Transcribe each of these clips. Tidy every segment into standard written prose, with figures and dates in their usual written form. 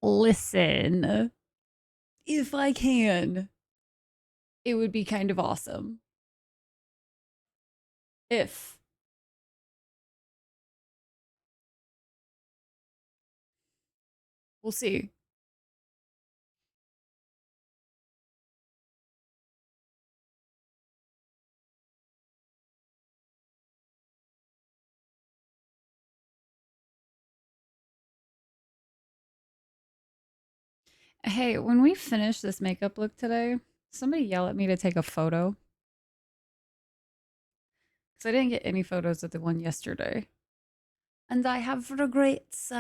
Listen, if I can, it would be kind of awesome. If. We'll see. Hey, when we finish this makeup look today, somebody yell at me to take a photo. Because I didn't get any photos of the one yesterday. And I have regrets.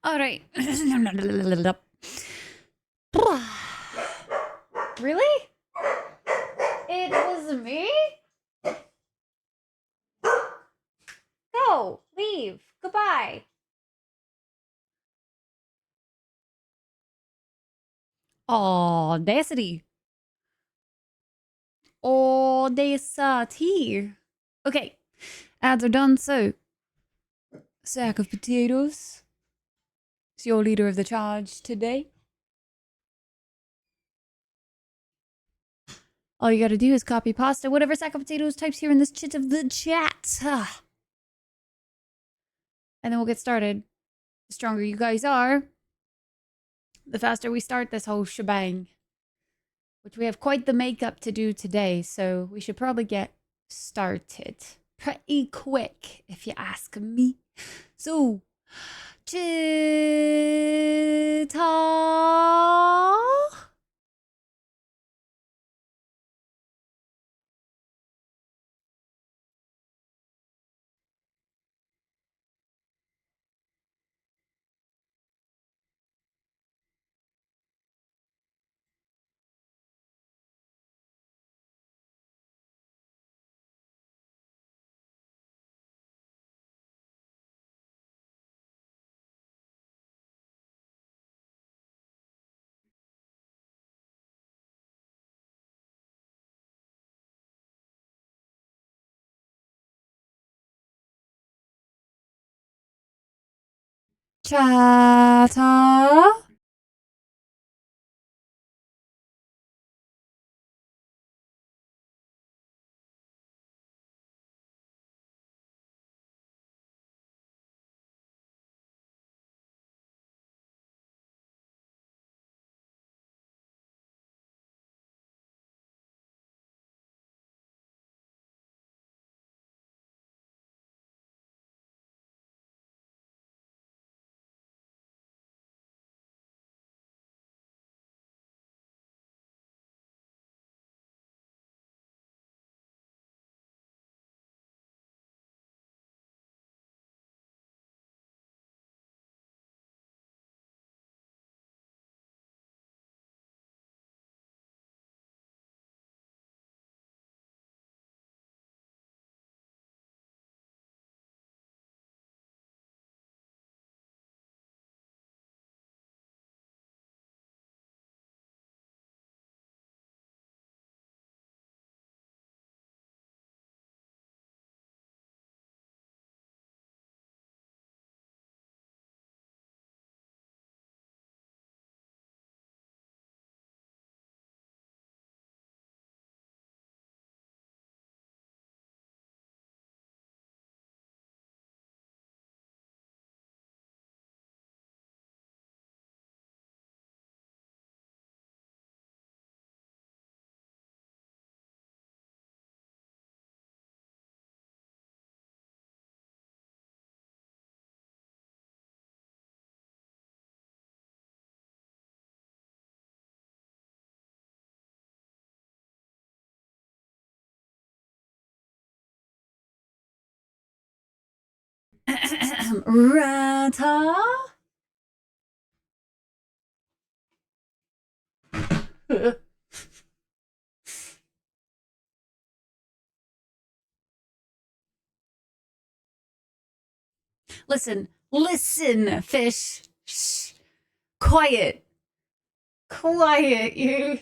All right. Really? It was me? Go. Leave. Goodbye. Audacity. Audacity. Okay. Ads are done, so sack of potatoes. It's your leader of the charge today. All you gotta do is copy pasta, whatever sack of potatoes types here in this chit of the chat. And then we'll get started. The stronger you guys are, the faster we start this whole shebang. Which we have quite the makeup to do today, so we should probably get started pretty quick, if you ask me. So, Chita. Chatter. Rata. Listen, listen, fish. Shh. Quiet. Quiet, you.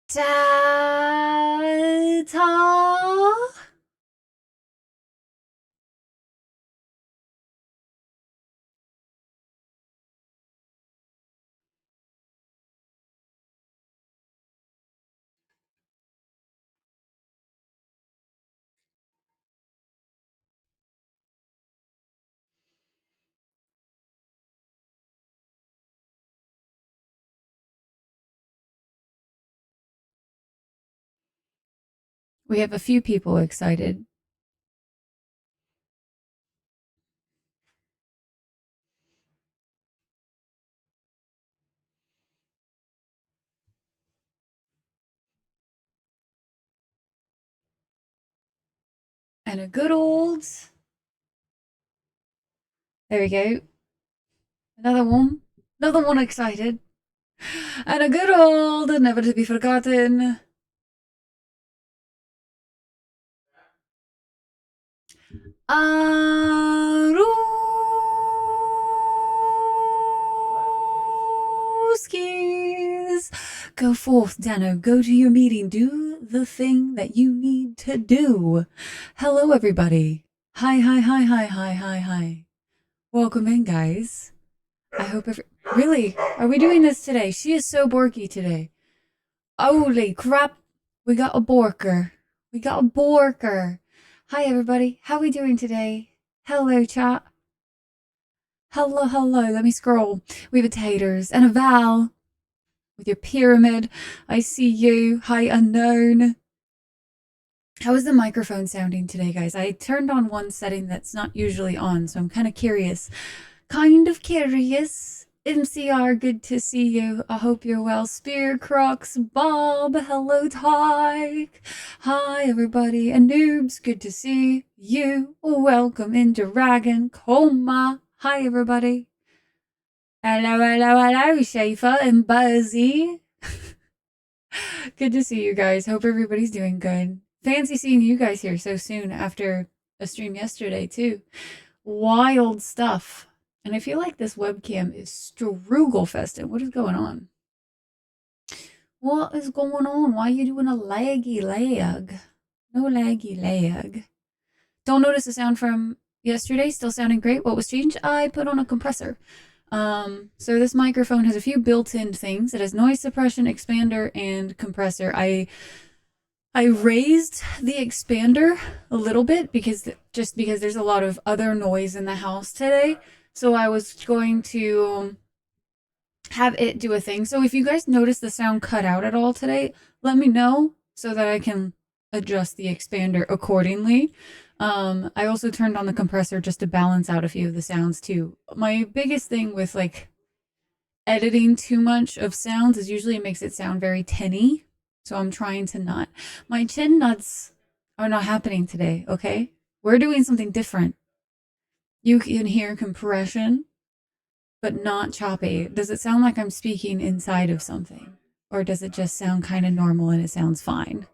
Ta. We have a few people excited. And a good old. There we go. Another one. Another one excited. And a good old, never to be forgotten. Aruskis. Go forth, Dano. Go to your meeting. Do the thing that you need to do. Hello, everybody. Hi, hi, hi, hi, hi, hi, hi. Welcome in, guys. I hope Really? Are we doing this today? She is so borky today. Holy crap. We got a borker. We got a borker. Hi, everybody. How are we doing today? Hello, chat. Hello, hello. Let me scroll. We have a Taters and a Val with your pyramid. I see you. Hi, unknown. How is the microphone sounding today, guys? I turned on one setting that's not usually on, so I'm kind of curious. MCR, good to see you. I hope you're well. Spear, Crocs, Bob, hello, Tyke. Hi, everybody. And Noobs, good to see you. Welcome in, Dragon, Coma. Hi, everybody. Hello, hello, hello, Schaefer and Buzzy. Good to see you guys. Hope everybody's doing good. Fancy seeing you guys here so soon after a stream yesterday, too. Wild stuff. And I feel like this webcam is strugelfested. What is going on? What is going on? Why are you doing a laggy lag? No laggy lag. Don't notice the sound from yesterday. Still sounding great. What was changed? I put on a compressor. So this microphone has a few built-in things. It has noise suppression, expander, and compressor. I raised the expander a little bit because there's a lot of other noise in the house today. So I was going to have it do a thing. So if you guys notice the sound cut out at all today, let me know so that I can adjust the expander accordingly. I also turned on the compressor just to balance out a few of the sounds too. My biggest thing with like editing too much of sounds is usually it makes it sound very tinny. So I'm trying to not. My chin nuts are not happening today, okay? We're doing something different. You can hear compression, but not choppy. Does it sound like I'm speaking inside of something? Or does it just sound kind of normal and it sounds fine?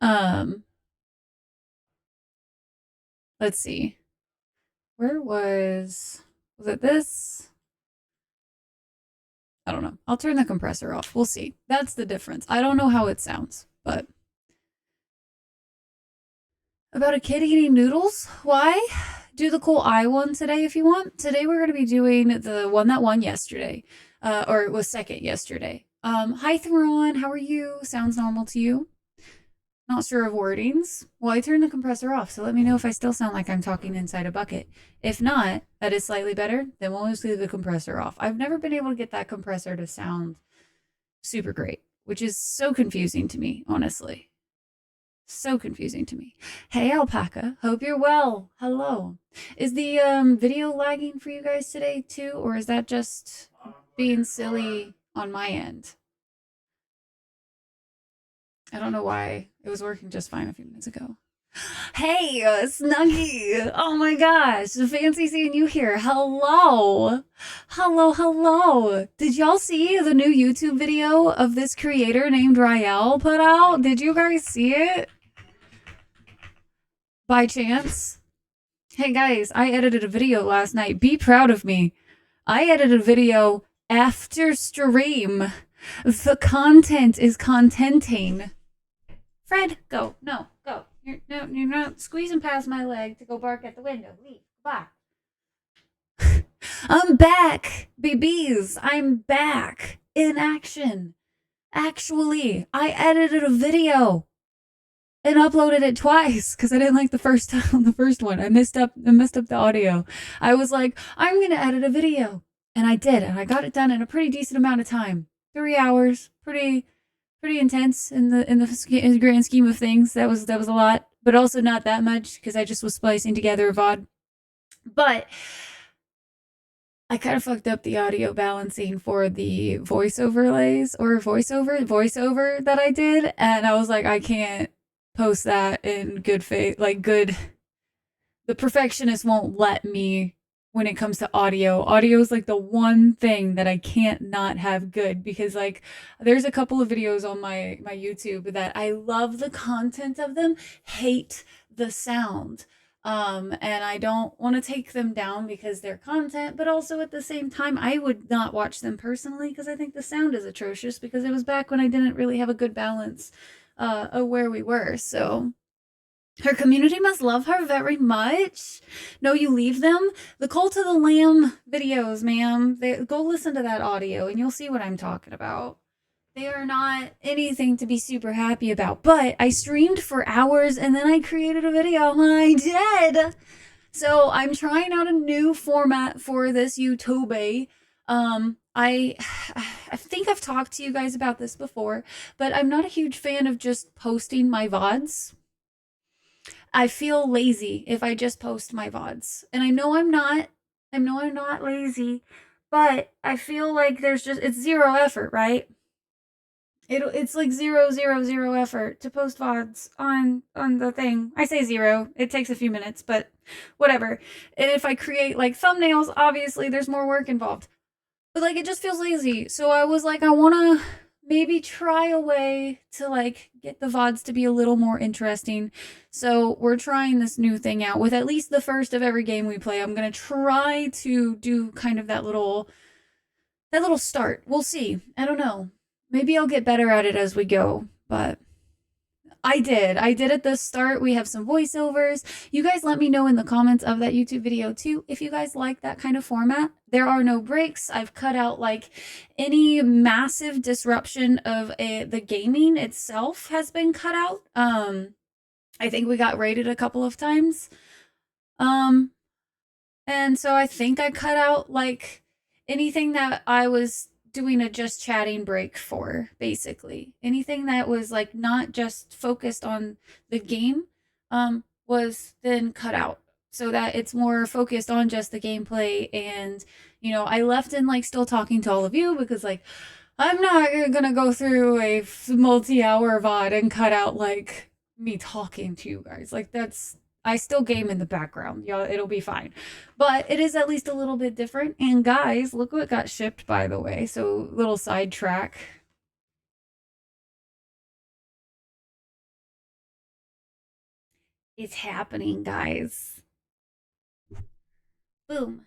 Um, let's see. Where was it this? I don't know. I'll turn the compressor off. We'll see. That's the difference. I don't know how it sounds, but about a kid eating noodles? Why? Do the cool eye one today if you want. Today we're going to be doing the one that won yesterday, or it was second yesterday. Hi Theron, how are you? Sounds normal to you? Not sure of wordings. Well, I turned the compressor off, so let me know if I still sound like I'm talking inside a bucket. If not, that is slightly better, then we'll just leave the compressor off. I've never been able to get that compressor to sound super great, which is so confusing to me, honestly. So confusing to me. Hey, Alpaca. Hope you're well. Hello. Is the video lagging for you guys today too, or is that just being silly on my end? I don't know why. It was working just fine a few minutes ago. Hey, Snuggy. Oh my gosh. Fancy seeing you here. Hello. Hello, hello. Did y'all see the new YouTube video of this creator named Rael put out? Did you guys see it? By chance? Hey guys, I edited a video last night. Be proud of me. I edited a video after stream. The content is contenting. Fred, go. No, go. You're not squeezing past my leg to go bark at the window. Leave. Bye. I'm back, babies. I'm back in action. Actually, I edited a video and uploaded it twice because I didn't like the first one. I messed up the audio. I was like, I'm gonna edit a video, and I did, and I got it done in a pretty decent amount of time. 3 hours, pretty intense in the grand scheme of things. That was a lot, but also not that much because I just was splicing together a VOD. But I kind of fucked up the audio balancing for the voice overlays or voiceover that I did, and I was like, I can't post that in good faith, like good. The perfectionist won't let me when it comes to audio. Audio is like the one thing that I can't not have good because like there's a couple of videos on my YouTube that I love the content of them, hate the sound. And I don't want to take them down because they're content, but also at the same time, I would not watch them personally because I think the sound is atrocious because it was back when I didn't really have a good balance of where we were. So her community must love her very much. No, you leave them. The Cult of the Lamb videos, ma'am. Go listen to that audio and you'll see what I'm talking about. They are not anything to be super happy about. But I streamed for hours and then I created a video. I did. So I'm trying out a new format for this YouTube. I think I've talked to you guys about this before, but I'm not a huge fan of just posting my VODs. I feel lazy if I just post my VODs. And I know I'm not. I know I'm not lazy, but I feel like it's zero effort, right? It's like zero effort to post VODs on the thing. I say zero. It takes a few minutes, but whatever. And if I create like thumbnails, obviously there's more work involved. But like it just feels lazy. So I was like, I wanna maybe try a way to like get the VODs to be a little more interesting. So we're trying this new thing out with at least the first of every game we play. I'm gonna try to do kind of that little start. We'll see. I don't know. Maybe I'll get better at it as we go, but I did. I did at the start. We have some voiceovers. You guys let me know in the comments of that YouTube video too if you guys like that kind of format. There are no breaks. I've cut out like any massive disruption of the gaming itself has been cut out. I think we got raided a couple of times. Um and so I think I cut out like anything that I was doing a just chatting break for, basically. Anything that was like not just focused on the game was then cut out so that it's more focused on just the gameplay. And I left in like still talking to all of you because like I'm not gonna go through a multi-hour VOD and cut out like me talking to you guys. Like that's I still game in the background. Yeah, it'll be fine. But it is at least a little bit different. And guys, look what got shipped by the way. So little sidetrack. It's happening, guys. Boom.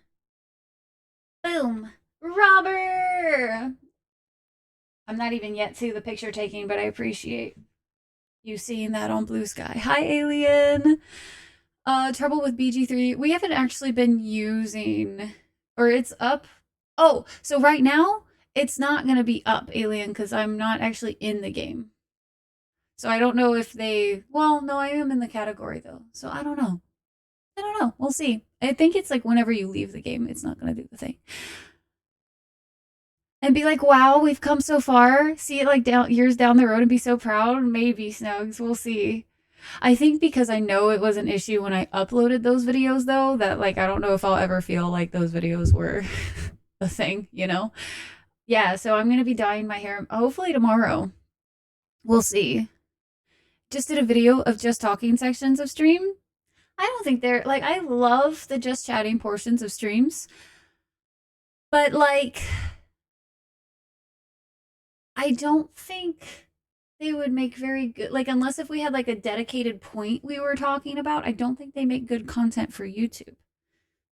Boom. Robber! I'm not even yet to the picture taking, but I appreciate you seeing that on Blue Sky. Hi, Alien. Trouble with BG3. We haven't actually been using, or it's up. Oh, so right now it's not gonna be up, Alien, because I'm not actually in the game. So I don't know if they. Well, no, I am in the category though. So I don't know. I don't know. We'll see. I think it's like whenever you leave the game, it's not gonna do the thing. And be like, wow, we've come so far. See it like down years down the road and be so proud. Maybe Snugs. We'll see. I think because I know it was an issue when I uploaded those videos, though, that like I don't know if I'll ever feel like those videos were a thing. Yeah, so I'm gonna be dyeing my hair hopefully tomorrow. We'll see. Just did a video of just talking sections of stream. I don't think they're like I love the just chatting portions of streams, but like I don't think they would make very good like unless if we had like a dedicated point we were talking about, I don't think they make good content for YouTube.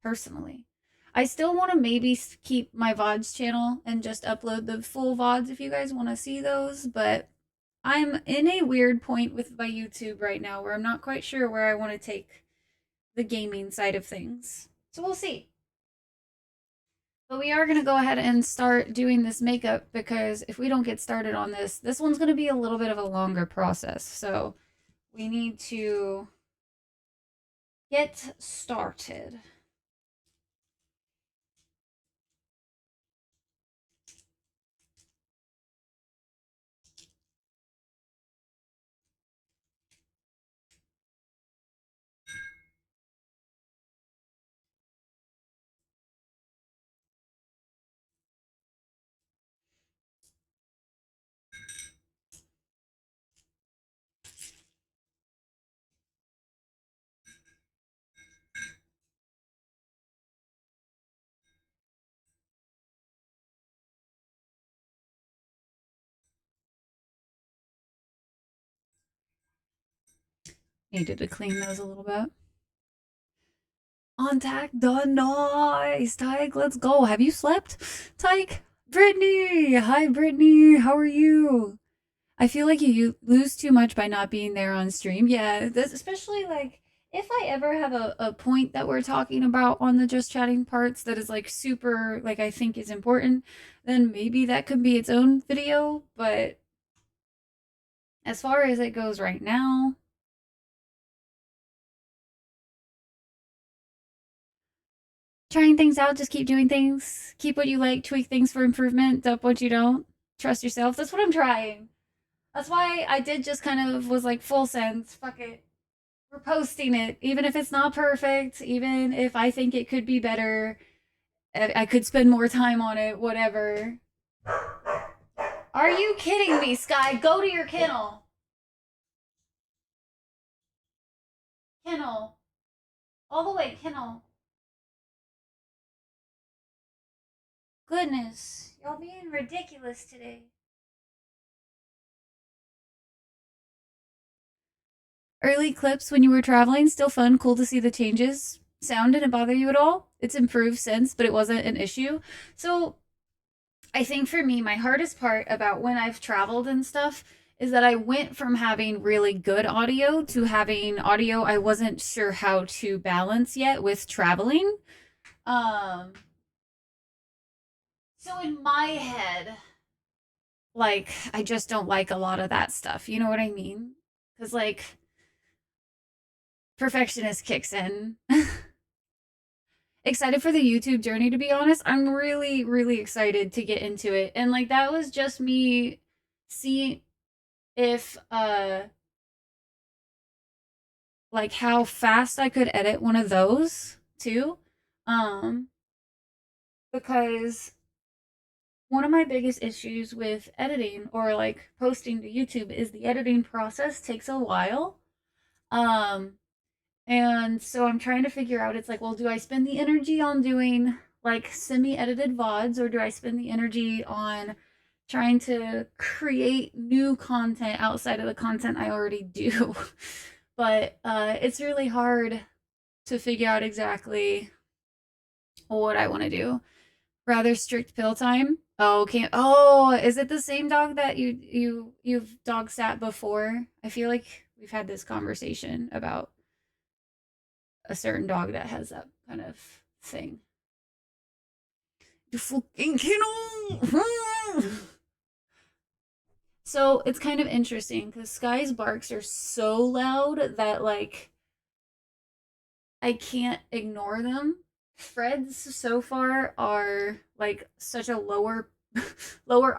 Personally. I still want to maybe keep my VODs channel and just upload the full VODs if you guys want to see those, but I'm in a weird point with my YouTube right now where I'm not quite sure where I want to take the gaming side of things. So we'll see. But we are going to go ahead and start doing this makeup because if we don't get started on this one's going to be a little bit of a longer process. So we need to get started. Needed to clean those a little bit. On tack, done. Nice. Tyke, let's go. Have you slept? Tyke, Brittany. Hi, Brittany. How are you? I feel like you lose too much by not being there on stream. Yeah, this, especially like if I ever have a point that we're talking about on the just chatting parts that is like super, like I think is important, then maybe that could be its own video. But as far as it goes right now, trying things out, just keep doing things. Keep what you like, tweak things for improvement, dump what you don't. Trust yourself. That's what I'm trying. That's why I did just kind of was like full sends. Fuck it. We're posting it. Even if it's not perfect, even if I think it could be better, I could spend more time on it, whatever. Are you kidding me, Sky? Go to your kennel. Kennel. All the way, kennel. Goodness. Y'all being ridiculous today. Early clips when you were traveling, still fun, cool to see the changes. Sound didn't bother you at all? It's improved since, but it wasn't an issue. So I think for me, my hardest part about when I've traveled and stuff is that I went from having really good audio to having audio I wasn't sure how to balance yet with traveling. Um, so in my head, like, I just don't like a lot of that stuff. You know what I mean? Because, like, perfectionist kicks in. Excited for the YouTube journey, to be honest. I'm really, really excited to get into it. And, like, that was just me seeing if, like, how fast I could edit one of those, too. Um, because one of my biggest issues with editing or like posting to YouTube is the editing process takes a while. Um, and so I'm trying to figure out it's like, well, do I spend the energy on doing like semi-edited VODs or do I spend the energy on trying to create new content outside of the content I already do? But it's really hard to figure out exactly what I want to do. Rather strict pill time. Oh, okay. Oh, is it the same dog that you've dog sat before? I feel like we've had this conversation about a certain dog that has that kind of thing. You fucking kiddo. So it's kind of interesting because Sky's barks are so loud that like I can't ignore them. Fred's so far are like such a lower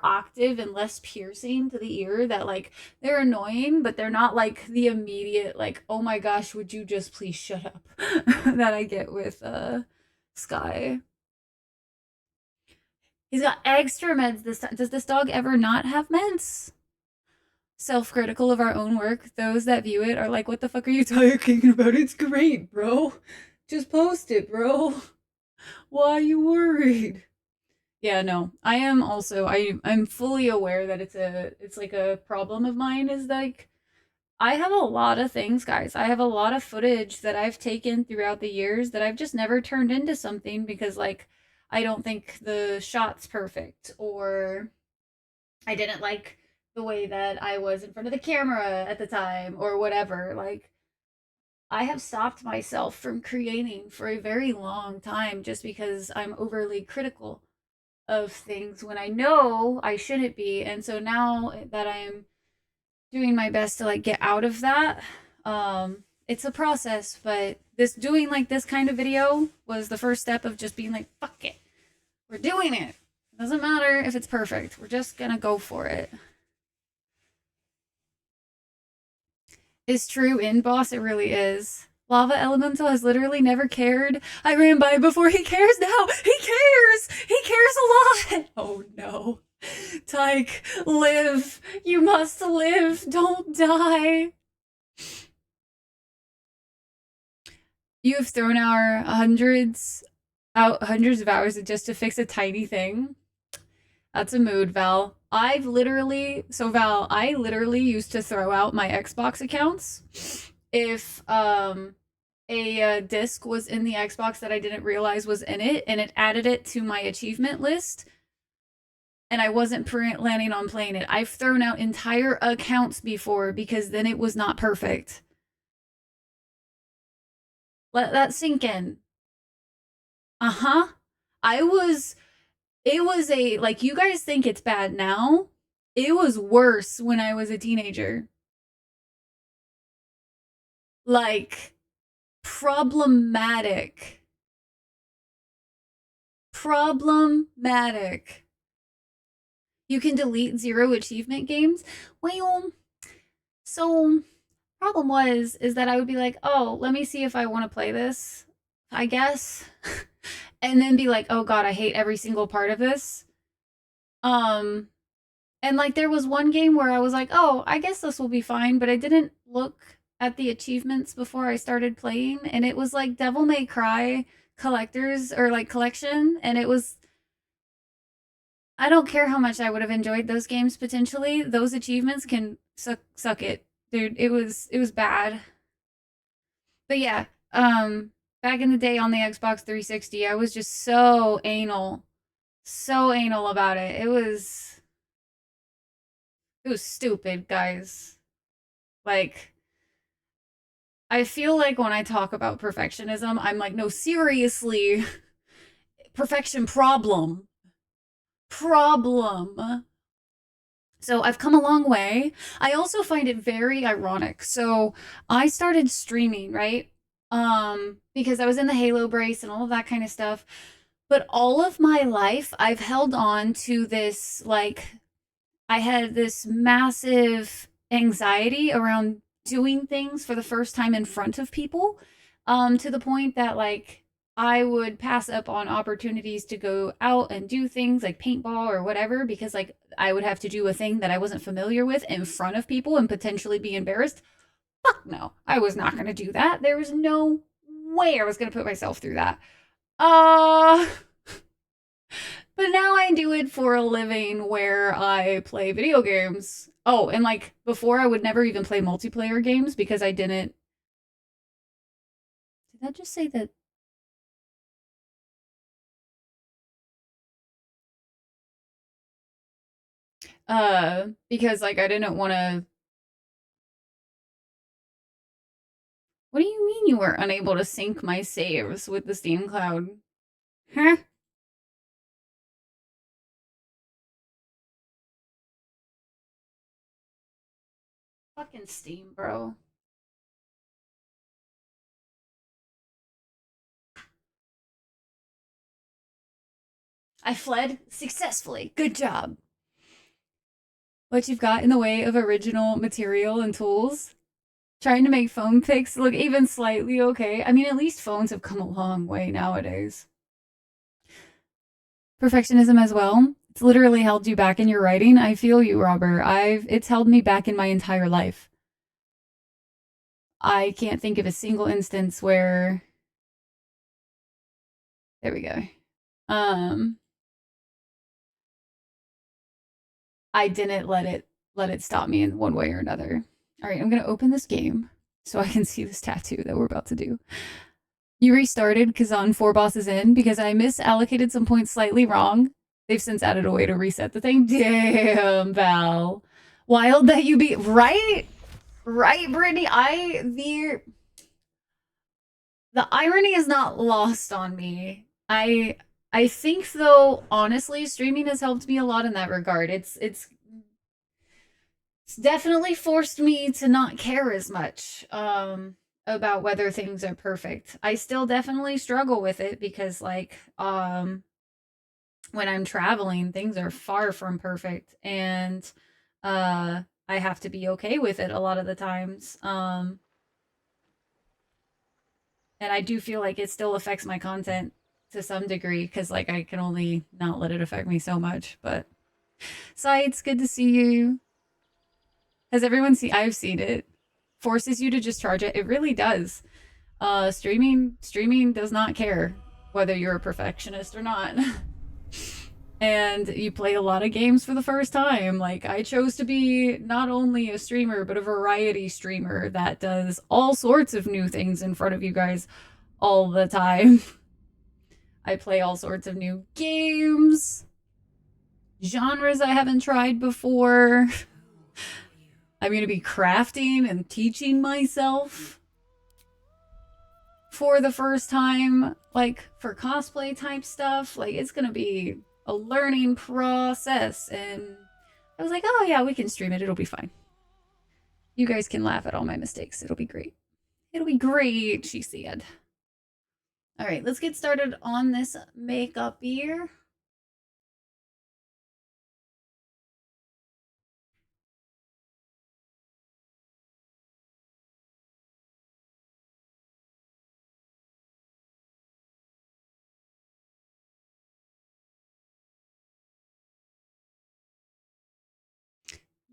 octave and less piercing to the ear that like they're annoying, but they're not like the immediate like, oh my gosh, would you just please shut up that I get with Sky. He's got extra meds this time. Does this dog ever not have meds? Self-critical of our own work. Those that view it are like, what the fuck are you talking about? It's great, bro. Just post it, bro. Why are you worried? Yeah, no. I am also I'm fully aware that it's like a problem of mine is like I have a lot of things, guys. I have a lot of footage that I've taken throughout the years that I've just never turned into something because like I don't think the shot's perfect or I didn't like the way that I was in front of the camera at the time or whatever. Like I have stopped myself from creating for a very long time just because I'm overly critical of things when I know I shouldn't be. And so now that I'm doing my best to like get out of that, it's a process, but this doing like this kind of video was the first step of just being like, fuck it. We're doing it. It doesn't matter if it's perfect. We're just gonna go for it. Is true in boss, it really is. Lava Elemental has literally never cared. I ran by before he cares now. He cares! He cares a lot! Oh no. Tyke, live. You must live. Don't die. You have thrown our hundreds of hours just to fix a tiny thing. That's a mood, Val. Val, I literally used to throw out my Xbox accounts if a disc was in the Xbox that I didn't realize was in it, and it added it to my achievement list, and I wasn't planning on playing it. I've thrown out entire accounts before because then it was not perfect. Let that sink in. Uh-huh. I was It was a like you guys think it's bad now. It was worse when I was a teenager. Like problematic. Problematic. You can delete 0 achievement games. Well, so problem was is that I would be like, "Oh, let me see if I want to play this." I guess. And then be like, "Oh god, I hate every single part of this." Um And like there was one game where I was like, "Oh, I guess this will be fine," but I didn't look at the achievements before I started playing, and it was like Devil May Cry collectors or like collection, and it was I don't care how much I would have enjoyed those games potentially. Those achievements can suck it. Dude, it was bad. But yeah, back in the day on the Xbox 360, I was just so anal about it. It was stupid, guys. Like, I feel like when I talk about perfectionism, I'm like, no, seriously, perfection problem. So I've come a long way. I also find it very ironic. So I started streaming, right? Because I was in the Halo brace and all of that kind of stuff. But all of my life I've held on to this, like, I had this massive anxiety around doing things for the first time in front of people, to the point that, like, I would pass up on opportunities to go out and do things like paintball or whatever because, like, I would have to do a thing that I wasn't familiar with in front of people and potentially be embarrassed. Fuck no, I was not going to do that. There was no way I was going to put myself through that. Uh, but now I do it for a living where I play video games. Oh, and like before I would never even play multiplayer games because I didn't. Did that just say that? Because like I didn't want to. What do you mean you were unable to sync my saves with the Steam Cloud? Huh? Fucking Steam, bro. I fled successfully. Good job. What you've got in the way of original material and tools? Trying to make phone pics look even slightly okay. I mean, at least phones have come a long way nowadays. Perfectionism as well. It's literally held you back in your writing. I feel you, Robert. It's held me back in my entire life. I can't think of a single instance where there we go. Um I didn't let it stop me in one way or another. All right, I'm going to open this game so I can see this tattoo that we're about to do. You restarted Kazan 4 bosses in because I misallocated some points slightly wrong. They've since added a way to reset the thing. Damn, Val. Wild that you be right? Right, Brittany? The irony is not lost on me. I think though, honestly, streaming has helped me a lot in that regard. It's definitely forced me to not care as much about whether things are perfect. I still definitely struggle with it because like when I'm traveling, things are far from perfect and I have to be okay with it a lot of the times. And I do feel like it still affects my content to some degree cuz like I can only not let it affect me so much, but Sights, good to see you. Has everyone seen? I've seen it. Forces you to just charge it. It really does. Streaming does not care whether you're a perfectionist or not. And you play a lot of games for the first time. Like I chose to be not only a streamer but a variety streamer that does all sorts of new things in front of you guys all the time. I play all sorts of new games, genres I haven't tried before. I'm going to be crafting and teaching myself for the first time, like for cosplay type stuff. Like it's going to be a learning process. And I was like, oh yeah, we can stream it. It'll be fine. You guys can laugh at all my mistakes. It'll be great. It'll be great, she said. All right, let's get started on this makeup here.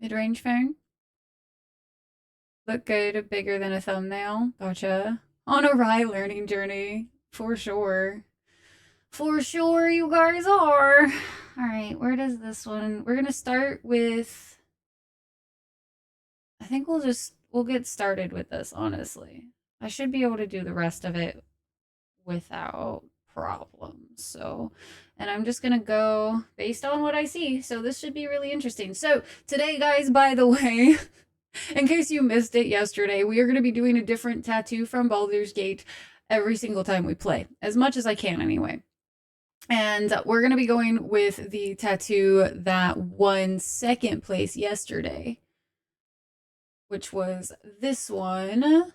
Mid-range phone. Look good, bigger than a thumbnail. Gotcha. On a Rye learning journey, for sure. For sure, you guys are. All right, where does this one? We're gonna start with. I think we'll get started with this. Honestly, I should be able to do the rest of it without problems. So, and I'm just gonna go based on what I see. So this should be really interesting. So today, guys, by the way, in case you missed it yesterday, we are gonna be doing a different tattoo from Baldur's Gate every single time we play, as much as I can anyway. And we're gonna be going with the tattoo that won second place yesterday, which was this one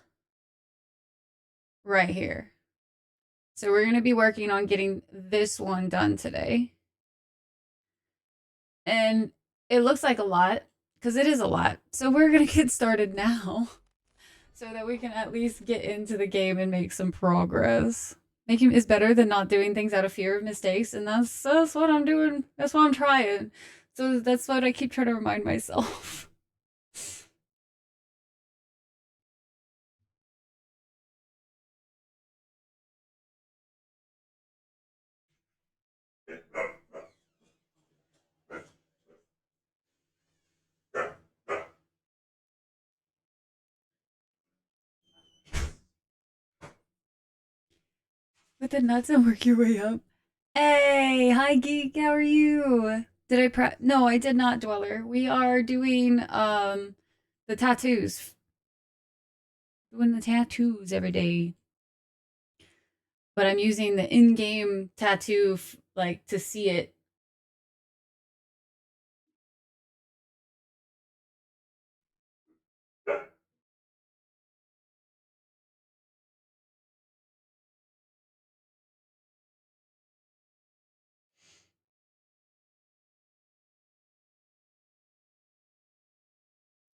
right here. So we're going to be working on getting this one done today. And it looks like a lot, because it is a lot. So we're going to get started now so that we can at least get into the game and make some progress. Making is better than not doing things out of fear of mistakes, and that's what I'm doing. That's what I'm trying. So that's what I keep trying to remind myself. With the nuts and work your way up. Hey, hi geek, how are you? Did I prep? No, I did not, Dweller. We are doing the tattoos. Doing the tattoos every day. But I'm using the in-game tattoo like to see it.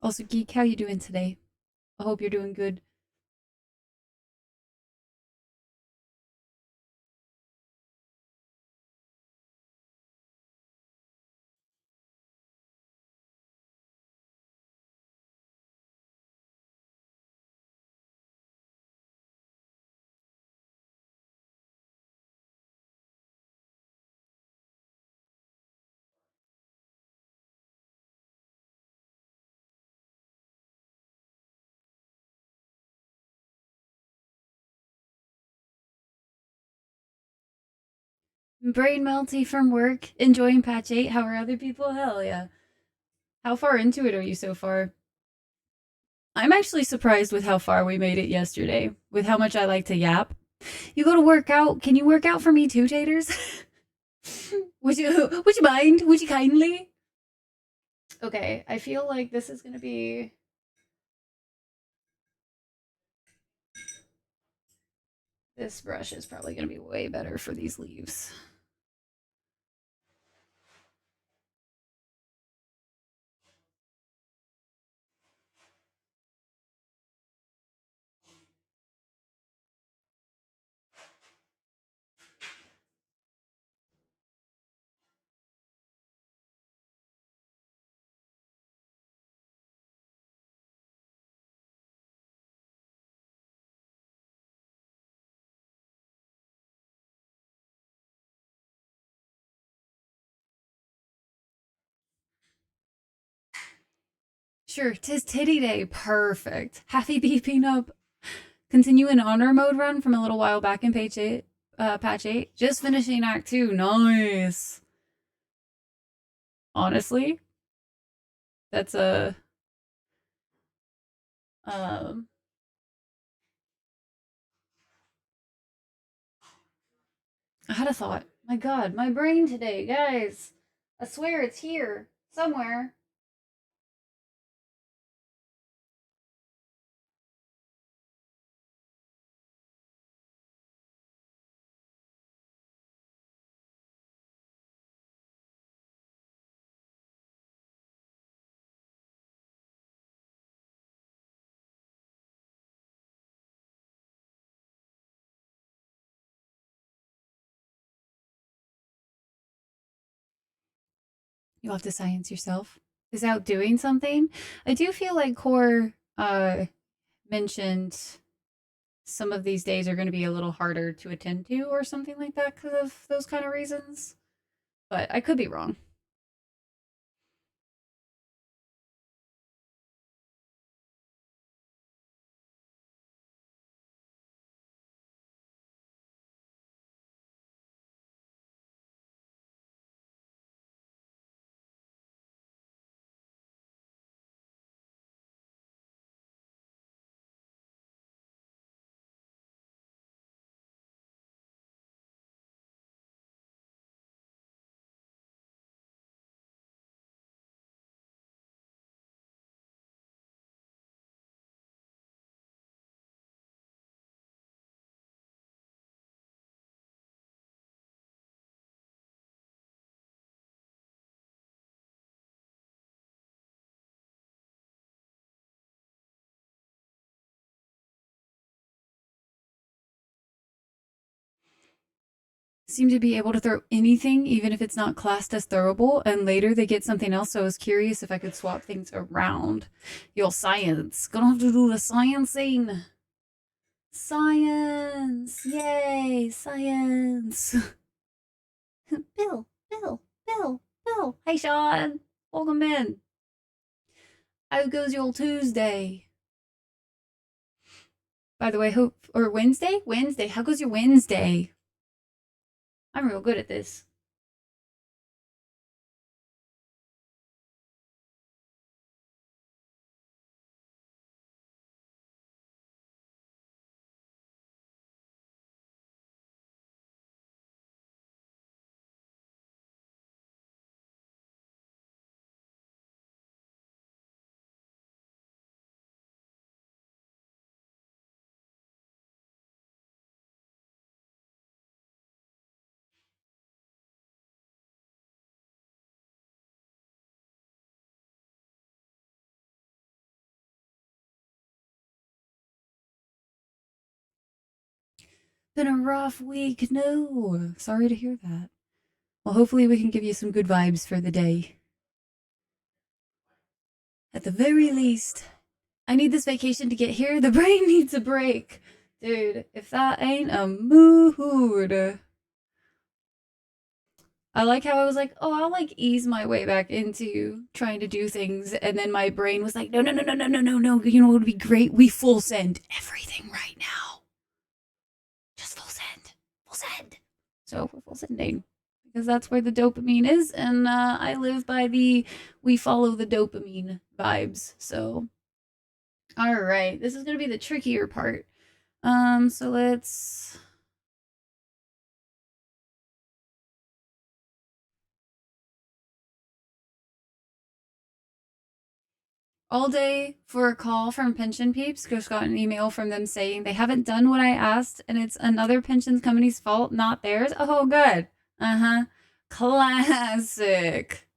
Also, geek, how you doing today? I hope you're doing good. Brain melty from work, enjoying patch 8. How are other people? Hell yeah. How far into it are you so far? I'm actually surprised with how far we made it yesterday, with how much I like to yap. You go to work out. Can you work out for me too, Taters? would you mind? Would you kindly? Okay, I feel like this is gonna be this brush is probably gonna be way better for these leaves. Sure, 'tis titty day. Perfect. Happy beeping up. Continue in honor mode run from a little while back in patch 8. Just finishing act 2. Nice. Honestly, that's a um I had a thought. My god, my brain today, guys. I swear it's here somewhere. You'll have to science yourself. Is out doing something? I do feel like Core mentioned some of these days are going to be a little harder to attend to or something like that because of those kind of reasons. But I could be wrong. seem to be able to throw anything, even if it's not classed as throwable, and later they get something else, so I was curious if I could swap things around. Your science. Gonna have to do the sciencing. Science! Yay! Science! Bill. Hey, Sean. Welcome in. How goes your Tuesday? By the way, or Wednesday? Wednesday. How goes your Wednesday? I'm real good at this. Been a rough week. No. Sorry to hear that. Well, hopefully we can give you some good vibes for the day. At the very least, I need this vacation to get here. The brain needs a break. Dude, if that ain't a mood. I like how I was like, oh, I'll like ease my way back into trying to do things. And then my brain was like, no. You know what would be great? We full send everything right now. Just full send. Full send. So we're full sending because that's where the dopamine is. And I live by the we follow the dopamine vibes. So, all right. This is going to be the trickier part. So let's all day for a call from Pension Peeps. Just got an email from them saying they haven't done what I asked and it's another pensions company's fault, not theirs. Oh, good. Uh-huh. Classic.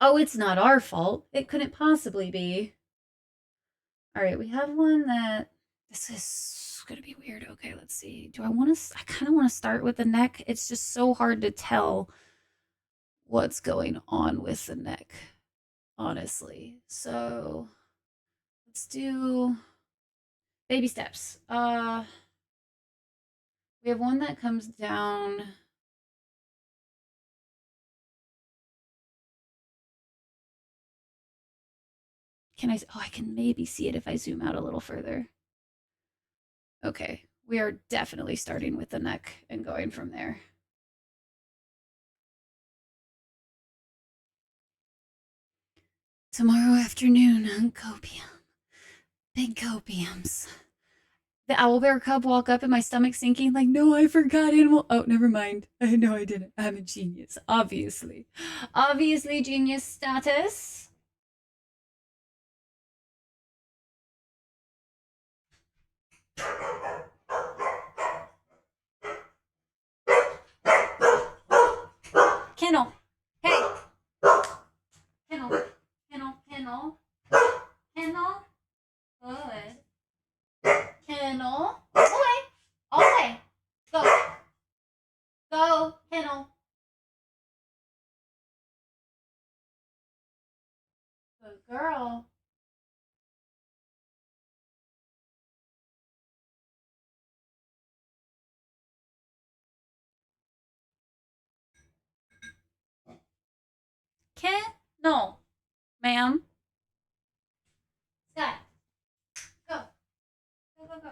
Oh, it's not our fault. It couldn't possibly be. All right, we have one that this is going to be weird. Okay, let's see. Do I want to I kind of want to start with the neck. It's just so hard to tell what's going on with the neck, honestly. So, let's do baby steps. We have one that comes down. Can I? Oh, I can maybe see it if I zoom out a little further. Okay, we are definitely starting with the neck and going from there. Tomorrow afternoon, copium. Big copiums. The owlbear cub walk up and my stomach sinking like, no, I forgot animal. Oh, never mind. No, I didn't. I'm a genius. Obviously. Obviously, genius status. Kennel. Hey. Kennel. Kennel. Good. Kennel. All the way. Go. Go, kennel. Good girl. Kennel. Ma'am. Sky. Go. Go.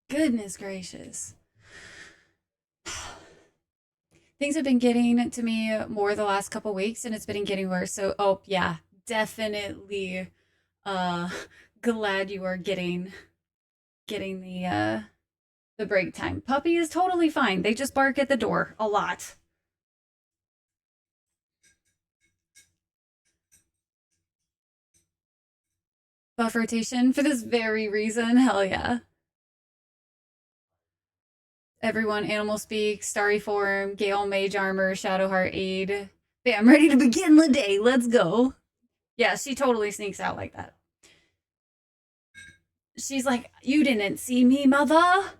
Goodness gracious. Things have been getting to me more the last couple weeks and it's been getting worse. So, oh yeah, definitely uh glad you are getting the break time. Puppy is totally fine. They just bark at the door a lot. Buff rotation for this very reason. Hell yeah. Everyone, Animal Speak, Starry Form, Gale Mage Armor, Shadowheart Aid. Bam, ready to begin the day. Let's go. Yeah, she totally sneaks out like that. She's like, you didn't see me, mother.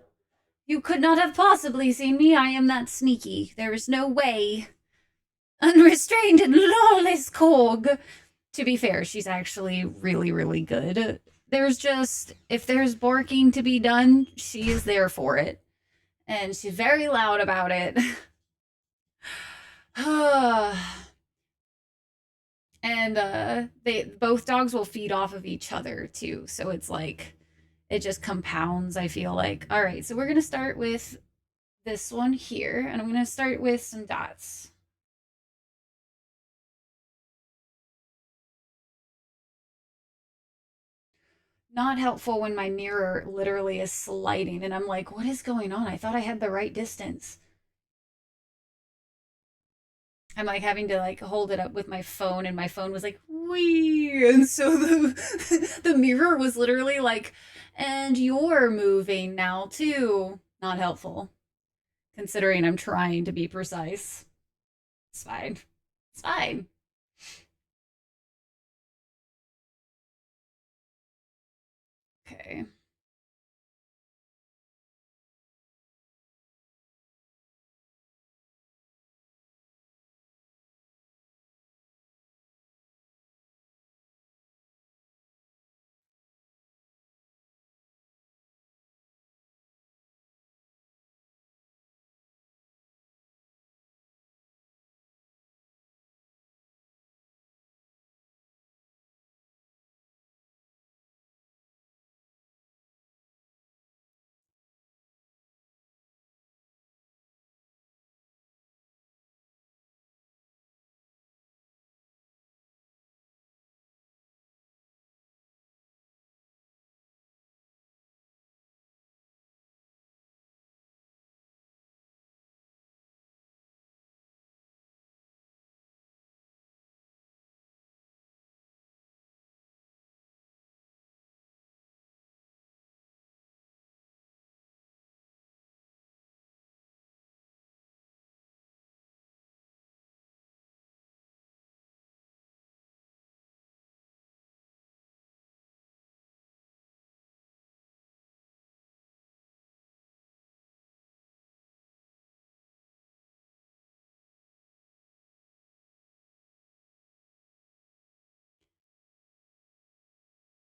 You could not have possibly seen me. I am that sneaky. There is no way. Unrestrained and lawless Korg. To be fair, she's actually really, really good. There's just, if there's barking to be done, she is there for it. And she's very loud about it. And they both dogs will feed off of each other too. So it's like it just compounds, I feel like. All right, so we're going to start with this one here, and I'm going to start with some dots. Not helpful when my mirror literally is sliding and I'm like, what is going on? I thought I had the right distance. I'm like having to like hold it up with my phone and my phone was like, wee. And so the mirror was literally like, and you're moving now too. Not helpful, considering I'm trying to be precise. It's fine. It's fine. Okay.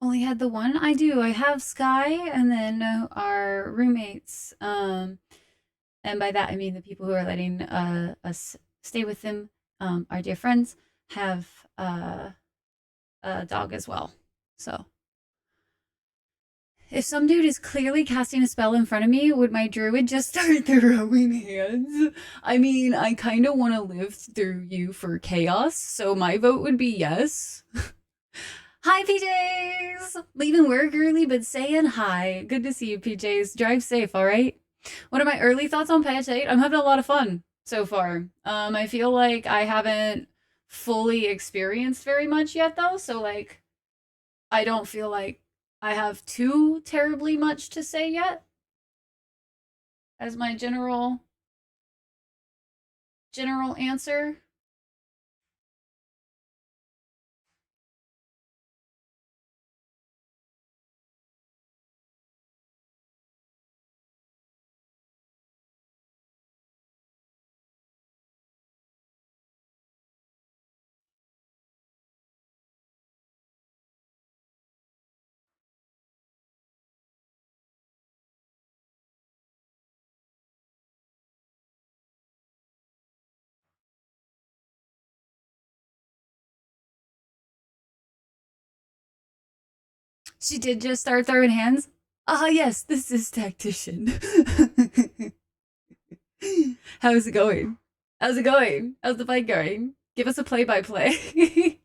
Only had the one? I do. I have Sky and then our roommates. And by that I mean the people who are letting us stay with them, our dear friends, have a dog as well. So if some dude is clearly casting a spell in front of me, would my druid just start throwing hands? I mean, I kind of want to live through you for chaos, so my vote would be yes. Hi, PJs! Leaving work early, but saying hi. Good to see you, PJs. Drive safe, all right? What are my early thoughts on patch 8? I'm having a lot of fun so far. I feel like I haven't fully experienced very much yet, though, so, like, I don't feel like I have too terribly much to say yet as my general answer. She did just start throwing hands. Ah, yes, this is Tactician. How's it going? How's it going? How's the fight going? Give us a play-by-play.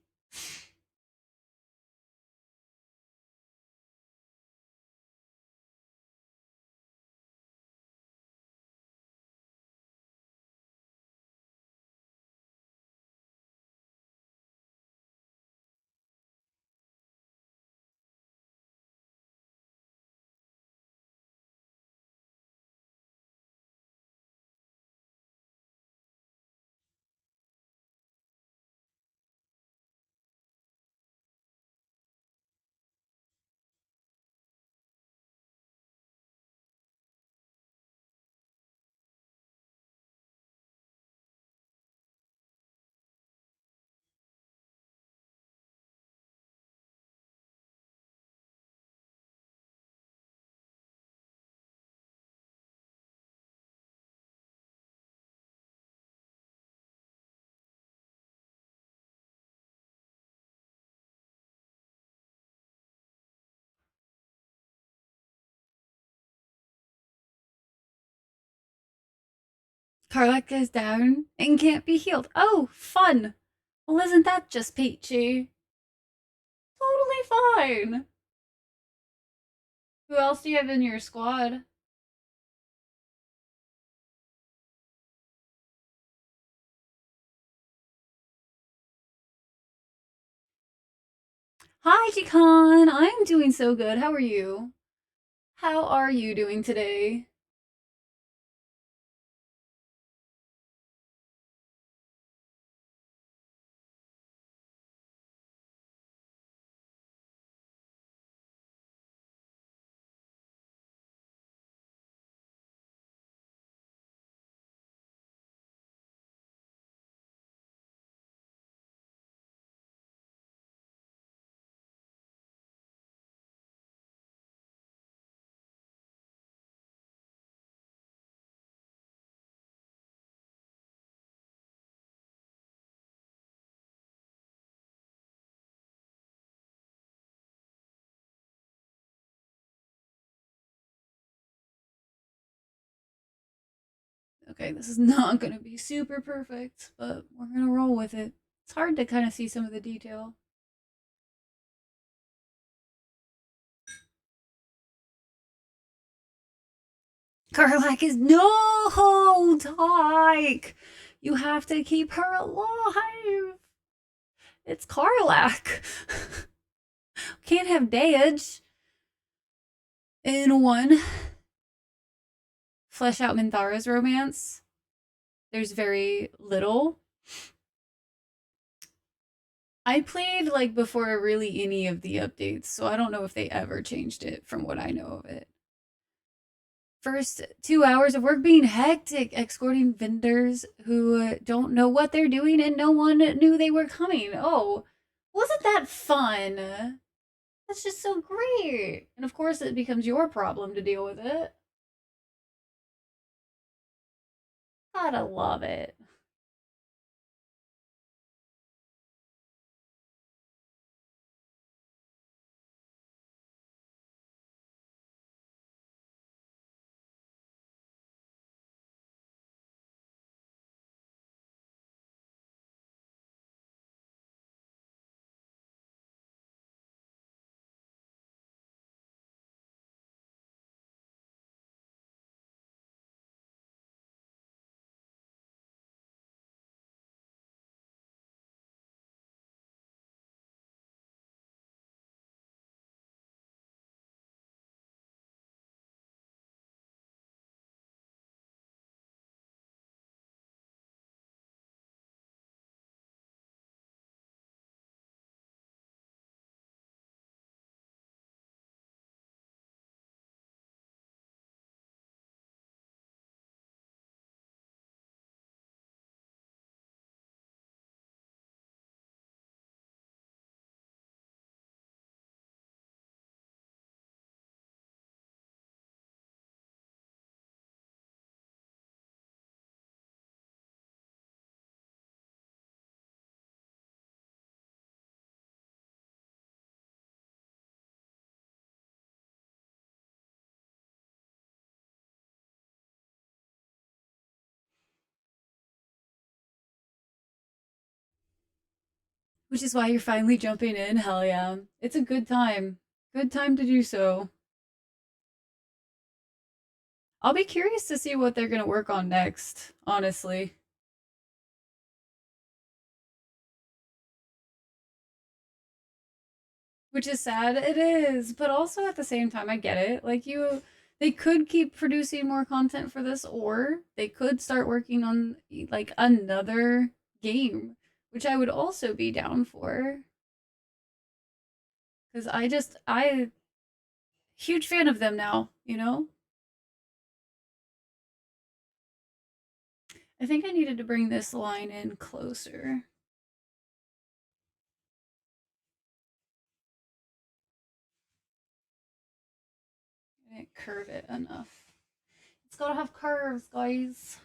Karlak is down and can't be healed. Oh, fun. Well, isn't that just peachy? Totally fine. Who else do you have in your squad? Hi, Jikan. I'm doing so good. How are you? How are you doing today? Okay, this is not going to be super perfect, but we're going to roll with it. It's hard to kind of see some of the detail. Karlak is no Tyke. You have to keep her alive. It's Karlak. Can't have Dage in one. Flesh out Minthara's romance. There's very little. I played like before really any of the updates, so I don't know if they ever changed it from what I know of it. First 2 hours of work being hectic, escorting vendors who don't know what they're doing and no one knew they were coming. Oh, wasn't that fun? That's just so great. And of course, it becomes your problem to deal with it. Gotta love it. Which is why you're finally jumping in. Hell yeah. It's a good time. Good time to do so. I'll be curious to see what they're going to work on next, honestly. Which is sad. It is, but also at the same time, I get it. Like, they could keep producing more content for this, or they could start working on like another game, which I would also be down for. Because I huge fan of them now, you know? I think I needed to bring this line in closer. I didn't curve it enough. It's gotta have curves, guys.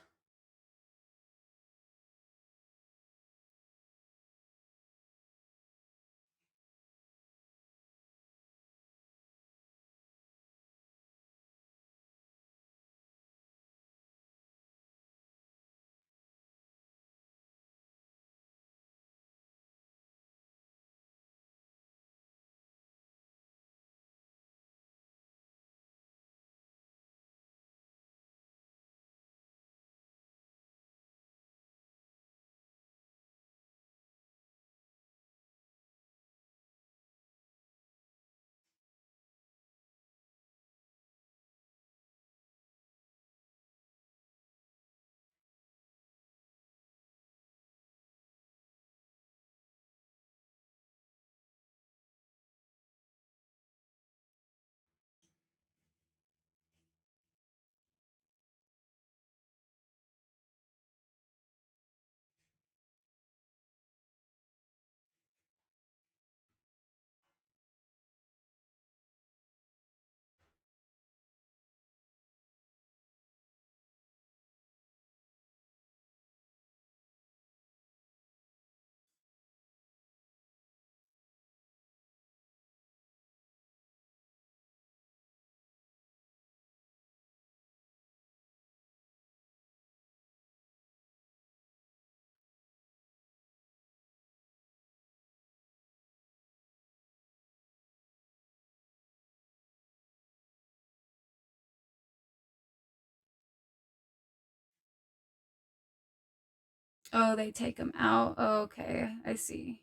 Oh, they take them out. Oh, okay, I see.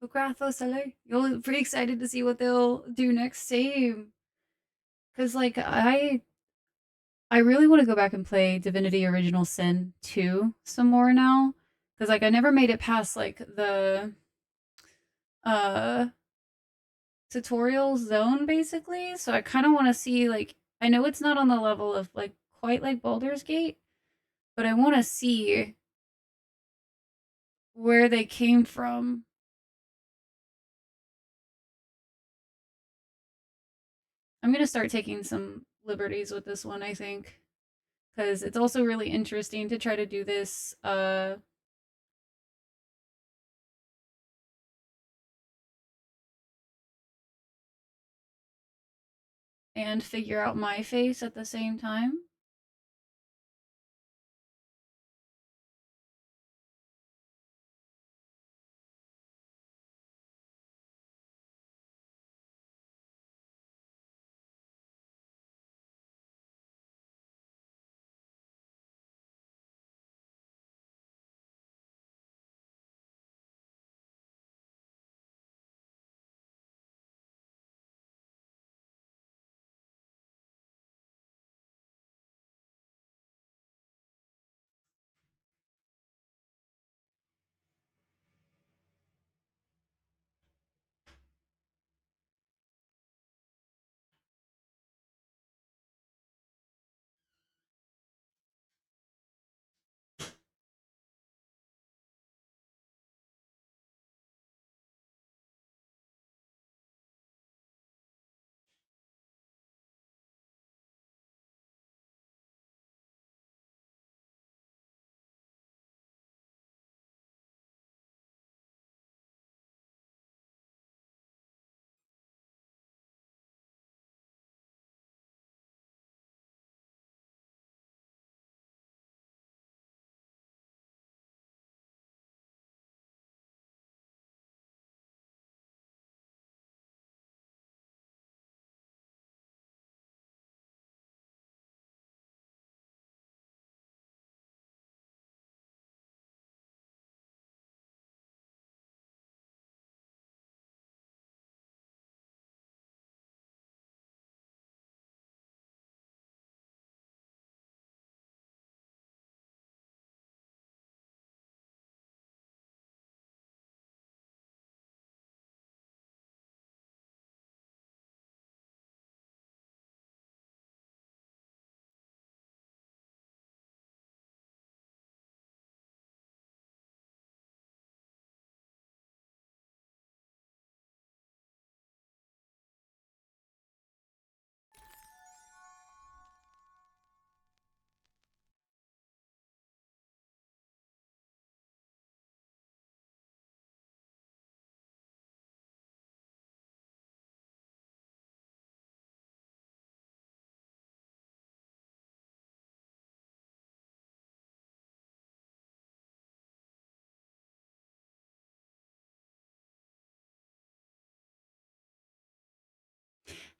Grathos, you're pretty excited to see what they'll do next. Same, because like I really want to go back and play Divinity Original Sin 2 some more now, because like I never made it past like the uh tutorial zone basically. So I kind of want to see like I know it's not on the level of like quite like Baldur's Gate, but I want to see where they came from. I'm gonna start taking some liberties with this one, I think, because it's also really interesting to try to do this and figure out my face at the same time.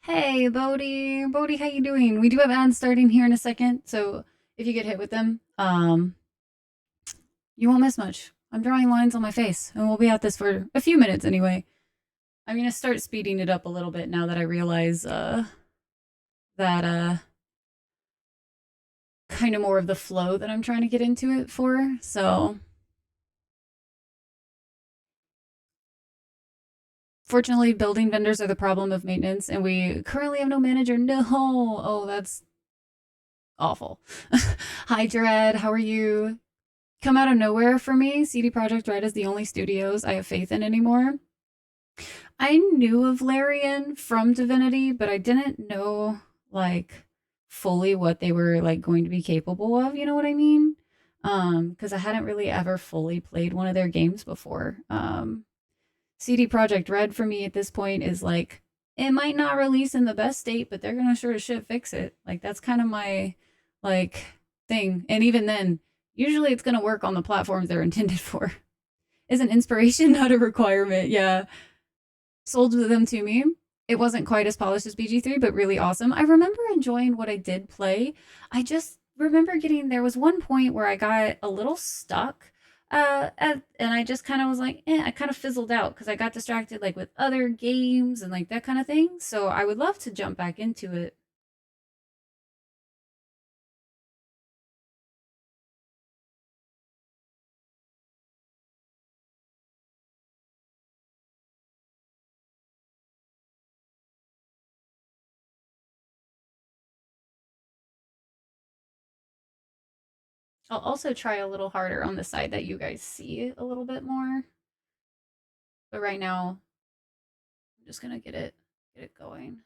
Hey, Bodhi. Bodhi, how you doing? We do have ads starting here in a second, so if you get hit with them, you won't miss much. I'm drawing lines on my face, and we'll be at this for a few minutes anyway. I'm gonna start speeding it up a little bit now that I realize, that, kind of more of the flow that I'm trying to get into it for, so. Fortunately, building vendors are the problem of maintenance, and we currently have no manager. No! Oh, that's awful. Hi, Dread. How are you? Come out of nowhere for me. CD Projekt Red is the only studios I have faith in anymore. I knew of Larian from Divinity, but I didn't know like fully what they were like going to be capable of, you know what I mean? Because I hadn't really ever fully played one of their games before. CD Projekt Red for me at this point is like it might not release in the best state, but they're gonna sure as shit fix it. Like that's kind of my like thing. And even then, usually it's gonna work on the platforms they're intended for. Is an inspiration, not a requirement. Yeah, sold them to me. It wasn't quite as polished as BG3, but really awesome. I remember enjoying what I did play. I just remember there was one point where I got a little stuck. And I just kind of was like, I kind of fizzled out because I got distracted like with other games and like that kind of thing. So I would love to jump back into it. I'll also try a little harder on the side that you guys see a little bit more. But right now, I'm just gonna get it going.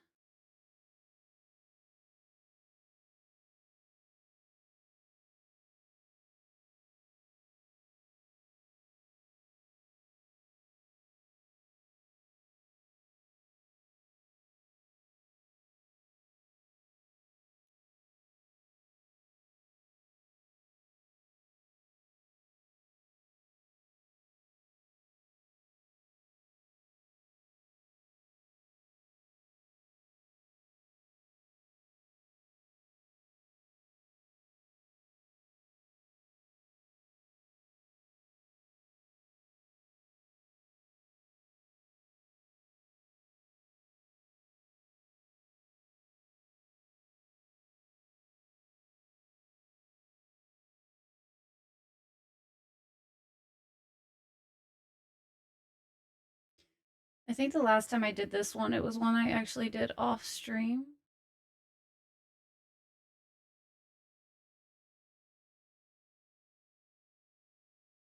I think the last time I did this one, it was one I actually did off stream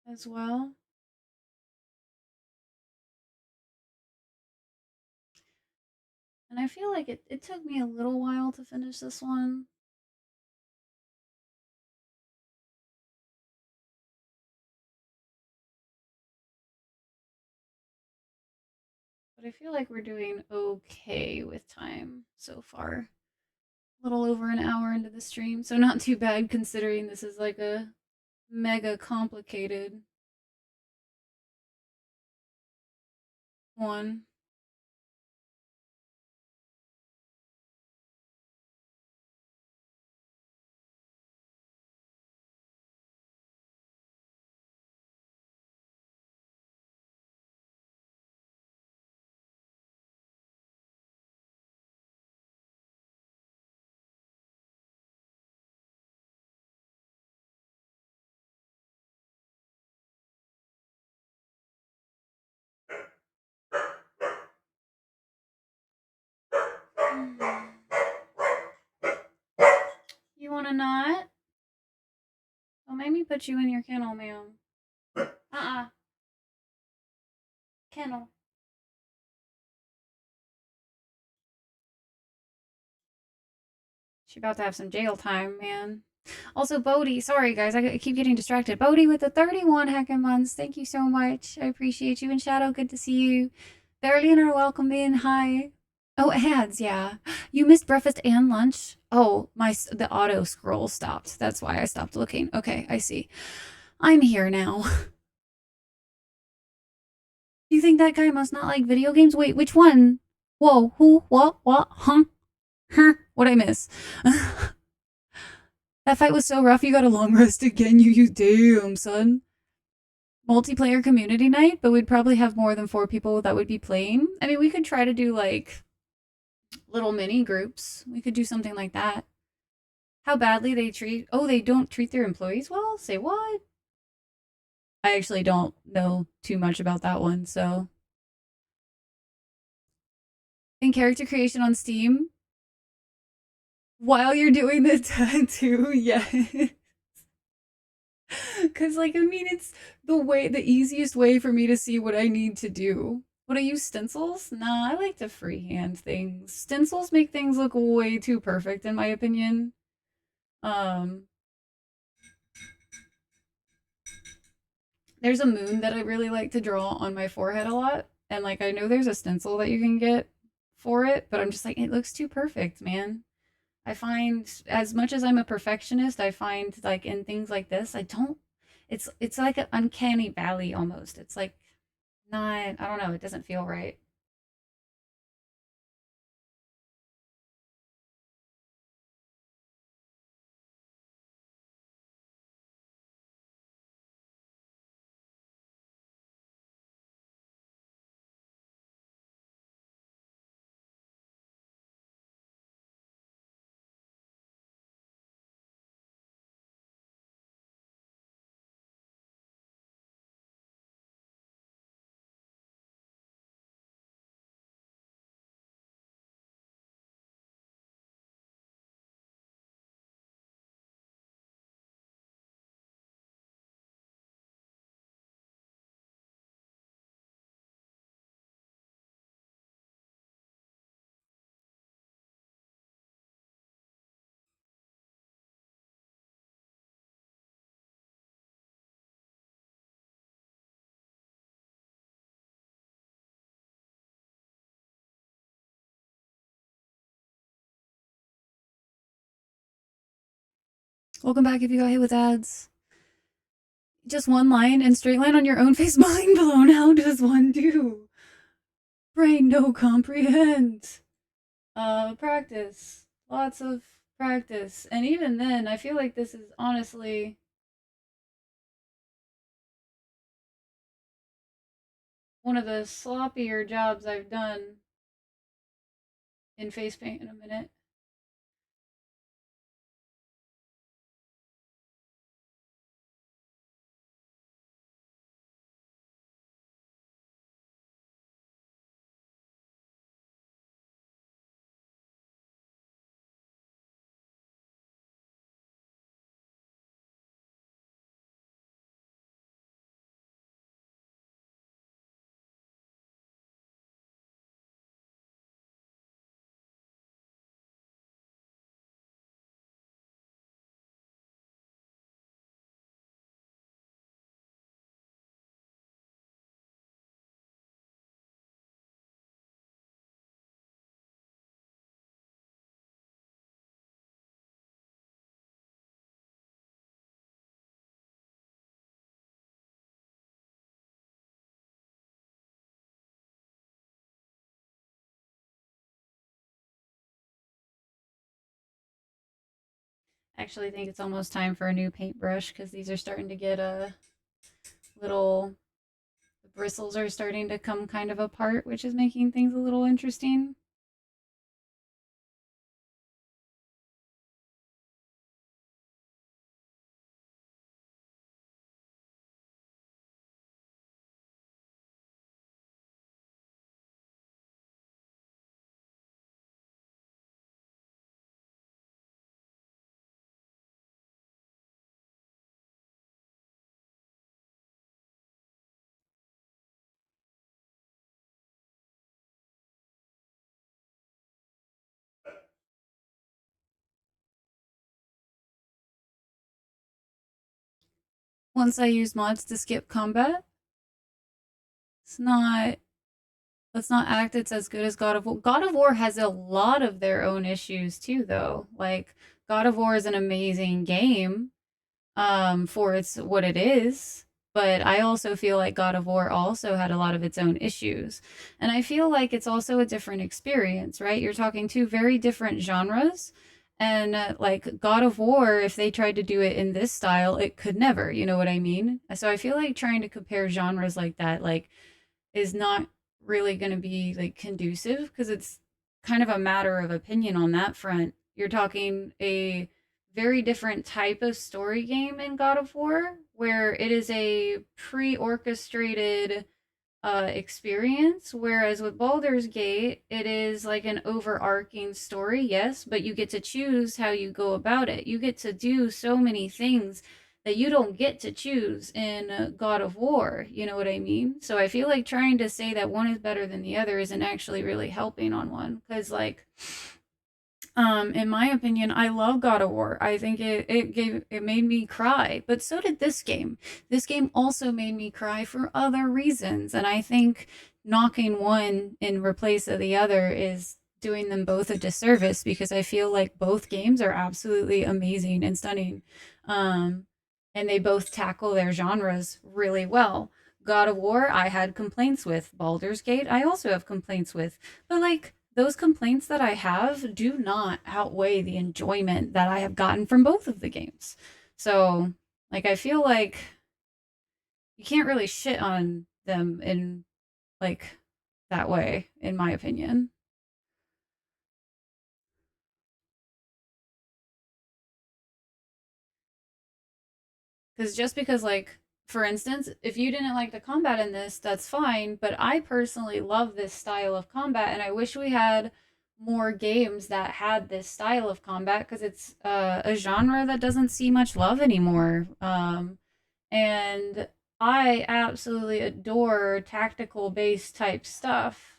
as well. And I feel like it took me a little while to finish this one. But I feel like we're doing okay with time so far. A little over an hour into the stream, so not too bad considering this is like a mega complicated one. You want a knot? Don't make me put you in your kennel, ma'am. Uh-uh. Kennel. She about to have some jail time, man. Also, Bodhi, sorry guys, I keep getting distracted. Bodhi with the 31 heckin' months. Thank you so much. I appreciate you. And Shadow, good to see you. Berliner, welcome in. Hi. Oh, ads, yeah. You missed breakfast and lunch? Oh, the auto scroll stopped. That's why I stopped looking. Okay, I see. I'm here now. You think that guy must not like video games? Wait, which one? Whoa, who, what, huh? Huh? What'd I miss? That fight was so rough, you got a long rest again, you damn, son. Multiplayer community night, but we'd probably have more than 4 people that would be playing. I mean, we could try to do like little mini groups. We could do something like that. How badly they treat. Oh, they don't treat their employees well? Say what? I actually don't know too much about that one, so. In character creation on Steam, while you're doing the tattoo, yeah. Because, like, I mean, it's the easiest way for me to see what I need to do. Would I use stencils? Nah, I like to freehand things. Stencils make things look way too perfect, in my opinion. Um, there's a moon that I really like to draw on my forehead a lot, and like I know there's a stencil that you can get for it, but I'm just like, it looks too perfect, man. I find as much as I'm a perfectionist, I find like in things like this, I don't. It's like an uncanny valley almost. It's like not. I don't know. It doesn't feel right. Welcome back. If you got hit with ads, just one line and straight line on your own face. Mind blown. How does one do? Brain no comprehend. Practice. Lots of practice. And even then, I feel like this is honestly one of the sloppier jobs I've done in face paint in a minute. I actually think it's almost time for a new paintbrush because these are starting to get a little. The bristles are starting to come kind of apart, which is making things a little interesting. Once I use mods to skip combat, it's not. Let's not act it's as good as God of War. God of War has a lot of their own issues too, though. Like God of War is an amazing game, for its what it is. But I also feel like God of War also had a lot of its own issues. And I feel like it's also a different experience, right? You're talking two very different genres. And like God of War, if they tried to do it in this style, it could never, you know what I mean? So I feel like trying to compare genres like that, like, is not really going to be like conducive because it's kind of a matter of opinion on that front. You're talking a very different type of story game in God of War where it is a pre-orchestrated experience, whereas with Baldur's Gate, it is like an overarching story, yes, but you get to choose how you go about it. You get to do so many things that you don't get to choose in God of War. You know what I mean? So I feel like trying to say that one is better than the other isn't actually really helping on one because, like, in my opinion, I love God of War. I think it made me cry, but so did this game. This game also made me cry for other reasons, and I think knocking one in replace of the other is doing them both a disservice because I feel like both games are absolutely amazing and stunning. Um, and they both tackle their genres really well. God of War, I had complaints with. Baldur's Gate, I also have complaints with. But like those complaints that I have do not outweigh the enjoyment that I have gotten from both of the games. So, like, I feel like you can't really shit on them in like that way, in my opinion. Because just because, like, for instance, if you didn't like the combat in this, that's fine. But I personally love this style of combat, and I wish we had more games that had this style of combat because it's a genre that doesn't see much love anymore. And I absolutely adore tactical based type stuff.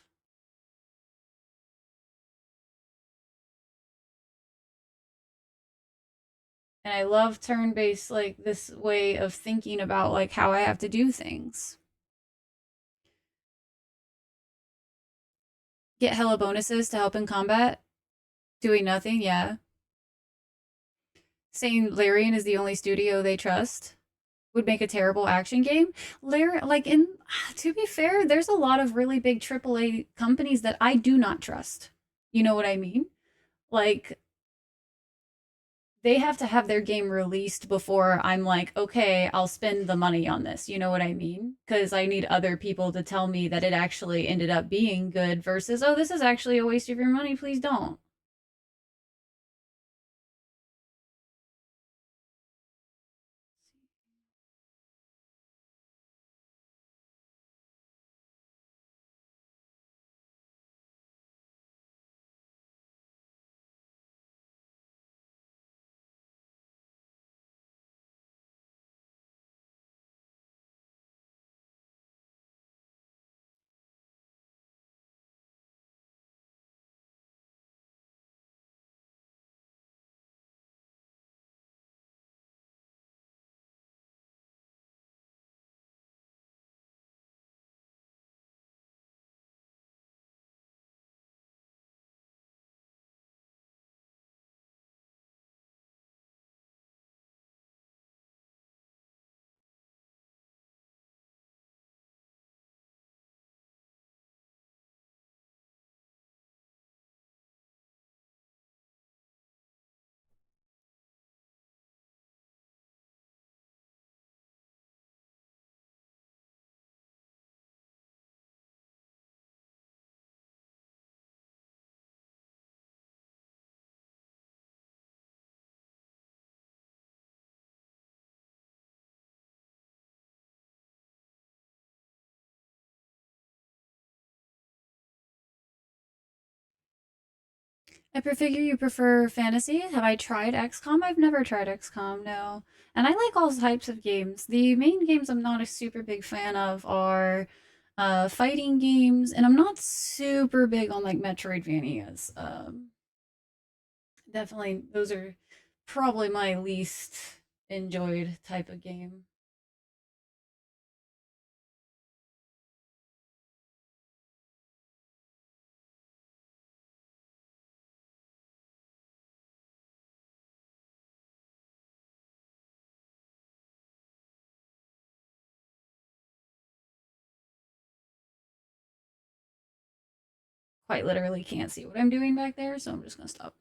And I love turn based, like this way of thinking about like how I have to do things. Get hella bonuses to help in combat. Doing nothing, yeah. Saying Larian is the only studio they trust would make a terrible action game. Larian, like in, to be fair, there's a lot of really big AAA companies that I do not trust. You know what I mean? Like they have to have their game released before I'm like, okay, I'll spend the money on this. You know what I mean? Because I need other people to tell me that it actually ended up being good versus, oh, this is actually a waste of your money. Please don't. Figure you prefer fantasy. Have I tried XCOM? I've never tried XCOM, no. And I like all types of games. The main games I'm not a super big fan of are fighting games, and I'm not super big on like Metroidvanias. Definitely, those are probably my least enjoyed type of game. quite literally can't see what I'm doing back there, so I'm just gonna stop.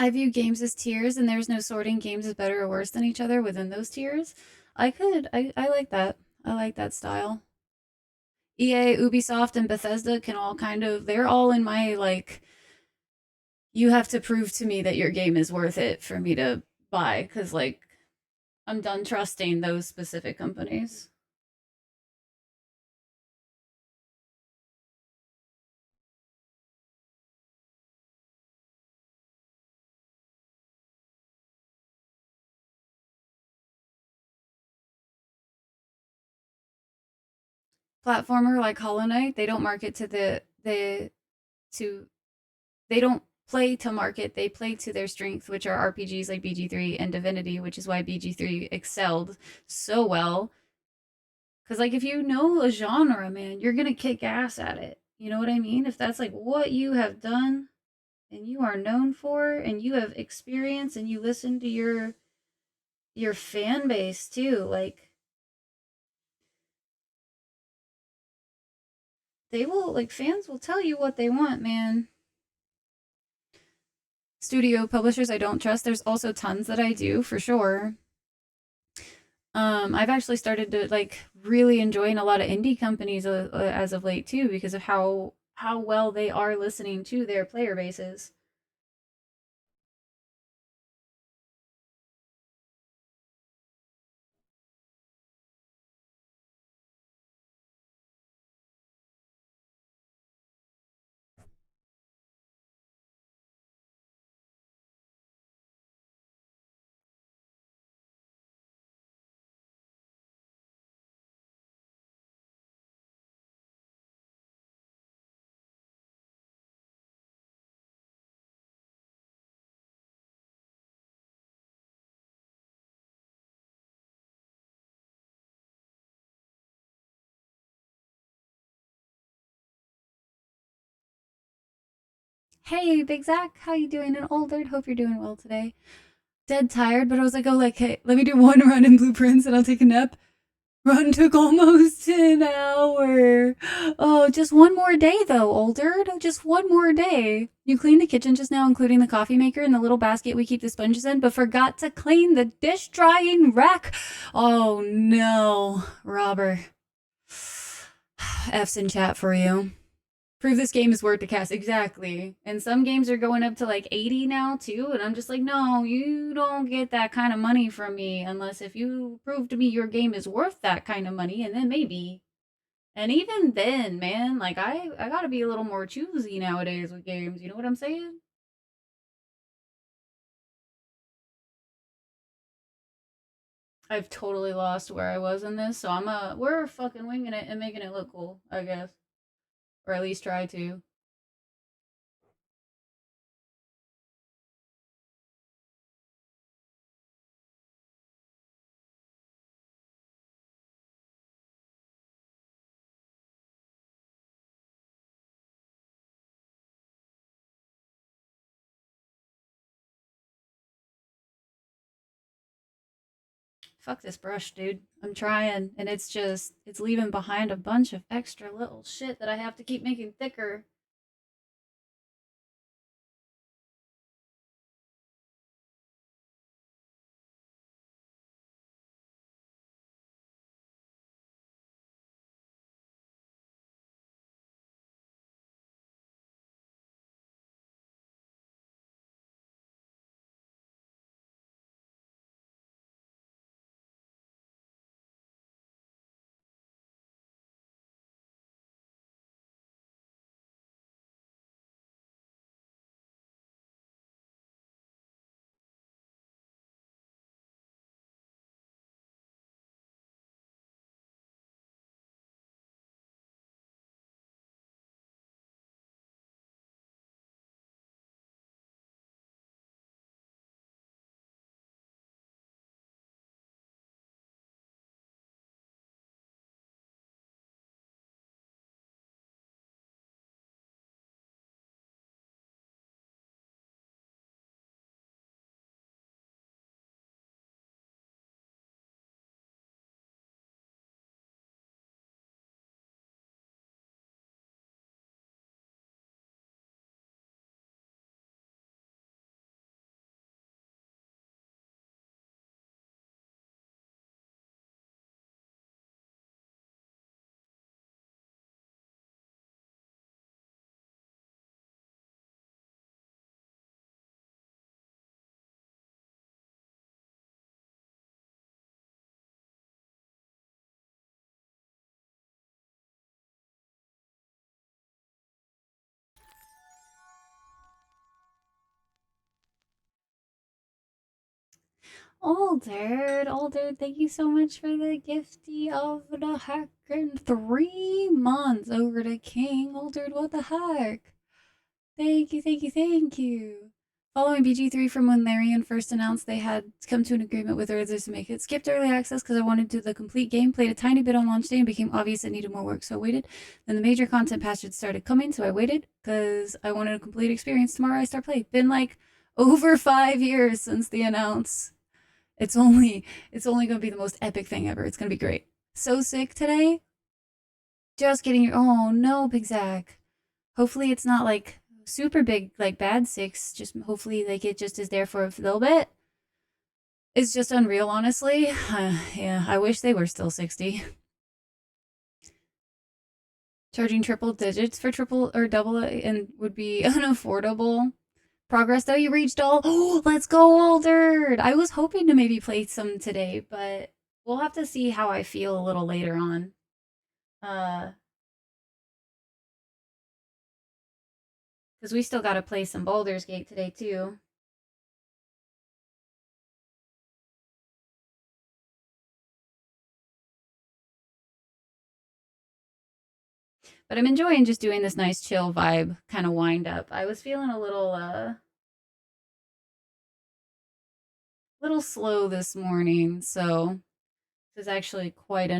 I view games as tiers, and there's no sorting games as better or worse than each other within those tiers. I like that. I like that style. EA, Ubisoft, and Bethesda can all kind of, they're all in my, like, you have to prove to me that your game is worth it for me to buy, because, like, I'm done trusting those specific companies. Platformer like Hollow Knight, they don't market to to they don't play to market, they play to their strength, which are RPGs like BG3 and Divinity, which is why BG3 excelled so well. Because, like, if you know a genre, man, you're going to kick ass at it. You know what I mean? If that's like what you have done and you are known for and you have experience and you listen to your fan base too, like, they will, like, fans will tell you what they want, man. Studio publishers I don't trust. There's also tons that I do for sure. I've actually started to, like, really enjoying a lot of indie companies as of late too, because of how well they are listening to their player bases. Hey, Big Zach, how you doing? And older, hope you're doing well today. Dead tired, but I was like, oh, like, hey, let me do one run in Blueprints and I'll take a nap. Run took almost an hour. Oh, just one more day though, older. Just one more day. You cleaned the kitchen just now, including the coffee maker and the little basket we keep the sponges in, but forgot to clean the dish drying rack. Oh no, Robber. F's in chat for you. Prove this game is worth the cast. Exactly. And some games are going up to like 80 now too. And I'm just like, no, you don't get that kind of money from me unless if you prove to me your game is worth that kind of money. And then maybe. And even then, man, like I gotta be a little more choosy nowadays with games. You know what I'm saying? I've totally lost where I was in this. So we're fucking winging it and making it look cool, I guess. Or at least try to. Fuck this brush, dude. I'm trying, and it's leaving behind a bunch of extra little shit that I have to keep making thicker. Altered, thank you so much for the gifty of the heck and 3 months over to King. Altered, what the heck? Thank you, thank you, thank you. Following BG3 from when Larian first announced they had come to an agreement with others to make it, skipped early access because I wanted to the complete game, played a tiny bit on launch day and became obvious it needed more work, so I waited. Then the major content patches started coming, so I waited because I wanted a complete experience. Tomorrow I start playing. Been like over 5 years since the announce. It's only gonna be the most epic thing ever. It's gonna be great. So sick today. Just getting your oh no, Big Zach. Hopefully it's not like super big, like bad six. Just hopefully like it just is there for a little bit. It's just unreal, honestly. Yeah, I wish they were still 60. Charging triple digits for triple or double and would be unaffordable. Progress though, you reached all. Oh, let's go, Altered. I was hoping to maybe play some today, but we'll have to see how I feel a little later on. Because we still got to play some Baldur's Gate today too. But I'm enjoying just doing this nice chill vibe kind of wind up. I was feeling a little slow this morning, so this is actually quite a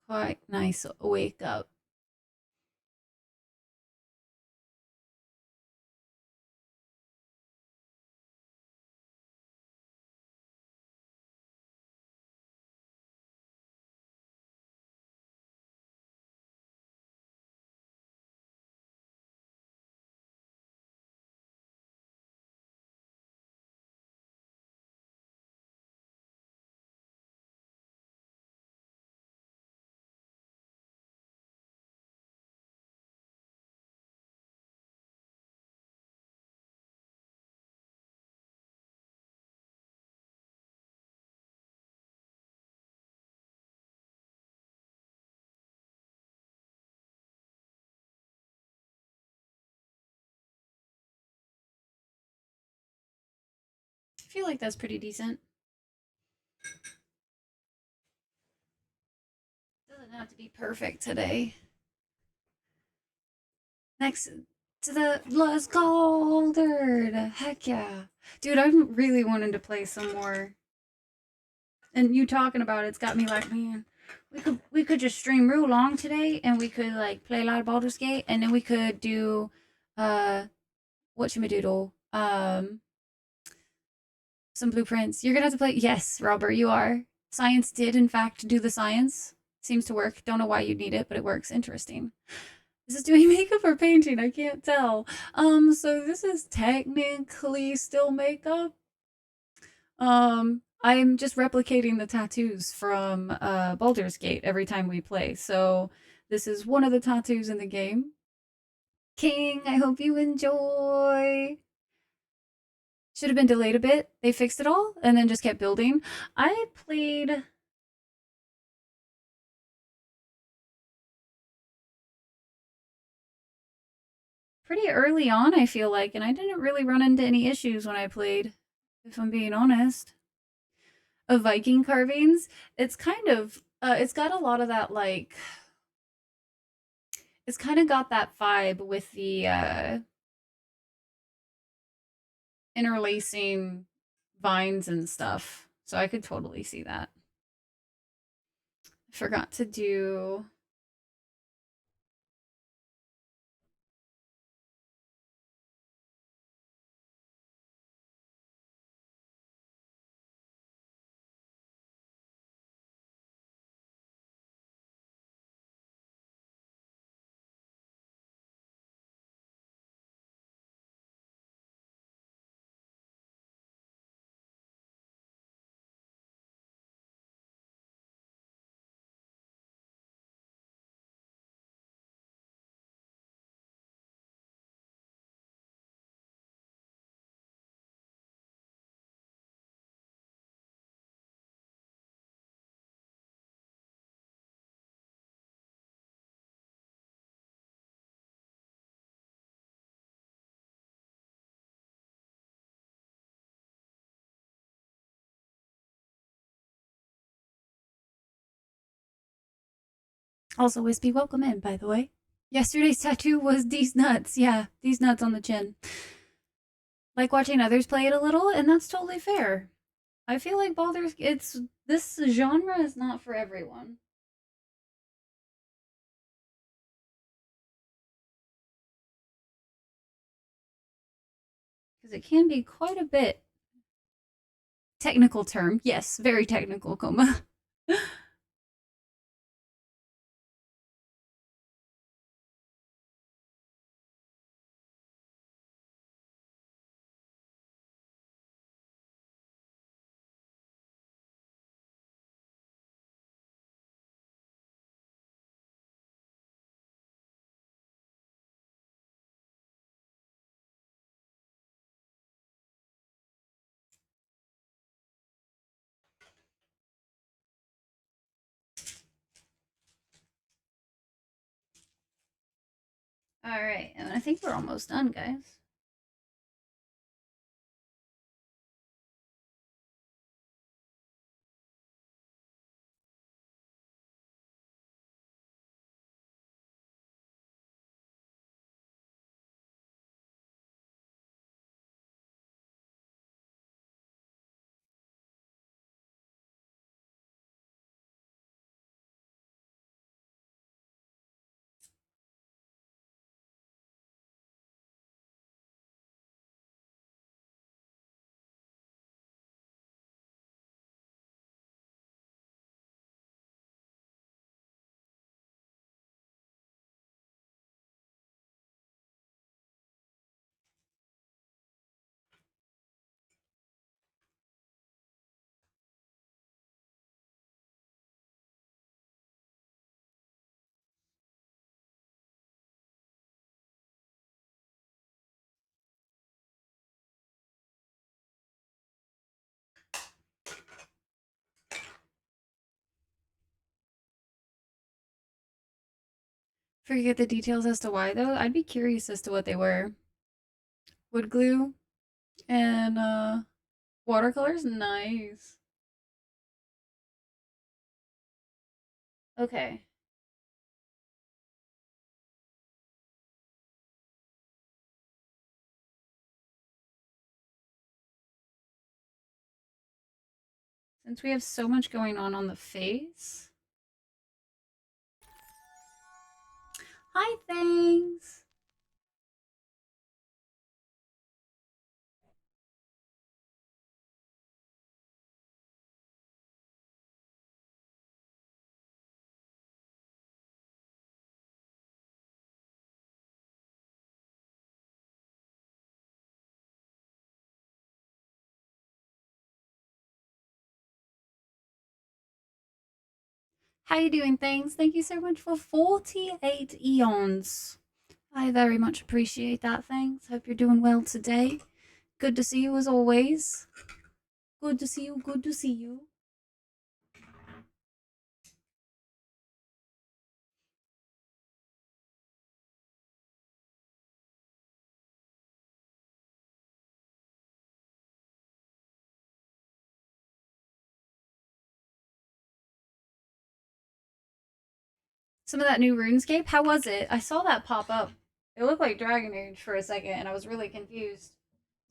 quite nice wake up. I feel like that's pretty decent. Doesn't have to be perfect today. Next to the Let's Go Altered. Heck yeah. Dude, I'm really wanting to play some more. And you talking about it's got me like, man, we could just stream real long today and we could like play a lot of Baldur's Gate and then we could do whatchamadoodle. Some blueprints. You're gonna have to play yes, Robert, you are. Science did in fact do the science. Seems to work. Don't know why you'd need it, but it works. Interesting. This is doing makeup or painting, I can't tell. So this is technically still makeup. I'm just replicating the tattoos from Baldur's Gate every time we play. So this is one of the tattoos in the game. King, I hope you enjoy. Should have been delayed a bit. They fixed it all and then just kept building. I played pretty early on, I feel like, and I didn't really run into any issues when I played, if I'm being honest. Of Viking carvings, it's kind of it's got a lot of that like it's kind of got that vibe with the interlacing vines and stuff. So I could totally see that. I forgot to do Also, Wispy, welcome in, by the way. Yesterday's tattoo was these nuts. Yeah, these nuts on the chin. Like watching others play it a little, and that's totally fair. I feel like Baldur's it's this genre is not for everyone. Because it can be quite a bit technical term. Yes, very technical, coma. Alright, and I think we're almost done, guys. Forget the details as to why, though. I'd be curious as to what they were. Wood glue and watercolors? Nice. Okay. Since we have so much going on the face. Hi, things. How you doing, things? Thank you so much for 48 eons. I very much appreciate that, thanks. Hope you're doing well today. Good to see you as always. Good to see you, good to see you. Some of that new RuneScape, how was it? I saw that pop up. It looked like Dragon Age for a second, and I was really confused.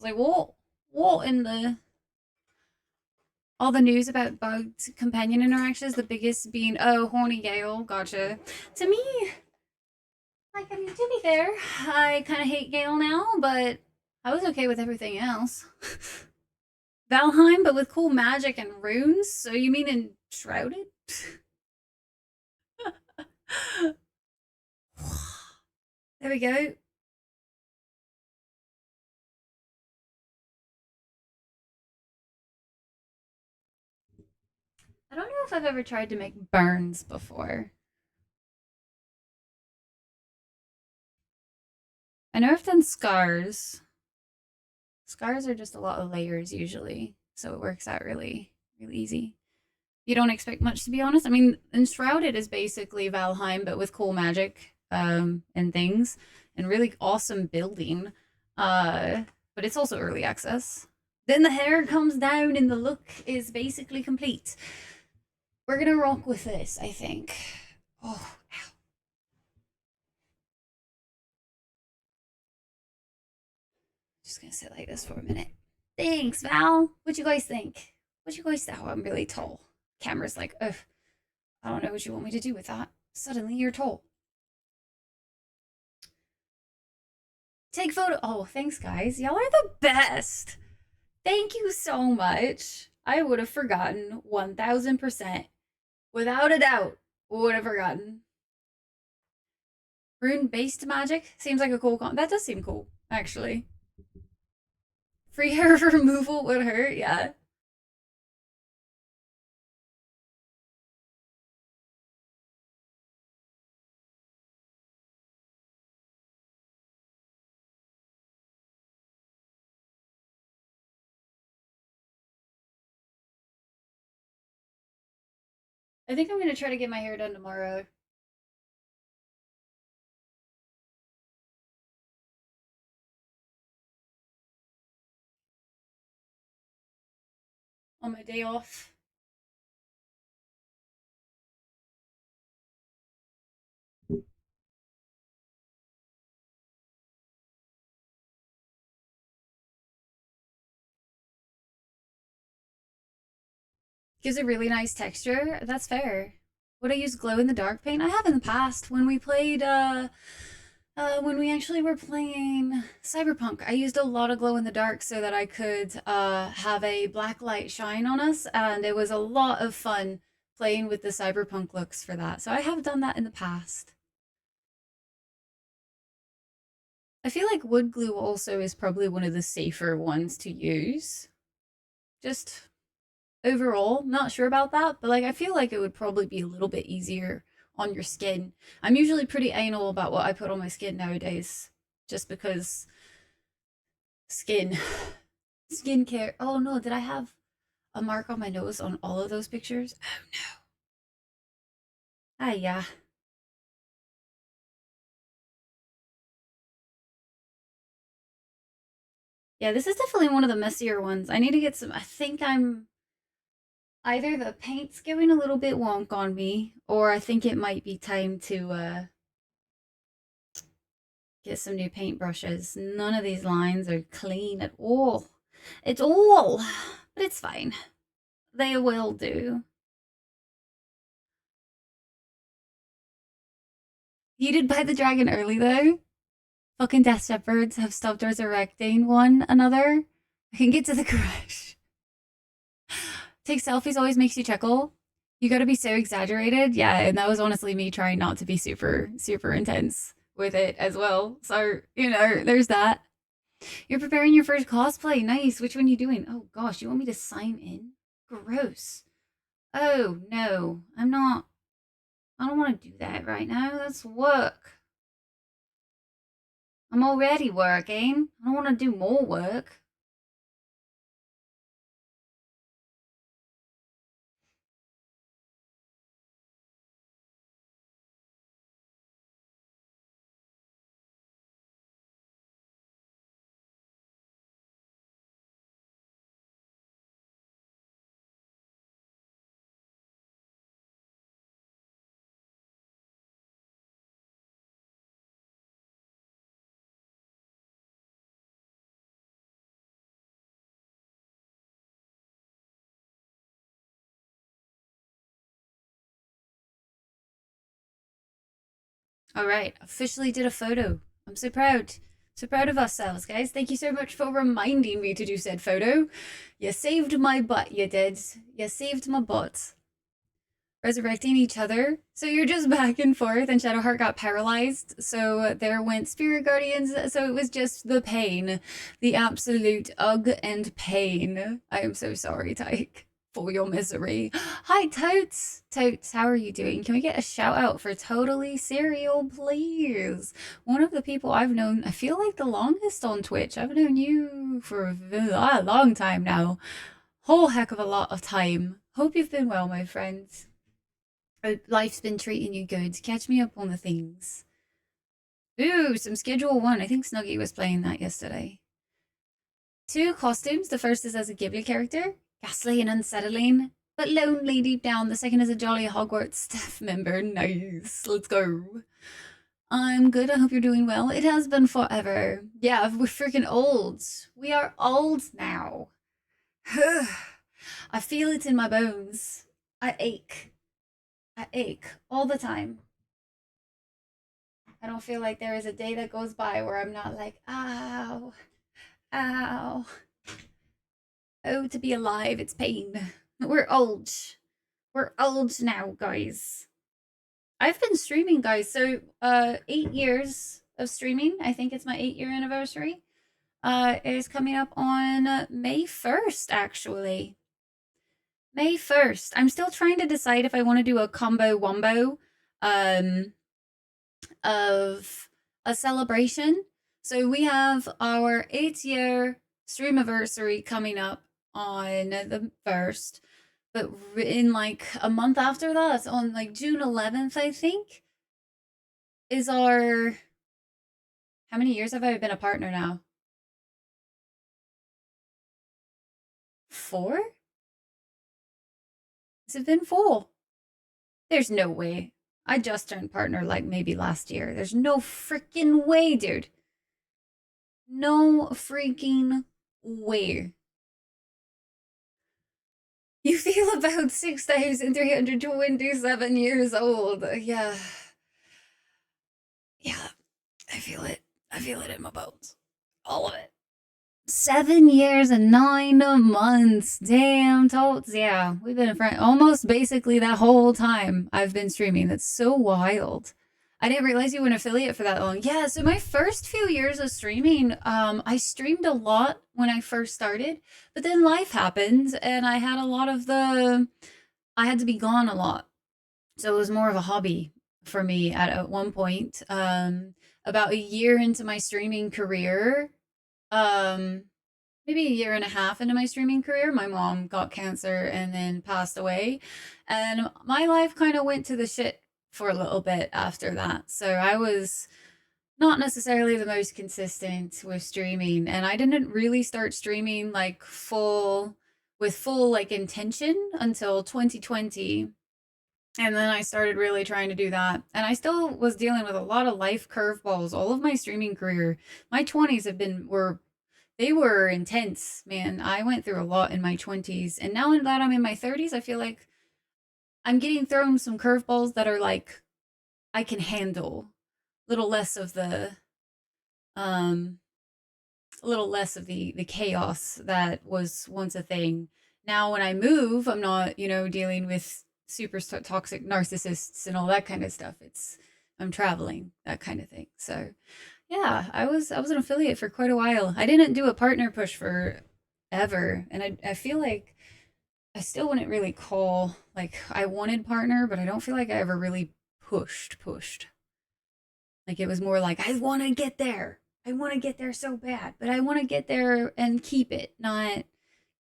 I was like, what in the... All the news about bugged companion interactions, the biggest being, oh, horny Gale, gotcha. To me, like, I mean, to be fair, I kind of hate Gale now, but I was okay with everything else. Valheim, but with cool magic and runes? So you mean Enshrouded? There we go. I don't know if I've ever tried to make burns before. I know I've done scars. Scars are just a lot of layers usually, so it works out really, really easy. You don't expect much, to be honest. I mean, Enshrouded is basically Valheim, but with cool magic and things, and really awesome building. But it's also early access. Then the hair comes down and the look is basically complete. We're gonna rock with this, I think. Oh, Just gonna sit like this for a minute. Thanks, Val. What'd you guys think? What'd you guys think? Oh, I'm really tall. Camera's like, ugh. I don't know what you want me to do with that. Suddenly you're tall. Take photo. Oh, thanks, guys. Y'all are the best. Thank you so much. I would have forgotten 1000%. Without a doubt, would have forgotten. Rune-based magic seems like a cool that does seem cool, actually. Free hair removal would hurt, yeah. I think I'm gonna try to get my hair done tomorrow. On my day off. Gives a really nice texture. That's fair. Would I use glow in the dark paint? I have in the past when we played when we actually were playing Cyberpunk. I used a lot of glow in the dark so that I could have a black light shine on us, and it was a lot of fun playing with the Cyberpunk looks for that. So I have done that in the past. I feel like wood glue also is probably one of the safer ones to use. Just overall, not sure about that, but like I feel like it would probably be a little bit easier on your skin. I'm usually pretty anal about what I put on my skin nowadays, just because skin, skincare. Oh no, did I have a mark on my nose on all of those pictures? Oh no. Ah yeah. Yeah, this is definitely one of the messier ones. I need to get some. I think I'm either the paint's going a little bit wonk on me, or I think it might be time to get some new paintbrushes. None of these lines are clean at all. It's all, but it's fine. They will do. You did buy the dragon early though. Fucking Death Shepherds have stopped resurrecting one another. I can get to the garage. Take selfies always makes you chuckle. You gotta be so exaggerated. Yeah, and that was honestly me trying not to be super, super intense with it as well. So, you know, there's that. You're preparing your first cosplay. Nice. Which one are you doing? Oh gosh, you want me to sign in? Gross. Oh no, I'm not. I don't want to do that right now. That's work. I'm already working. I don't want to do more work. All right, officially did a photo. I'm so proud. So proud of ourselves, guys. Thank you so much for reminding me to do said photo. You saved my butt, you did. You saved my butt. Resurrecting each other. So you're just back and forth, and Shadowheart got paralyzed. So there went Spirit Guardians. So it was just the pain. The absolute ugh and pain. I am so sorry, Tyke, for your misery. Hi, Totes. Totes, how are you doing? Can we get a shout out for Totally Serial, please? One of the people I've known, I feel like the longest on Twitch. I've known you for a long time now. Whole heck of a lot of time. Hope you've been well, my friends. Life's been treating you good. Catch me up on the things. Ooh, some Schedule 1. I think Snuggy was playing that yesterday. 2 costumes. The first is as a Ghibli character. Ghastly and unsettling, but lonely deep down. The second is a jolly Hogwarts staff member. Nice. Let's go. I'm good. I hope you're doing well. It has been forever. Yeah, we're freaking old. We are old now. I feel it in my bones. I ache. I ache all the time. I don't feel like there is a day that goes by where I'm not like, ow, ow. Oh, to be alive, it's pain. We're old. We're old now, guys. I've been streaming, guys. So, 8 years of streaming. I think it's my 8 year anniversary. Is coming up on May 1st, actually. May 1st. I'm still trying to decide if I want to do a combo wombo um, of a celebration. So we have our 8 year stream anniversary coming up on the 1st, but in like a month after that, on like June 11th, I think, is our. How many years have I been a partner now? 4? Has it been 4? There's no way. I just turned partner like maybe last year. There's no freaking way, dude. No freaking way. You feel about 6,327 years old. Yeah. Yeah. I feel it. I feel it in my bones. All of it. 7 years and 9 months. Damn, totes. Yeah, we've been a friend almost basically that whole time I've been streaming. That's so wild. I didn't realize you were an affiliate for that long. Yeah, so my first few years of streaming, I streamed a lot when I first started, but then life happened and I had a lot of I had to be gone a lot. So it was more of a hobby for me at one point. About a year into my streaming career, um, maybe a year and a half into my streaming career, my mom got cancer and then passed away. And my life kind of went to the shit for a little bit after that. So I was not necessarily the most consistent with streaming. And I didn't really start streaming like with full like intention until 2020. And then I started really trying to do that. And I still was dealing with a lot of life curveballs all of my streaming career. My 20s they were intense, man. I went through a lot in my 20s. And now that I'm in my 30s, I feel like I'm getting thrown some curveballs that are like I can handle. Little less of the um a little less of the chaos that was once a thing. Now when I move, I'm not, dealing with super toxic narcissists and all that kind of stuff. I'm traveling, that kind of thing. So, yeah, I was an affiliate for quite a while. I didn't do a partner push for ever, and I feel like I still wouldn't really call like I wanted partner, but I don't feel like I ever really pushed. Like it was more like I want to get there. I want to get there so bad, but I want to get there and keep it, not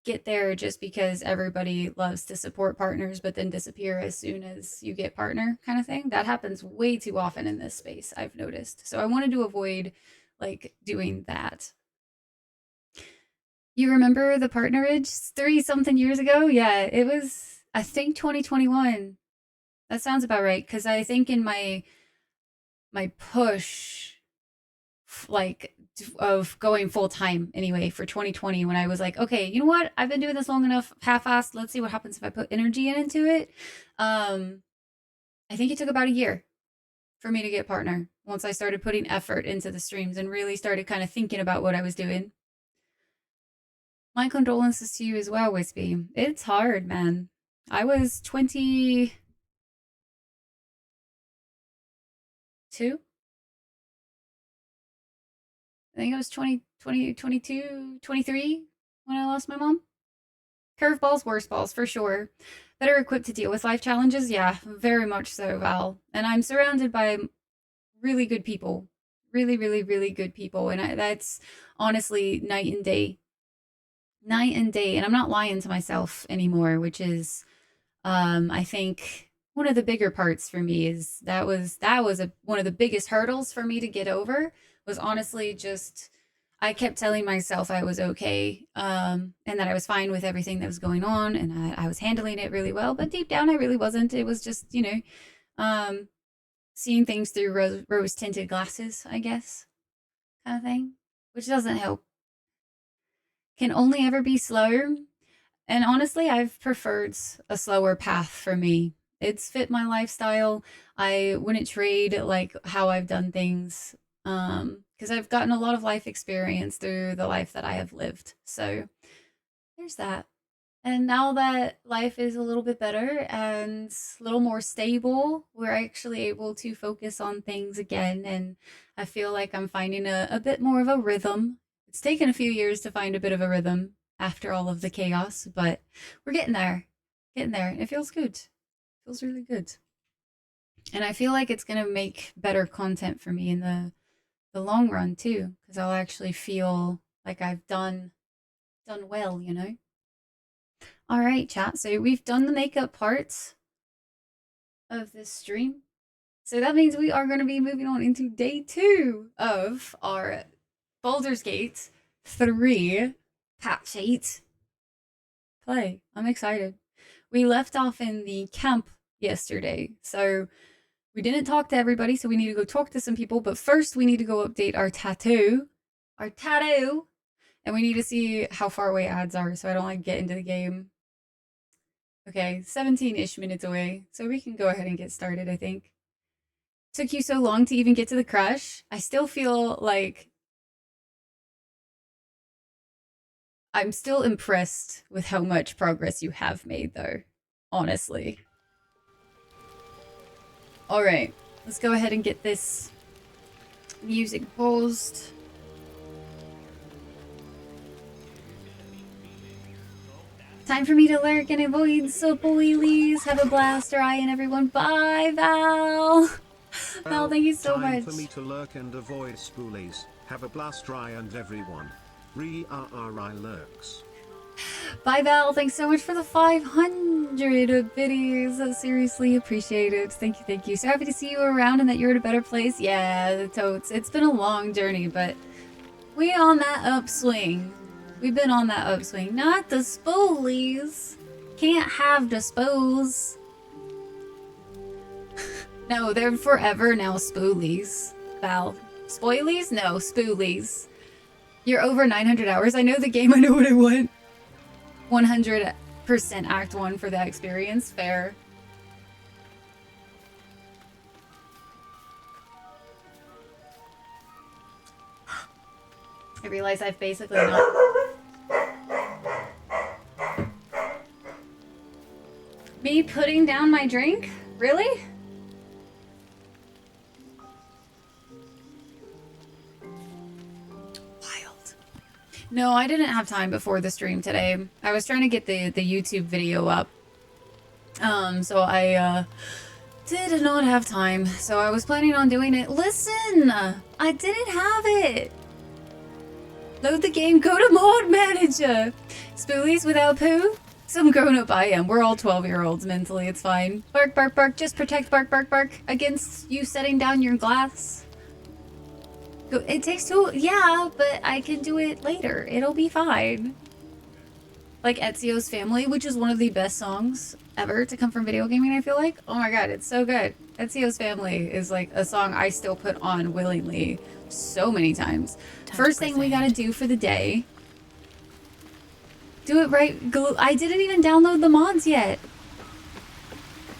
get there just because everybody loves to support partners but then disappear as soon as you get partner kind of thing. That happens way too often in this space, I've noticed. So I wanted to avoid like doing that. You remember the partnerage 3 something years ago? Yeah, it was I think 2021. That sounds about right cuz I think in my push like of going full time anyway for 2020 when I was like, okay, you know what? I've been doing this long enough, half-assed. Let's see what happens if I put energy into it. I think it took about a year for me to get partner once I started putting effort into the streams and really started kind of thinking about what I was doing. My condolences to you as well, Wispy. It's hard, man. I was 22. I think I was 22, 23 when I lost my mom. Curveballs, worse balls, for sure. Better equipped to deal with life challenges? Yeah, very much so, Val. And I'm surrounded by really good people. Really, really, really good people. And that's honestly night and day. Night and day. And I'm not lying to myself anymore, which is, I think one of the bigger parts for me is one of the biggest hurdles for me to get over was honestly just I kept telling myself I was okay, and that I was fine with everything that was going on, and I was handling it really well. But deep down, I really wasn't. It was just, um, seeing things through rose tinted glasses, I guess, kind of thing, which doesn't help. Can only ever be slower. And honestly, I've preferred a slower path for me. It's fit my lifestyle. I wouldn't trade like how I've done things because I've gotten a lot of life experience through the life that I have lived. So there's that. And now that life is a little bit better and a little more stable, we're actually able to focus on things again. And I feel like I'm finding a bit more of a rhythm. It's taken a few years to find a bit of a rhythm after all of the chaos, but we're getting there. Getting there. It feels good. It feels really good. And I feel like it's going to make better content for me in the long run too, because I'll actually feel like I've done well, you know? All right, chat. So we've done the makeup parts of this stream. So that means we are going to be moving on into day 2 of our Baldur's Gate 3 patch 8 play. I'm excited. We left off in the camp yesterday. So we didn't talk to everybody, so we need to go talk to some people. But first, we need to go update our tattoo. Our tattoo. And we need to see how far away ads are so I don't like get into the game. Okay, 17-ish minutes away. So we can go ahead and get started, I think. Took you so long to even get to the crush. I still feel like I'm still impressed with how much progress you have made, though. Honestly. Alright, let's go ahead and get this music paused. Time for me to lurk and avoid spoilies. Have a blast, Ryan, everyone. Bye, Val. Val, thank you so much. Time for me to lurk and avoid spoolies. Have a blast, Ryan, everyone. Re-RRI lurks. Bye, Val. Thanks so much for the 500 biddies. I seriously appreciate it. Thank you, thank you. So happy to see you around and that you're in a better place. Yeah, the totes. It's been a long journey, but we on that upswing. We've been on that upswing. Not the spoolies. Can't have dispose. No, they're forever now spoolies. Val. Spoilies? No, spoolies. You're over 900 hours. I know the game. I know what I want. 100% Act 1 for that experience. Fair. I realize I've basically not... Me putting down my drink? Really? Wild. No, I didn't have time before the stream today. I was trying to get the YouTube video up. So I did not have time. So I was planning on doing it. Listen! I didn't have it! Load the game, go to mod manager! Spoolies without poo? Some grown-up I am. We're all 12-year-olds mentally, it's fine. Bark, bark, bark. Just protect bark, bark, bark against you setting down your glass. It takes two... Yeah, but I can do it later. It'll be fine. Like Ezio's Family, which is one of the best songs ever to come from video gaming, I feel like. Oh my god, it's so good. Ezio's Family is like a song I still put on willingly so many times. First thing we gotta do for the day... Do it right. I didn't even download the mods yet.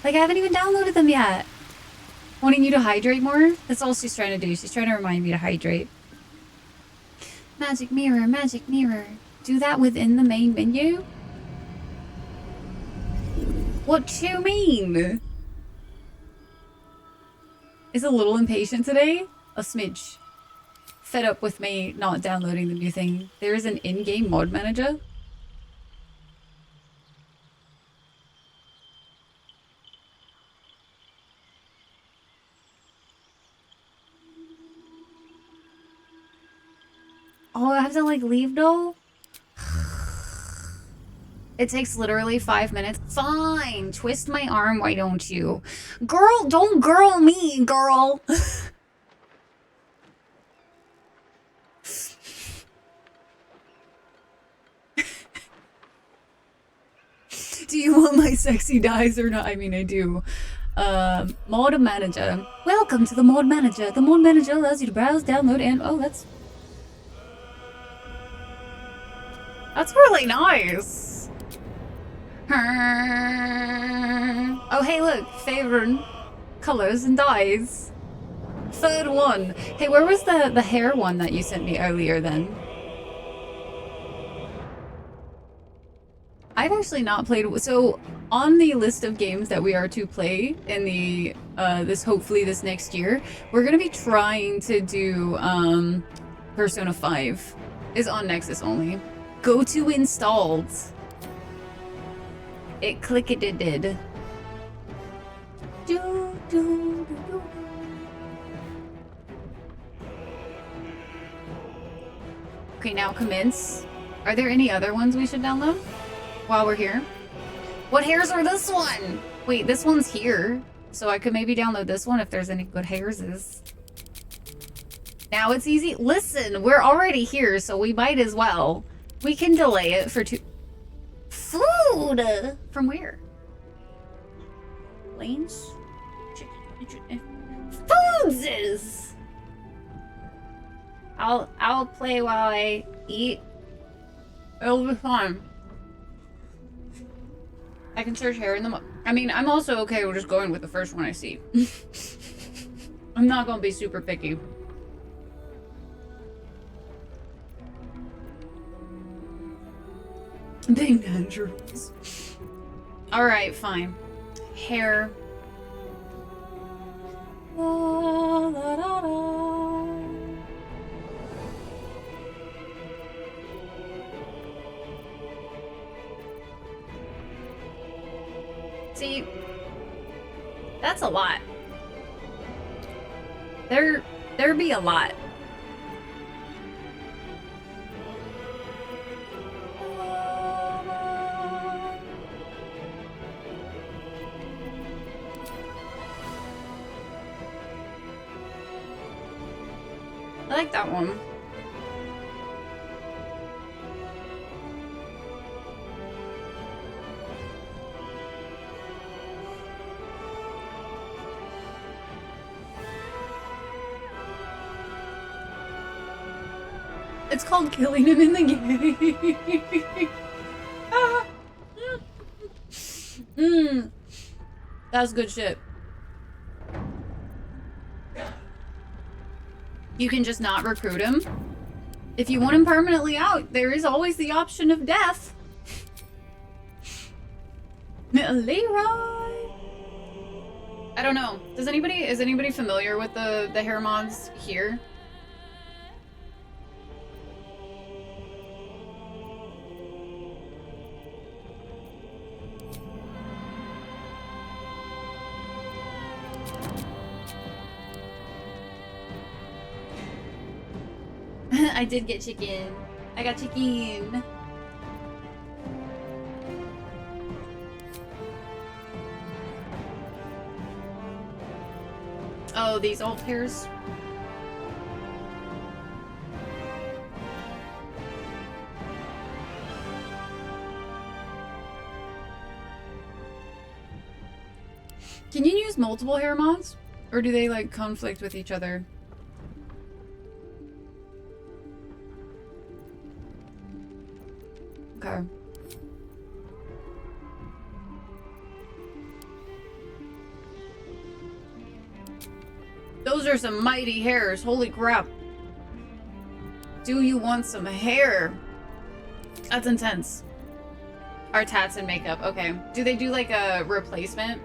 Like, I haven't even downloaded them yet. Wanting you to hydrate more? That's all she's trying to do. She's trying to remind me to hydrate. Magic mirror, magic mirror. Do that within the main menu? What you mean? Is a little impatient today? A smidge. Fed up with me not downloading the new thing. There is an in-game mod manager. Oh, I have to, like, leave though? It takes literally 5 minutes. Fine! Twist my arm, why don't you? Girl, don't girl me, girl! Do you want my sexy dyes or not? I mean, I do. Mod Manager. Welcome to the Mod Manager. The Mod Manager allows you to browse, download, and oh, that's really nice. Oh, hey, look, favorite colors and dyes. Third one. Hey, where was the hair one that you sent me earlier then? I've actually not played. So on the list of games that we are to play in the hopefully this next year, we're gonna be trying to do Persona 5 is on Nexus only. Go to installed. It clickety-did. Okay, now commence. Are there any other ones we should download while we're here? What hairs are this one? Wait, this one's here. So I could maybe download this one if there's any good hairs. Now it's easy. Listen, we're already here, so we might as well. We can delay it for two. Food! From where? Lanes? Foods! I'll play while I eat. It'll be fun. I can search hair in the I mean, I'm also okay with just going with the first one I see. I'm not gonna be super picky. Being dangerous. Alright, fine. Hair. La, la, la, la. See, that's a lot. There be a lot. I like that one. It's called killing him in the game. That's good shit. You can just not recruit him. If you want him permanently out, there is always the option of death. Leroy! I don't know. Is anybody familiar with the hair mods here? I did get chicken. I got chicken. Oh, these alt hairs. Can you use multiple hair mods? Or do they like conflict with each other? Okay. Those are some mighty hairs. Holy crap. Do you want some hair? That's intense. Our tats and makeup. Okay. Do they do like a replacement?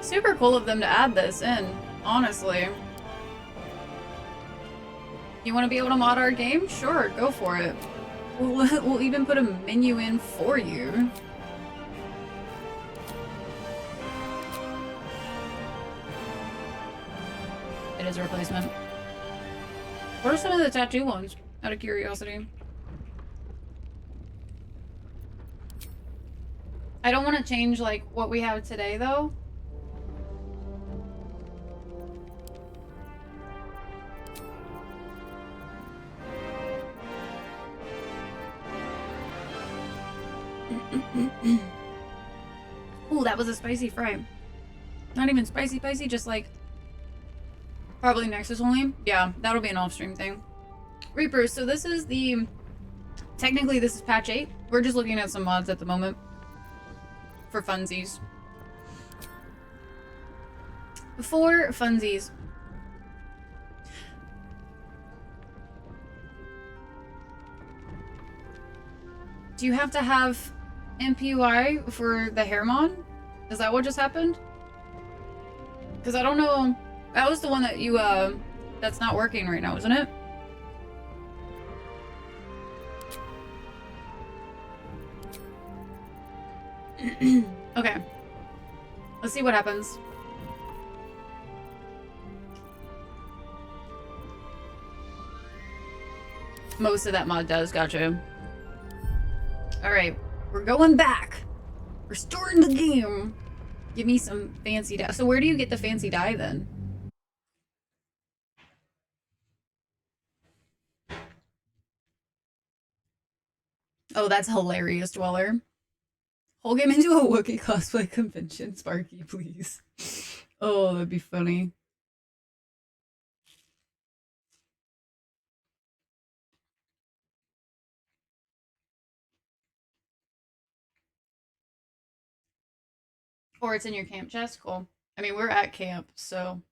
Super cool of them to add this in, honestly. You want to be able to mod our game? Sure, go for it. We'll even put a menu in for you. It is a replacement. What are some of the tattoo ones, out of curiosity? I don't want to change like what we have today though. Ooh, that was a spicy fry. Not even spicy, just like probably Nexus only. Yeah, that'll be an off-stream thing. Reapers, so this is the... Technically, this is patch 8. We're just looking at some mods at the moment. For funsies. For funsies. Do you have to have MPUI for the hair mod? Is that what just happened? Because I don't know... That was the one that you, that's not working right now, isn't it? Okay. Let's see what happens. Most of that mod does, gotcha. Alright, we're going back. We're starting the game. Give me some fancy dye. So where do you get the fancy dye then? Oh, that's hilarious, Dweller. Whole game into a Wookiee cosplay convention. Sparky, please. Oh, that'd be funny. Or it's in your camp chest. Cool. I mean, we're at camp, so...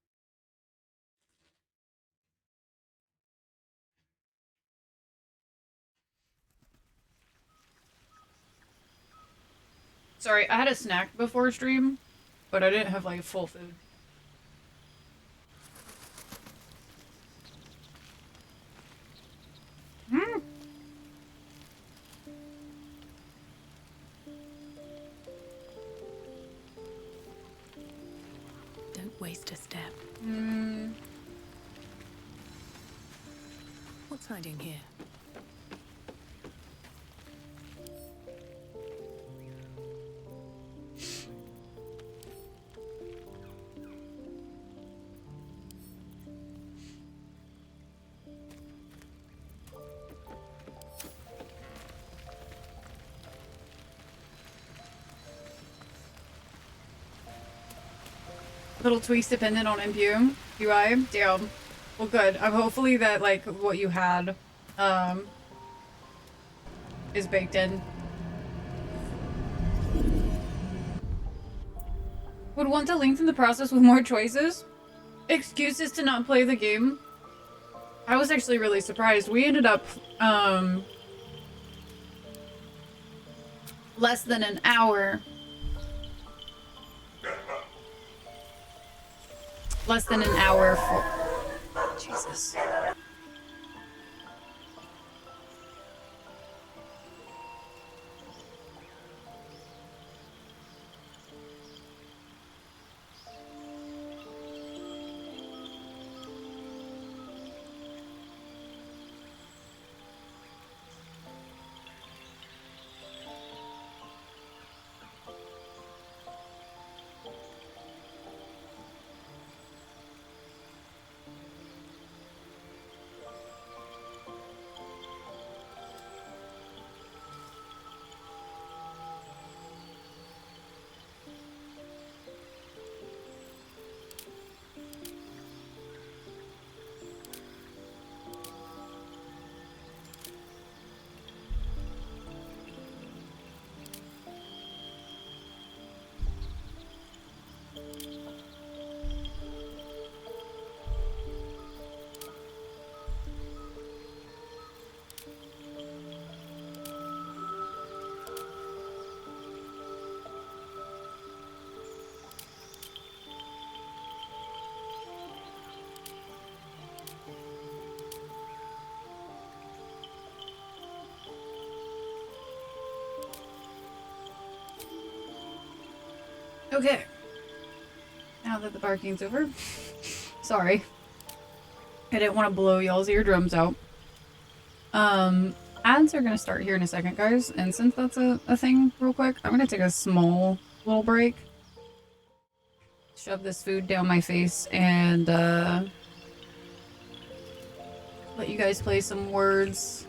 Sorry, I had a snack before stream, but I didn't have, like, full food. Mm. Don't waste a step. Mm. What's hiding here? Little tweaks dependent on MPU UI. Damn. Well, good. Hopefully that, like, what you had, is baked in. Would want to lengthen the process with more choices? Excuses to not play the game? I was actually really surprised. We ended up, less than an hour. Less than an hour for... Jesus. Okay. Now that the barking's over. Sorry. I didn't want to blow y'all's eardrums out. Ads are going to start here in a second, guys. And since that's a thing real quick, I'm going to take a small little break. Shove this food down my face and let you guys play some words.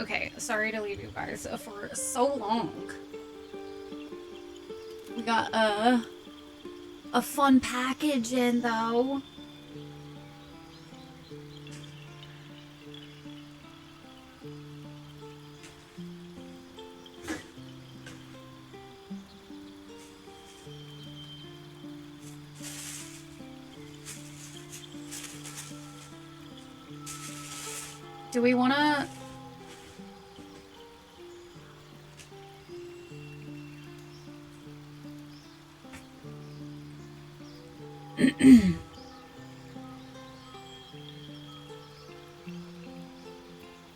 Okay, sorry to leave you guys for so long. We got a fun package in though. Do we wanna...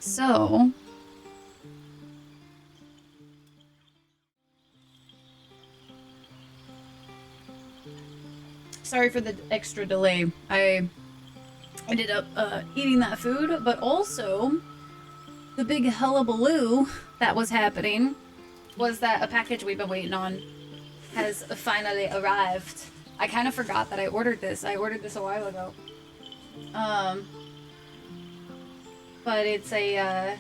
So... Sorry for the extra delay. I ended up eating that food, but also the big hullabaloo that was happening was that a package we've been waiting on has finally arrived. I kind of forgot that I ordered this. I ordered this a while ago. But it's a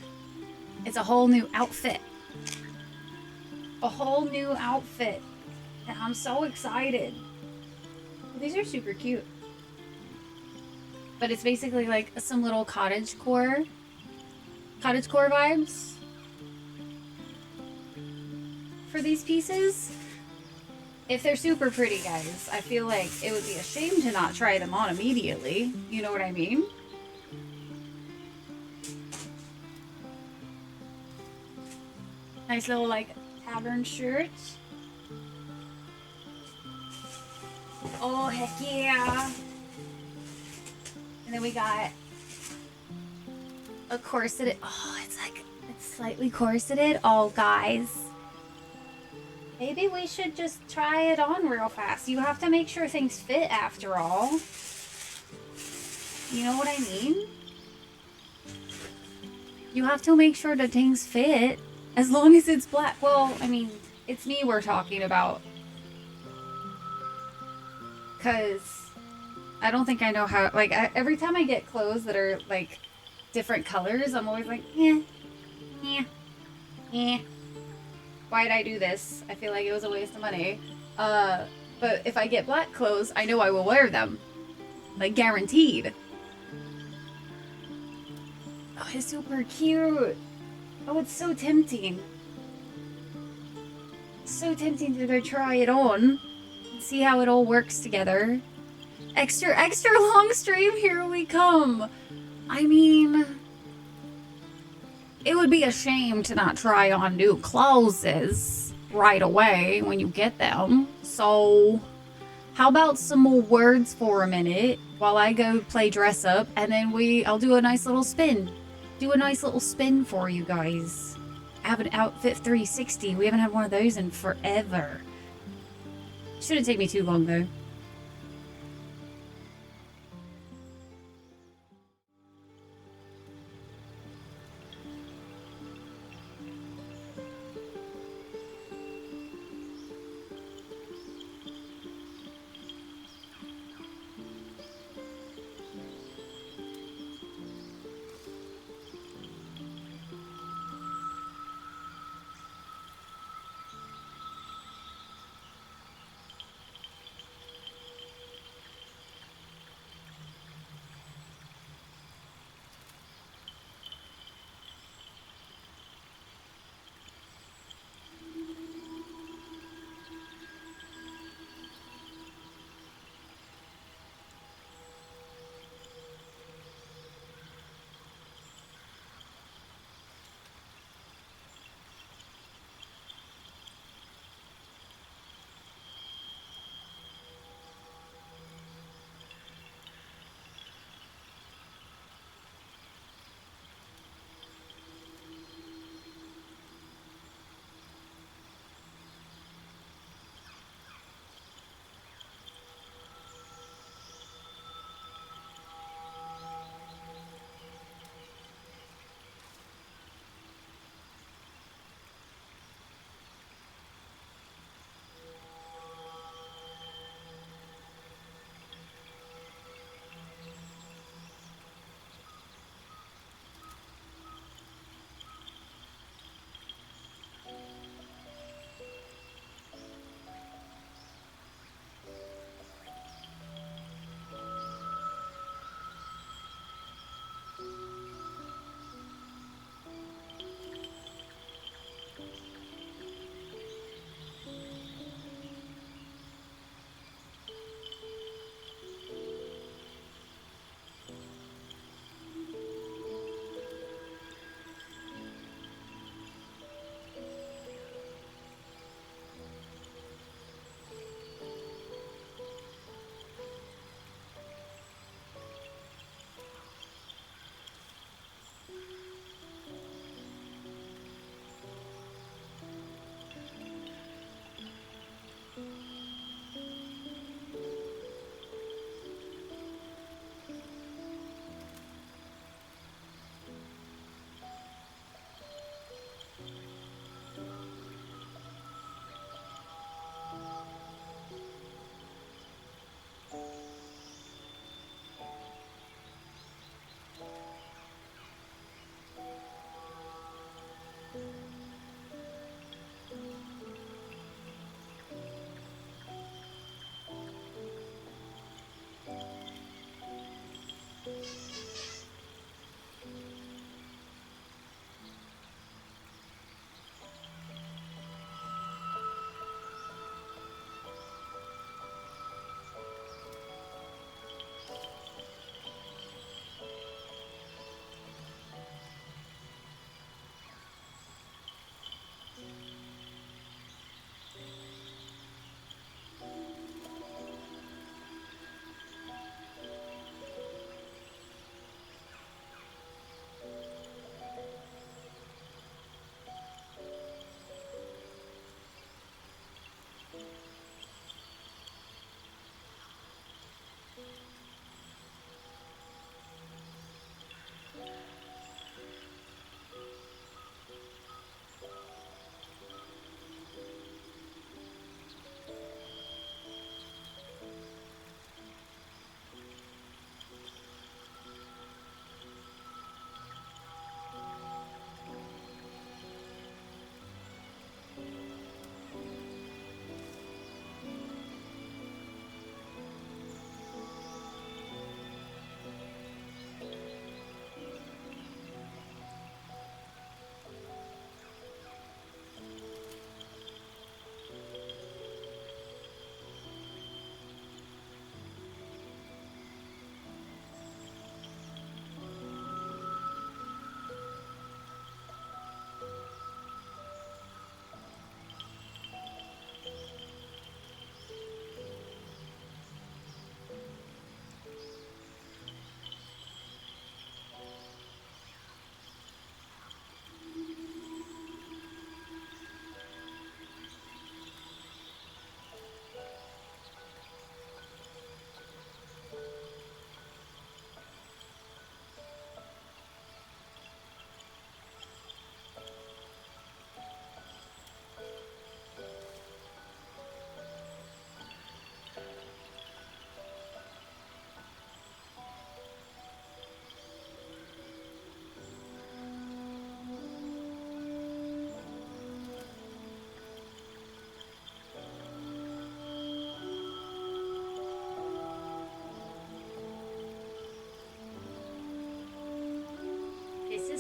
whole new outfit. A whole new outfit. And I'm so excited. These are super cute. But it's basically like some little cottagecore vibes for these pieces. If they're super pretty, guys, I feel like it would be a shame to not try them on immediately. You know what I mean? Nice little, like, tavern shirt. Oh, heck yeah. And then we got a corseted. Oh, it's slightly corseted. Oh, guys. Maybe we should just try it on real fast. You have to make sure things fit after all. You know what I mean? You have to make sure that things fit. As long as it's black. Well, I mean, it's me we're talking about. Because I don't think I know how, like, every time I get clothes that are, like, different colors, I'm always like, eh. Why'd I do this? I feel like it was a waste of money. But if I get black clothes, I know I will wear them. Like, guaranteed. Oh, it's super cute. Oh, it's so tempting. So tempting to go try it on. And see how it all works together. Extra long stream, here we come. I mean, it would be a shame to not try on new clothes right away when you get them. So, how about some more words for a minute while I go play dress up, and then I'll do a nice little spin. Do a nice little spin for you guys. I have an outfit 360. We haven't had one of those in forever. Shouldn't take me too long though.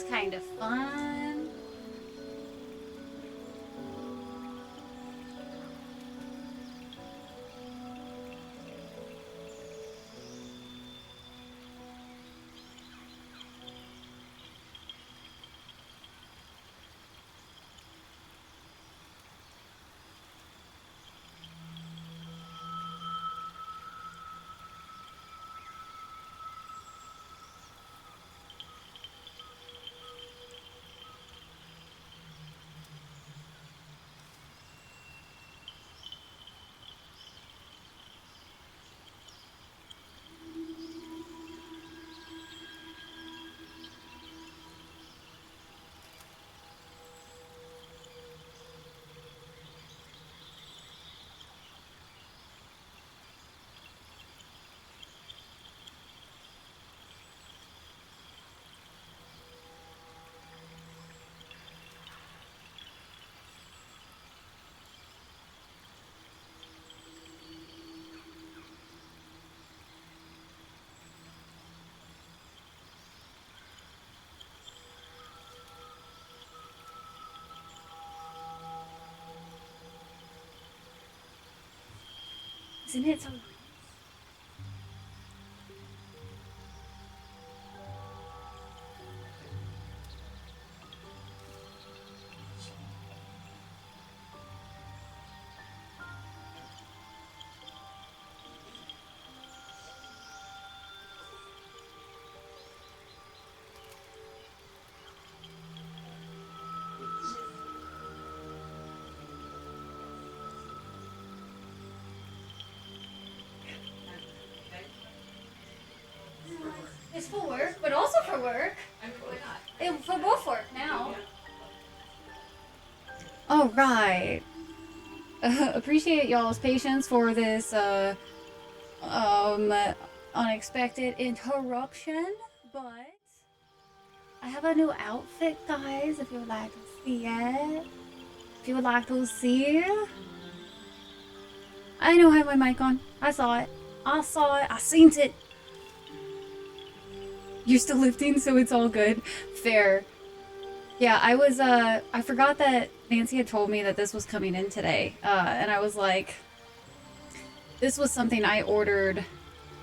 kind of fun. Isn't it so? It's for work, but also for work. For both work now. All right. Appreciate y'all's patience for this unexpected interruption, but I have a new outfit, guys. If you would like to see it, if you would like to see it, I know I have my mic on. I saw it. I saw it. I seen it. You're still lifting, so it's all good. Fair. Yeah, I forgot that Nancy had told me that this was coming in today. And I was like, this was something I ordered,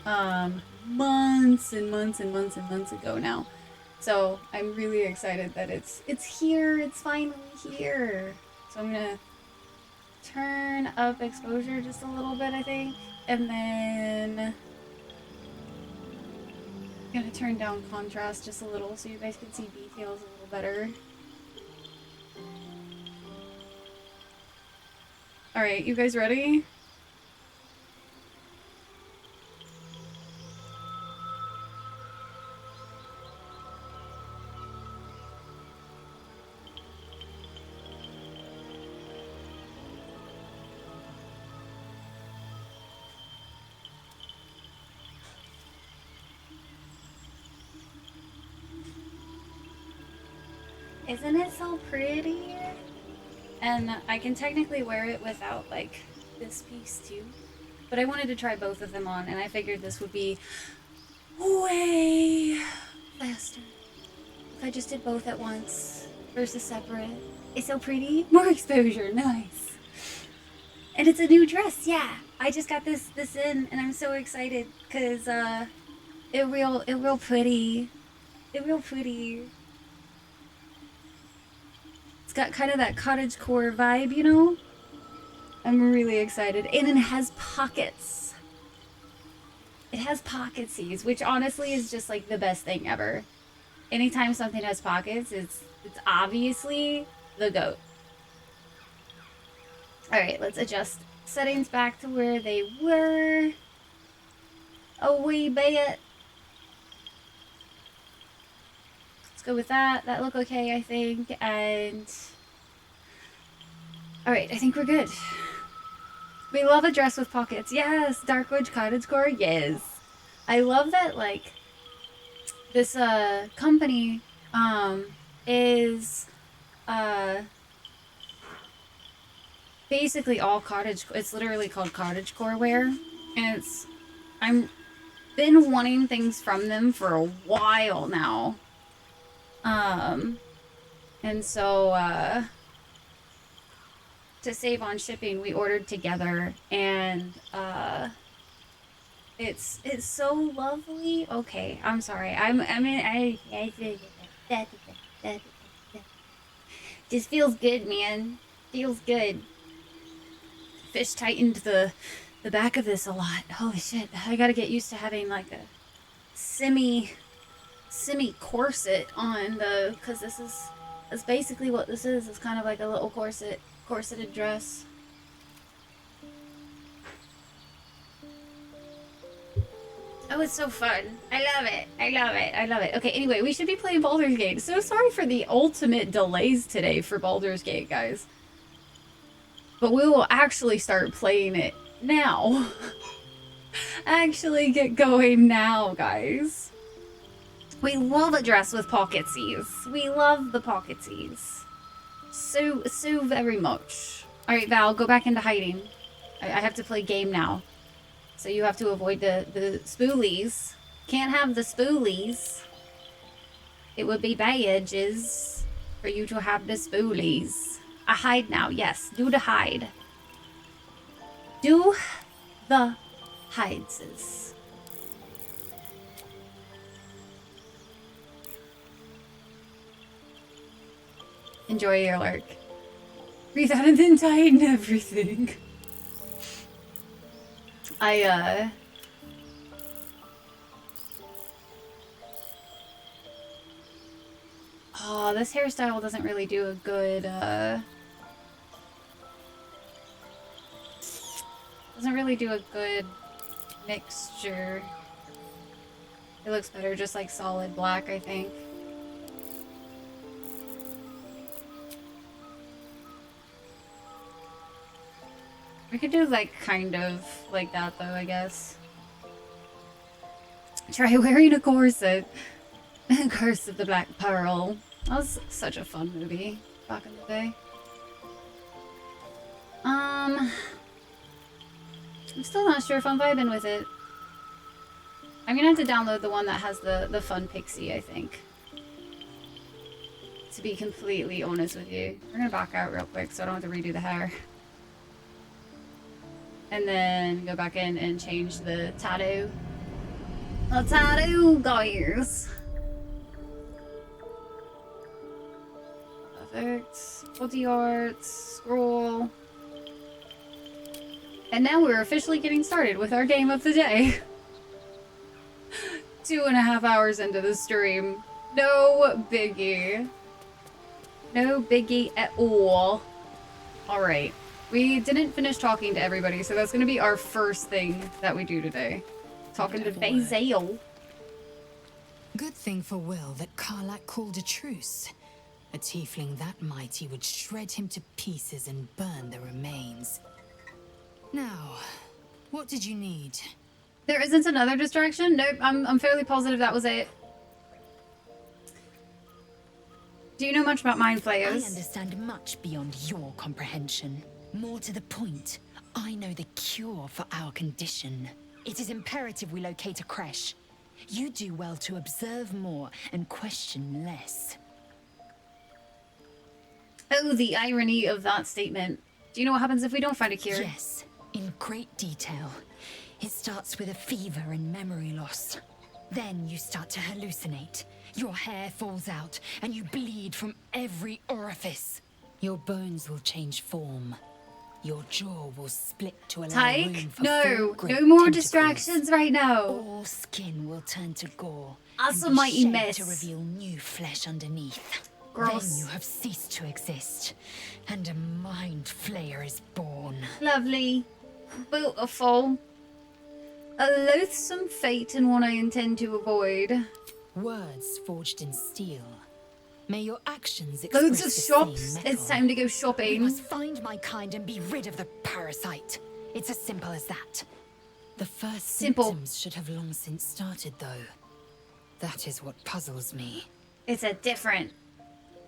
months and months and months and months ago now. So I'm really excited that it's here. It's finally here. So I'm gonna turn up exposure just a little bit, I think. And then I'm gonna turn down contrast just a little so you guys can see details a little better. Alright, you guys ready? Isn't it so pretty? And I can technically wear it without, like, this piece too. But I wanted to try both of them on, and I figured this would be way faster if I just did both at once versus separate. It's so pretty. More exposure. Nice. And it's a new dress. Yeah. I just got this in, and I'm so excited because it real pretty. It real pretty. It's got kind of that cottagecore vibe, you know? I'm really excited. And it has pockets. It has pocketses, which honestly is just like the best thing ever. Anytime something has pockets, it's obviously the GOAT. Alright, let's adjust settings back to where they were a wee bit. Let's go with that. That look okay, I think. And alright, I think we're good. We love a dress with pockets. Yes, Darkwood cottagecore. Yes. I love that, like, this company is basically all cottage. It's literally called cottagecore wear, and it's I'm been wanting things from them for a while now. And so, to save on shipping, we ordered together, and, it's so lovely. Okay, I'm sorry. Just feels good, man. Feels good. Fish tightened the back of this a lot. Holy shit. I gotta get used to having like a semi corset on the, because that's basically what this is. It's kind of like a little corseted dress. Oh, it's so fun. I love it. I love it. I love it. Okay, anyway, we should be playing Baldur's Gate. So sorry for the ultimate delays today for Baldur's Gate, guys. But we will actually start playing it now. Actually get going now, guys. We love a dress with pocketsies. We love the pocketsies. So very much. Alright, Val, go back into hiding. I have to play game now. So you have to avoid the spoolies. Can't have the spoolies. It would be badges for you to have the spoolies. I hide now, yes. Do the hide. Do the hideses. Enjoy your lurk. Breathe out and then tighten everything. Oh, this hairstyle doesn't really do a good, doesn't really do a good mixture. It looks better just like solid black, I think. We could do like kind of like that though, I guess. Try wearing a corset. Curse of the Black Pearl. That was such a fun movie back in the day. I'm still not sure if I'm vibing with it. I'm gonna have to download the one that has the fun pixie, I think. To be completely honest with you. We're gonna back out real quick so I don't have to redo the hair. And then go back in and change the tattoo. The tattoo, guys. Perfect. Body art, scroll. And now we're officially getting started with our game of the day. 2.5 hours into the stream. No biggie. No biggie at all. Alright. We didn't finish talking to everybody, so that's going to be our first thing that we do today. Talking to Basil. Good thing for Will that Karlak called a truce. A tiefling that mighty would shred him to pieces and burn the remains. Now, what did you need? There isn't another distraction? Nope, I'm fairly positive that was it. Do you know much about mind flayers? I understand much beyond your comprehension. More to the point, I know the cure for our condition. It is imperative we locate a creche. You do well to observe more and question less. Oh, the irony of that statement. Do you know what happens if we don't find a cure? Yes, in great detail. It starts with a fever and memory loss. Then you start to hallucinate. Your hair falls out and you bleed from every orifice. Your bones will change form. Your jaw will split to allow room Tyke, for no great more tentacles. distractions right now. All skin will turn to gore. That's and a be mighty shed mess. to reveal new flesh underneath. Gross. Then you have ceased to exist, and a mind flayer is born. Lovely. Beautiful. A loathsome fate and one I intend to avoid. Words forged in steel. May your actions express Loads of the same shops. metal. It's time to go We shopping. must find my kind and be rid of the parasite. It's as simple as that. The first Simple. symptoms should have long since started, though. That is what puzzles me. It's a different.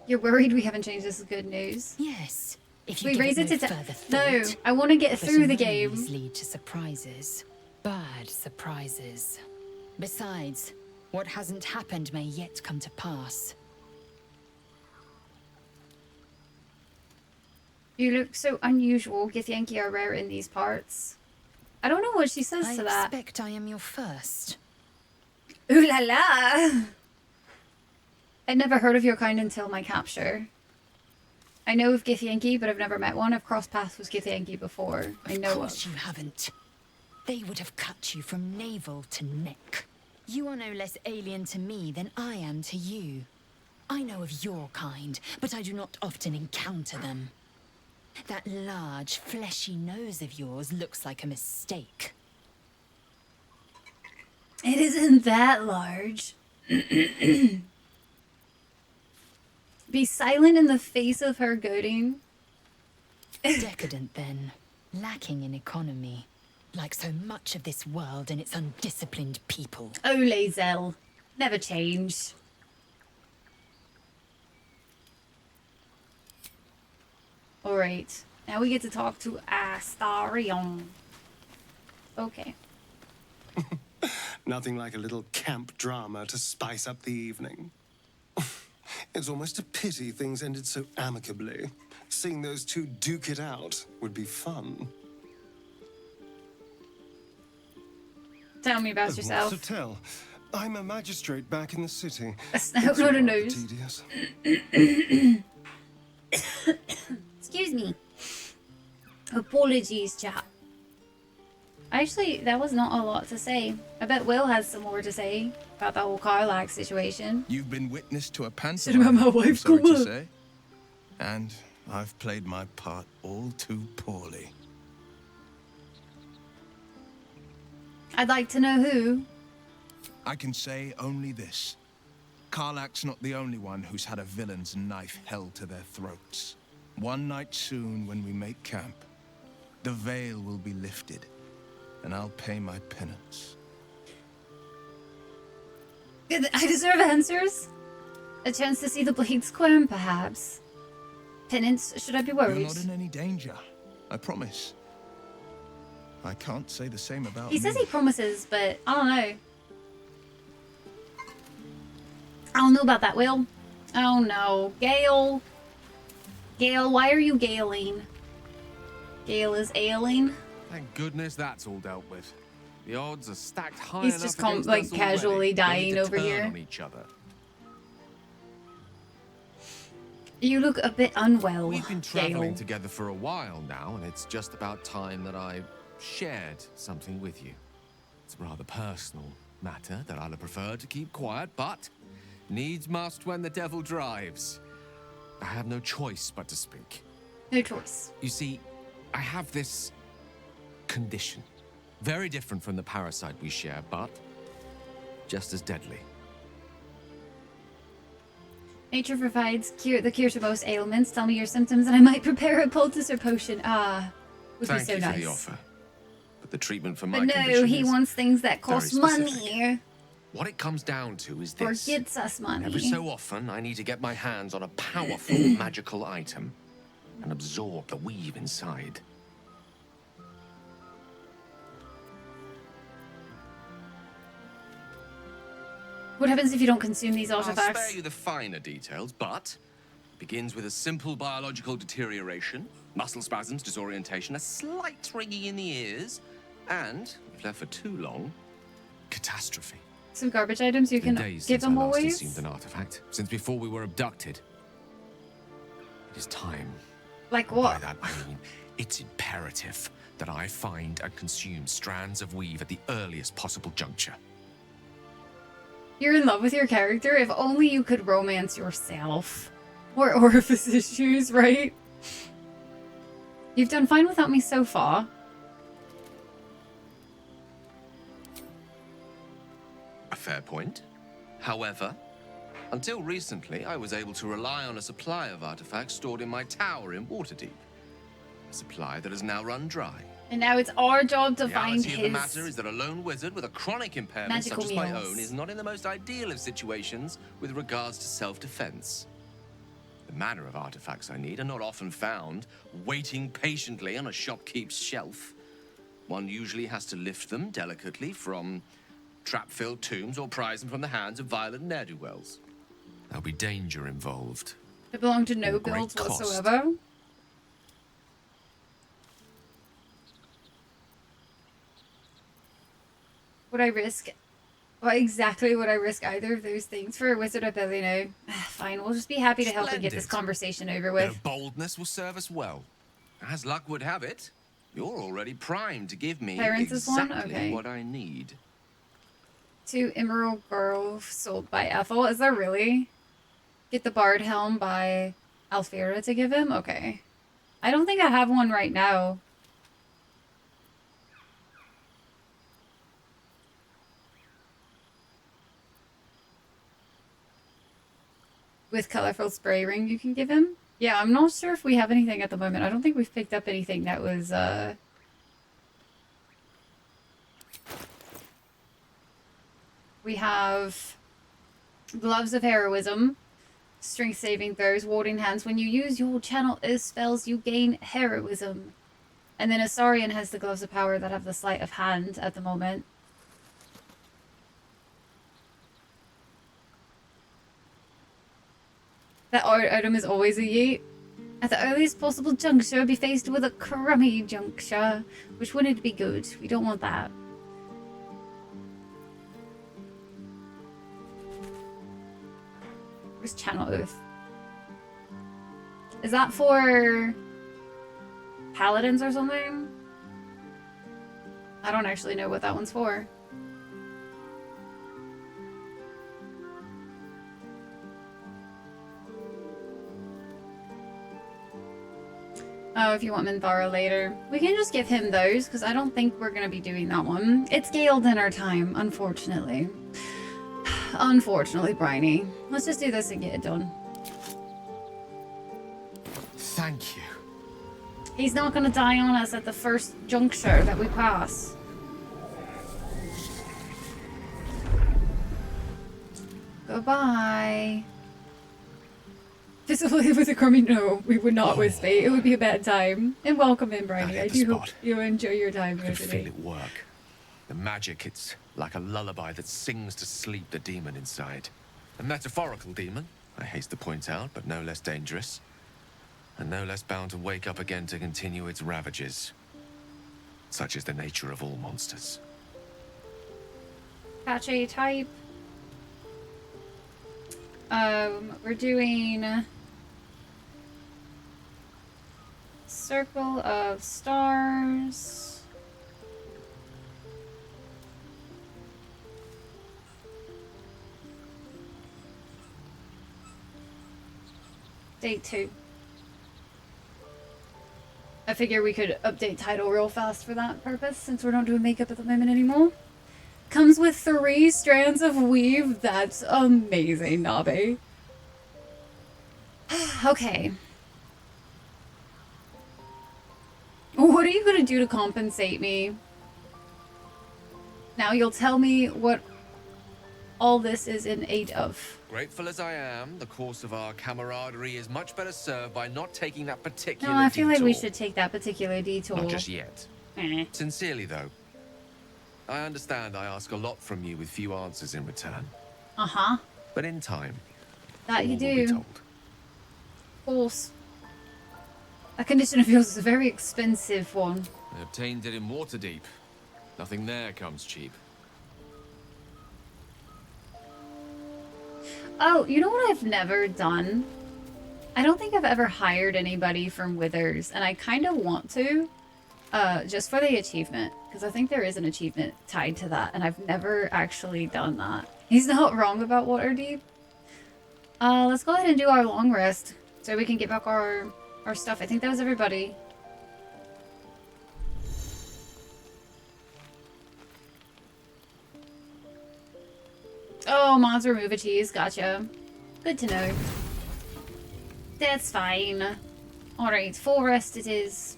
You're worried we haven't changed this is good news. Yes, if you We give raise it no to further No, thought. I want to get But through the anomalies game. lead to surprises. Bad surprises. Besides, what hasn't happened may yet come to pass. You look so unusual. Githyanki are rare in these parts. I don't know what she says I to that. expect I am your first. Ooh la la! I'd never heard of your kind until my capture. I know of Githyanki, but I've never met one. I've crossed paths with Githyanki before. I know Of course of. you haven't. They would have cut you from navel to neck. You are no less alien to me than I am to you. I know of your kind, but I do not often encounter them. That large, fleshy nose of yours looks like a mistake. It isn't that large. Be silent in the face of her goading. Decadent, then. Lacking in economy. Like so much of this world and its undisciplined people. Ole Zell. Never change. Alright. Now we get to talk to Astarion. Okay. Nothing like a little camp drama to spice up the evening. It's almost a pity things ended so amicably. Seeing those two duke it out would be fun. Tell me about What's yourself. to tell? I'm a magistrate back in the city. A snout, not a nose. Tedious. Excuse me. Apologies, chap. Actually, that was not a lot to say. I bet Will has some more to say about the whole Carlac situation. You've been witness to a Said about pantomime, my wife, I'm sorry come to on. say. And I've played my part all too poorly. I'd like to know who. I can say only this. Karlak's not the only one who's had a villain's knife held to their throats. One night soon, when we make camp, the veil will be lifted, and I'll pay my penance. I deserve answers. A chance to see the blade squirm, perhaps. Penance, should I be worried? You're not in any danger, I promise. I can't say the same about He me. says he promises, but I don't know. I don't know about that, Will. Oh no. Gale. Gale, why are you galing? Gale is ailing. Thank goodness that's all dealt with. The odds are stacked high He's enough just against like us casually already. Don't dying need to over turn here. on each other. You look a bit unwell, We've been traveling Gale. together for a while now, and it's just about time that I shared something with you. It's a rather personal matter that I'd have preferred to keep quiet, but needs must when the devil drives. I have no choice but to speak. No choice. You see, I have this condition. Very different from the parasite we share, but just as deadly. Nature provides the cure to most ailments. Tell me your symptoms and I might prepare a poultice or potion. Ah, would Thank be so you nice. for the offer. But the treatment for my But no, condition he is wants things that very cost specific. money. What it comes down to is Or this. gets us money. Every so often, I need to get my hands on a powerful magical item and absorb the weave inside. What happens if you don't consume these I'll spare artifacts? you the finer details, but it begins with a simple biological deterioration, muscle spasms, disorientation, a slight ringing in the ears, and, if left for too long, catastrophe. Some garbage items you can Been days give since I them last always? consumed an artifact, since before we were abducted. It is time. Like By what? that I mean, it's imperative that I find and consume strands of weave at the earliest possible juncture. You're in love with your character? If only you could romance yourself. Or orifice issues, right? You've done fine without me so far. A fair point. However, until recently, I was able to rely on a supply of artifacts stored in my tower in Waterdeep. A supply that has now run dry. And now it's our job to The find reality of the his... matter is that a lone wizard with a chronic impairment magical such as my meals. own is not in the most ideal of situations with regards to self-defense. The manner of artifacts I need are not often found waiting patiently on a shopkeep's shelf. One usually has to lift them delicately from trap-filled tombs or prize them from the hands of violent ne'er-do-wells. There'll be danger involved. They belong to no Or great guilds cost. whatsoever. Would I risk... What exactly would I risk either of those things for a wizard or billionaire? Fine, we'll just be happy to help and get this Splendid. conversation over Bit with. of boldness will serve us well. As luck would have it, you're already primed to give me Parents is one? exactly Okay. what I need. 2 Emerald Girl sold by Ethel. Is there really? Get the Bard Helm by Alfira to give him? Okay. I don't think I have one right now. With colorful spray ring you can give him? Yeah, I'm not sure if we have anything at the moment. I don't think we've picked up anything that was, We have Gloves of Heroism, Strength Saving Throws, Warding Hands. When you use your channel spells, you gain Heroism. And then Asarian has the Gloves of Power that have the Sleight of Hand at the moment. That item is always a yeet. At the earliest possible juncture, be faced with a crummy juncture, which wouldn't be good. We don't want that. Where's Channel Oath? Is that for paladins or something? I don't actually know what that one's for. Oh, if you want Minthara later. We can just give him those, because I don't think we're going to be doing that one. It's Gale dinner time, unfortunately. Unfortunately, Briny. Let's just do this and get it done. Thank you. He's not going to die on us at the first juncture that we pass. Goodbye. Physically with a crummy no, we would not with fate. It would be a bad time. And welcome in, Briny. I do hope you enjoy your time I here can today. feel it work. The magic, it's like a lullaby that sings to sleep the demon inside. A metaphorical demon, I haste to point out, but no less dangerous. And no less bound to wake up again to continue its ravages. Such is the nature of all monsters. Patch A type. We're doing Circle of Stars. Day 2. I figure we could update title real fast for that purpose, since we're not doing makeup at the moment anymore. Comes with 3 strands of weave. That's amazing, Nabe. Okay. What are you gonna do to compensate me? Now you'll tell me what all this is in aid of. Grateful as I am, the course of our camaraderie is much better served by not taking that particular No, I feel like we detour. should take that particular detour. Not just yet. Eh. Sincerely, though, I understand I ask a lot from you with few answers in return. Uh-huh. But in time, That all you will be do. told. Of course. That condition of yours is a very expensive one. I obtained it in Waterdeep. Nothing there comes cheap. Oh, you know what I've never done? I don't think I've ever hired anybody from Withers, and I kind of want to, just for the achievement, because I think there is an achievement tied to that, and I've never actually done that. He's not wrong about Waterdeep. Let's go ahead and do our long rest, so we can get back our stuff. I think that was everybody. Oh, mods remove a cheese. Gotcha. Good to know. That's fine. Alright, full rest it is.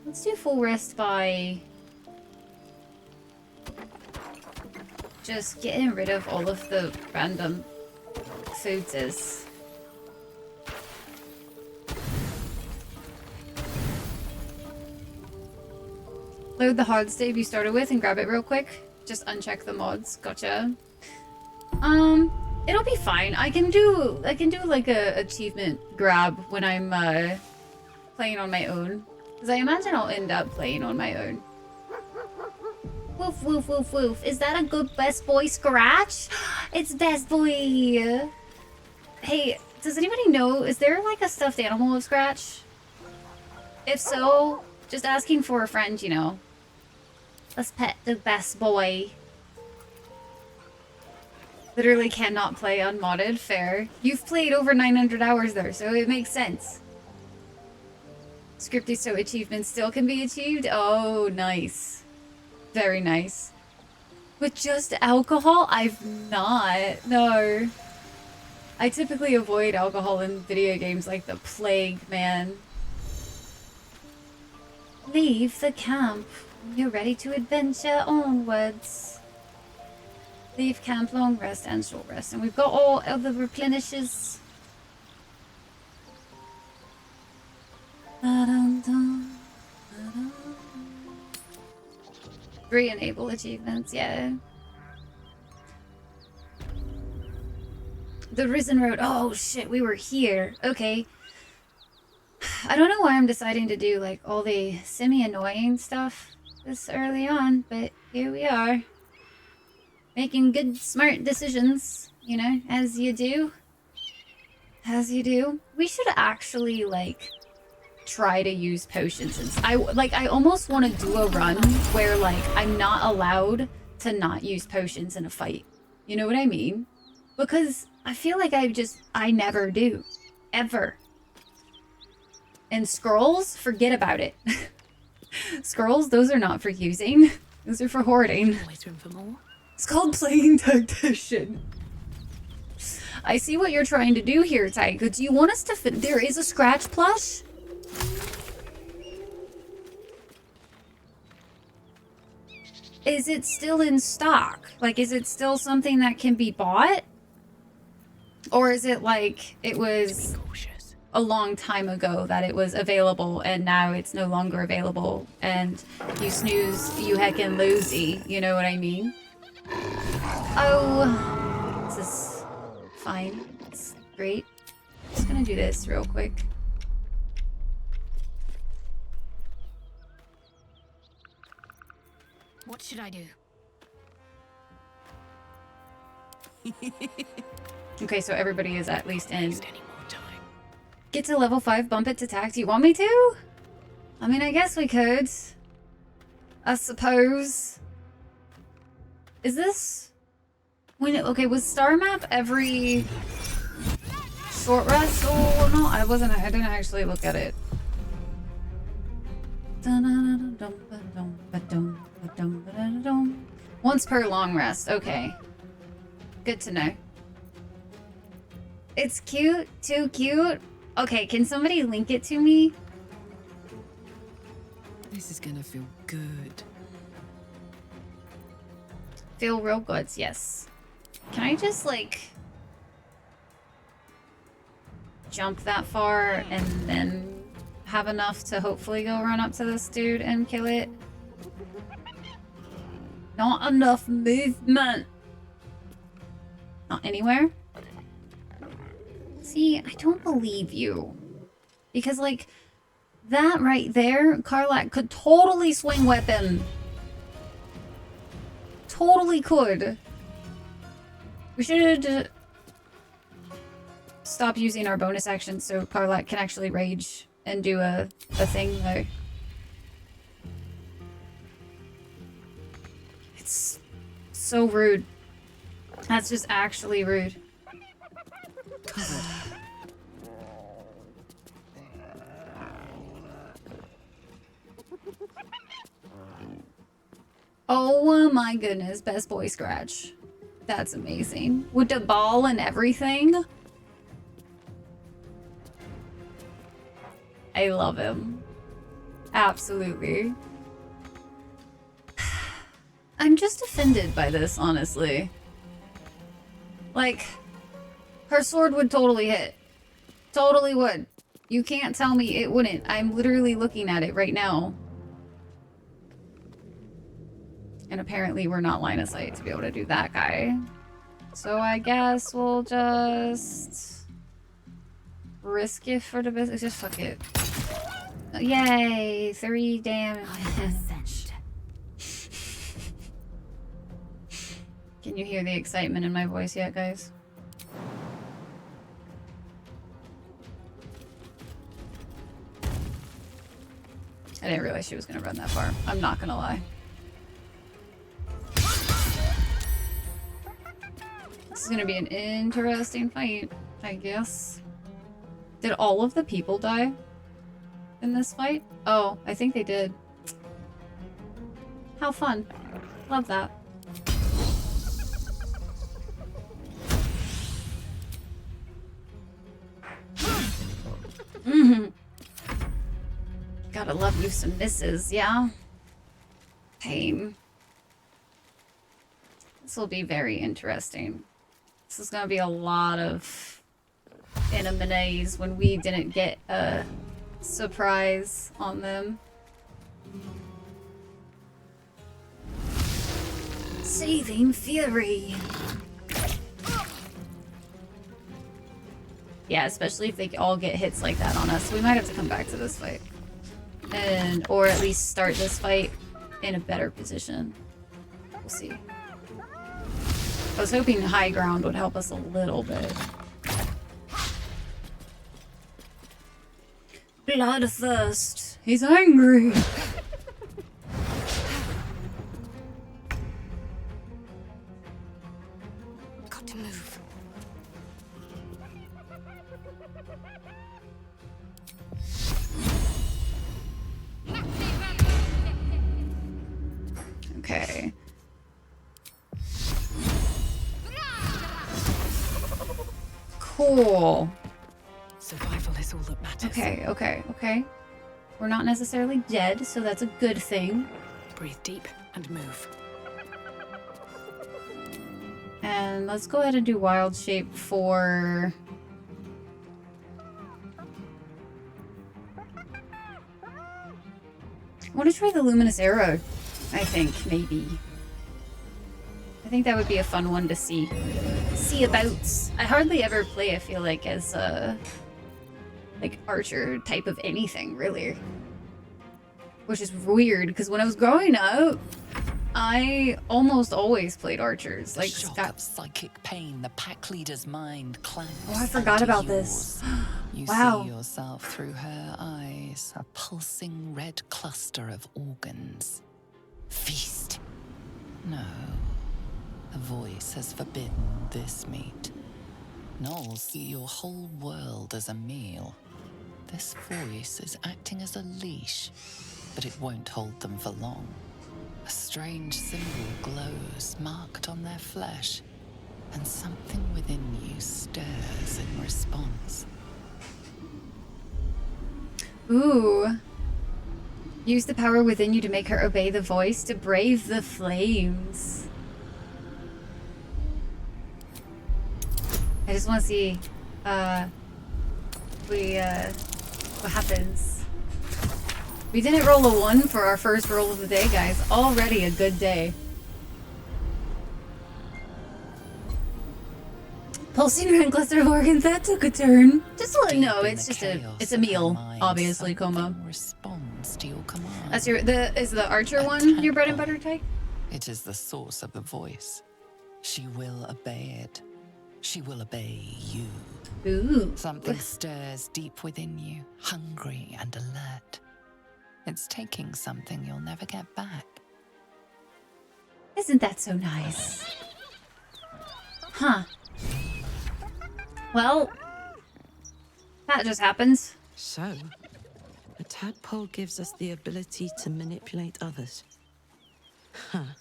Let's do full rest by just getting rid of all of the random foods. Load the hard save you started with and grab it real quick. Just uncheck the mods. Gotcha. It'll be fine. I can do like a achievement grab when I'm playing on my own. Because I imagine I'll end up playing on my own. Woof, woof, woof, woof. Is that a good best boy scratch? It's best boy. Hey, does anybody know, is there like a stuffed animal of Scratch? If so, just asking for a friend, you know. Let's pet the best boy. Literally cannot play unmodded, fair. You've played over 900 hours though, so it makes sense. Scripty so achievements still can be achieved? Oh, nice. Very nice. With just alcohol? I've not, no. I typically avoid alcohol in video games like the plague, man. Leave the camp. You're ready to adventure onwards. Leave camp, long rest and short rest. And we've got all of the replenishes. Re-enable achievements, yeah. The Risen Road. Oh shit, we were here. Okay. I don't know why I'm deciding to do like all the semi-annoying stuff this early on, but here we are. Making good, smart decisions, you know, as you do. As you do. We should actually like try to use potions. And I almost want to do a run where like I'm not allowed to not use potions in a fight. You know what I mean? Because I feel like I never do. Ever. And scrolls, forget about it. Scrolls, those are not for using. Those are for hoarding. Always room for more. It's called playing tactician. I see what you're trying to do here, Tycho. Do you want us to there is a Scratch plush? Is it still in stock? Like, is it still something that can be bought? Or is it like it was a long time ago that it was available and now it's no longer available and you snooze, you heckin' losey, you know what I mean? Oh, this is fine. It's great. Just gonna do this real quick. What should I do? Okay, so everybody is at least in. Get to level 5, bump it to tax. You want me to? I mean, I guess we could. I suppose. Is this... Okay, was Star Map every short rest or not? I didn't actually look at it. Once per long rest, okay. Good to know. It's cute, too cute. Okay, can somebody link it to me? This is gonna feel good. Feel real good, yes. Can I just, like, jump that far and then have enough to hopefully go run up to this dude and kill it? Not enough movement. Not anywhere? See, I don't believe you. Because, like, that right there, Karlach could totally swing weapon. Totally could. We should stop using our bonus action so Karlach can actually rage and do a thing, though. It's so rude. That's just actually rude. Oh my goodness, best boy Scratch. That's amazing. With the ball and everything. I love him. Absolutely. I'm just offended by this, honestly. Like, her sword would totally hit. Totally would. You can't tell me it wouldn't. I'm literally looking at it right now. And apparently we're not line of sight to be able to do that guy. So I guess we'll just risk it for the business. Just fuck it. Yay! 3 damage. Can you hear the excitement in my voice yet, guys? I didn't realize she was going to run that far. I'm not going to lie. This is going to be an interesting fight, I guess. Did all of the people die in this fight? Oh, I think they did. How fun. Love that. Gotta love you some misses, yeah? Pain. This will be very interesting. This is gonna be a lot of enemies when we didn't get a surprise on them. Saving Fury. Yeah, especially if they all get hits like that on us. We might have to come back to this fight. Or at least start this fight in a better position. We'll see. I was hoping high ground would help us a little bit. Bloodthirst. He's angry. Got to move. Okay. Cool. Survival is all that matters. Okay. We're not necessarily dead, so that's a good thing. Breathe deep and move. And let's go ahead and do Wild Shape for... I want to try the Luminous Arrow, I think, maybe. I think that would be a fun one to see. See about. I hardly ever play, I feel like, as a... like, archer type of anything, really. Which is weird, because when I was growing up, I almost always played archers. Like, shock of psychic pain, the pack leader's mind clamps. Oh, I forgot about yours. this. You Wow. see yourself through her eyes, a pulsing red cluster of organs. Feast. No. The voice has forbidden this meat. Gnolls see your whole world as a meal. This voice is acting as a leash, but it won't hold them for long. A strange symbol glows, marked on their flesh, and something within you stirs in response. Ooh. Use the power within you to make her obey the voice, to brave the flames. I just want to see, what happens. We didn't roll a 1 for our first roll of the day, guys. Already a good day. Pulsing red cluster of organs, that took a turn. Just to let you know, it's just it's a meal, obviously, Coma. Responds to your command. That's is the archer one your bread and butter type? It is the source of the voice. She will obey it. She will obey you. Ooh. Something stirs deep within you, hungry and alert. It's taking something you'll never get back. Isn't that so nice? Huh. Well, that just happens. So, a tadpole gives us the ability to manipulate others. Huh.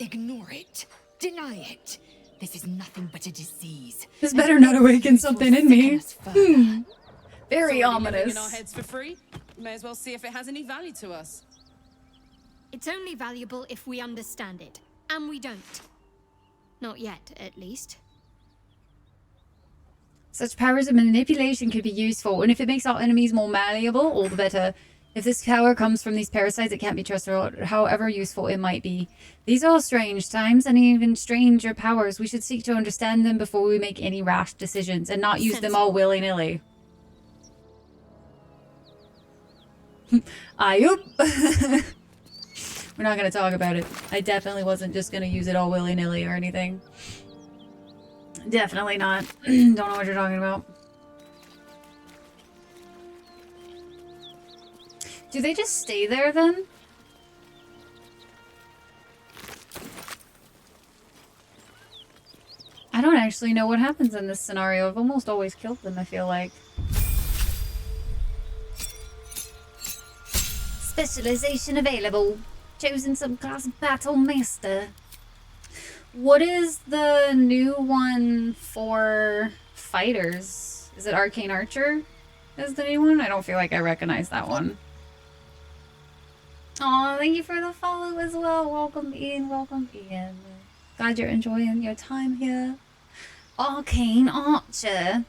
Ignore it. Deny it. This is nothing but a disease. This better not awaken something in me. Very It's already living ominous. in our heads for free. May as well see if it has any value to us. It's only valuable if we understand it. And we don't. Not yet, at least. Such powers of manipulation could be useful, and if it makes our enemies more malleable, all the better. If this power comes from these parasites, it can't be trusted, however useful it might be. These are all strange times, and even stranger powers. We should seek to understand them before we make any rash decisions, and not use them all willy-nilly. Ayup. We're We're not gonna talk about it. I definitely wasn't just gonna use it all willy-nilly or anything. Definitely not. Don't know what you're talking about. Do they just stay there then? I don't actually know what happens in this scenario. I've almost always killed them, I feel like. Specialization available. Chosen subclass battle master. What is the new one for fighters? Is it Arcane Archer? Is the new one? I don't feel like I recognize that one. Aw, thank you for the follow as well. Welcome in, welcome in. Glad you're enjoying your time here. Arcane Archer.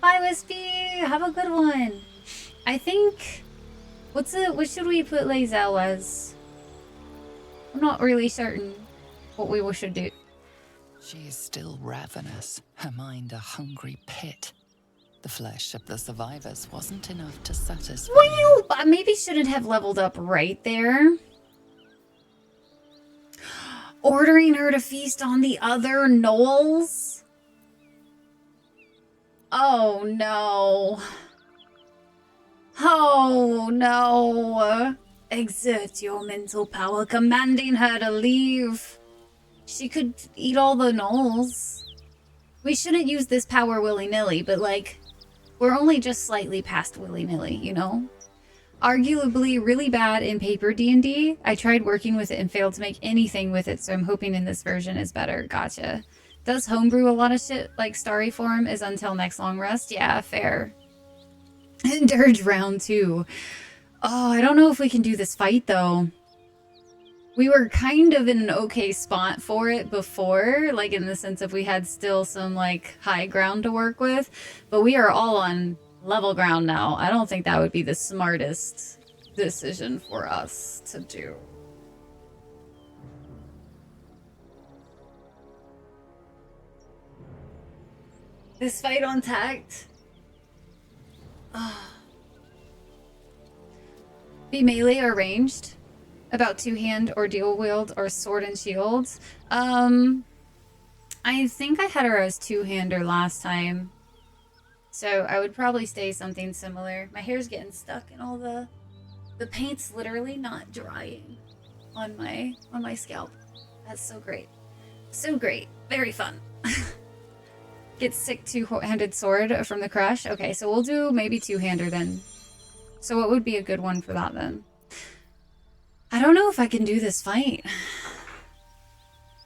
Bye, Wispy. Have a good one. I think... what should we put Lae'zel as? I'm not really certain what we should do. She is still ravenous, her mind a hungry pit. The flesh of the survivors wasn't enough to satisfy. Well, I maybe shouldn't have leveled up right there. Ordering her to feast on the other gnolls? Oh no. Oh no. Exert your mental power, commanding her to leave. She could eat all the gnolls. We shouldn't use this power willy-nilly, but like, we're only just slightly past willy-nilly, you know? Arguably really bad in paper D&D. I tried working with it and failed to make anything with it, so I'm hoping in this version is better. Gotcha. Does homebrew a lot of shit like Starry Form is until next long rest? Yeah, fair. And Dirge round 2. Oh, I don't know if we can do this fight though. We were kind of in an okay spot for it before, like in the sense of we had still some like high ground to work with, but we are all on level ground now. I don't think that would be the smartest decision for us to do. This fight on tact. Be melee or ranged? About two-hand or dual wield or sword and shields? I think I had her as two-hander last time. So I would probably stay something similar. My hair's getting stuck and all the paint's literally not drying on my scalp. That's so great. So great. Very fun. Get sick two-handed sword from the crush. Okay, so we'll do maybe two-hander then. So what would be a good one for that then? I don't know if I can do this fight.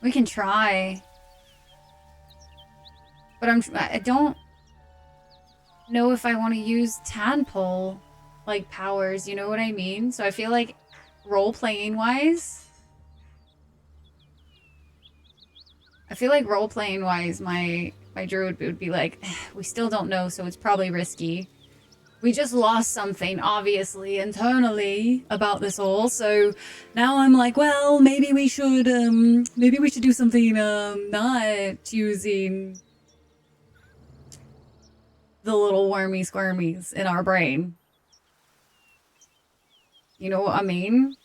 We can try. But I don't know if I want to use tadpole like powers, you know what I mean? So I feel like role-playing wise, my druid would be like, we still don't know, so it's probably risky. We just lost something, obviously, internally about this all, so now I'm like, well, maybe we should do something, not using the little wormy squirmies in our brain. You know what I mean?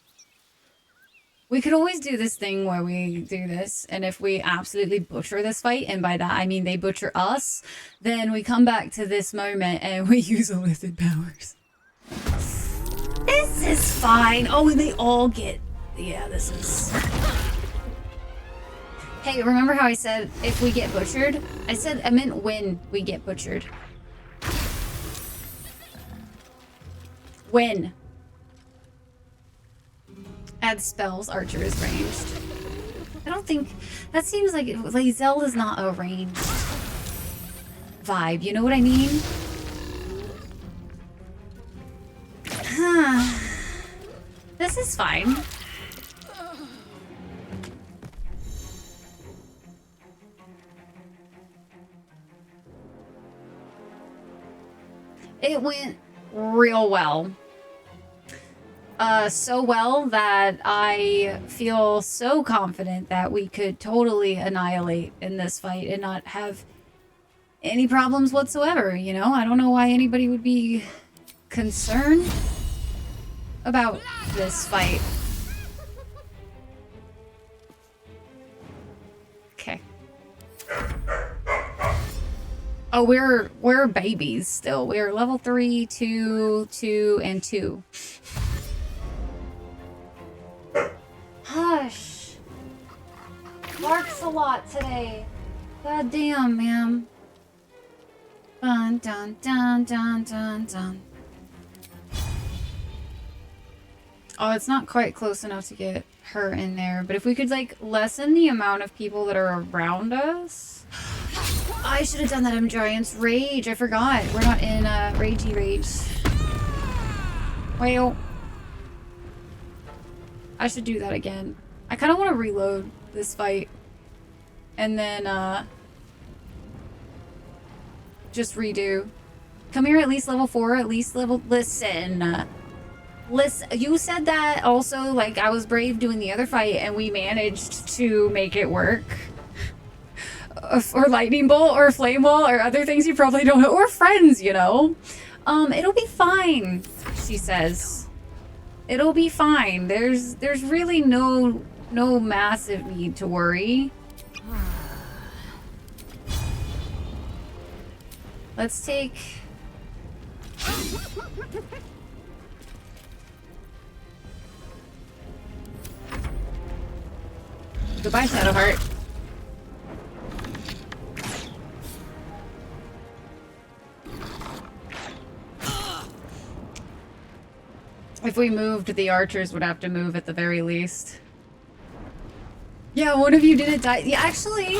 We could always do this thing where we do this, and if we absolutely butcher this fight, and by that I mean they butcher us, then we come back to this moment and we use illicit powers. This is fine. Oh, and they all get... yeah, this is... Hey, remember how I said if we get butchered? I meant when we get butchered. When. Add spells, archer is ranged. I don't think... that seems like Zelda's not a ranged vibe, you know what I mean? This is fine. It went real well. So well that I feel so confident that we could totally annihilate in this fight and not have any problems whatsoever, you know? I don't know why anybody would be concerned about this fight. Oh, we're babies still. We're level 3, 2, 2, and 2. Hush. Barks a lot today. God damn, man. Dun dun dun dun dun dun. Oh, it's not quite close enough to get her in there, but if we could like lessen the amount of people that are around us. I should have done that in Giant's Rage. I forgot. We're not in Ragey Rage. Well, I should do that again. I kind of want to reload this fight and then just redo. Come here, at least level 4, at least level. Listen, you said that also. Like, I was brave doing the other fight, and we managed to make it work. Or lightning bolt, or flame wall, or other things you probably don't know, or friends, you know. It'll be fine, she says. It'll be fine. There's really no massive need to worry. Let's take. Goodbye, Shadowheart. If we moved, the archers would have to move at the very least. Yeah, one of you didn't die. Yeah, actually,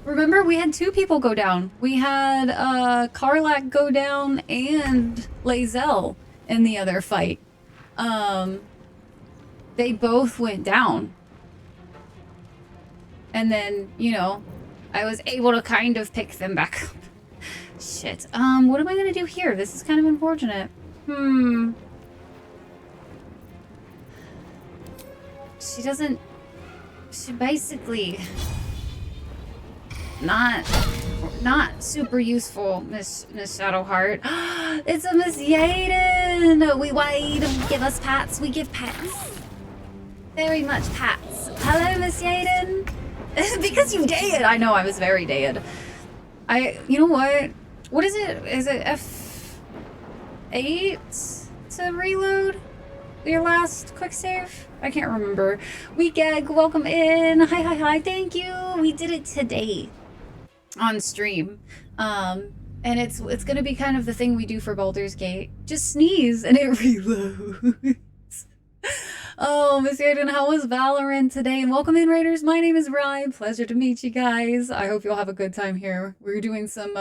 remember we had 2 people go down. We had Karlach go down and Lae'zel in the other fight. They both went down. And then, you know, I was able to kind of pick them back up. Shit. What am I gonna do here? This is kind of unfortunate. She basically not super useful, Miss Shadowheart. It's a Miss Yaden. We wade, give us pats, we give pats. Very much pats. Hello, Miss Yaden. Because you dead. I know, I was very dead. You know what? What is it? Is it F8 to reload your last quick save? I can't remember. Weegag, welcome in. Hi. Thank you. We did it today on stream. And it's gonna be kind of the thing we do for Baldur's Gate. Just sneeze and it reloads. Oh, Miss Aiden, how was Valorant today? And welcome in, Raiders. My name is Rye. Pleasure to meet you guys. I hope you'll have a good time here. We're doing some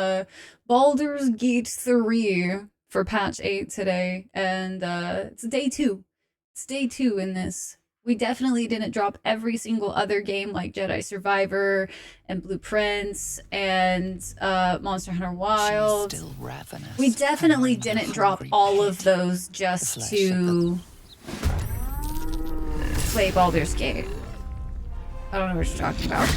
Baldur's Gate 3 for patch 8 today. And it's day 2. It's day 2 in this. We definitely didn't drop every single other game like Jedi Survivor and Blueprints and Monster Hunter Wilds. Still ravenous. We definitely didn't drop all of those just to play Baldur's Gate. I don't know what you're talking about.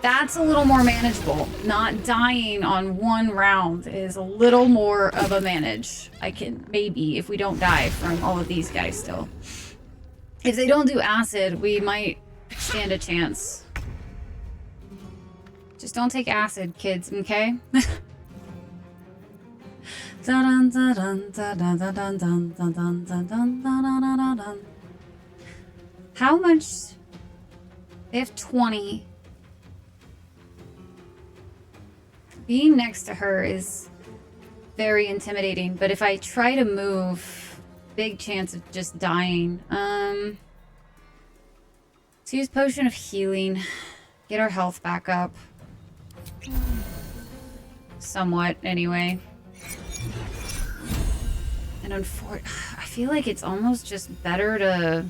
That's a little more manageable. Not dying on one round is a little more of a manage. I can, maybe, if we don't die from all of these guys still. If they don't do acid, we might stand a chance. Just don't take acid, kids, okay? How much? They have 20. Being next to her is very intimidating, but if I try to move, big chance of just dying. Let's use Potion of Healing. Get our health back up. Somewhat, anyway. And I feel like it's almost just better to...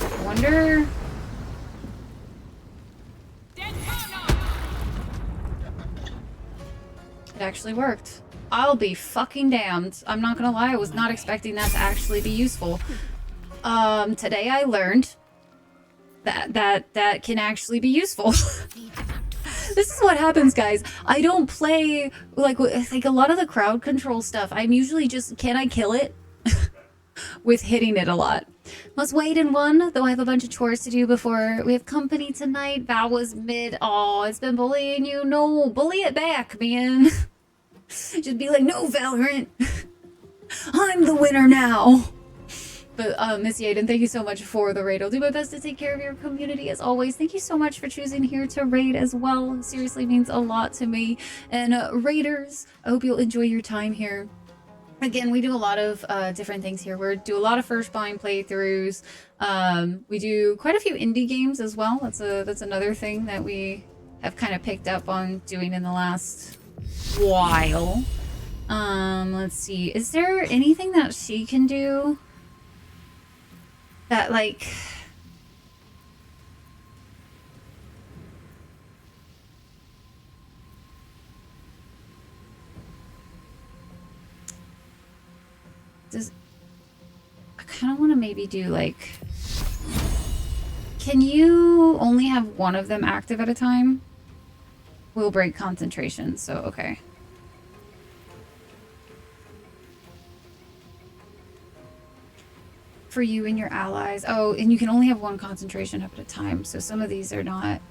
I wonder... It actually worked. I'll be fucking damned. I'm not gonna lie, I was not expecting that to actually be useful. Today I learned that can actually be useful. This is what happens, guys. I don't play like a lot of the crowd control stuff. I'm usually just, can I kill it? With hitting it a lot. Let's wait in one, though I have a bunch of chores to do before we have company tonight. Val was mid. Oh, it's been bullying you. No, bully it back, man. Just be like, no, Valorant. I'm the winner now. But Miss Yaden, thank you so much for the raid. I'll do my best to take care of your community as always. Thank you so much for choosing here to raid as well. Seriously means a lot to me. And raiders, I hope you'll enjoy your time here. Again, we do a lot of different things here. We do a lot of first bind playthroughs. We do quite a few indie games as well. That's another thing that we have kind of picked up on doing in the last while. Let's see. Is there anything that she can do that like I kind of want to maybe do like, can you only have one of them active at a time? Will break concentration, so okay. For you and your allies. Oh, and you can only have one concentration up at a time, so some of these are not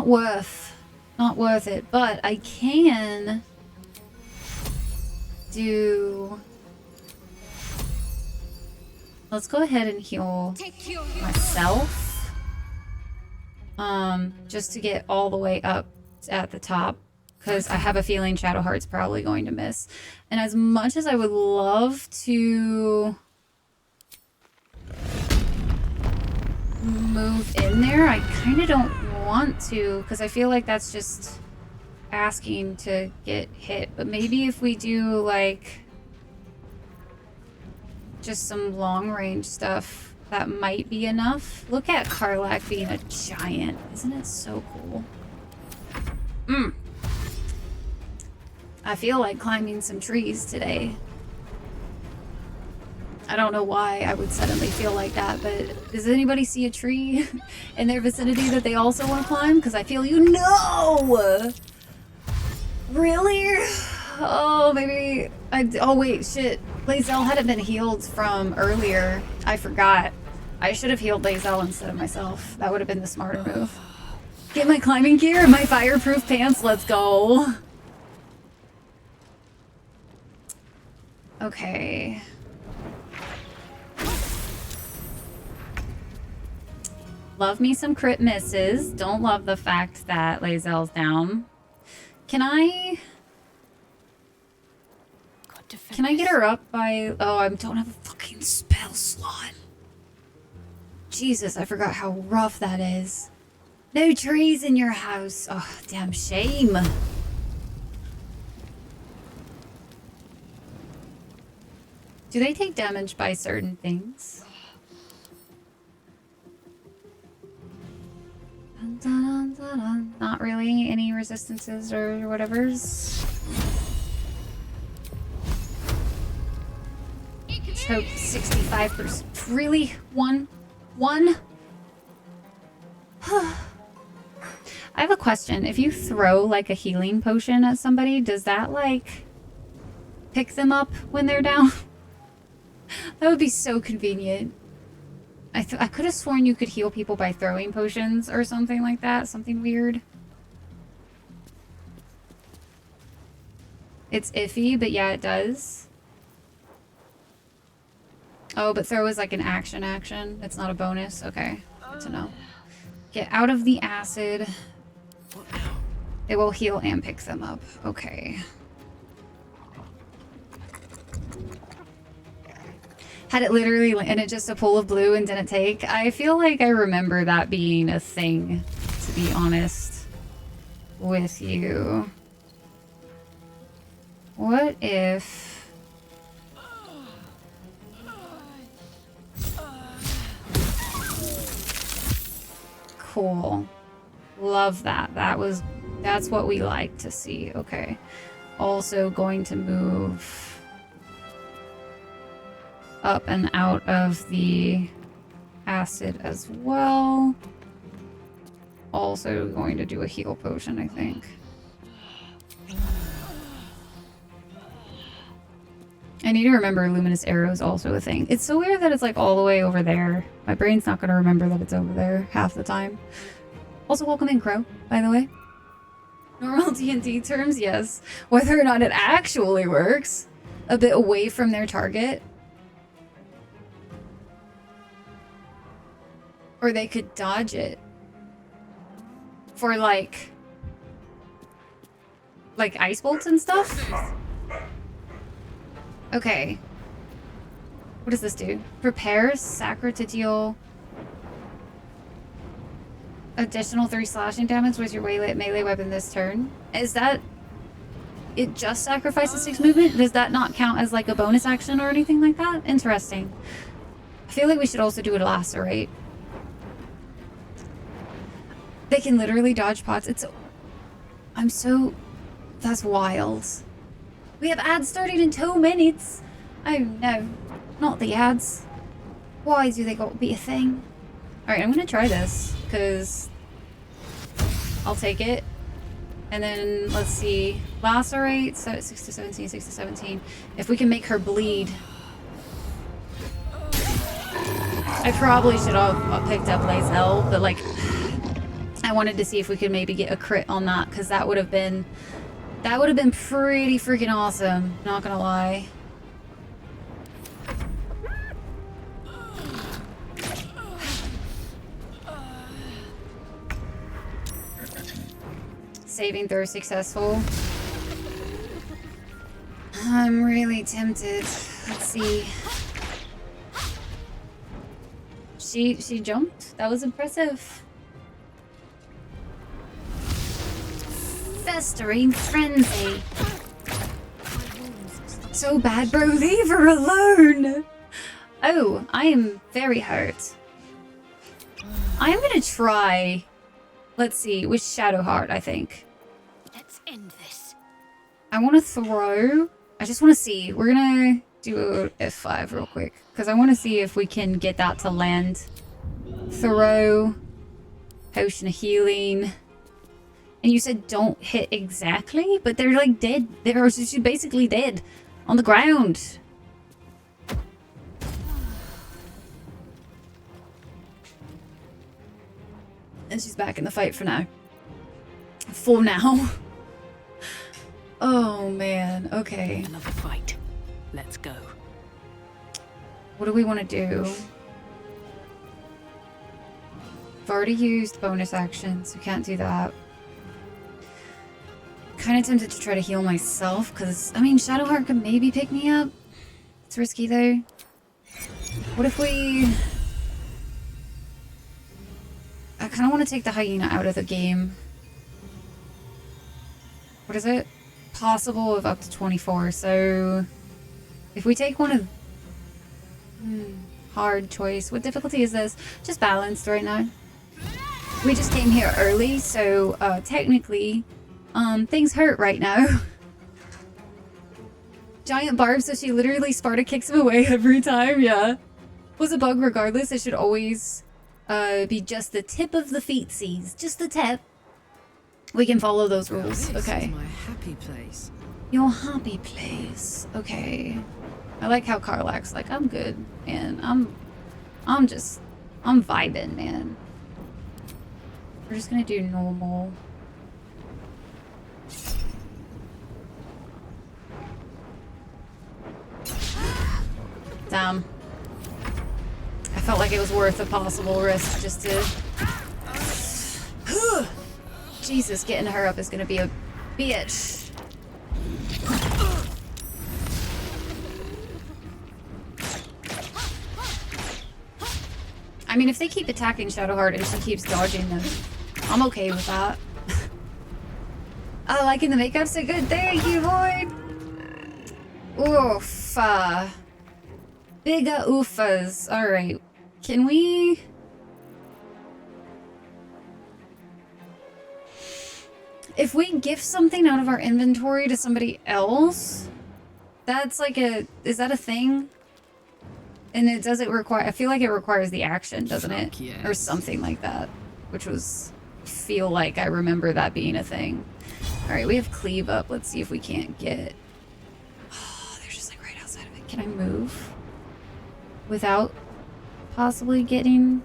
worth it. But I can do. Let's go ahead and heal myself. Just to get all the way up at the top, because I have a feeling Shadowheart's probably going to miss. And as much as I would love to move in there, I kind of don't want to, because I feel like that's just asking to get hit. But maybe if we do like just some long range stuff, that might be enough. Look at Karlach being a giant. Isn't it so cool? I feel like climbing some trees today. I don't know why I would suddenly feel like that, but does anybody see a tree in their vicinity that they also want to climb? Because I feel, you know! Really? Oh, maybe oh wait, shit. Lae'zel hadn't been healed from earlier. I forgot. I should have healed Lae'zel instead of myself. That would have been the smarter move. Get my climbing gear and my fireproof pants, let's go. Okay. Love me some crit misses. Don't love the fact that Lae'zel's down. Can I get her up by... Oh, I don't have a fucking spell slot. Jesus, I forgot how rough that is. No trees in your house. Oh, damn shame. Do they take damage by certain things? Not really. Any resistances or whatevers. Let's hope 65%. Really? One? I have a question. If you throw like a healing potion at somebody, does that like pick them up when they're down? That would be so convenient. I could have sworn you could heal people by throwing potions or something like that. Something weird. It's iffy, but yeah, it does. Oh, but throw is like an action. It's not a bonus. Okay, good to know. Get out of the acid. It will heal and pick them up. Okay. Had it literally in it just a pool of blue and didn't take. I feel like I remember that being a thing, to be honest with you. What if... Cool. Love that. That's what we like to see. Okay. Also going to move up and out of the acid as well. Also going to do a heal potion, I think. need to remember Luminous Arrow is also a thing. It's so weird that it's like all the way over there. My brain's not going to remember that it's over there half the time. Also, welcome in, Crow, by the way. Normal D&D terms, yes. Whether or not it actually works, a bit away from their target. Or they could dodge it. For like ice bolts and stuff? Okay. What does this do? Prepares Sacra to deal additional 3 slashing damage with your melee weapon this turn. Is that... It just sacrifices 6 movement? Does that not count as like a bonus action or anything like that? Interesting. I feel like we should also do a lacerate. They can literally dodge pots. It's... I'm so... That's wild. We have ads starting in 2 minutes. Oh no. Not the ads. Why do they got to be a thing? Alright, I'm gonna try this. Because... I'll take it. And then, let's see. Lacerate. So 6 to 17, 6 to 17. If we can make her bleed. I probably should have picked up Blaze Hell, but like... I wanted to see if we could maybe get a crit on that, because that would have been pretty freaking awesome, not gonna lie. Saving throw successful. I'm really tempted. Let's see. She jumped? That was impressive. Festering frenzy. So bad, bro. Leave her alone. Oh, I am very hurt. I am gonna try. Let's see, with Shadowheart, I think. Let's end this. I want to throw. I just want to see. We're gonna do a F5 real quick because I want to see if we can get that to land. Throw. Potion of healing. And you said don't hit exactly, but they're like dead. They're just basically dead on the ground. And she's back in the fight for now. For now. Oh man, okay. Another fight. Let's go. What do we want to do? I've already used bonus actions, we can't do that. Kind of tempted to try to heal myself, because, I mean, Shadowheart could maybe pick me up. It's risky, though. What if we... I kind of want to take the hyena out of the game. What is it? Possible of up to 24, so... If we take one of... hard choice. What difficulty is this? Just balanced right now. We just came here early, so, technically... things hurt right now. Giant barb, so she literally Sparta kicks him away every time, yeah. Was a bug regardless, it should always be just the tip of the feetsies. Just the tip. We can follow those rules, okay. My happy place. Your happy place, okay. I like how Karlach's like, I'm good, man. I'm vibing, man. We're just gonna do normal. Damn. I felt like it was worth a possible risk just to... Jesus, getting her up is gonna be a bitch. I mean, if they keep attacking Shadowheart and she keeps dodging them, I'm okay with that. Oh, liking the makeup so good. Thank you, Void. Oof. Bigga oofas. Alright. Can we... If we gift something out of our inventory to somebody else, that's like a... Is that a thing? And it does it require... I feel like it requires the action, doesn't it? Yes. Or something like that. Which was... feel like I remember that being a thing. Alright, we have cleave up. Let's see if we can't get... Oh, they're just like right outside of it. Can I move without possibly getting...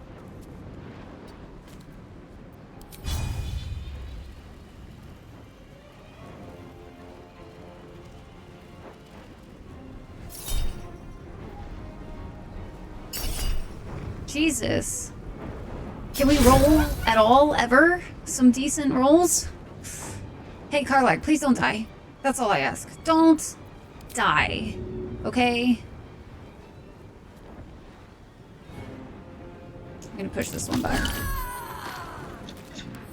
Jesus. Can we roll at all, ever? Some decent rolls? Hey, Karlak, please don't die. That's all I ask. Don't die. Okay? I'm gonna push this one back.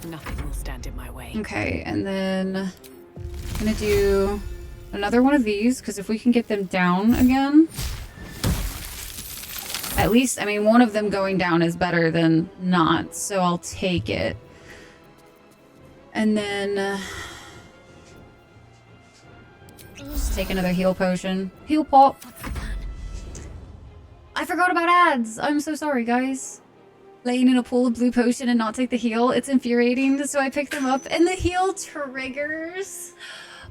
Nothing will stand in my way. Okay, and then I'm gonna do another one of these, because if we can get them down again... At least, I mean, one of them going down is better than not, so I'll take it. And then... just take another heal potion. Heal pop. I forgot about ads! I'm so sorry, guys. Laying in a pool of blue potion and not take the heal. It's infuriating, so I picked them up. And the heal triggers!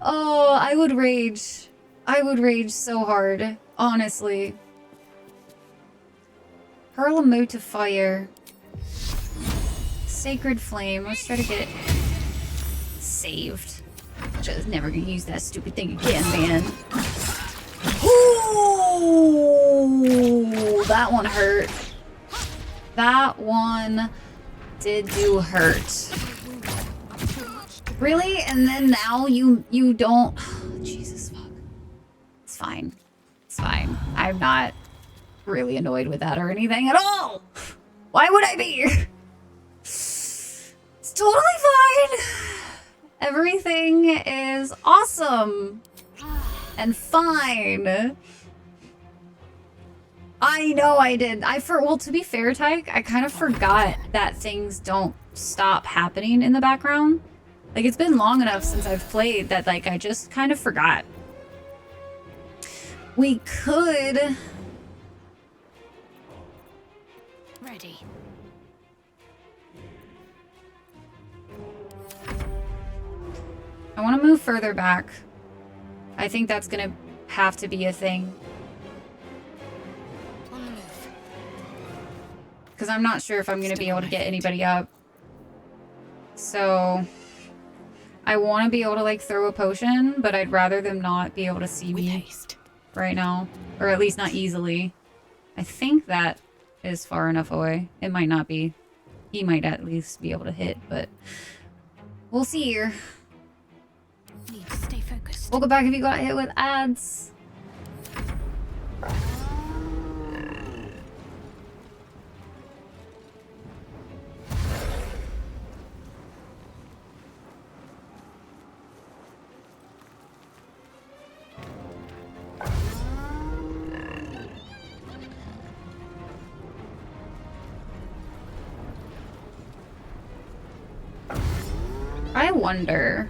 Oh, I would rage. I would rage so hard. Honestly. Hurl a mote of fire. Sacred flame. Let's try to get it saved. Just never gonna use that stupid thing again, man. Ooh, that one hurt. That one did do hurt. Really? And then now you don't... Jesus, fuck. It's fine. It's fine. I'm not really annoyed with that or anything at all. Why would I be? It's totally fine. Everything is awesome and fine. I know I did. Well, to be fair, Tyke, I kind of forgot that things don't stop happening in the background. Like, it's been long enough since I've played that, like, I just kind of forgot. We could... Ready. I want to move further back. I think that's gonna have to be a thing. On the move. Because I'm not sure if I'm gonna be able to get anybody up. So... I want to be able to, like, throw a potion, but I'd rather them not be able to see me right now. Or at least not easily. I think that is far enough away. It might not be. He might at least be able to hit, but... we'll see here. Need to stay focused. Welcome back if you got hit with ads. I wonder...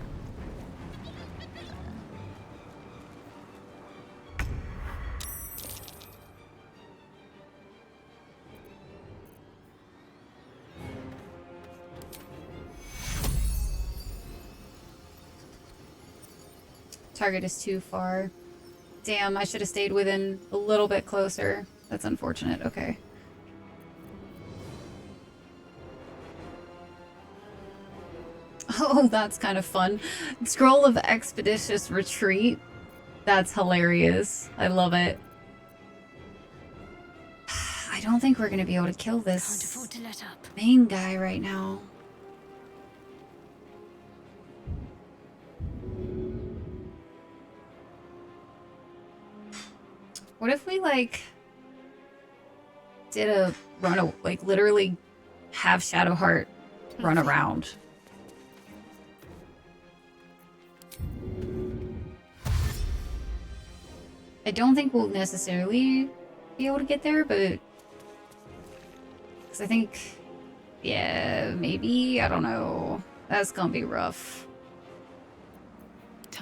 Target is too far. Damn, I should have stayed within a little bit closer. That's unfortunate. Okay. Oh, that's kind of fun. Scroll of Expeditious Retreat. That's hilarious. I love it. I don't think we're going to be able to kill this Can't afford to let up. main guy right now. What if we, like, did a run, like, literally have Shadowheart run around? I don't think we'll necessarily be able to get there, but... because I think... yeah, maybe? I don't know. That's gonna be rough.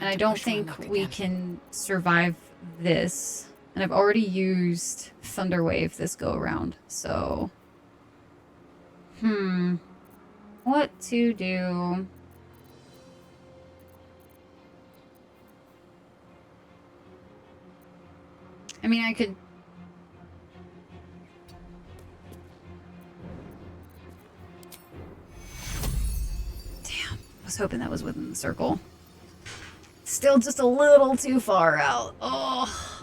And I don't think we can survive this. And I've already used Thunderwave this go around, so... what to do? I mean, I could... Damn. I was hoping that was within the circle. Still just a little too far out. Oh.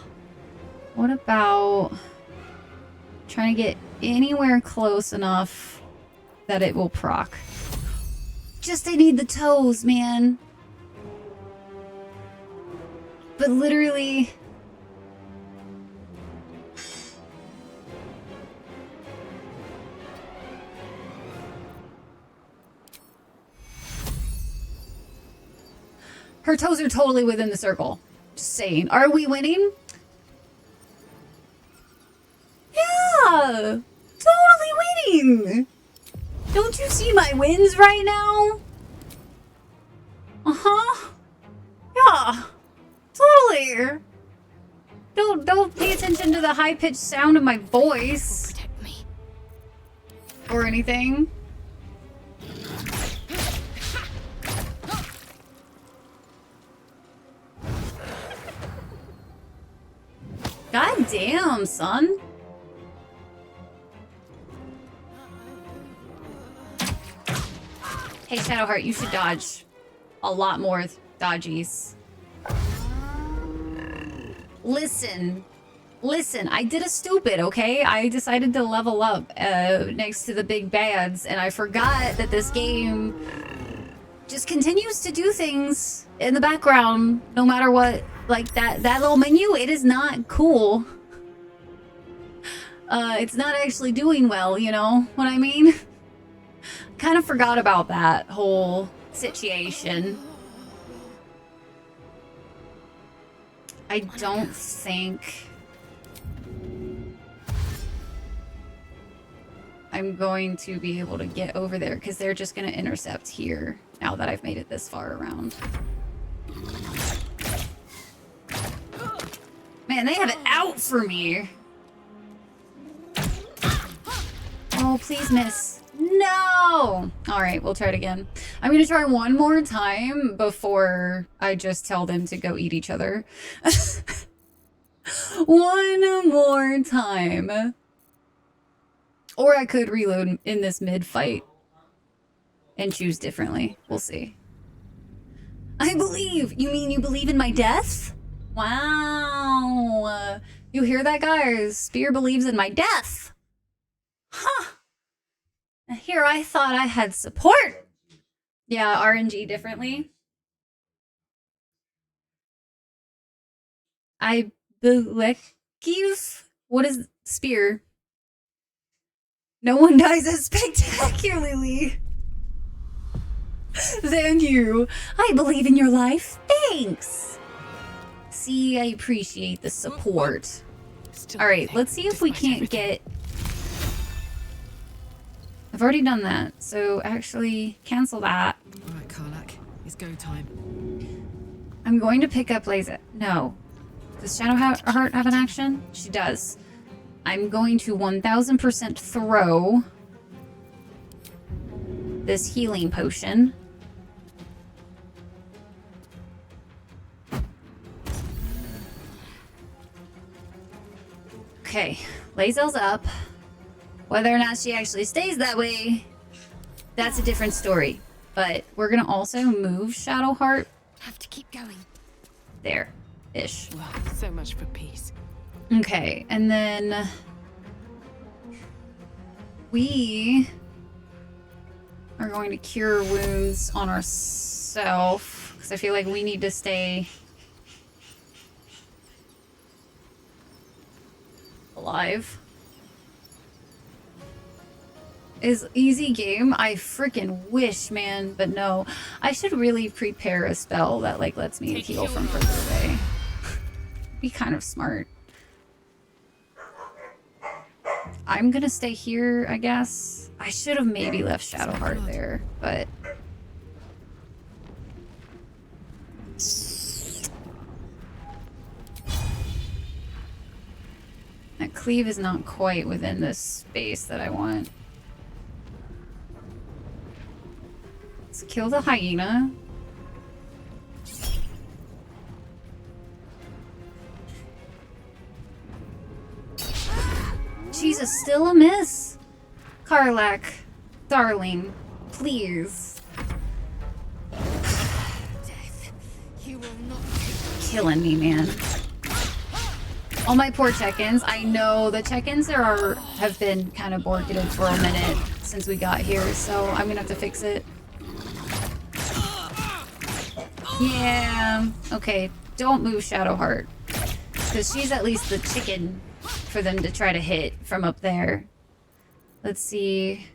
What about trying to get anywhere close enough that it will proc? Just I need the toes, man. But literally... Her toes are totally within the circle. Just saying. Are we winning? Yeah! Totally winning! Don't you see my wins right now? Uh-huh. Yeah. Totally. Don't pay attention to the high-pitched sound of my voice. Protect me. Or anything. God damn, son. Hey, Shadowheart, you should dodge a lot more dodgies. Listen, I did a stupid, okay? I decided to level up next to the big bads, and I forgot that this game just continues to do things in the background, no matter what. Like, that little menu, it is not cool. It's not actually doing well, you know what I mean? Kind of forgot about that whole situation. I don't think I'm going to be able to get over there because they're just going to intercept here now that I've made it this far around. Man, they have it out for me. Oh, please miss. No! Alright, we'll try it again. I'm gonna try one more time before I just tell them to go eat each other. One more time. Or I could reload in this mid-fight and choose differently. We'll see. I believe! You mean you believe in my death? Wow. You hear that, guys? Spear believes in my death. Huh. Here I thought I had support. Yeah, RNG differently. I believe. What is spear? No one dies as spectacularly than you. I believe in your life. Thanks. See, I appreciate the support. Alright, let's see if we can't get... I've already done that, so actually cancel that. Alright, Karlak, it's go time. I'm going to pick up Laza. No. Does Shadowheart have an action? She does. I'm going to 1000% throw this healing potion. Okay, Lazel's up. Whether or not she actually stays that way, that's a different story. But we're gonna also move Shadowheart. Have to keep going. There-ish. Wow, so much for peace. Okay, and then we are going to cure wounds on ourselves because I feel like we need to stay alive. Is easy game? I freaking wish, man, but no. I should really prepare a spell that like lets me heal from further away. Be kind of smart. I'm gonna stay here, I guess. I should have maybe left Shadowheart there, but... That cleave is not quite within this space that I want. Let's kill the hyena. still a miss. Karlach, darling, please. Death, you will not Killing me, man. All my poor check-ins. I know the check-ins have been kind of borketed for a minute since we got here, so I'm gonna have to fix it. Yeah. Okay, don't move Shadowheart. Because she's at least the chicken for them to try to hit from up there. Let's see.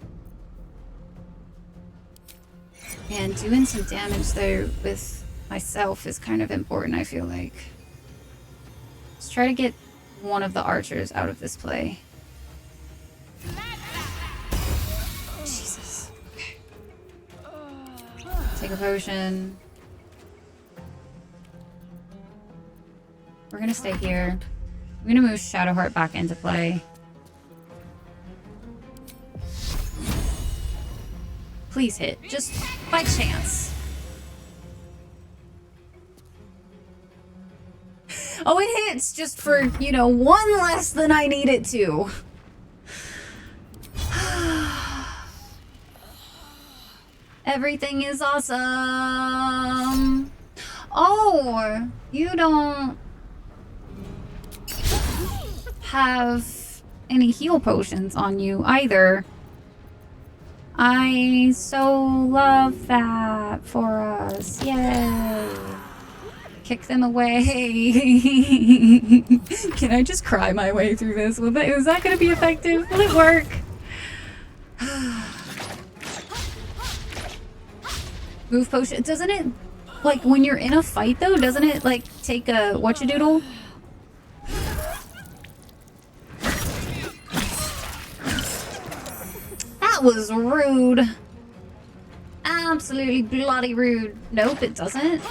And doing some damage though with myself is kind of important, I feel like. Let's try to get one of the archers out of this play. Jesus. Okay. Take a potion. We're gonna stay here. I'm gonna move Shadowheart back into play. Please hit, just by chance. Oh, it hits just for, you know, one less than I need it to. Everything is awesome. Oh, you don't have any heal potions on you either. I so love that for us. Yay. Kick them away. Can I just cry my way through this? Is that going to be effective? Will it work? Move potion. Doesn't it, like, when you're in a fight, though, doesn't it, like, take a whatchadoodle? That was rude. Absolutely bloody rude. Nope, it doesn't.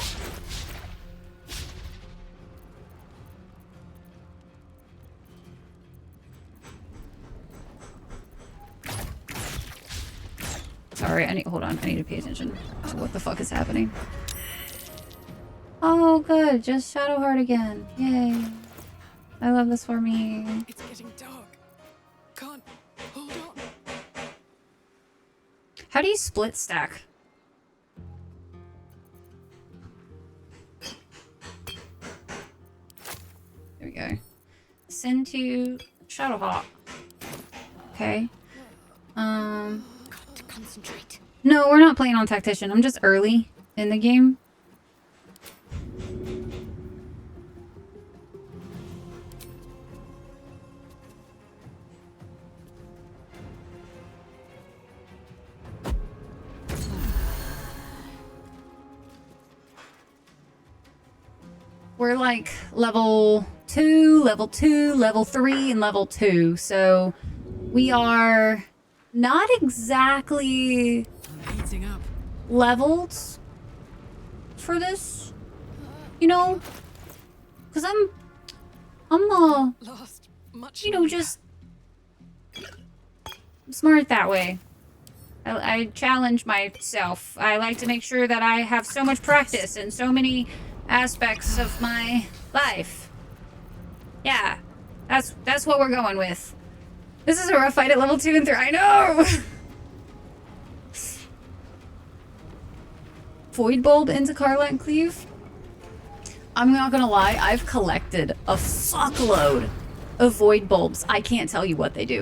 Sorry, hold on. I need to pay attention to what the fuck is happening. Oh, good. Just Shadowheart again. Yay. I love this for me. It's getting dark. Can't hold on. How do you split stack? There we go. Send to Shadowhawk. Okay. got to concentrate. No, we're not playing on Tactician. I'm just early in the game. We're like level 2, level 2, level 3, and level 2. So we are not exactly leveled for this, you know, because I'm you know, just smart that way. I challenge myself. I like to make sure that I have so much practice in so many aspects of my life. Yeah, that's what we're going with. This is a rough fight at level 2 and 3. I know! Void Bulb into Karlach and Cleave? I'm not gonna lie, I've collected a fuckload of Void Bulbs. I can't tell you what they do.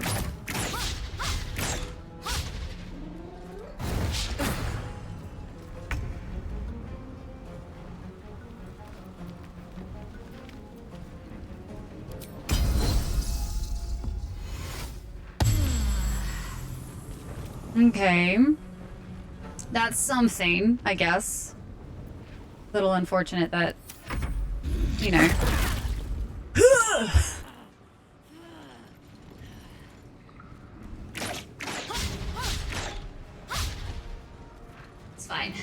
Okay. That's something, I guess. Little unfortunate that, you know. It's fine.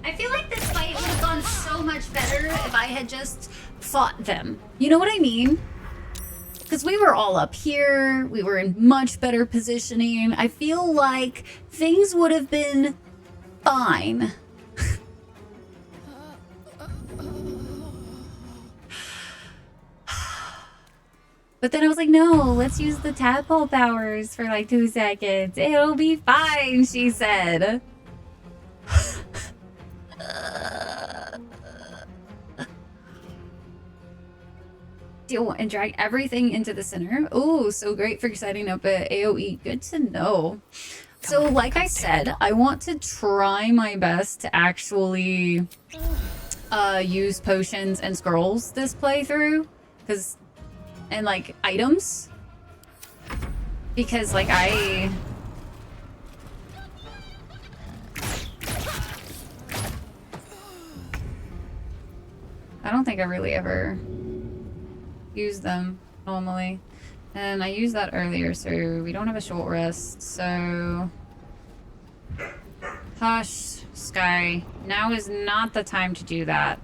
I feel like this fight would have gone so much better if I had just fought them. You know what I mean? Because we were all up here, we were in much better positioning. I feel like things would have been fine. But then I was like, no, let's use the tadpole powers for like 2 seconds. It'll be fine, she said. Deal and drag everything into the center. Oh, so great for setting up a AoE. Good to know. So like I said, I want to try my best to actually use potions and scrolls this playthrough. And like items. Because like I don't think I really ever use them normally. And I used that earlier, so we don't have a short rest, so... Hush, Sky. Now is not the time to do that.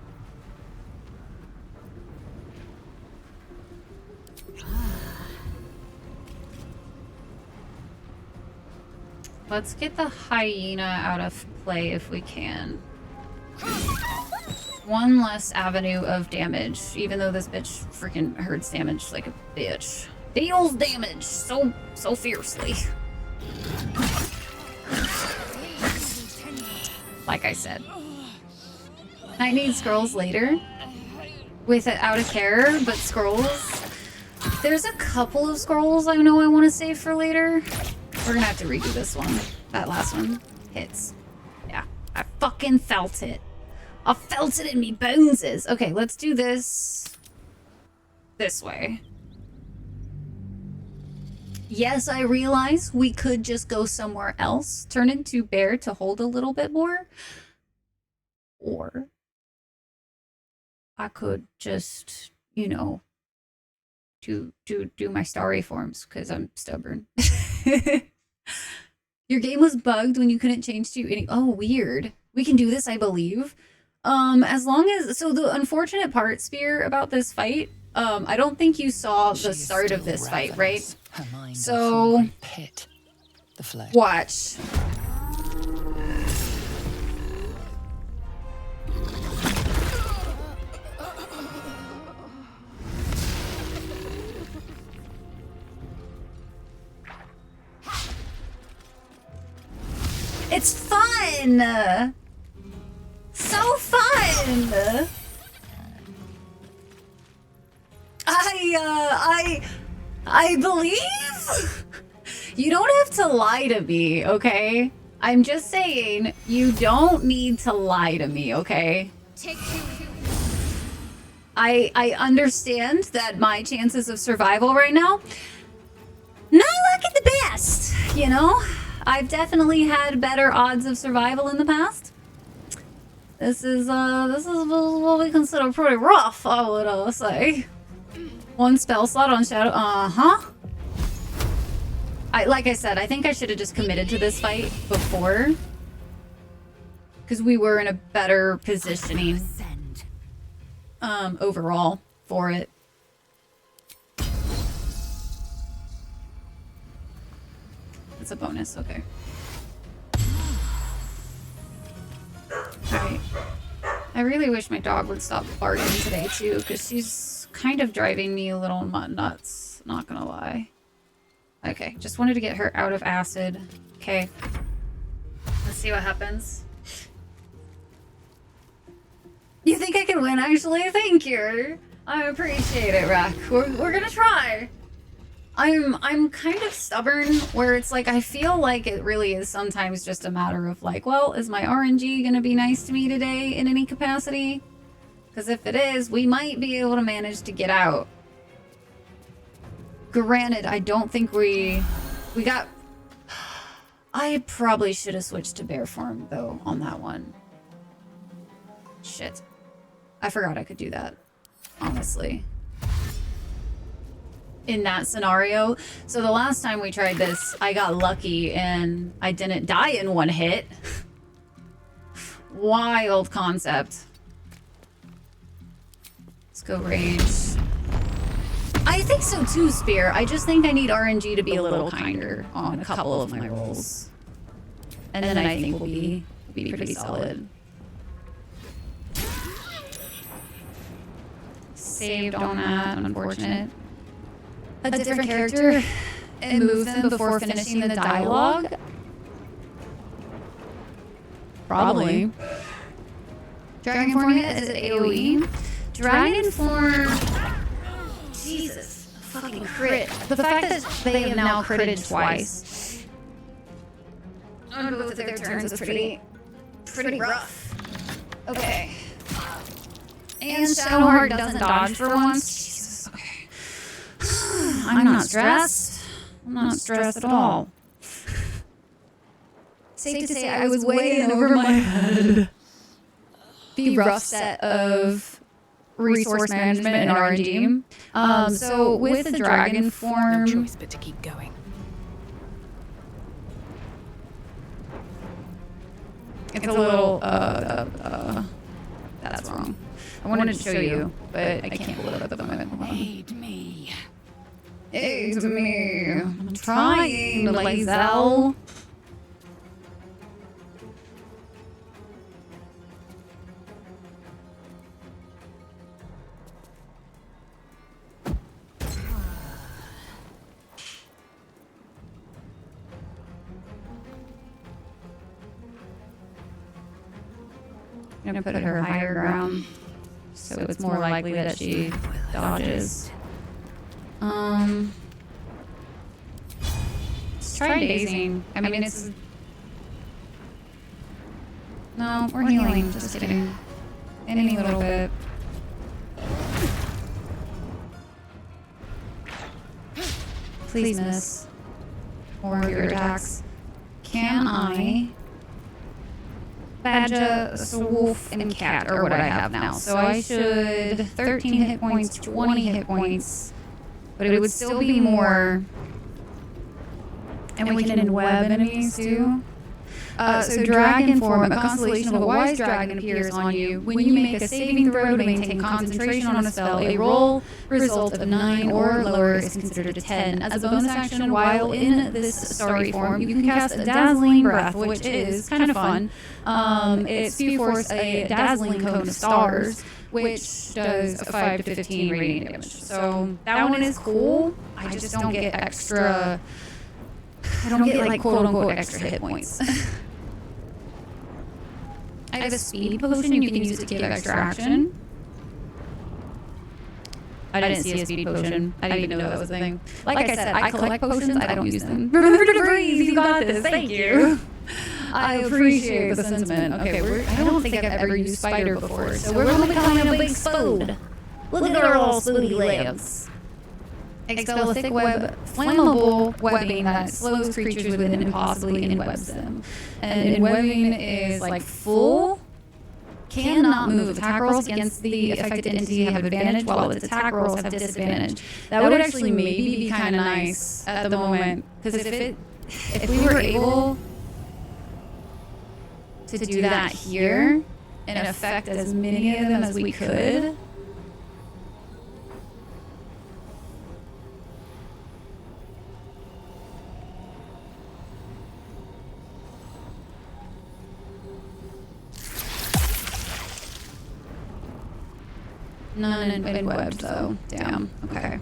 Let's get the hyena out of play if we can. One less avenue of damage, even though this bitch freaking hurts damage like a bitch. Deals damage so fiercely. Like I said. I need scrolls later. With it out of care, but scrolls. There's a couple of scrolls I know I want to save for later. We're gonna have to redo this one. That last one hits. Yeah, I fucking felt it. I felt it in me boneses. Okay, let's do this way. Yes, I realize we could just go somewhere else, turn into bear to hold a little bit more. Or I could just, you know, do my starry forms because I'm stubborn. Your game was bugged when you couldn't change to any. Oh, weird. We can do this, I believe. As long as, so the unfortunate part, Spear, about this fight, I don't think you saw the start of this fight, right? So, pit. The flesh. Watch. It's fun! So fun! I believe? You don't have to lie to me, okay? I'm just saying, you don't need to lie to me, okay? I understand that my chances of survival right now, not looking the best, you know? I've definitely had better odds of survival in the past. This is what we consider pretty rough, I would say. One spell slot on Shadow. Like I said, I think I should have just committed to this fight before. Because we were in a better positioning overall for it. It's a bonus, okay. Alright. I really wish my dog would stop barking today too, because she's kind of driving me a little nuts, not gonna lie. Okay, just wanted to get her out of acid. Okay. Let's see what happens. You think I can win, actually? Thank you. I appreciate it, Rack. We're gonna try. I'm kind of stubborn where it's like I feel like it really is sometimes just a matter of like, well, is my RNG gonna be nice to me today in any capacity? Because if it is, we might be able to manage to get out. Granted, I don't think we got... I probably should have switched to bear form though on that one. Shit. I forgot I could do that, honestly. In that scenario. So the last time we tried this, I got lucky and I didn't die in one hit. Wild concept. Let's go rage. I think so too, Spear. I just think I need RNG to be a little kinder on a couple of my rolls. And then I think we'll be pretty solid. Saved on that, unfortunate. a different character and move them before finishing the dialogue? Probably. Dragon form is it AoE? Dragon form. Jesus. Fucking crit. The fact that they have now critted twice on both of their turns is pretty rough. Okay. And Shadowheart doesn't dodge for once. Jesus. Okay. I'm not stressed. I'm not stressed at all. Safe to say I was way in over my head. The rough set of resource management and RNG. So with the dragon form, No choice but to keep going. it's a little that's wrong. I wanted to show you, but I can't pull it up at the moment. Hold on. Aid me. Aid me. I'm trying, Lazel. I'm gonna put her higher ground, so it's more likely that she dodges. Let's try dazing. I mean, it's... No, we're healing. Just kidding. Any little bit. Please miss more of your attacks. Can I... Badger, wolf, and cat are what I have now. So I should 13 hit points, 20 hit points, but it would still be more. And we can enweb enemies too. So dragon form, a constellation of a wise dragon appears on you. When you make a saving throw to maintain concentration on a spell, a roll result of 9 or lower is considered a 10. As a bonus action, while in this starry form, you can cast a dazzling breath, which is kind of fun. It spew force a dazzling cone of stars, which does a 5 to 15 radiant damage. So that one is cool. I just don't get extra. I don't get like quote unquote extra hit points. I have a speed potion you can use to give extra action. I didn't see a speed potion. I didn't even know that was a thing. Like I said, I collect potions, I don't use them. Remember to breathe, you got this, thank you. I appreciate the sentiment. Okay, I don't think I've ever used spider before, so we're gonna be calling a big spood. Look at our little spoody legs. Expel a thick web, flammable webbing that slows creatures within and possibly enwebs them. And enwebbing is like full. Cannot move. Attack rolls against the affected entity have advantage, while its attack rolls have disadvantage. That would actually maybe be kind of nice at the moment, because if we were able to do that here and affect as many of them as we could. None in web, though. Damn. Okay.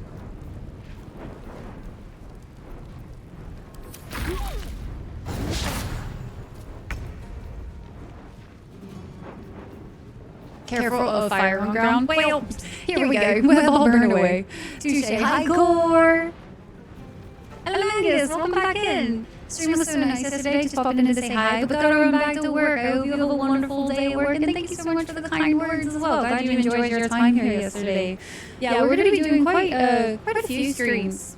Careful of fire on ground. Well, here we go. Web all burn away. Touche. Hi, Gore. Hello, Angus. Welcome back in. Stream was so nice yesterday. Just popped in to say hi, but gotta run back to work. I hope you have a wonderful day at work, and thank you so much for the kind words as well. Glad you enjoyed your time here yesterday. Yeah, we're gonna be doing quite a few streams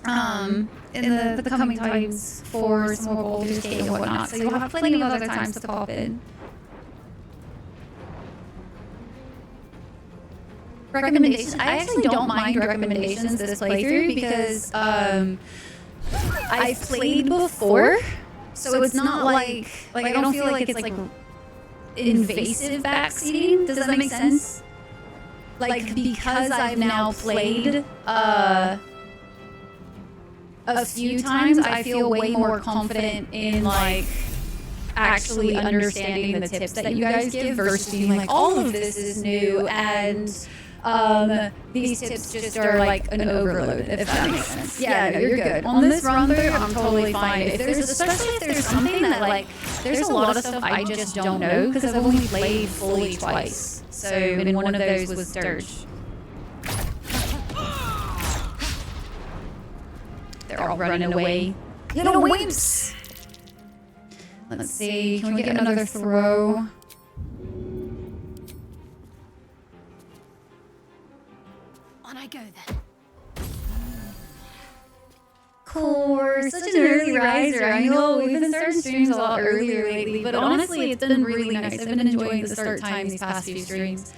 in the coming times for some more Baldur's Gate and whatnot. So you'll have plenty of other times to pop in. Recommendations. I actually don't mind recommendations this playthrough because I've played before, so it's not like I don't feel like it's like invasive backseating. Does that make sense? Like, because I've now played a few times, I feel way more confident in like actually understanding the tips that you guys give versus being like, all of this is new and these tips just are like an overload, if that makes sense. Yeah, no, you're good. On this run through, I'm totally fine. If there's, especially if there's something that like, there's a lot of stuff I just don't know because I've only played fully twice. So, and one of those was Dirge. They're all running away. Little wimps! Let's see, can we get another throw? On I go then. Core, such an early riser. I know we've been starting streams a lot earlier lately, but honestly, it's been really nice. I've been enjoying the start time these past few streams.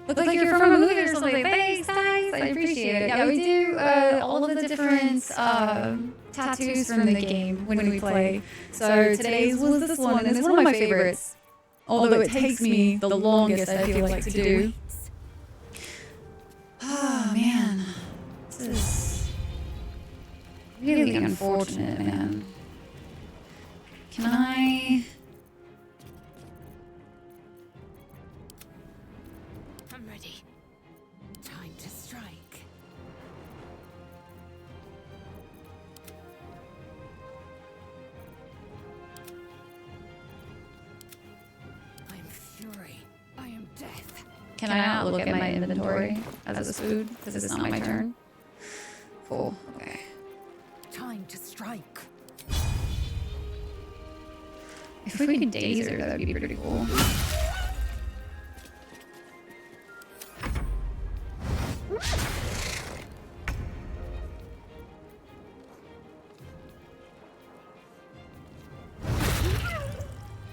Look like you're from a movie or something. Thanks, guys. I appreciate it. Yeah, we do all of the different tattoos from the game when we play. So today's was this one, and it's one of my favorites. Although it takes me the longest, I feel like, to do. Oh, man. This is really unfortunate, man. Can I... I'm ready. Time to strike. I am fury. I am death. Can I not look at my inventory as this food? Because it's not my turn. Cool. Okay. Time to strike. If we could daze her, that'd be pretty cool.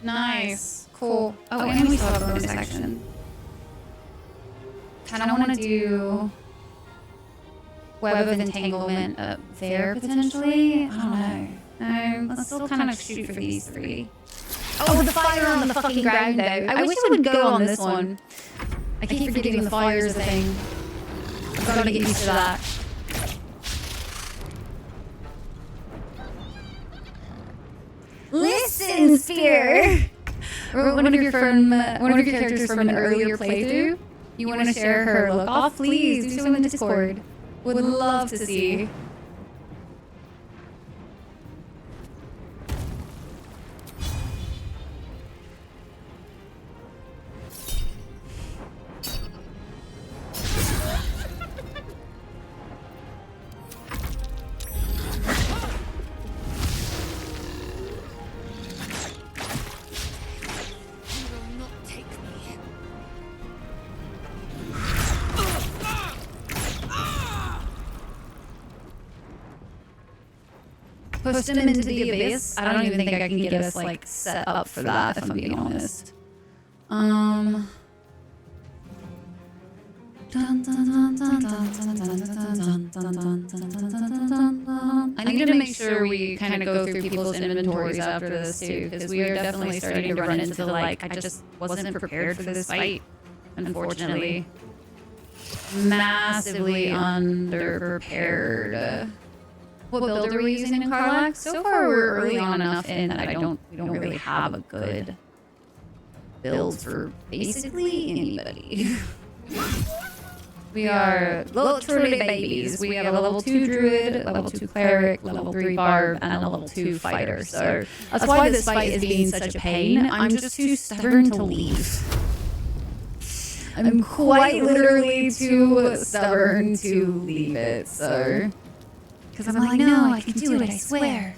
Nice. Cool. Oh, and we still have bonus action. Kind of want to do Web of Entanglement up there, potentially. I don't know. No, let's still kind of shoot for these three. Oh, the fire on the fucking ground, though. I wish it would go on this one. I keep forgetting the fire is a thing. I've got to get used to that. Listen, Spear! One of your characters from an earlier playthrough. You want to share her look off? Please do so in the Discord. Would love to see. Push them into the abyss. I don't even think I can get us like set up for that, if I'm being honest. I need to make sure we kind of go through people's inventories after this too, because we are definitely starting to run into the like, I just wasn't prepared for this fight, unfortunately. Massively underprepared. What build are we using in Karlach? So far, we're early on enough in that we don't really have a good build for basically anybody. We are literally babies. We have a level 2 druid, level 2 cleric, level 3 barb, and a level 2 fighter. So that's why this fight is being such a pain. I'm just too stubborn to leave. I'm quite literally too stubborn to leave it, so... Because I'm like, no, I can do it, I swear.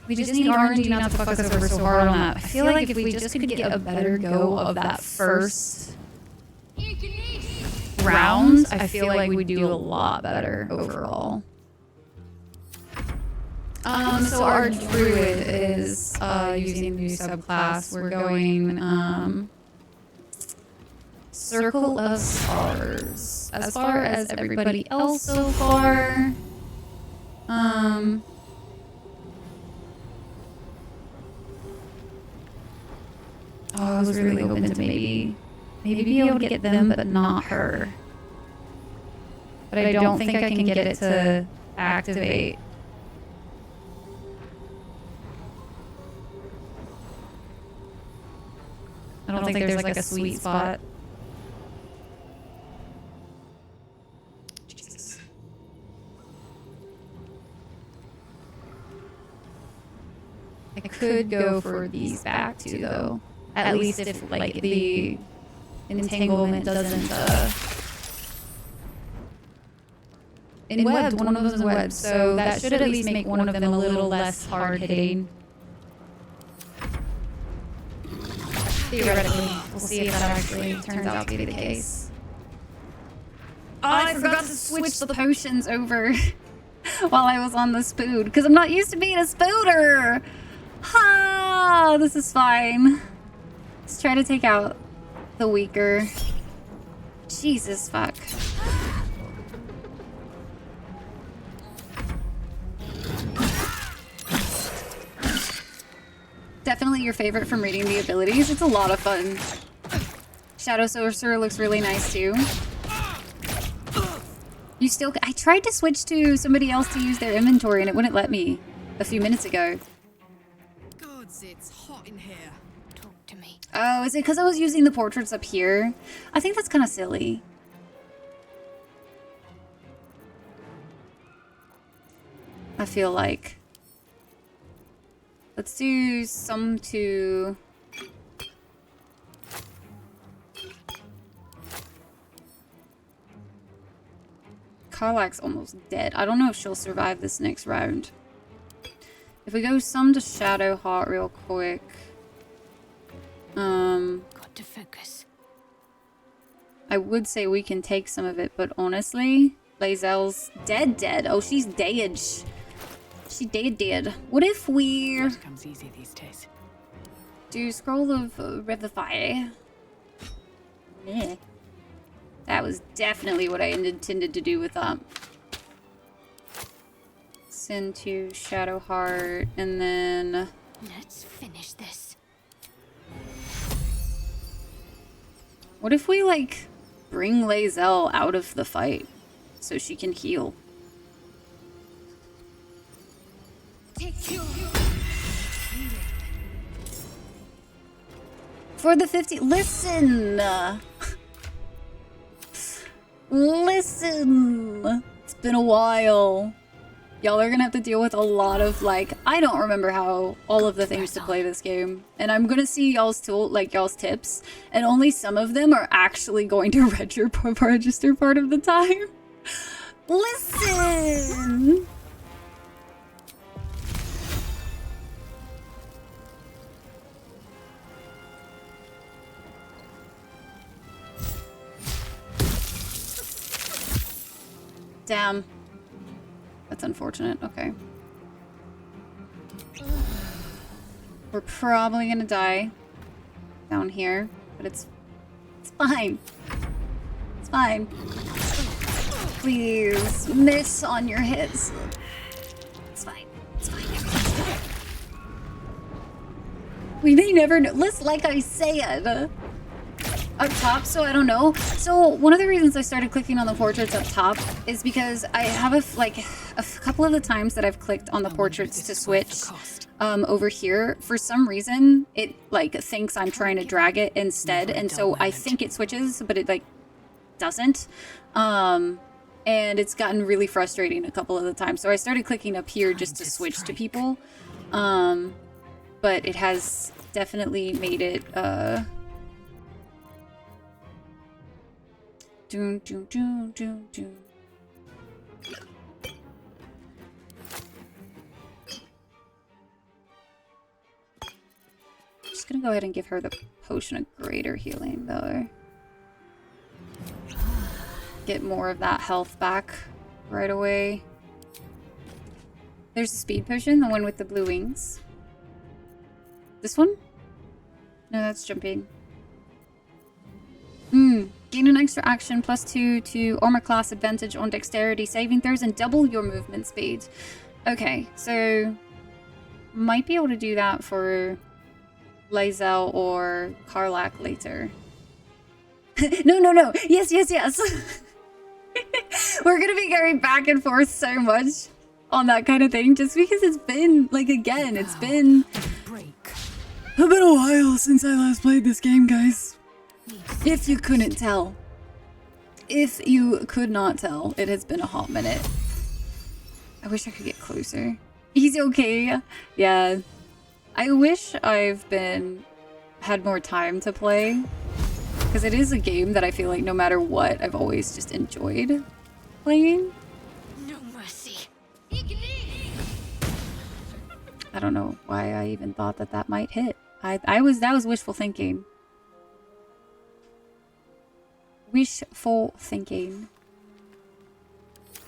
We just need RNG not to fuck us over so hard on that. I feel like if we just could get a better go of that first round, I feel like we'd do a lot better overall. So our druid is using a new subclass. We're going Circle of Stars. As far as everybody else so far, I was really hoping to maybe be able to get them, but not her. But I don't think I can get it to activate. I don't think there's like a sweet spot. I could go for these back two though. At least if like the entanglement doesn't in webbed, one of them's in webbed, so that should at least make one of them a little less hard hitting. Theoretically, we'll see if that actually turns out to be the case. Oh, I forgot to switch the potions over while I was on the spoon, because I'm not used to being a spooner. Ha! This is fine. Let's try to take out the weaker. Jesus fuck. Definitely your favorite from reading the abilities. It's a lot of fun. Shadow Sorcerer looks really nice too. You still... I tried to switch to somebody else to use their inventory and it wouldn't let me a few minutes ago. Gods, it's hot in here. Talk to me. Oh, is it because I was using the portraits up here? I think that's kind of silly. I feel like... Let's do some to... Karlach's almost dead. I don't know if she'll survive this next round. If we go some to Shadowheart real quick. Got to focus. I would say we can take some of it, but honestly, Lae'zel's dead. Oh, she's dead. She dead. What if we What comes easy these days? do Scroll of Revivify? Yeah. That was definitely what I intended to do with that. Send to Shadowheart, and then... Let's finish this. What if we, like, bring Lae'zel out of the fight so she can heal? For the 50... Listen! Listen! It's been a while. Y'all are gonna have to deal with a lot of, like... I don't remember how all of the things to play this game. And I'm gonna see y'all's y'all's tips. And only some of them are actually going to register part of the time. Listen! Damn. That's unfortunate. Okay. We're probably gonna die down here, but it's fine. It's fine. Please miss on your hits. It's fine. It's fine. Everything's fine. We may never know. Listen, like I said. Up top, so I don't know. So one of the reasons I started clicking on the portraits up top is because I have a couple of the times that I've clicked on the portraits to switch over here, for some reason it like thinks I'm trying to drag it instead, and so I think it switches, but it like doesn't. And it's gotten really frustrating a couple of the times. So I started clicking up here just to switch to people. But it has definitely made it Doom. Just gonna go ahead and give her the potion of greater healing though. Get more of that health back right away. There's a speed potion, the one with the blue wings. This one? No, that's jumping. Gain an extra action +2 to armor class advantage on dexterity saving throws and double your movement speed. Okay, so might be able to do that for Lae'zel or Karlach later. No. Yes. We're gonna be going back and forth so much on that kind of thing just because it's been, like, again, it's been a while since I last played this game, guys. If you couldn't tell. If you could not tell, it has been a hot minute. I wish I could get closer. He's okay. Yeah. I wish I've had more time to play, because it is a game that I feel like no matter what, I've always just enjoyed playing. No mercy. I don't know why I even thought that that might hit. That was wishful thinking. Wishful thinking.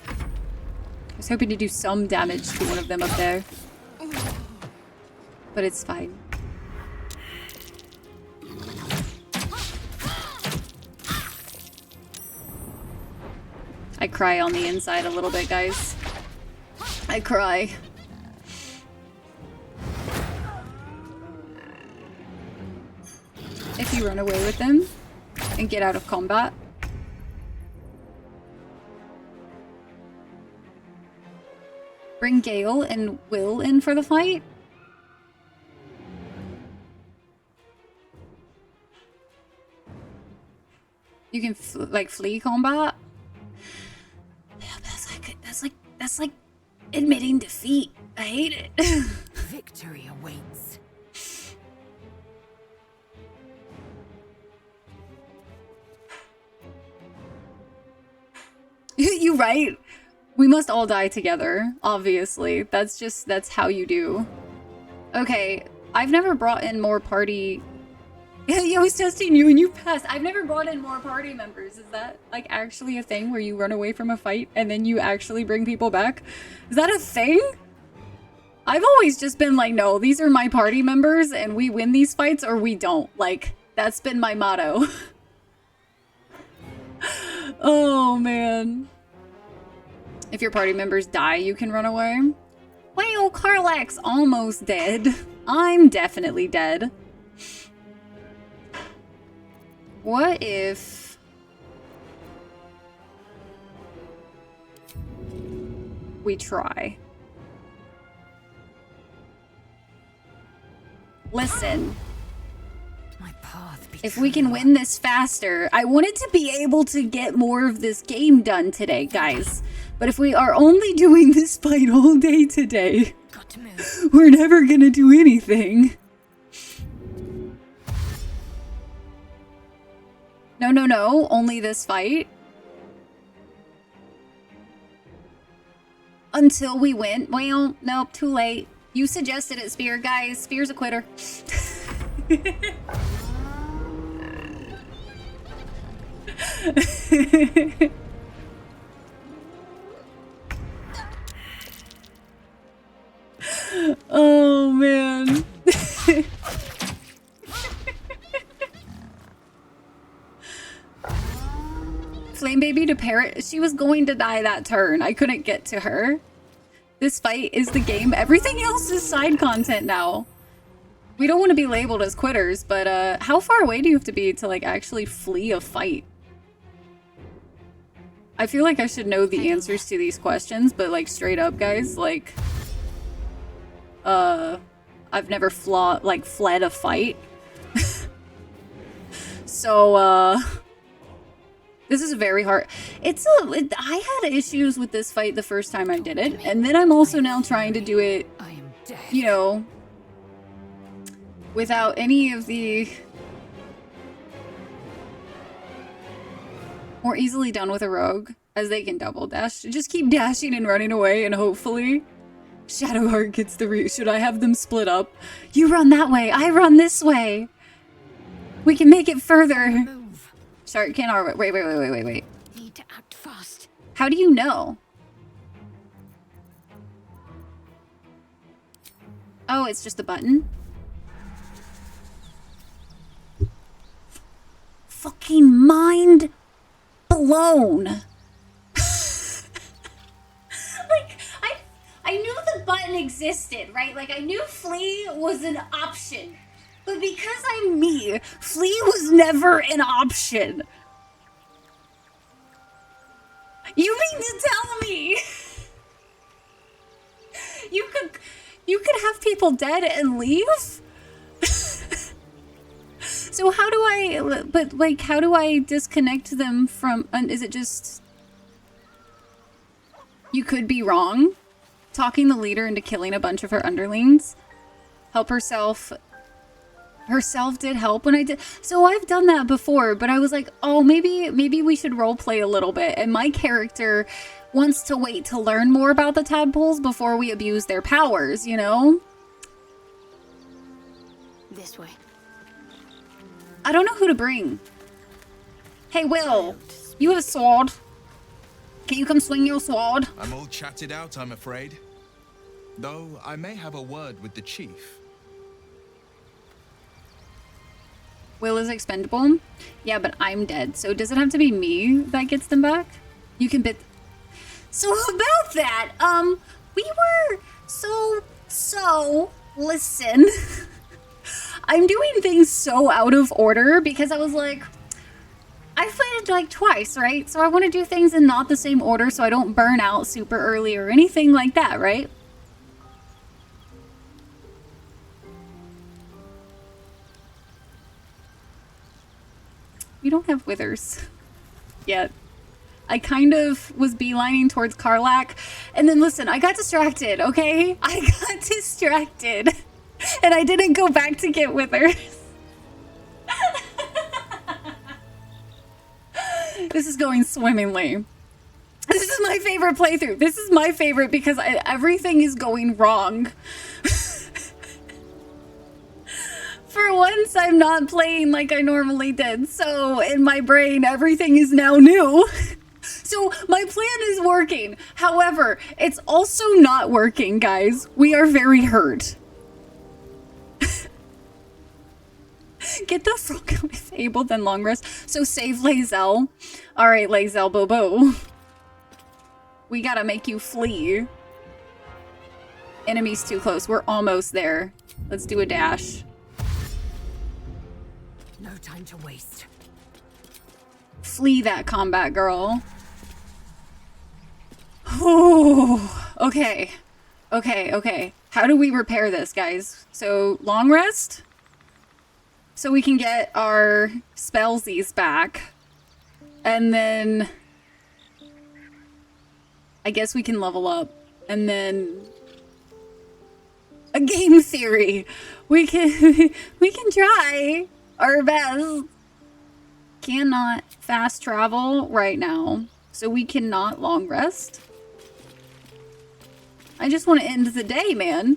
I was hoping to do some damage to one of them up there. But it's fine. I cry on the inside a little bit, guys. I cry. If you run away with them and get out of combat. Bring Gale and Will in for the fight. You can like flee combat. Yeah, that's like admitting defeat. I hate it. Victory awaits. You right? We must all die together, obviously. That's how you do. Okay, I've never brought in more party... I was testing you and you passed. I've never brought in more party members. Is that like actually a thing where you run away from a fight and then you actually bring people back? Is that a thing? I've always just been like, no, these are my party members and we win these fights or we don't. Like, that's been my motto. Oh, man. If your party members die, you can run away. Well, Karlach's almost dead. I'm definitely dead. What if... we try? Listen. My path if we can win this faster, I wanted to be able to get more of this game done today, guys. But if we are only doing this fight all day today, we're never gonna do anything. No, no, no. Only this fight. Until we win. Well, nope, too late. You suggested it, Spear. Guys, Spear's a quitter. Oh, man. Flame Baby to Parrot, she was going to die that turn. I couldn't get to her. This fight is the game. Everything else is side content now. We don't want to be labeled as quitters, but how far away do you have to be to like actually flee a fight? I feel like I should know the answers to these questions, but like straight up, guys, like I've never fled a fight. So this is very hard. I had issues with this fight the first time I did it, and then I'm also now trying to do it, you know, without any of the more easily done with a rogue, as they can double dash. Just keep dashing and running away, and hopefully Shadowheart gets the root. Should I have them split up? You run that way, I run this way. We can make it further. Sorry, wait. Need to act fast. How do you know? Oh, it's just a button? Fucking mind blown. Like, I knew the button existed, right? Like, I knew flee was an option. But because I'm me, flee was never an option. You mean to tell me you could have people dead and leave? So how do I disconnect them from, is it just, you could be wrong? Talking the leader into killing a bunch of her underlings? Help herself. Herself did help when I did. So I've done that before, but I was like, oh, maybe we should roleplay a little bit. And my character wants to wait to learn more about the tadpoles before we abuse their powers, you know? This way. I don't know who to bring. Hey, Will, you have a sword. Can you come swing your sword? I'm all chatted out, I'm afraid. Though I may have a word with the chief. Will is expendable? Yeah, but I'm dead. So does it have to be me that gets them back? You can bid. So about that, we were so listen. I'm doing things so out of order because I was like, I've played it like twice, right? So I want to do things in not the same order so I don't burn out super early or anything like that, right? We don't have withers yet. I kind of was beelining towards Karlach, and then listen, I got distracted, okay? I got distracted, and I didn't go back to get withers. This is going swimmingly. This is my favorite playthrough. This is my favorite because everything is going wrong. For once, I'm not playing like I normally did, so in my brain, everything is now new. So my plan is working. However, it's also not working, guys. We are very hurt. Get the fuck out if able, then long rest. So save Lae'zel. Alright, Lae'zel Bobo. We gotta make you flee. Enemy's too close. We're almost there. Let's do a dash. No time to waste. Flee that combat, girl. Oh, okay. Okay. How do we repair this, guys? So, long rest? So we can get our spellsies back. And then I guess we can level up. And then a game theory. We can try our best. Cannot fast travel right now. So we cannot long rest. I just want to end the day, man.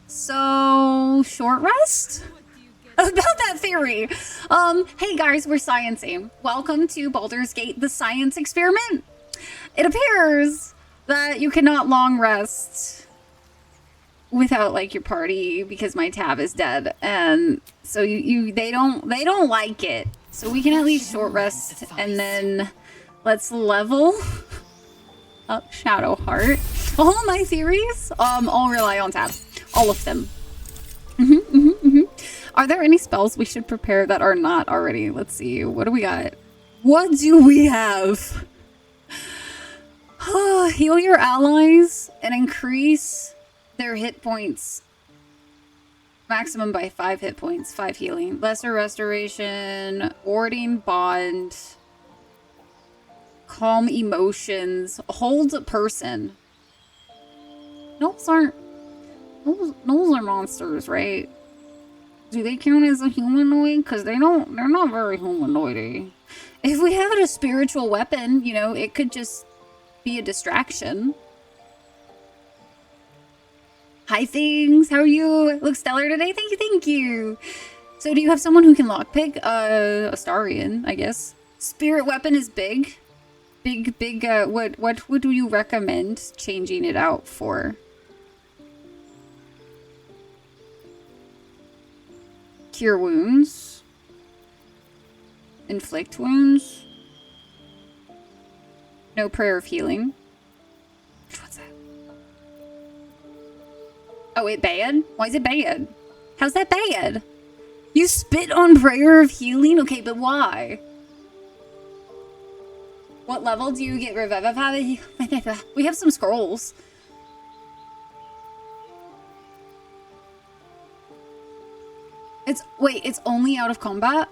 So, short rest? About that theory. Hey guys, we're sciencing. Welcome to Baldur's Gate, the science experiment. It appears that you cannot long rest without like your party because my tab is dead, and so they don't like it. So we can at least short rest, and then let's level up Shadowheart. All of my theories, all rely on tab. All of them. Are there any spells we should prepare that are not already? Let's see. What do we got? What do we have? Heal your allies and increase their hit points maximum by 5 hit points. 5 healing. Lesser restoration. Warding bond. Calm emotions. Hold person. Those are monsters, right? Do they count as a humanoid? Because they're not very humanoid-y. If we have it a spiritual weapon, you know, it could just be a distraction. Hi things, how are you? Look stellar today, thank you. So do you have someone who can lockpick? Astarian, I guess. Spirit weapon is big. Big, what would you recommend changing it out for? Cure wounds. Inflict wounds. No prayer of healing. What's that? Oh, it bad? Why is it bad? How's that bad? You spit on prayer of healing? Okay, but why? What level do you get Revivify? We have some scrolls. Wait, it's only out of combat?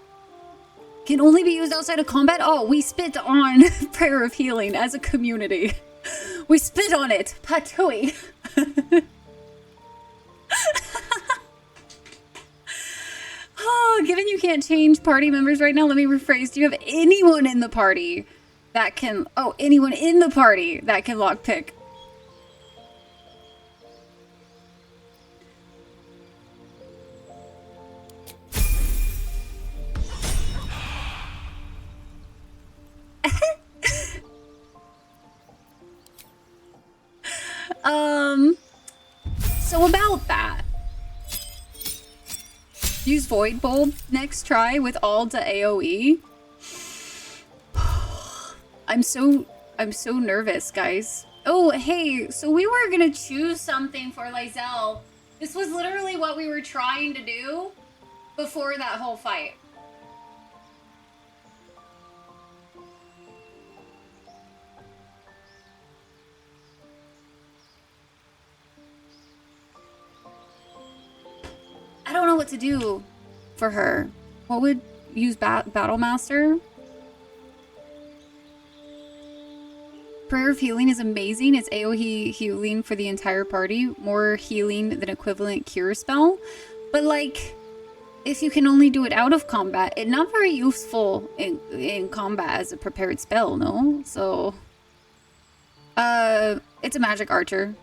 Can only be used outside of combat? Oh, we spit on prayer of healing as a community. We spit on it. Patooey. Oh, given you can't change party members right now, let me rephrase. Do you have anyone in the party that can... Oh, anyone in the party that can lockpick? So about that. Use Void Bulb next try with all to AoE. I'm so nervous, guys. Oh, hey, so we were gonna choose something for Lysel. This was literally what we were trying to do before that whole fight. I don't know what to do for her. What would use Battle Master? Prayer of Healing is amazing. It's AoE healing for the entire party. More healing than equivalent cure spell. But like, if you can only do it out of combat, it's not very useful in combat as a prepared spell, no? So, it's a magic archer.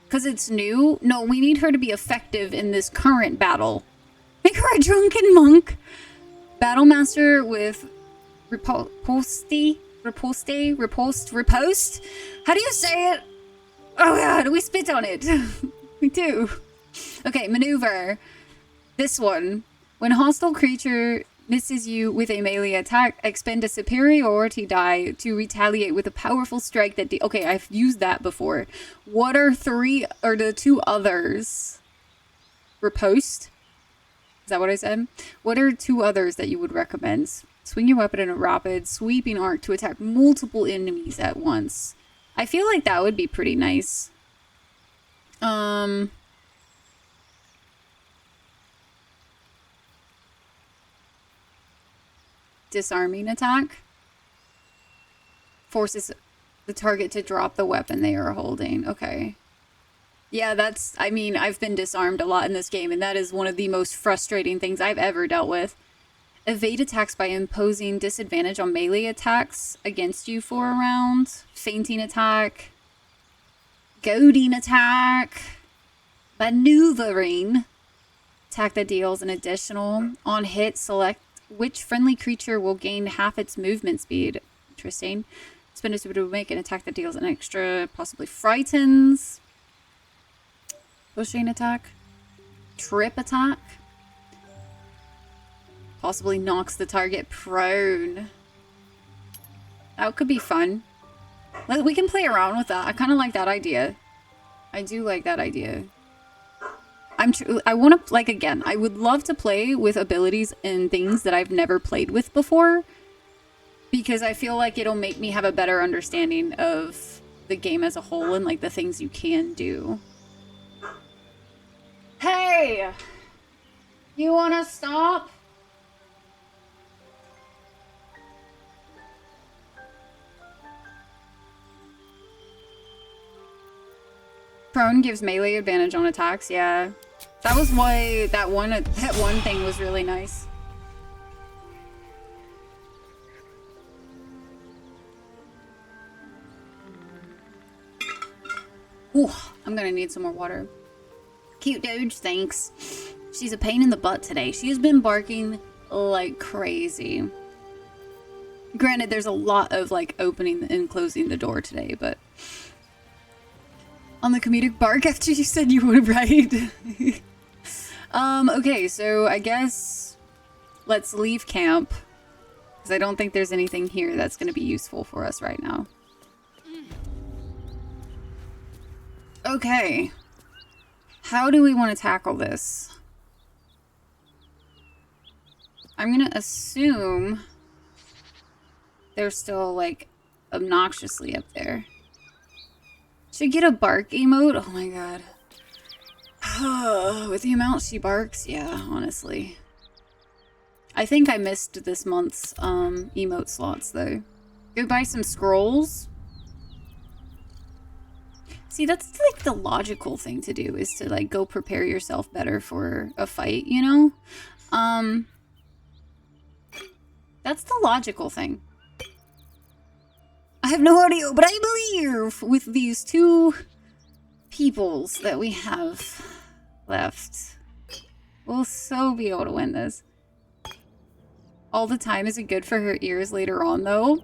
Because it's new? No, we need her to be effective in this current battle. Make her a drunken monk. Battle Master with riposte? How do you say it? Oh god, we spit on it. We do. Okay, maneuver. This one. When a hostile creature misses you with a melee attack, expend a superiority die to retaliate with a powerful strike that... Okay, I've used that before. What are the two others? Riposte? Is that what I said? What are two others that you would recommend? Swing your weapon in a rapid, sweeping arc to attack multiple enemies at once. I feel like that would be pretty nice. Disarming attack. Forces the target to drop the weapon they are holding. Okay. Yeah, that's... I mean, I've been disarmed a lot in this game, and that is one of the most frustrating things I've ever dealt with. Evade attacks by imposing disadvantage on melee attacks against you for a round. Fainting attack. Goading attack. Maneuvering. Attack that deals an additional. On hit, select which friendly creature will gain half its movement speed. Interesting. Spend a super to make an attack that deals an extra, possibly frightens. Pushing attack. Trip attack. Possibly knocks the target prone. That could be fun. We can play around with that. I kind of like that idea. I do like that idea. I want to, like, again, I would love to play with abilities and things that I've never played with before. Because I feel like it'll make me have a better understanding of the game as a whole and, like, the things you can do. Hey! You want to stop? Prone gives melee advantage on attacks, yeah. That was why that one thing was really nice. Ooh, I'm gonna need some more water. Cute dude, thanks. She's a pain in the butt today. She has been barking like crazy. Granted, there's a lot of like opening and closing the door today, but... On the comedic bark after you said you would, right? Okay, so I guess let's leave camp. Because I don't think there's anything here that's going to be useful for us right now. Okay. How do we want to tackle this? I'm going to assume they're still, like, obnoxiously up there. Should get a bark emote? Oh my god. With the amount she barks, yeah, honestly. I think I missed this month's emote slots, though. Go buy some scrolls. See, that's like the logical thing to do, is to like go prepare yourself better for a fight, you know? That's the logical thing. I have no audio, but I believe with these two peoples that we have left, we'll so be able to win this. All the time isn't good for her ears later on, though.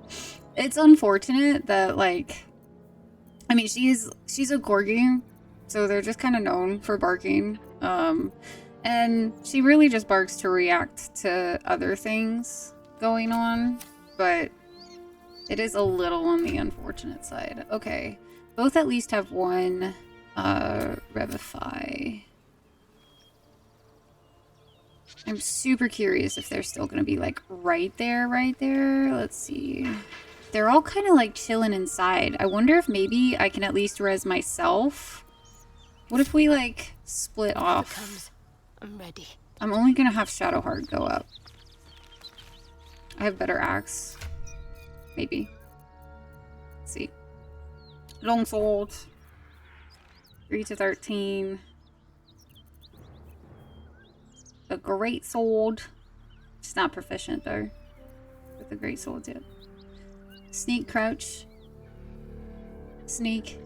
It's unfortunate that, like, I mean, she's a corgi, so they're just kind of known for barking. And she really just barks to react to other things going on, but it is a little on the unfortunate side. Okay, both at least have one Revify. I'm super curious if they're still gonna be like right there. Let's see. They're all kind of like chilling inside. I wonder if maybe I can at least res myself. What if we like split off? I'm ready. I'm only gonna have Shadowheart go up. I have better axe. Maybe. Let's see. Longsword. 3 to 13. The great sword. It's not proficient though. With the great sword yet. Sneak, crouch. Sneak.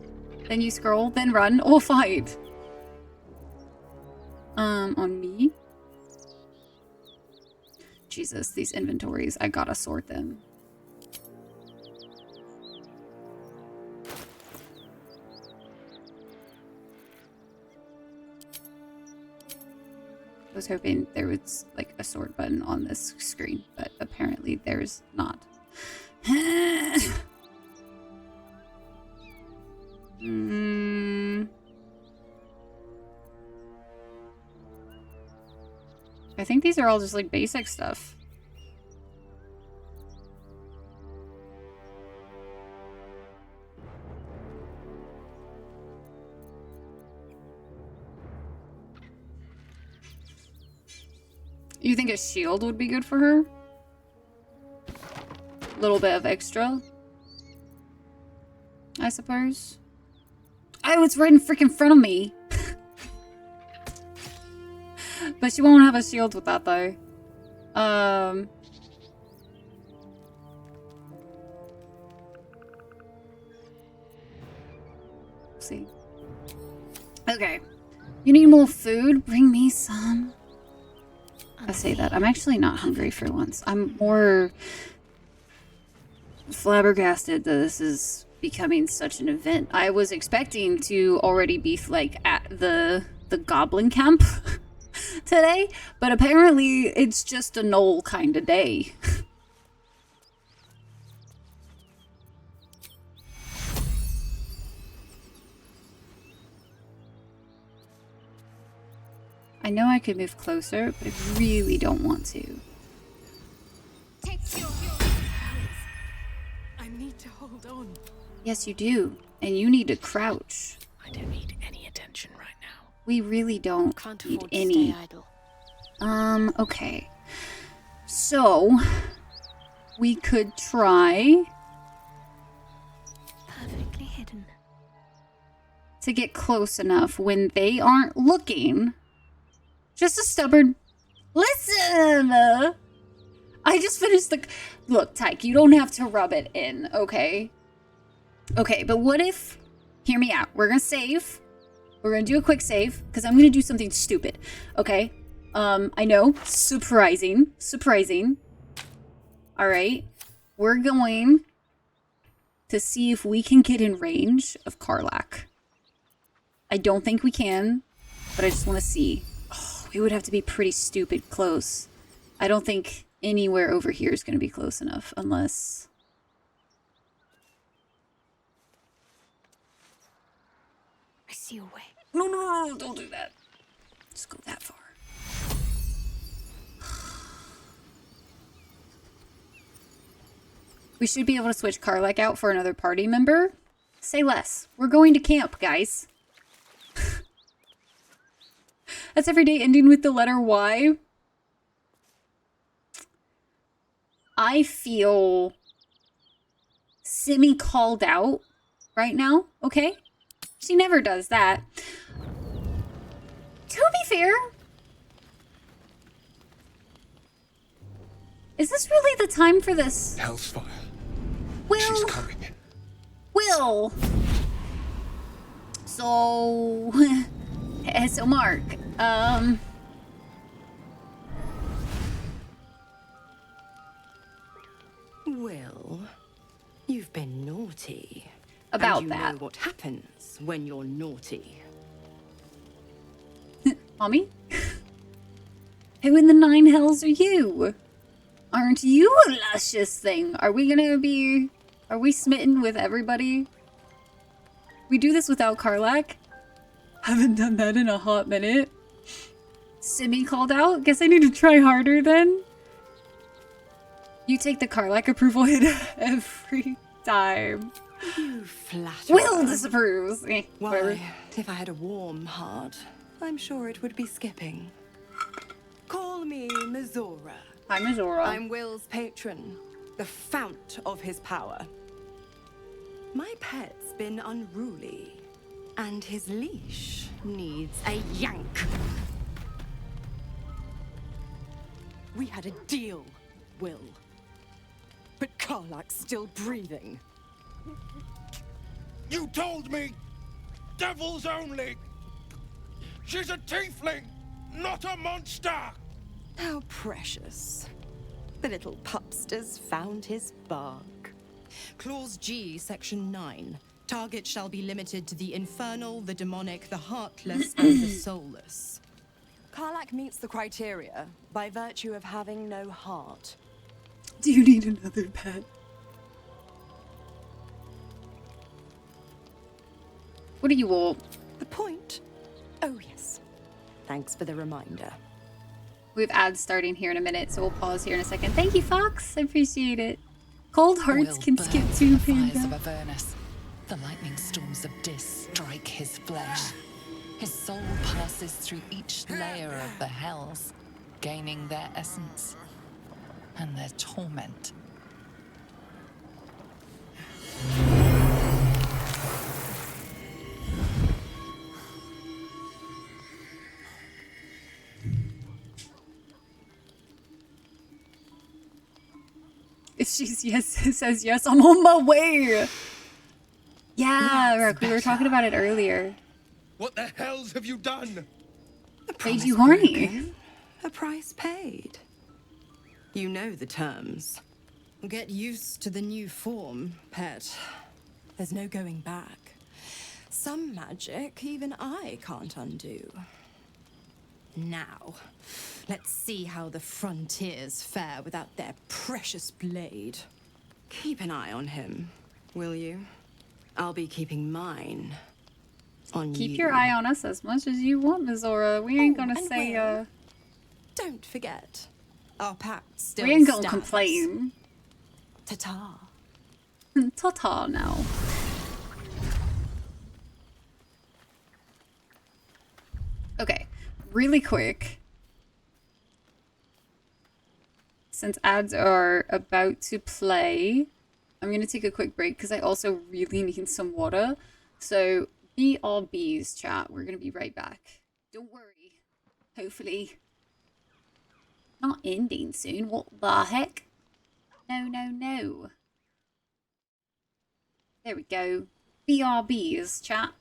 Then you scroll, then run, or fight. On me. Jesus, these inventories, I gotta sort them. I was hoping there was like a sort button on this screen, but apparently there's not. I think these are all just like basic stuff. You think a shield would be good for her? A little bit of extra, I suppose. Oh, it's right in freaking front of me. But she won't have a shield with that, though. Let's see. Okay. You need more food? Bring me some. I say that. I'm actually not hungry for once. I'm more flabbergasted that this is becoming such an event. I was expecting to already be like at the goblin camp today, but apparently it's just a knoll kind of day. I know I could move closer, but I really don't want to. I need to hold on. Yes, you do. And you need to crouch. I don't need any attention right now. We really don't Can't need afford to any. stay idle. Okay. So, we could try Perfectly hidden. to get close enough when they aren't looking. Just a stubborn... Listen! I just finished the... Look, Tyke, you don't have to rub it in, okay? Okay, but what if... Hear me out. We're gonna save. We're gonna do a quick save, because I'm gonna do something stupid, okay? I know. Surprising. Alright. We're going to see if we can get in range of Karlach. I don't think we can, but I just want to see. Oh, we would have to be pretty stupid close. I don't think anywhere over here is going to be close enough, unless... I see a way. No, don't do that. Just go that far. We should be able to switch Karlach out for another party member. Say less. We're going to camp, guys. That's every day ending with the letter Y. I feel semi-called out right now, okay? She never does that. To be fair, is this really the time for this? Hellfire. Will. She's coming. Will. So, so Mark, Will, you've been naughty. About and you that. know what happens when you're naughty. Mommy? Who in the nine hells are you? Aren't you a luscious thing? Are we smitten with everybody? We do this without Karlak? Haven't done that in a hot minute. Simi called out? Guess I need to try harder then? You take the Karlak approval hit every time. You flatterer. Will disapproves. Whatever. Why, if I had a warm heart, I'm sure it would be skipping. Call me Mizora. Hi, Mizora. I'm Will's patron, the fount of his power. My pet's been unruly, and his leash needs a yank. We had a deal, Will. But Karlak's still breathing. You told me! Devils only! She's a tiefling, not a monster! How precious. The little pupster's found his bark. Clause G, Section 9. Target shall be limited to the infernal, the demonic, the heartless, and the soulless. Karlak meets the criteria by virtue of having no heart. Do you need another pet? What do you want? The point? Oh, yes. Thanks for the reminder. We have ads starting here in a minute, so we'll pause here in a second. Thank you, Fox. I appreciate it. Cold hearts Oil can skip burns too, the fires of Panda. Avernus. The lightning storms of Dis strike his flesh. His soul passes through each layer of the hells, gaining their essence and their torment. If she's yes, says yes, I'm on my way. Yeah, Rook, we were talking about it earlier. What the hells have you done? Made you horny. Broken, a price paid. You know the terms. Get used to the new form, pet. There's no going back. Some magic even I can't undo. Now, let's see how the frontiers fare without their precious blade. Keep an eye on him, will you? I'll be keeping mine on you. Keep your eye on us as much as you want, Mizora. We ain't gonna and say, Will, don't forget, our pact still we ain't gonna stands. complain. Ta-ta. Ta-ta now. Okay, really quick. Since ads are about to play, I'm gonna take a quick break because I also really need some water. So be all bees, chat. We're gonna be right back. Don't worry. Hopefully not ending soon. What the heck? No, no, no. There we go. BRBs, chat.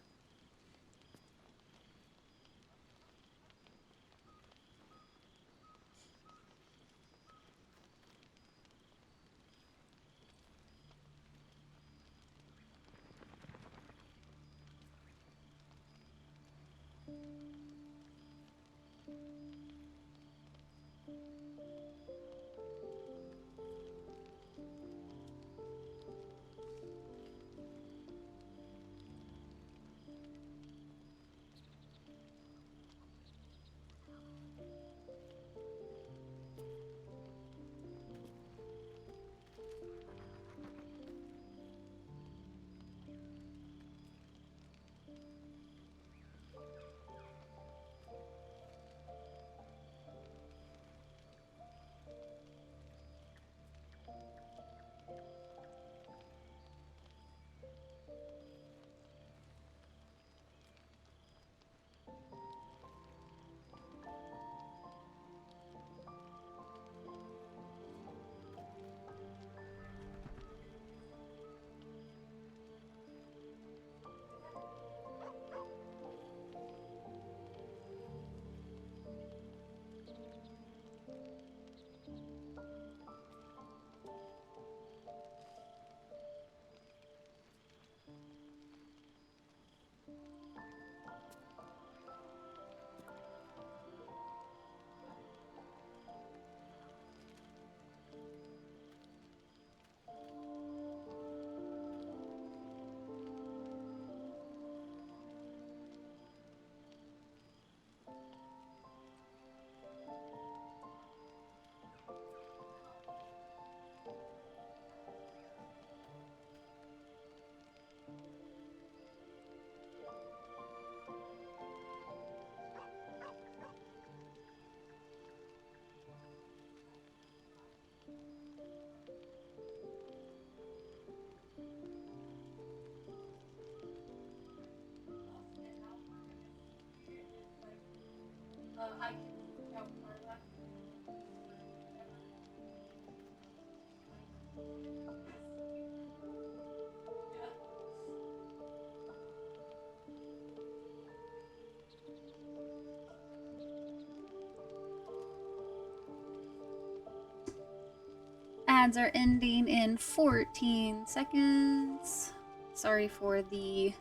Ads are ending in 14 seconds. Sorry for the,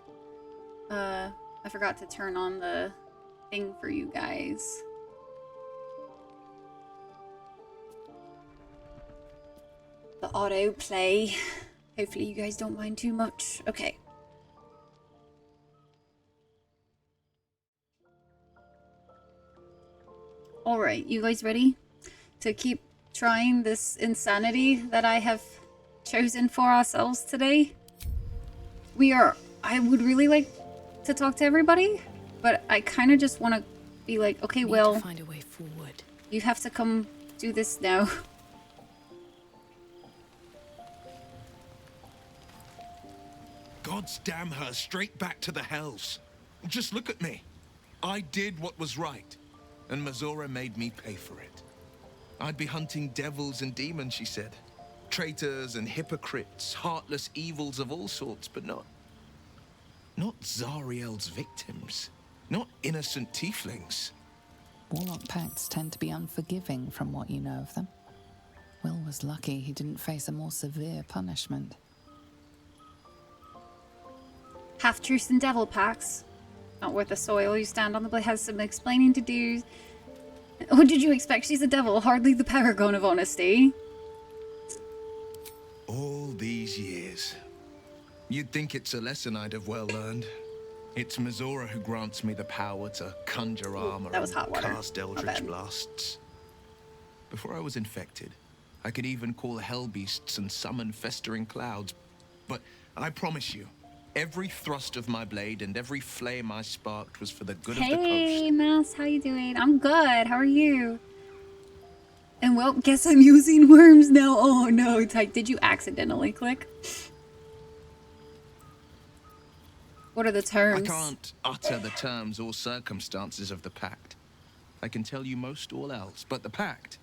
I forgot to turn on the thing for you guys. The autoplay. Hopefully you guys don't mind too much. Okay. Alright, you guys ready to keep trying this insanity that I have chosen for ourselves today? I would really like to talk to everybody, but I kind of just want to be like, okay, Will, find a way forward. You have to come do this now. God's damn her, straight back to the hells. Just look at me. I did what was right, and Mazora made me pay for it. I'd be hunting devils and demons, she said. Traitors and hypocrites, heartless evils of all sorts, but not Zariel's victims. Not innocent tieflings. Warlock pacts tend to be unforgiving from what you know of them. Will was lucky he didn't face a more severe punishment. Half-truths and devil pacts. Not worth the soil. You stand on the blade, has some explaining to do. What did you expect? She's a devil, hardly the paragon of honesty. All these years. You'd think it's a lesson I'd have well learned. It's Mazora who grants me the power to conjure armor and cast eldritch blasts. Before I was infected, I could even call hell beasts and summon festering clouds. But I promise you, every thrust of my blade and every flame I sparked was for the good of the coast. Hey, Mouse, how you doing? I'm good. How are you? And well, guess I'm using worms now. Oh no, Tyke, did you accidentally click? What are the terms? I can't utter the terms or circumstances of the pact. I can tell you most all else, but the pact,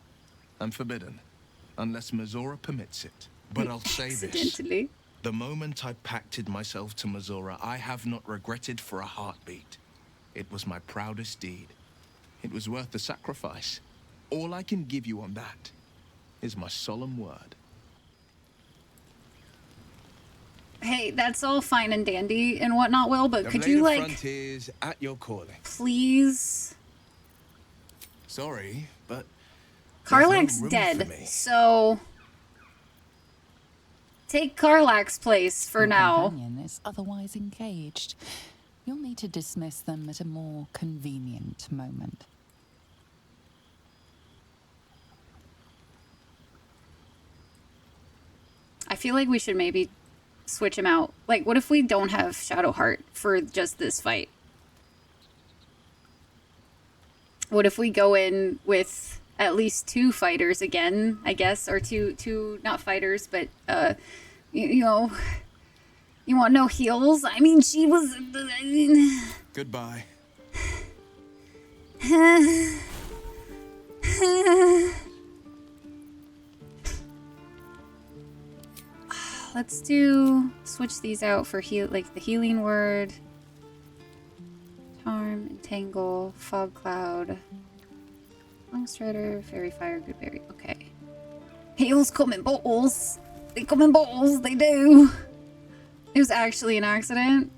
I'm forbidden, unless Mazora permits it. But I'll say this. The moment I pacted myself to Mazora, I have not regretted for a heartbeat. It was my proudest deed. It was worth the sacrifice. All I can give you on that is my solemn word. Hey, that's all fine and dandy and whatnot, Will, but The could blade you, of like, frontiers at your calling. please? Sorry, but Karlach's room for dead, me. so take Karlach's place for Your now. companion is otherwise engaged. You'll need to dismiss them at a more convenient moment. I feel like we should maybe switch him out. Like, what if we don't have Shadowheart for just this fight? What if we go in with at least 2 fighters again, I guess, or two not fighters, but you know, you want no heals? I mean, she was Goodbye. Let's switch these out for like the healing word. Charm, entangle, fog cloud, Longstrider, fairy fire, good berry. Okay. Heals come in bottles. They come in bottles, they do. It was actually an accident.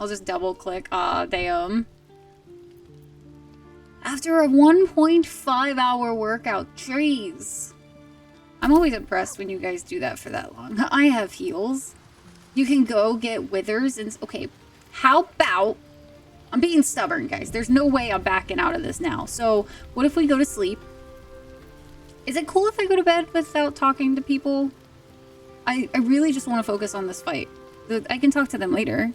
I'll just double click. Ah, damn. After a 1.5 hour workout, jeez. I'm always impressed when you guys do that for that long. I have heals. You can go get withers and... Okay, how about... I'm being stubborn, guys. There's no way I'm backing out of this now. So, what if we go to sleep? Is it cool if I go to bed without talking to people? I really just want to focus on this fight. I can talk to them later.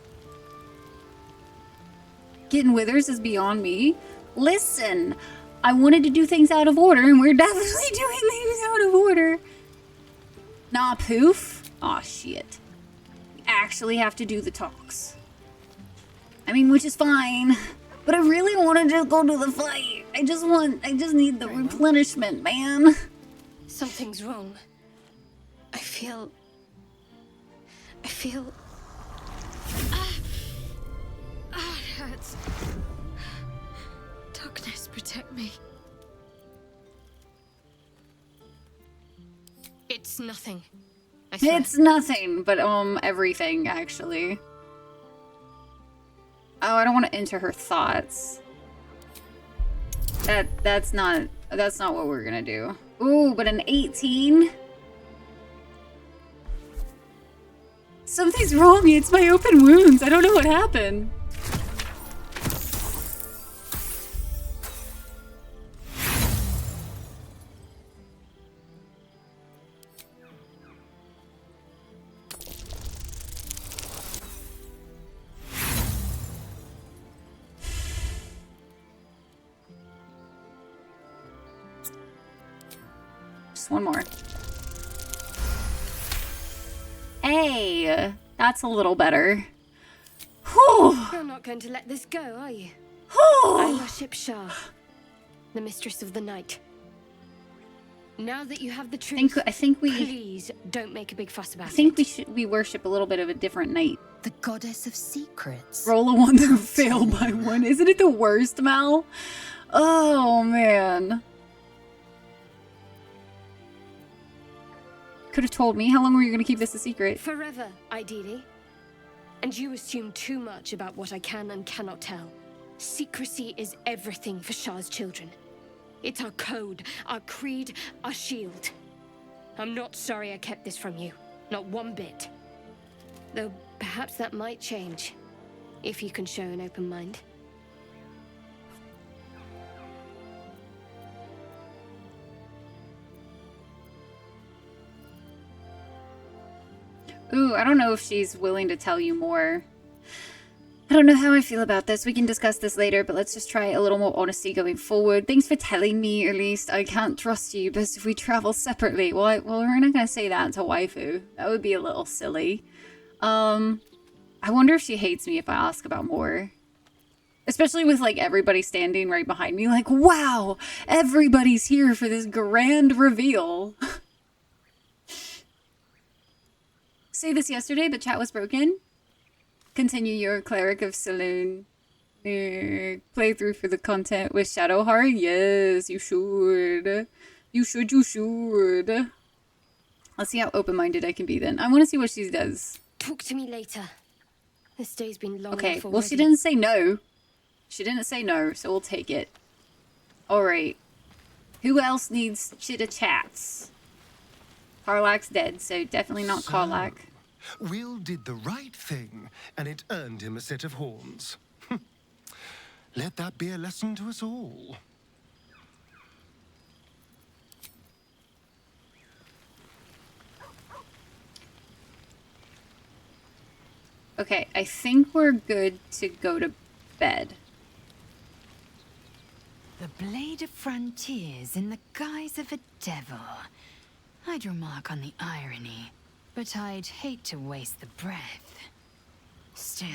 Getting withers is beyond me. Listen, I wanted to do things out of order, and we're definitely doing things out of order. Nah, poof. Aw, shit. We actually have to do the talks. I mean, which is fine. But I really want to just go to the fight. I just need the replenishment, man. Something's wrong. I feel... it hurts. Darkness, protect me. It's nothing. I swear. It's nothing, but everything actually. Oh, I don't want to enter her thoughts. That's not what we're gonna do. Ooh, but an 18? Something's wrong. It's my open wounds. I don't know what happened. Just one more. Hey, that's a little better. Whew. You're not going to let this go, are you? Whew. I worship Shah, the mistress of the night. Now that you have the truth, I think we please don't make a big fuss about it. I think we worship a little bit of a different knight. The goddess of secrets. Roll a 1 to fail by 1. Isn't it the worst, Mal? Oh man. Could have told me. How long were you going to keep this a secret? Forever, ideally. And you assume too much about what I can and cannot tell. Secrecy is everything for Shah's children. It's our code, our creed, our shield. I'm not sorry I kept this from you. Not one bit. Though perhaps that might change, if you can show an open mind. Ooh, I don't know if she's willing to tell you more. I don't know how I feel about this. We can discuss this later, but let's just try a little more honesty going forward. Thanks for telling me, at least. I can't trust you, but if we travel separately... Well, we're not going to say that to waifu. That would be a little silly. I wonder if she hates me if I ask about more. Especially with, like, everybody standing right behind me. Like, wow! Everybody's here for this grand reveal. Say this yesterday, but chat was broken. Continue your Cleric of Saloon playthrough for the content with Shadowheart. Yes, you should. You should. Let's see how open-minded I can be then. I want to see what she does. Talk to me later. This day's been long Okay, enough well, she already. didn't say no. She didn't say no, so we'll take it. Alright. Who else needs chitter-chats? Karlak's dead, so definitely not Karlak. Will did the right thing, and it earned him a set of horns. Let that be a lesson to us all. Okay, I think we're good to go to bed. The blade of frontiers in the guise of a devil. I'd remark on the irony, but I'd hate to waste the breath. Still,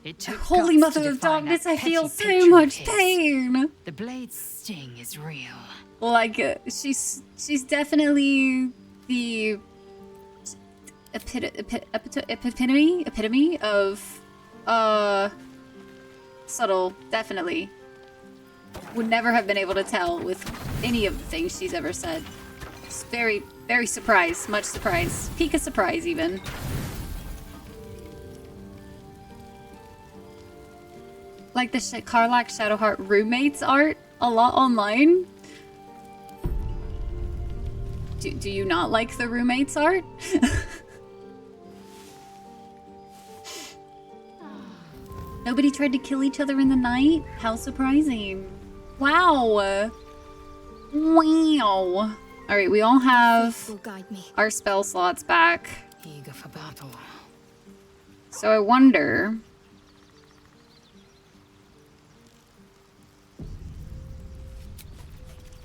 it took Holy guts to Mother of define Darkness, that I feel petty so picture much of his. pain. The blade's sting is real. Like, she's definitely the epitome of, subtle, definitely. Would never have been able to tell with any of the things she's ever said. It's very, very surprised, much surprise. Peak of surprise, even. Like the Karlak Shadowheart roommates art a lot online. Do you not like the roommates art? Nobody tried to kill each other in the night? How surprising. Wow. Wow. Alright, we all have Will guide me. our spell slots back. Eager for battle. So I wonder...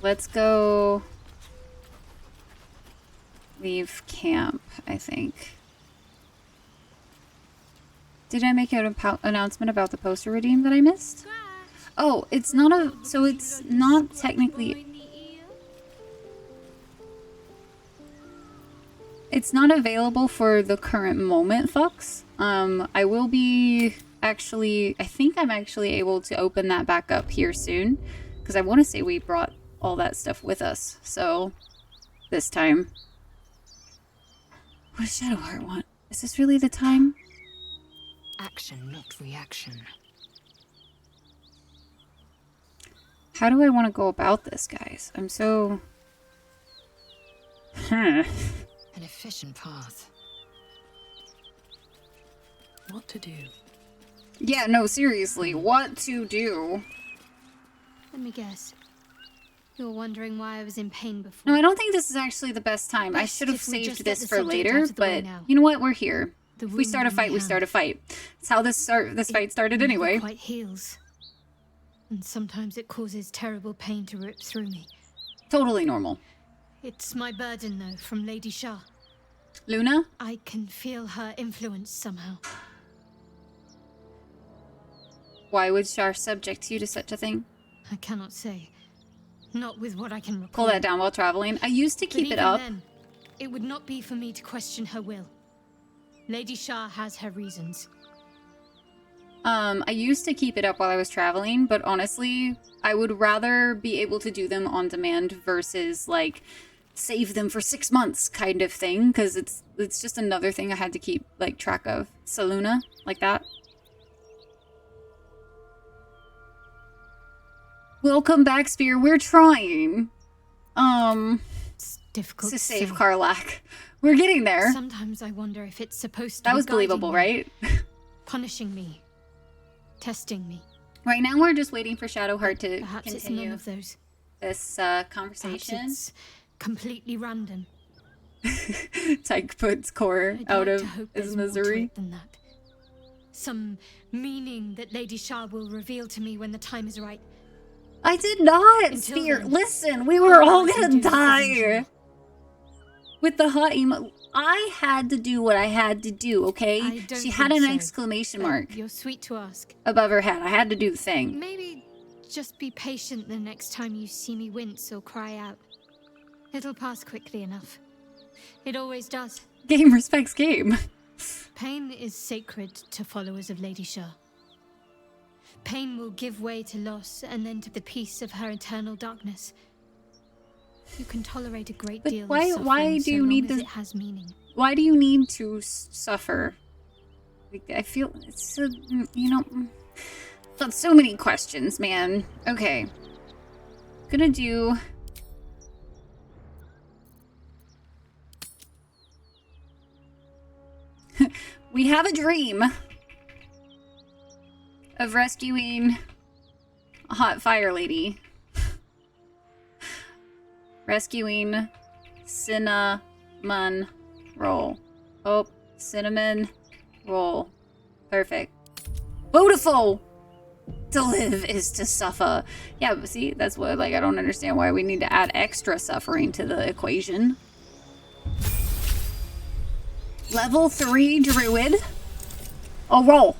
Let's go... leave camp, I think. Did I make an announcement about the poster redeem that I missed? Oh, it's not a... So it's not technically... It's not available for the current moment, Fox. I will be actually... I think I'm actually able to open that back up here soon. Because I want to say we brought all that stuff with us. So, this time. What does Shadowheart want? Is this really the time? Action, not reaction. How do I want to go about this, guys? I'm so... An efficient path. What to do? Yeah, no, seriously. What to do? Let me guess. You're wondering why I was in pain before. No, I don't think this is actually the best time. I should have if we saved just this get the for subject later, out of the way but now. you know what? We're here. The If we start a wound in fight, my we start a hand. fight. That's how this fight started Never anyway. quite heals. And sometimes it causes terrible pain to rip through me. Totally normal. It's my burden, though, from Lady Shah. Luna? I can feel her influence somehow. Why would Shar subject you to such a thing? I cannot say. Not with what I can recall. Pull that down while traveling. I used to But keep it even up. then, it would not be for me to question her will. Lady Shah has her reasons. I used to keep it up while I was traveling, but honestly, I would rather be able to do them on demand versus, like, save them for 6 months kind of thing, because it's just another thing I had to keep, like, track of. Saluna, like that. Welcome back, Spear. We're trying. It's difficult to to save say. Karlach. We're getting there. Sometimes I wonder if it's supposed to That be was guiding believable, me, right? punishing me, testing me. Right now, we're just waiting for Shadowheart to Perhaps it's continue none of those. this Perhaps conversation. it's completely random. Tyke puts Core I'd out like of to hope his there's more to misery. it than that. Some meaning that Lady Shah will reveal to me when the time is right. I did not, Until Spear. then, Listen, we were all all I can gonna do is die. enjoy. With the hot emo. I had to do what I had to do, okay? I don't She had think an so, exclamation but mark You're sweet to ask. above her head. I had to do the thing. Maybe just be patient the next time you see me wince or cry out. It'll pass quickly enough. It always does. Game respects game. Pain is sacred to followers of Lady Shah. Pain will give way to loss and then to the peace of her eternal darkness. You can tolerate a great But deal why- of suffering why do so you long need as this- it has meaning. Why do you need to suffer? Like, I feel it's so, you know, got so many questions, man. Okay, gonna do. We have a dream of rescuing a hot fire lady. Rescuing cinnamon roll. Oh, cinnamon roll. Perfect. Beautiful! To live is to suffer. Yeah, but see, that's what, like, I don't understand why we need to add extra suffering to the equation. Level 3 druid. Oh, roll.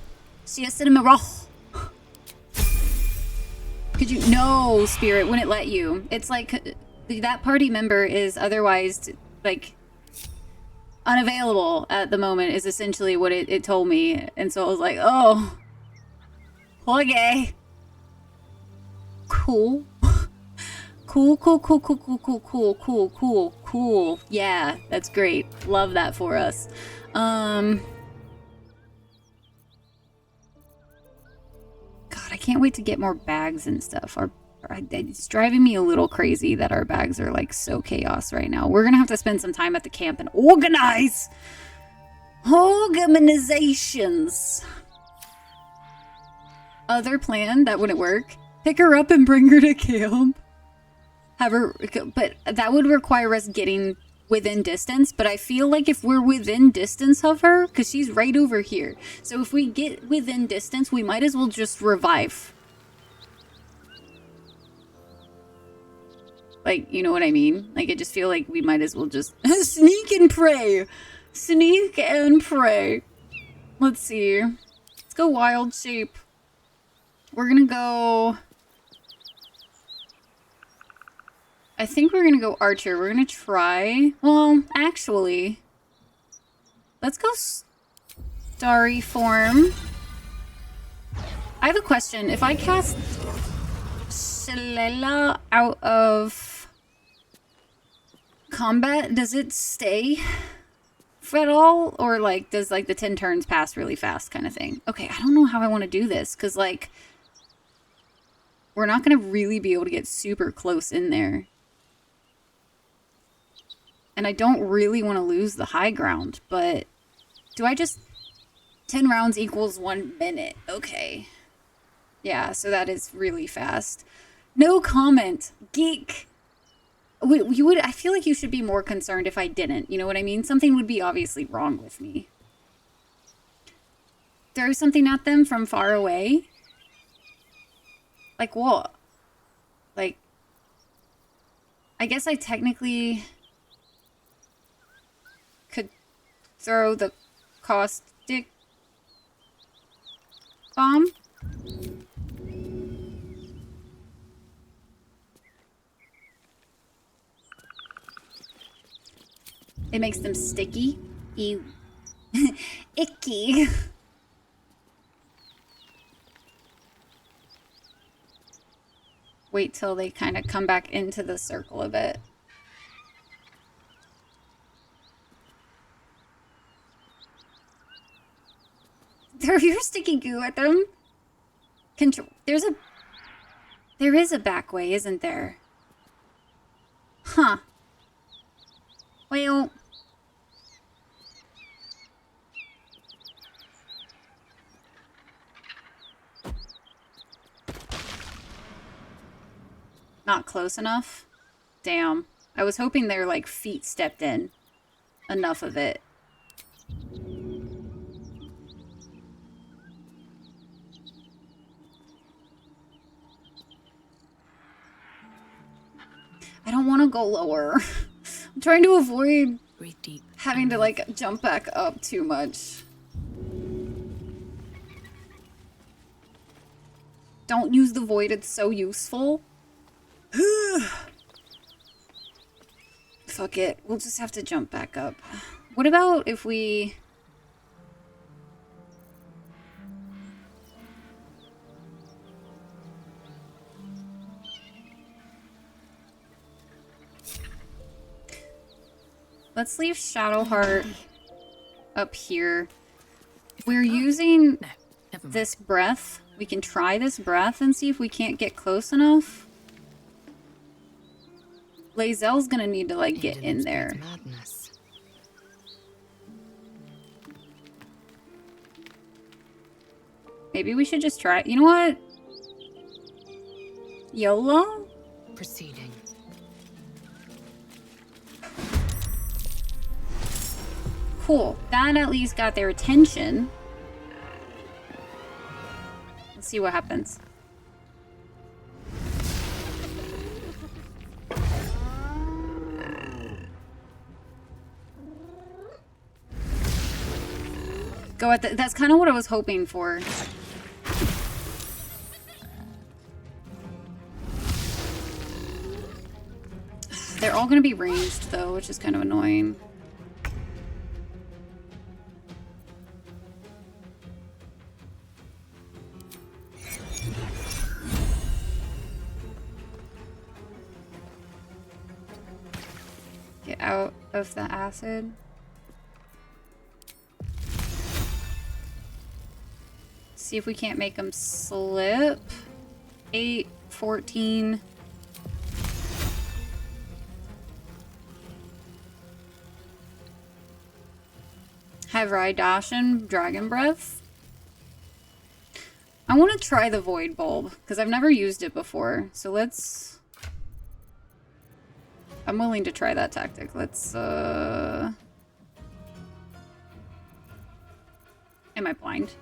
See a cinnamon roll. Could you? No, Spirit wouldn't let you. It's like that party member is otherwise, like, unavailable at the moment is essentially what it told me. And so I was like, oh, okay. Cool. Cool. Yeah, that's great. Love that for us. God, I can't wait to get more bags and stuff. It's driving me a little crazy that our bags are like so chaos right now. We're gonna have to spend some time at the camp and organize organizations. Other plan that wouldn't work. Pick her up and bring her to camp. Have her, but that would require us getting within distance. But I feel like if we're within distance of her, because she's right over here. So if we get within distance, we might as well just revive. Like, you know what I mean? Like, I just feel like we might as well just sneak and pray. Sneak and pray. Let's see. Let's go wild shape. We're gonna go I think we're gonna go archer. We're gonna try... Well, actually... Let's go starry form. I have a question. If I cast Shalala out of combat, does it stay at all? Or, like, does, like, the 10 turns pass really fast kind of thing? Okay, I don't know how I want to do this, because, like, we're not going to really be able to get super close in there. And I don't really want to lose the high ground, but do I just... 10 rounds equals 1 minute. Okay. Yeah, so that is really fast. No comment. Geek. You would... I feel like you should be more concerned if I didn't. You know what I mean? Something would be obviously wrong with me. Throw something at them from far away? Like what? Like... I guess I technically... could throw the caustic bomb? It makes them sticky. Ew. Icky. Wait till they kind of come back into the circle a bit. Throw your sticky goo at them. There is a back way, isn't there? Huh. Well... Not close enough? Damn. I was hoping their, like, feet stepped in. Enough of it. I don't want to go lower. I'm trying to avoid having to, like, jump back up too much. Don't use the void, it's so useful. Fuck it. We'll just have to jump back up. What about if we... Let's leave Shadowheart up here. We're using this breath. We can try this breath and see if we can't get close enough. Lae'zel's gonna need to, like, get in there. Maybe we should just try... You know what? YOLO? Proceeding. Cool. That at least got their attention. Let's see what happens. Go at the... That's kind of what I was hoping for. They're all going to be ranged, though, which is kind of annoying. Get out of the acid. See if we can't make them slip. 8, 14. Have Raidashin Dragon Breath. I want to try the Void Bulb, because I've never used it before. So let's... I'm willing to try that tactic. Let's, Am I blind?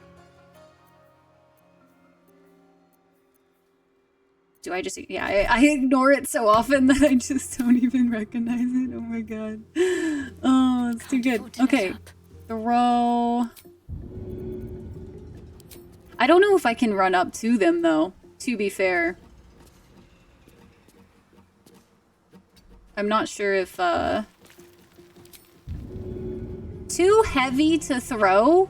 Do I just... Yeah, I ignore it so often that I just don't even recognize it. Oh my god. Oh, it's too good. Okay. Throw... I don't know if I can run up to them, though, to be fair. I'm not sure if, too heavy to throw?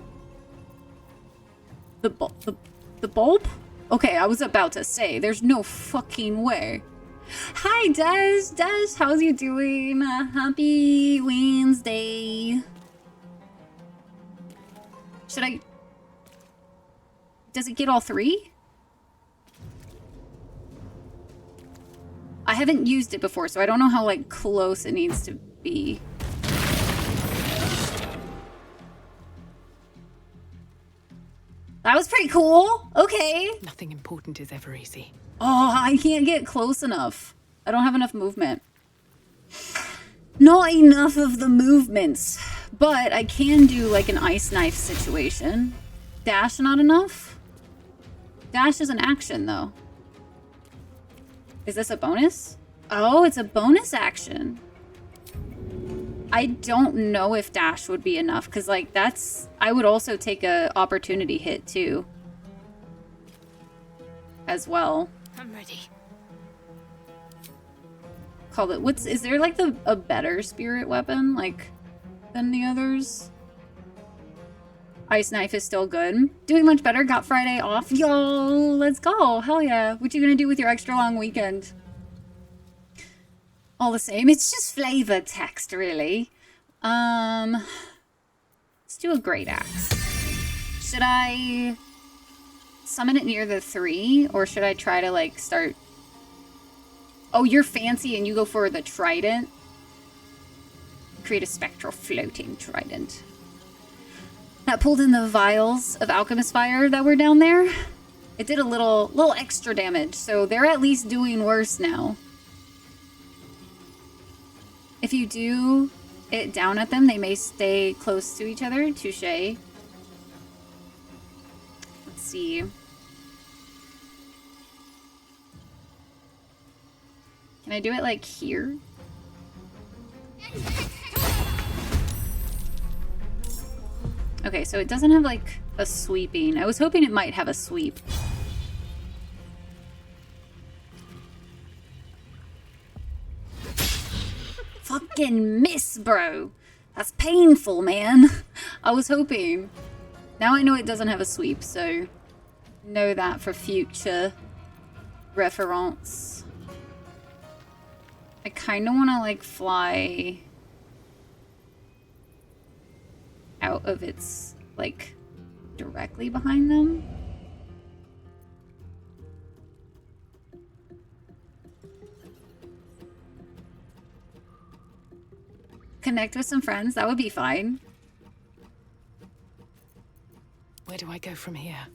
The bulb? Okay, I was about to say, there's no fucking way. Hi, Des. Des, how's you doing? Happy Wednesday. Should I... Does it get all three? I haven't used it before, so I don't know how, like, close it needs to be. That was pretty cool. Okay. Nothing important is ever easy. Oh, I can't get close enough. I don't have enough movement. Not enough of the movements. But I can do, like, an ice knife situation. Dash not enough? Dash is an action, though. Is this a bonus? Oh, it's a bonus action. I don't know if dash would be enough, because, like, that's... I would also take a opportunity hit, too. As well. I'm ready. Call it... What's... Is there, like, a better spirit weapon, like, than the others? Ice knife is still good. Doing much better. Got Friday off. Yo, let's go. Hell yeah. What you gonna do with your extra long weekend? All the same. It's just flavor text, really. Let's do a great axe. Should I summon it near the 3? Or should I try to, like, start... Oh, you're fancy and you go for the trident? Create a spectral floating trident. That pulled in the vials of alchemist fire that were down there. It did a little extra damage, so they're at least doing worse now. If you do it down at them, they may stay close to each other. Touche. Let's see. Can I do it like here? Okay, so it doesn't have, like, a sweeping. I was hoping it might have a sweep. Fucking miss, bro. That's painful, man. I was hoping. Now I know it doesn't have a sweep, so know that for future reference. I kind of want to, like, fly out of its, like, directly behind them. Connect with some friends, that would be fine. Where do I go from here?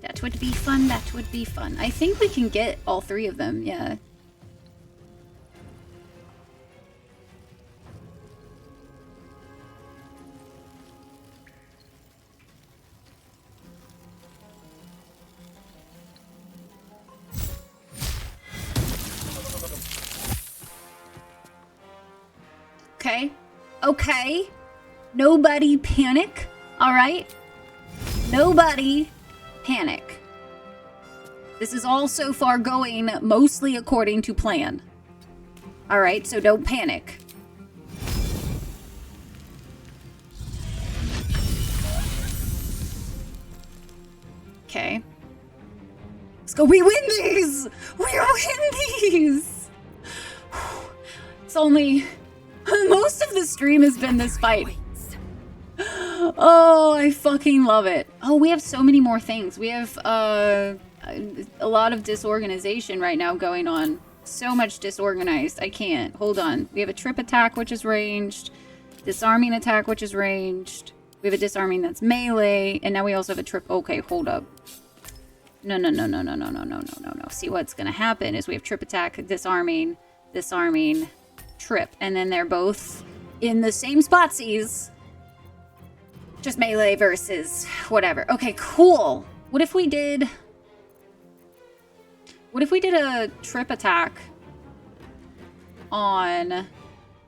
That would be fun, that would be fun. I think we can get all 3 of them, yeah. Okay. Okay. Nobody panic. Alright? Nobody panic. This is all so far going mostly according to plan. Alright, so don't panic. Okay. Let's go. We win these! We win these! It's only... Most of the stream has been this fight. Oh, I fucking love it. Oh, we have so many more things. We have a lot of disorganization right now going on. So much disorganized. I can't. Hold on. We have a trip attack, which is ranged. Disarming attack, which is ranged. We have a disarming that's melee. And now we also have a trip. Okay, hold up. No. See, what's going to happen is we have trip attack, disarming, disarming, trip. And then they're both in the same spotsies. Just melee versus whatever. Okay, cool. What if we did a trip attack on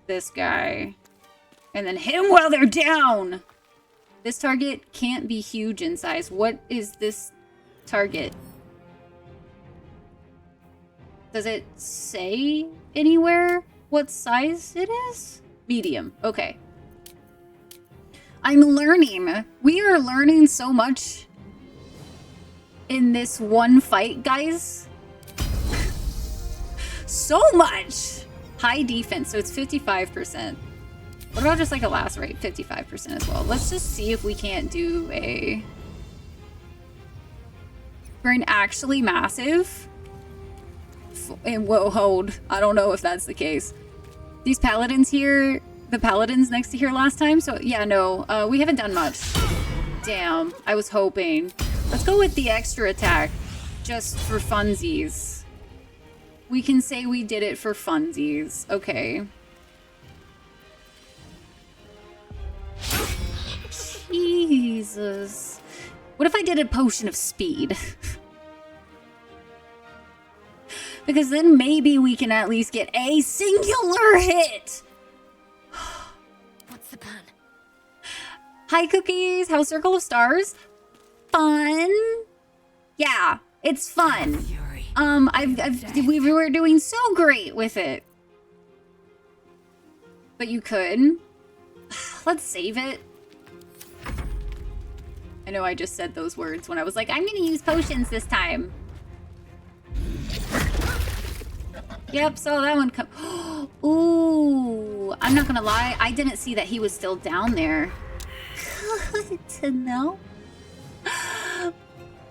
this guy and then hit him while they're down? This target can't be huge in size. What is this target? Does it say anywhere what size it is? Medium. Okay. I'm learning. We are learning so much in this one fight, guys. So much. High defense, so it's 55%. What about just like a lacerate? 55% as well. Let's just see if we can't do a... For an actually massive... And whoa, hold. I don't know if that's the case. These paladins here... The paladins next to here last time, so yeah, no. We haven't done much. Damn, I was hoping. Let's go with the extra attack. Just for funsies. We can say we did it for funsies. Okay. Jesus. What if I did a potion of speed? Because then maybe we can at least get a singular hit. What's the plan? Hi, Cookies. How's Circle of Stars? Fun. Yeah, it's fun. We were doing so great with it. But you could. Let's save it. I know I just said those words when I was like, I'm gonna use potions this time. Yep, saw that one come. Ooh, I'm not gonna lie. I didn't see that he was still down there. Good to know.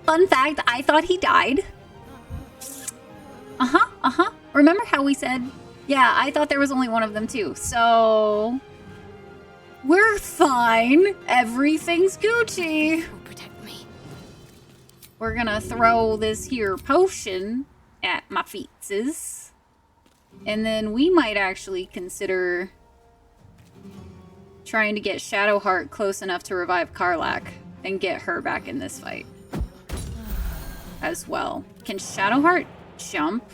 Fun fact, I thought he died. Remember how we said, yeah, I thought there was only one of them too. So we're fine. Everything's Gucci. Will protect me. We're gonna throw this here potion at my feetses. And then we might actually consider trying to get Shadowheart close enough to revive Karlach and get her back in this fight as well. Can Shadowheart jump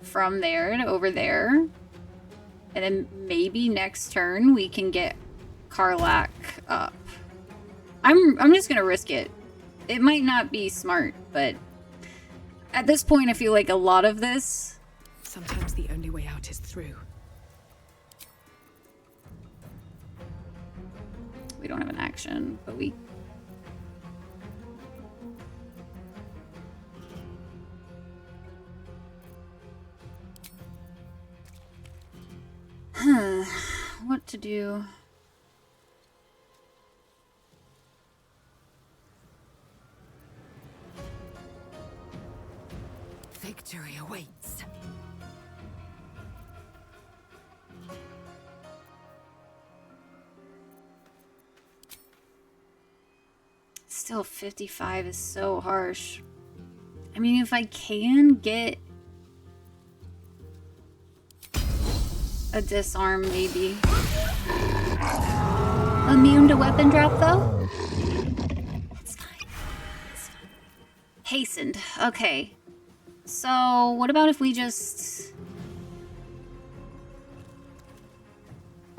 from there to over there? And then maybe next turn we can get Karlach up. I'm just gonna risk it. It might not be smart, but at this point I feel like a lot of this... Sometimes the only way out is through. We don't have an action, but we... What to do? Victory awaits. Still 55 is so harsh. I mean, if I can get a disarm, maybe. Immune to weapon drop, though? That's fine. That's fine. Hastened. Okay. So, what about if we just...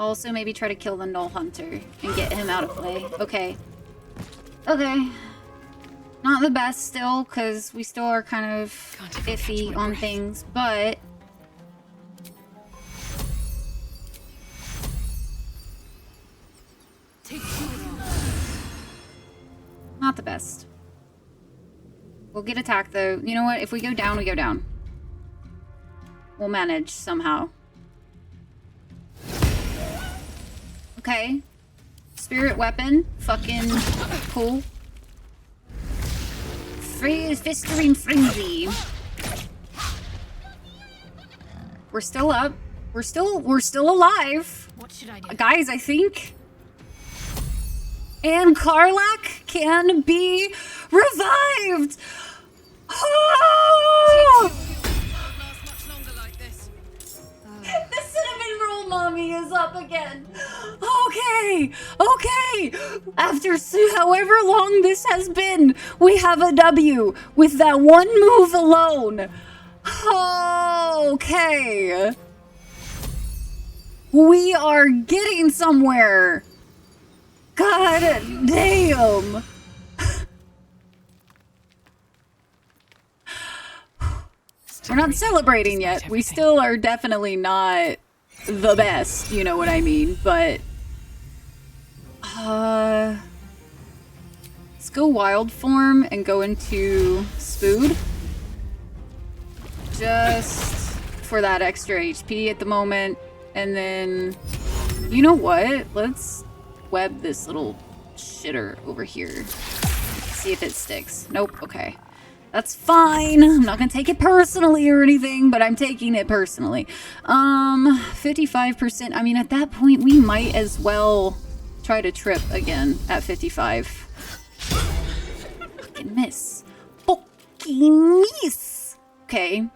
Also, maybe try to kill the Null Hunter and get him out of play. Okay. Okay. Not the best still, because we still are kind of iffy on things, but... Not the best. We'll get attacked, though. You know what? If we go down, we go down. We'll manage somehow. Okay. Spirit weapon. Fucking cool. Fistering Frenzy. We're still up. We're still alive. What should I do? Guys, I think. And Karlach can be revived! Oh! The cinnamon roll mommy is up again. Okay, okay. After however long this has been, we have a W with that one move alone. Okay. We are getting somewhere. God damn. We're not celebrating yet. We still are definitely not the best, you know what I mean, but let's go wild form and go into Spood. Just for that extra HP at the moment. And then, you know what? Let's web this little shitter over here. See if it sticks. Nope, okay. That's fine. I'm not gonna take it personally or anything, but I'm taking it personally. 55%. I mean, at that point, we might as well try to trip again at 55. Fucking miss. Fucking miss. Okay.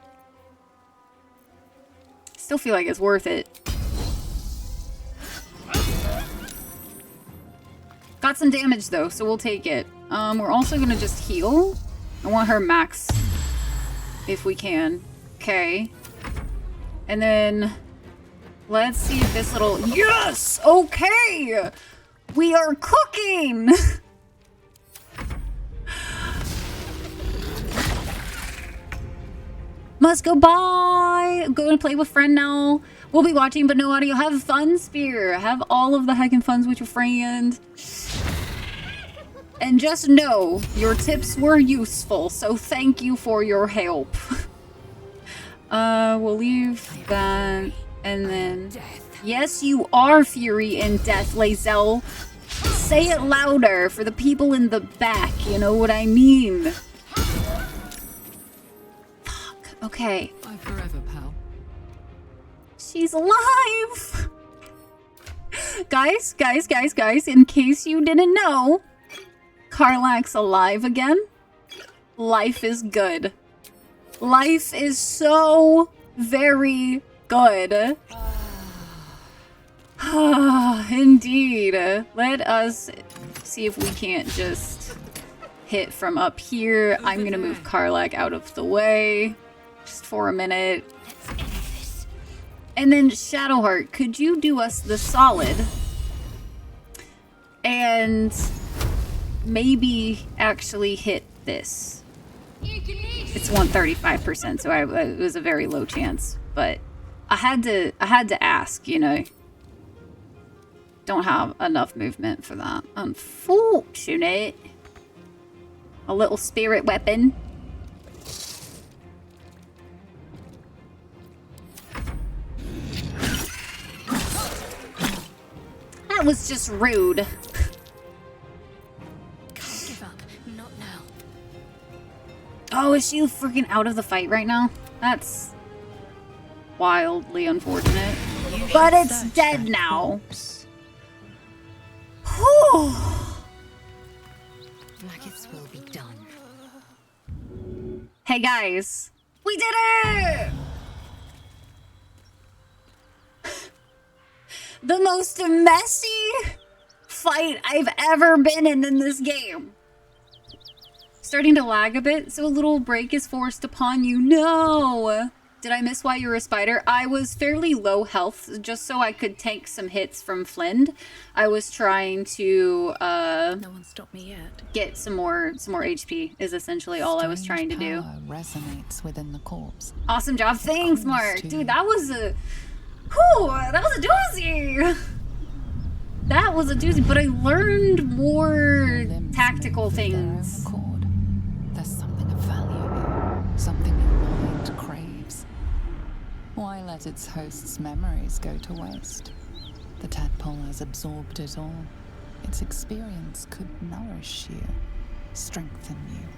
Still feel like it's worth it. Got some damage though, so we'll take it. We're also gonna just heal. I want her max if we can. Okay. And then let's see if this little... Yes! Okay! We are cooking! Must go bye! I'm going to play with friend now. We'll be watching, but no audio. Have fun, Spear. Have all of the heckin' funs with your friend. And just know, your tips were useful, so thank you for your help. We'll leave that, and then... Yes, you are Fury and Death, Lae'zel. Say it louder for the people in the back, you know what I mean? Fuck, okay. Bye forever, pal. She's alive! Guys, in case you didn't know, Karlach's alive again. Life is good. Life is so very good. Indeed. Let us see if we can't just hit from up here. I'm gonna move Karlach out of the way just for a minute. And then Shadowheart, could you do us the solid and maybe actually hit this? It's 135%, so it was a very low chance, but I had to ask, you know. Don't have enough movement for that. Unfortunate. A little spirit weapon. That was just rude. Can't give up. Not now. Oh, is she freaking out of the fight right now? That's wildly unfortunate. But it's dead now. Whew. Blackets will be done. Hey guys, we did it! The most messy fight I've ever been in this game. Starting to lag a bit, so a little break is forced upon you. No! Did I miss why you were a spider? I was fairly low health, just so I could tank some hits from Flind. I was trying to no one stopped me yet. Get some more HP is essentially all I was trying to do. Resonates within the corpse. Awesome job. Thanks, Mark. Dude, that was a that was a doozy. That was a doozy, but I learned more tactical things. There's something of value here. Something your mind craves. Why let its host's memories go to waste? The tadpole has absorbed it all. Its experience could nourish you, strengthen you.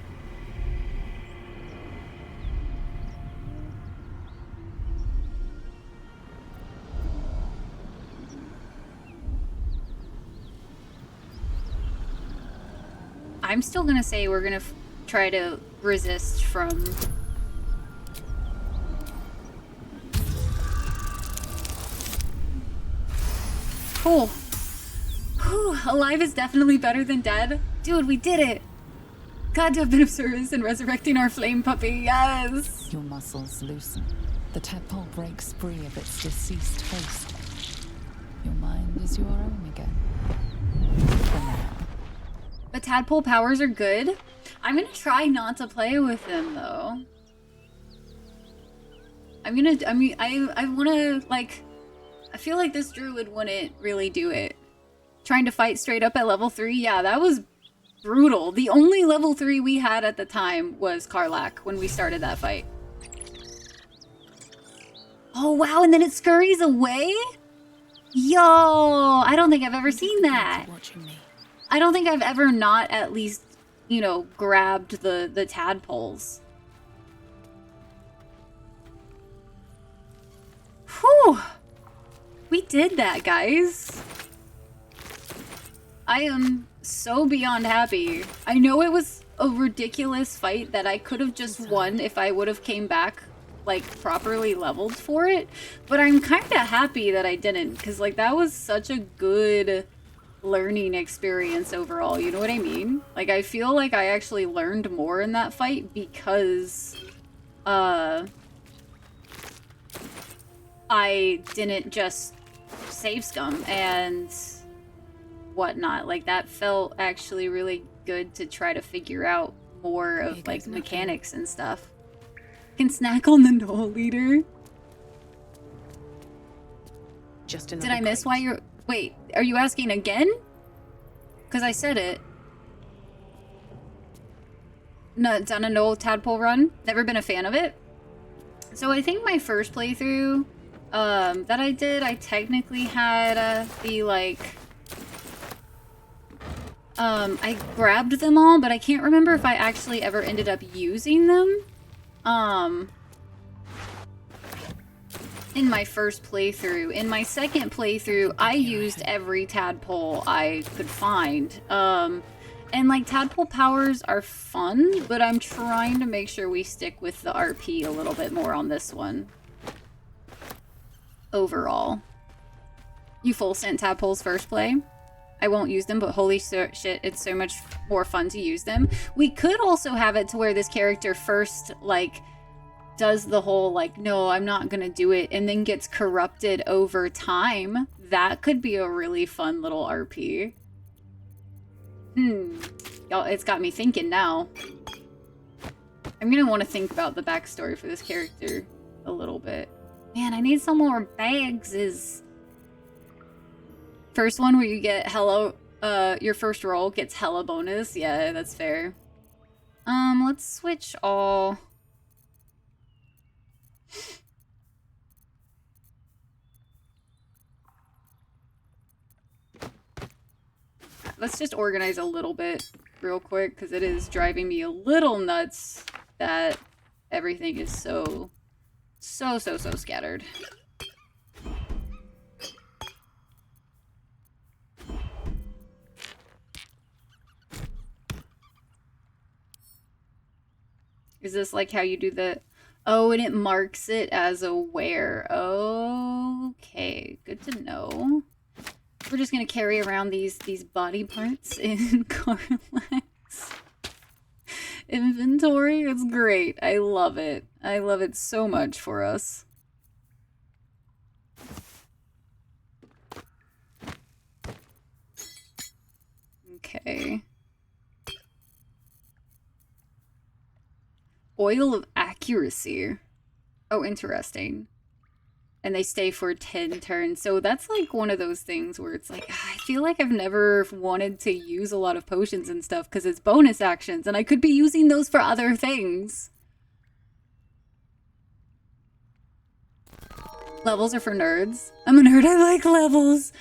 I'm still gonna say we're gonna try to resist from... Cool. Whew, alive is definitely better than dead. Dude, we did it! Glad to have been of service in resurrecting our flame puppy, yes! Your muscles loosen. The tadpole breaks free of its deceased host. Your mind is your own again. For now. The tadpole powers are good. I'm gonna try not to play with them, though. I want to, like, I feel like this druid wouldn't really do it. Trying to fight straight up at level 3? Yeah, that was brutal. The only level 3 we had at the time was Karlach when we started that fight. Oh, wow, and then it scurries away? Yo, I don't think I've ever seen that. I don't think I've ever not at least, you know, grabbed the tadpoles. Whew. We did that, guys. I am so beyond happy. I know it was a ridiculous fight that I could have just won if I would have came back, like, properly leveled for it. But I'm kind of happy that I didn't, because, like, that was such a good learning experience overall. You know what I mean? Like, I feel like I actually learned more in that fight because, I didn't just save scum and whatnot. Like, that felt actually really good to try to figure out more of, like, mechanics and stuff. Can snack on the Knoll leader. Did I miss why you're... Wait, are you asking again? Because I said it. No, done a Knoll tadpole run. Never been a fan of it. So I think my first playthrough that I did, I technically had the, like... I grabbed them all, but I can't remember if I actually ever ended up using them. In my first playthrough. In my second playthrough, I used every tadpole I could find. And, like, tadpole powers are fun, but I'm trying to make sure we stick with the RP a little bit more on this one. Overall. You full sent tadpoles first play? I won't use them, but holy shit, it's so much more fun to use them. We could also have it to where this character first, like, does the whole, like, no, I'm not gonna do it, and then gets corrupted over time. That could be a really fun little RP. Y'all, it's got me thinking now. I'm gonna want to think about the backstory for this character a little bit. Man, I need some more bags. Is first one where you get hella, your first roll gets hella bonus. Yeah, that's fair. Let's switch all. Let's just organize a little bit real quick, because it is driving me a little nuts that everything is so scattered. Is this like how you do the... Oh, and it marks it as a wear. Okay, good to know. We're just gonna carry around these body parts in Karlach's inventory. It's great. I love it. I love it so much for us. Okay. Oil of accuracy. Oh, interesting. And they stay for 10 turns. So that's like one of those things where it's like, I feel like I've never wanted to use a lot of potions and stuff because it's bonus actions and I could be using those for other things. Levels are for nerds. I'm a nerd. I like levels.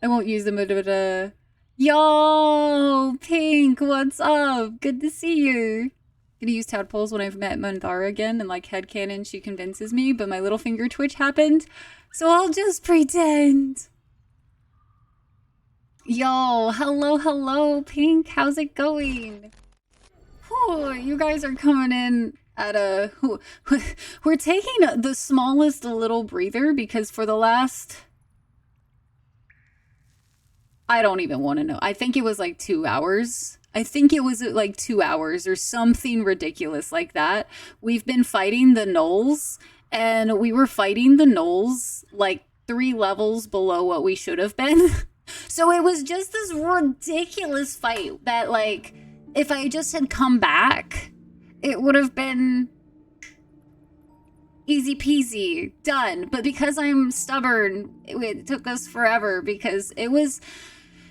I won't use them, but yo, Pink, what's up? Good to see you. Gonna use tadpoles when I've met Mandara again, and like headcanon she convinces me, but my little finger twitch happened, so I'll just pretend. Yo, hello, Pink, how's it going? Whew, you guys are coming in at a... We're taking the smallest little breather, because for the last... I don't even want to know. I think it was like 2 hours. I think it was like 2 hours or something ridiculous like that. We've been fighting the gnolls, and we were fighting the gnolls like 3 levels below what we should have been. So it was just this ridiculous fight that, like, if I just had come back, it would have been Easy peasy, done. But because I'm stubborn, it took us forever because it was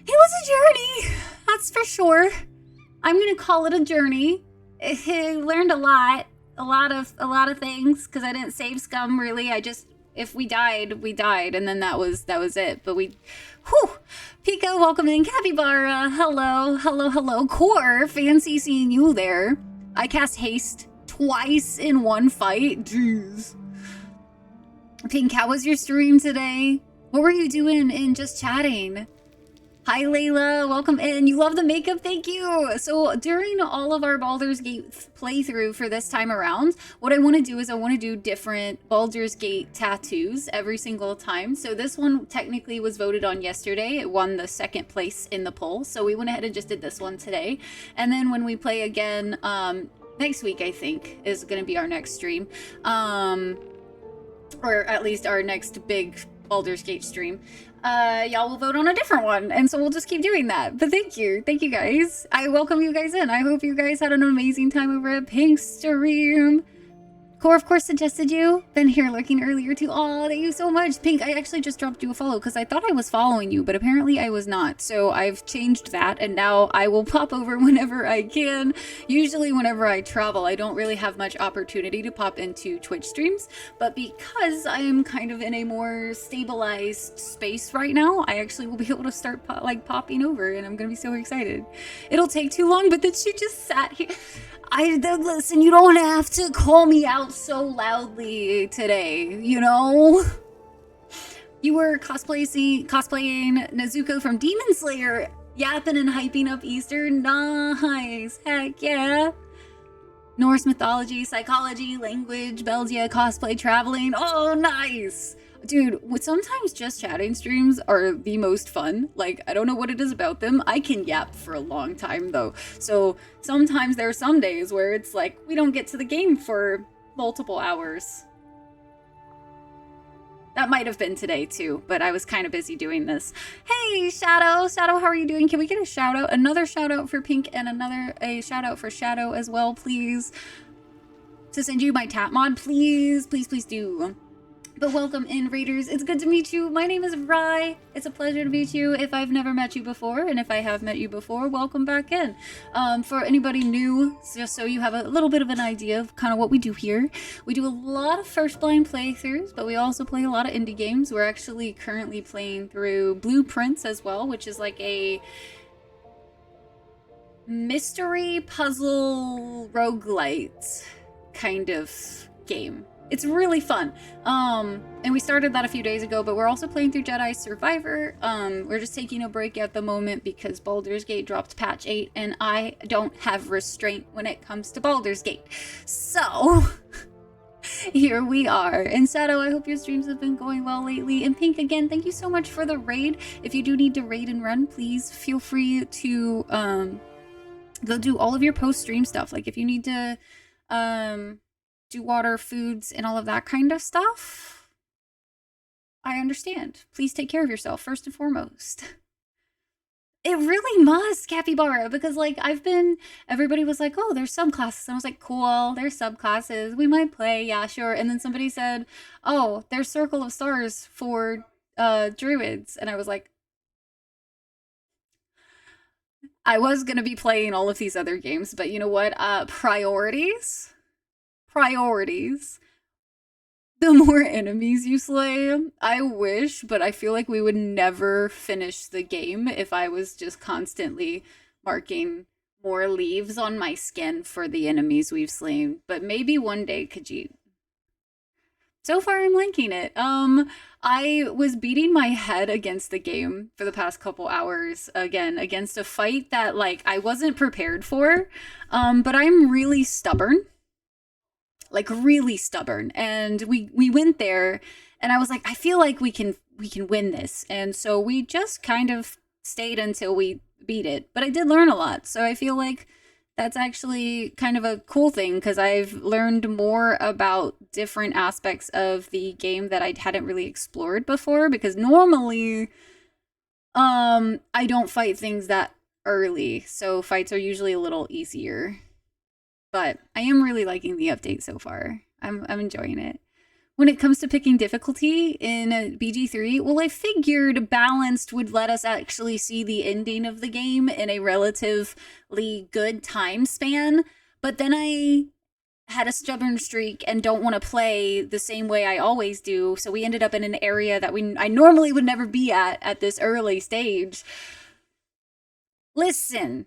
a journey. That's for sure. I'm gonna call it a journey. I learned a lot of things because I didn't save scum really. If we died, we died, and then that was it. But whew. Pico, welcome in. Capybara, hello. Core, fancy seeing you there. I cast haste twice in one fight. Jeez. Pink, how was your stream today? What were you doing in just chatting? Hi, Layla. Welcome in. You love the makeup? Thank you. So during all of our Baldur's Gate playthrough for this time around, what I want to do is I want to do different Baldur's Gate tattoos every single time. So this one technically was voted on yesterday. It won the second place in the poll. So we went ahead and just did this one today. And then when we play again next week, I think, is going to be our next stream. Or at least our next big Baldur's Gate stream. Y'all will vote on a different one, and so we'll just keep doing that. But thank you guys. I welcome you guys in. I hope you guys had an amazing time over at Pink's stream. Core, of course, suggested you. Been here lurking earlier too. Oh, thank you so much. Pink, I actually just dropped you a follow because I thought I was following you, but apparently I was not. So I've changed that, and now I will pop over whenever I can. Usually whenever I travel, I don't really have much opportunity to pop into Twitch streams, but because I am kind of in a more stabilized space right now, I actually will be able to start popping over, and I'm gonna be so excited. It'll take too long, but then she just sat here. Listen, you don't have to call me out so loudly today, you know? You were cosplaying Nezuko from Demon Slayer, yapping and hyping up Easter. Nice, heck yeah. Norse mythology, psychology, language, Belgia, cosplay, traveling. Oh, nice. Dude, sometimes just chatting streams are the most fun. Like, I don't know what it is about them. I can yap for a long time, though. So sometimes there are some days where it's like, we don't get to the game for multiple hours. That might have been today, too, but I was kind of busy doing this. Hey, Shadow! Shadow, how are you doing? Can we get a shout-out? Another shout-out for Pink and a shout-out for Shadow as well, please. To send you my tap mod, please. Please, please do. But welcome in, Raiders. It's good to meet you. My name is Rye. It's a pleasure to meet you if I've never met you before, and if I have met you before, welcome back in. For anybody new, just so you have a little bit of an idea of kind of what we do here, we do a lot of first blind playthroughs, but we also play a lot of indie games. We're actually currently playing through Blueprints as well, which is like a mystery puzzle roguelite kind of game. It's really fun. And we started that a few days ago, but we're also playing through Jedi Survivor. We're just taking a break at the moment because Baldur's Gate dropped patch 8, and I don't have restraint when it comes to Baldur's Gate. So, here we are. And Shadow, I hope your streams have been going well lately. And Pink, again, thank you so much for the raid. If you do need to raid and run, please feel free to go do all of your post-stream stuff. Like, if you need to do water, foods, and all of that kind of stuff, I understand. Please take care of yourself, first and foremost. It really must, Capybara, because, like, everybody was like, oh, there's subclasses. And I was like, cool, there's subclasses. We might play, yeah, sure. And then somebody said, oh, there's Circle of Stars for druids. And I was like, I was going to be playing all of these other games, but you know what? Priorities. The more enemies you slay, I wish, but I feel like we would never finish the game if I was just constantly marking more leaves on my skin for the enemies we've slain. But maybe one day, Khajiit. So far, I'm liking it. I was beating my head against the game for the past couple hours, again, against a fight that, like, I wasn't prepared for, but I'm really stubborn. Like, really stubborn, and we went there, and I was like, I feel like we can win this, and so we just kind of stayed until we beat it. But I did learn a lot, so I feel like that's actually kind of a cool thing, because I've learned more about different aspects of the game that I hadn't really explored before, because normally I don't fight things that early, so fights are usually a little easier. But I am really liking the update so far. I'm enjoying it. when it comes to picking difficulty in BG3, well, I figured balanced would let us actually see the ending of the game in a relatively good time span. But then I had a stubborn streak and don't want to play the same way I always do. So we ended up in an area that I normally would never be at this early stage. Listen,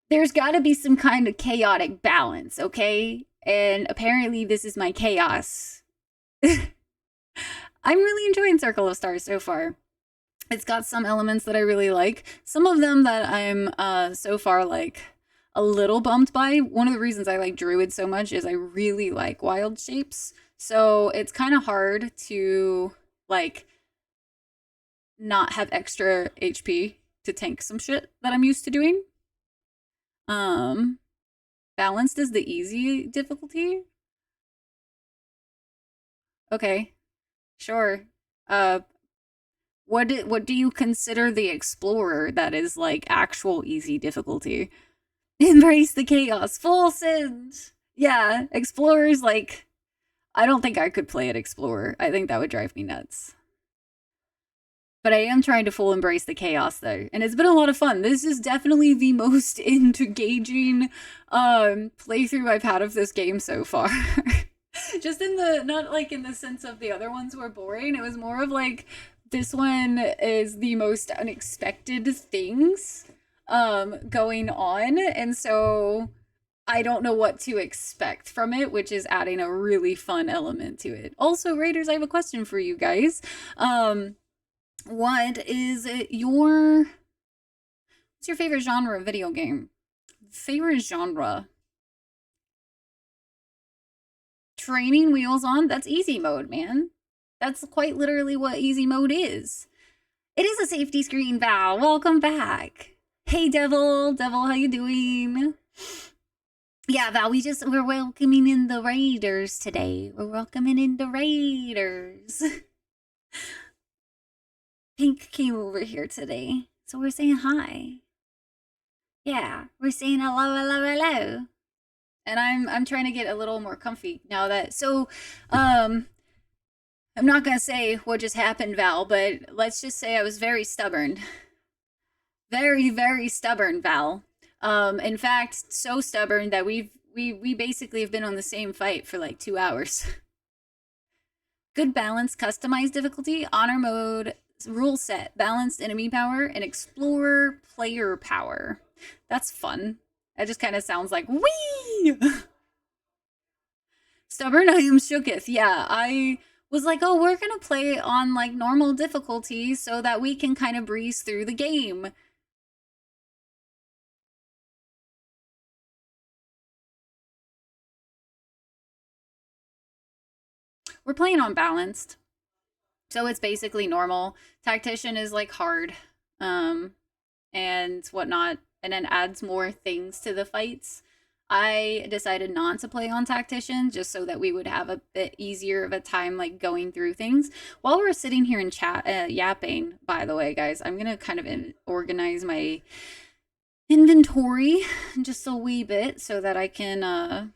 there's got to be some kind of chaotic balance, okay? And apparently this is my chaos. I'm really enjoying Circle of Stars so far. It's got some elements that I really like. Some of them that I'm so far like a little bummed by. One of the reasons I like Druid so much is I really like wild shapes. So it's kind of hard to like not have extra HP to tank some shit that I'm used to doing. Balanced is the easy difficulty. Okay. Sure. What do you consider the explorer that is like actual easy difficulty? Embrace the chaos. Full send. Yeah, explorers like I don't think I could play at explorer. I think that would drive me nuts. But I am trying to full embrace the chaos though, and it's been a lot of fun. This is definitely the most engaging playthrough I've had of this game so far. Just in the not like in the sense of the other ones were boring. It was more of like this one is the most unexpected things going on, and so I don't know what to expect from it, which is adding a really fun element to it. Also, Raiders, I have a question for you guys. What is what's your favorite genre of video game? Favorite genre? Training wheels on? That's easy mode, man. That's quite literally what easy mode is. It is a safety screen, Val. Welcome back. Hey, Devil. Devil, how you doing? Yeah, Val, we're welcoming in the Raiders today. We're welcoming in the Raiders. Pink came over here today, so we're saying hi. Yeah, we're saying hello, hello, hello. And I'm trying to get a little more comfy now that I'm not gonna say what just happened, Val, but let's just say I was very stubborn. Very, very stubborn, Val. In fact, so stubborn that we basically have been on the same fight for like 2 hours. Good balance, customized difficulty, honor mode, rule set, balanced enemy power, and explorer player power. That's fun. That just kind of sounds like wee. Stubborn, I am shooketh. Yeah, I was like, oh, we're gonna play on like normal difficulty so that we can kind of breeze through the game. We're playing on balanced. So it's basically normal. Tactician is like hard. And whatnot. And then adds more things to the fights. I decided not to play on Tactician just so that we would have a bit easier of a time like going through things. While we're sitting here in chat, yapping, by the way, guys, I'm going to kind of organize my inventory just a wee bit so that I can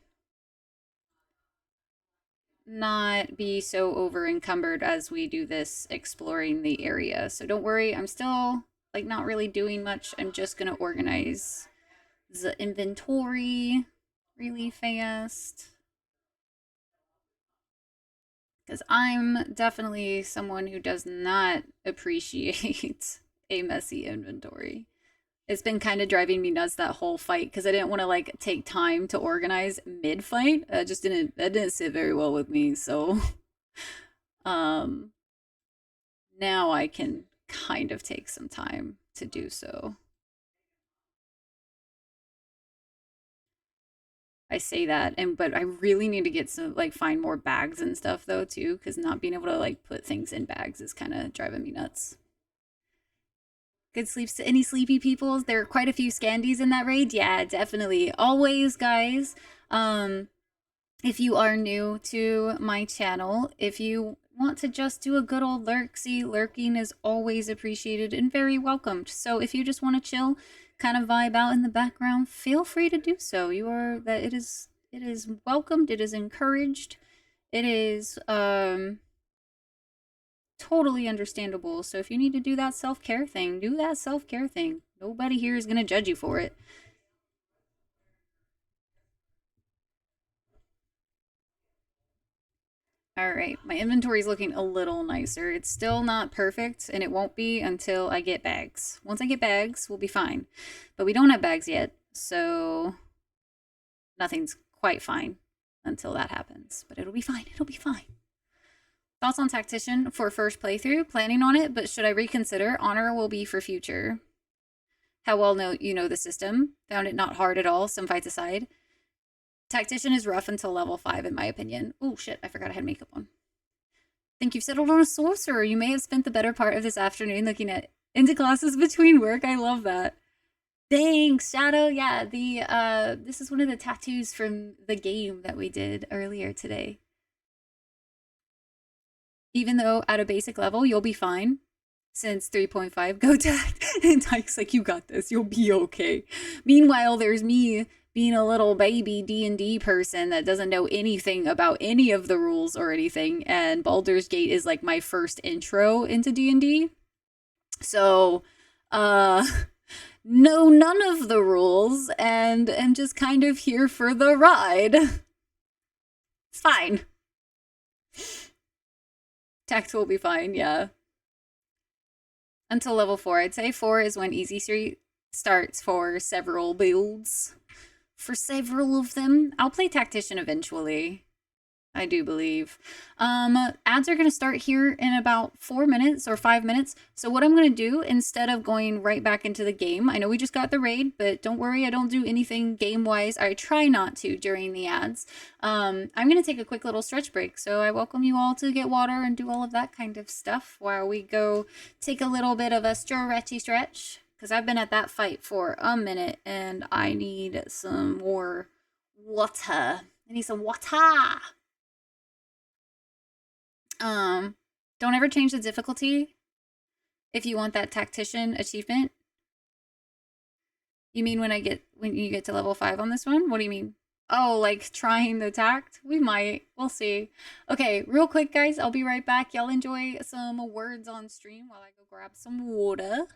not be so over encumbered as we do this exploring the area. So don't worry, I'm still like not really doing much. I'm just gonna organize the inventory really fast because I'm definitely someone who does not appreciate a messy inventory. It's been kind of driving me nuts that whole fight because I didn't want to like take time to organize mid-fight. That didn't sit very well with me. So now I can kind of take some time to do so. I say that, but I really need to get some like find more bags and stuff though too, because not being able to like put things in bags is kind of driving me nuts. Good sleeps to any sleepy people. There are quite a few Scandies in that raid. Yeah, definitely. Always, guys. If you are new to my channel, if you want to just do a good old lurksy, lurking is always appreciated and very welcomed. So if you just want to chill, kind of vibe out in the background, feel free to do so. It is welcomed, it is encouraged, It is totally understandable. So if you need to do that self-care thing, do that self-care thing. Nobody here is going to judge you for it. All right, my inventory is looking a little nicer. It's still not perfect, and it won't be until I get bags. Once I get bags, we'll be fine. But we don't have bags yet, so nothing's quite fine until that happens. But it'll be fine. It'll be fine. Thoughts on Tactician for first playthrough? Planning on it, but should I reconsider? Honor will be for future. How well you know the system. Found it not hard at all, some fights aside. Tactician is rough until level 5, in my opinion. Oh, shit, I forgot I had makeup on. Think you've settled on a sorcerer. You may have spent the better part of this afternoon looking at into classes between work. I love that. Thanks, Shadow. Yeah, this is one of the tattoos from the game that we did earlier today. Even though at a basic level, you'll be fine. Since 3.5, go tact. And Tyke's like, you got this. You'll be okay. Meanwhile, there's me being a little baby D&D person that doesn't know anything about any of the rules or anything. And Baldur's Gate is like my first intro into D&D. So, know none of the rules and am just kind of here for the ride. It's fine. Tact will be fine, yeah. Until level 4. I'd say 4 is when Easy Street starts for several builds. For several of them. I'll play Tactician eventually. I do believe. Ads are going to start here in about 4 minutes or 5 minutes. So what I'm going to do, instead of going right back into the game, I know we just got the raid, but don't worry, I don't do anything game-wise. I try not to during the ads. I'm going to take a quick little stretch break. So I welcome you all to get water and do all of that kind of stuff while we go take a little bit of a stretchy stretch. Because I've been at that fight for a minute and I need some more water. I need some water. Don't ever change the difficulty if you want that tactician achievement. You mean when you get to level 5 on this one? What do you mean? Oh, like trying the tact? We might. We'll see. Okay, real quick, guys. I'll be right back. Y'all enjoy some words on stream while I go grab some water.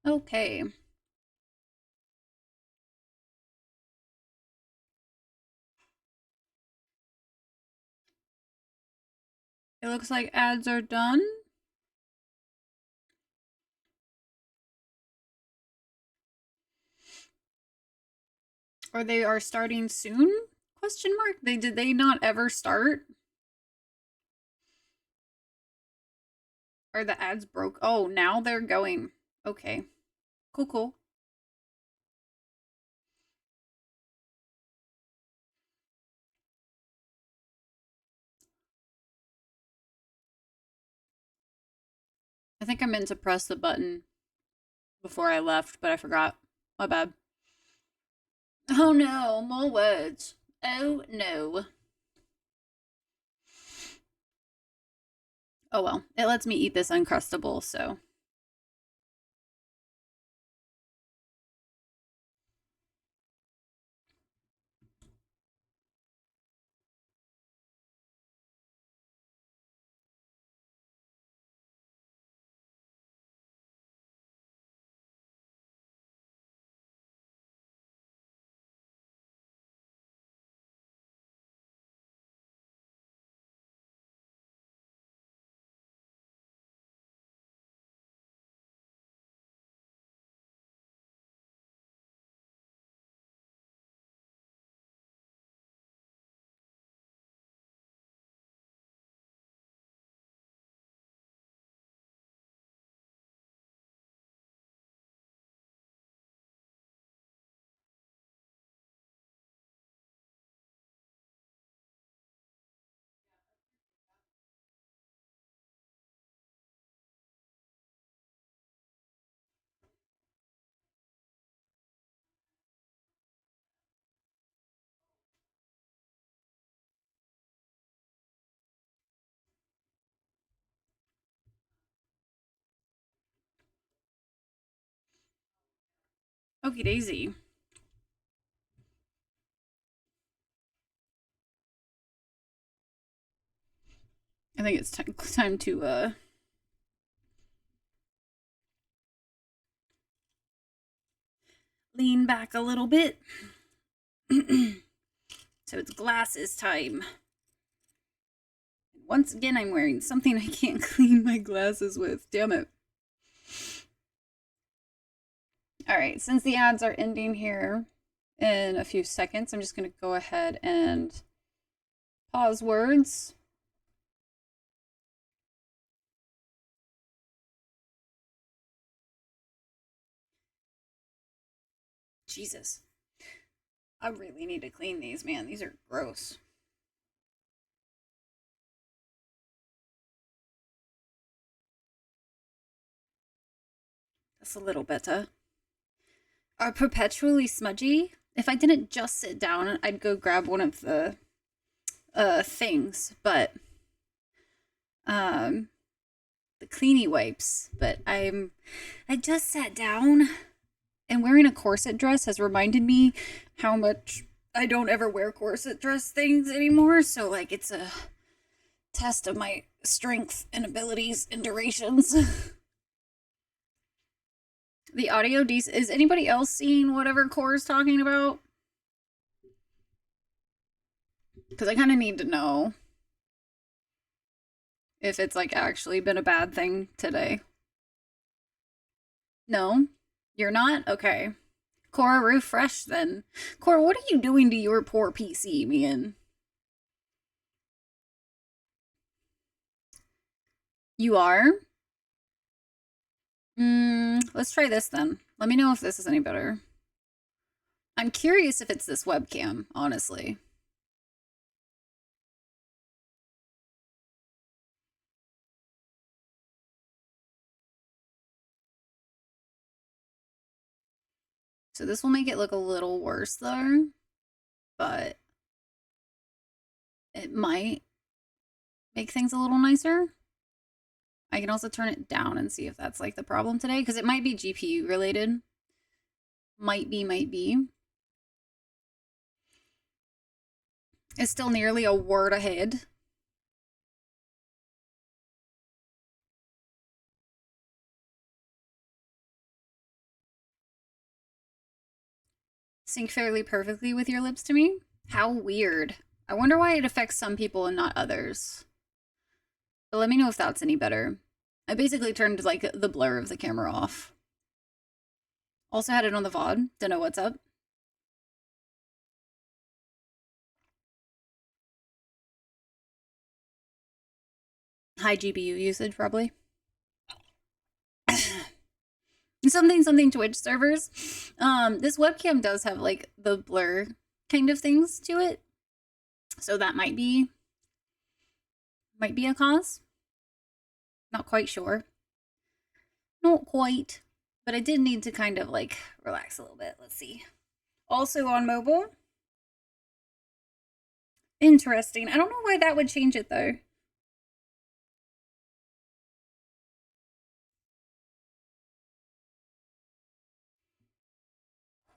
Okay. It looks like ads are done. Or they are starting soon? Question mark? Did they not ever start? Or the ads broke? Oh, now they're going. Okay. Cool, cool. I think I meant to press the button before I left, but I forgot. My bad. Oh no, more words. Oh no. Oh well, it lets me eat this Uncrustable, so. Okie daisy. I think it's time to, lean back a little bit. So it's glasses time. Once again, I'm wearing something I can't clean my glasses with. Damn it. Alright, since the ads are ending here in a few seconds, I'm just going to go ahead and pause words. Jesus. I really need to clean these, man. These are gross. That's a little better. Are perpetually smudgy? If I didn't just sit down, I'd go grab one of the things, but the cleanie wipes. But I just sat down, and wearing a corset dress has reminded me how much I don't ever wear corset dress things anymore. So like it's a test of my strength and abilities and durations. The audio is anybody else seeing whatever Core's talking about? Because I kind of need to know if it's like actually been a bad thing today. No? You're not? Okay. Cora, refresh then. Cora, what are you doing to your poor PC, man? You are? Let's try this then. Let me know if this is any better. I'm curious if it's this webcam, honestly. So this will make it look a little worse though, but it might make things a little nicer. I can also turn it down and see if that's like the problem today, because it might be GPU related. Might be. It's still nearly a word ahead. sync fairly perfectly with your lips to me. How weird. I wonder why it affects some people and not others. But let me know if that's any better. I basically turned like the blur of the camera off. Also had it on the VOD. Don't know what's up. High GPU usage, probably. something Twitch servers. This webcam does have like the blur kind of things to it. So that might be a cause. Not quite sure. Not quite. But I did need to kind of like relax a little bit. Let's see. Also on mobile. Interesting. I don't know why that would change it though.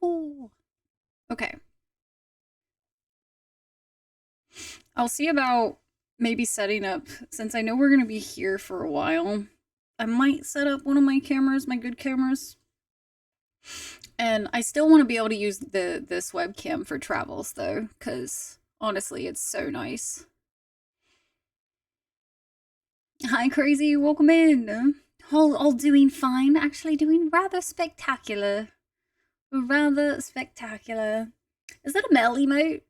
Ooh. Okay. I'll see about maybe setting up, since I know we're going to be here for a while, I might set up one of my cameras, my good cameras. And I still want to be able to use this webcam for travels though, because honestly, it's so nice. Hi Crazy, welcome in. All doing fine, actually doing rather spectacular. Rather spectacular. Is that a male emote?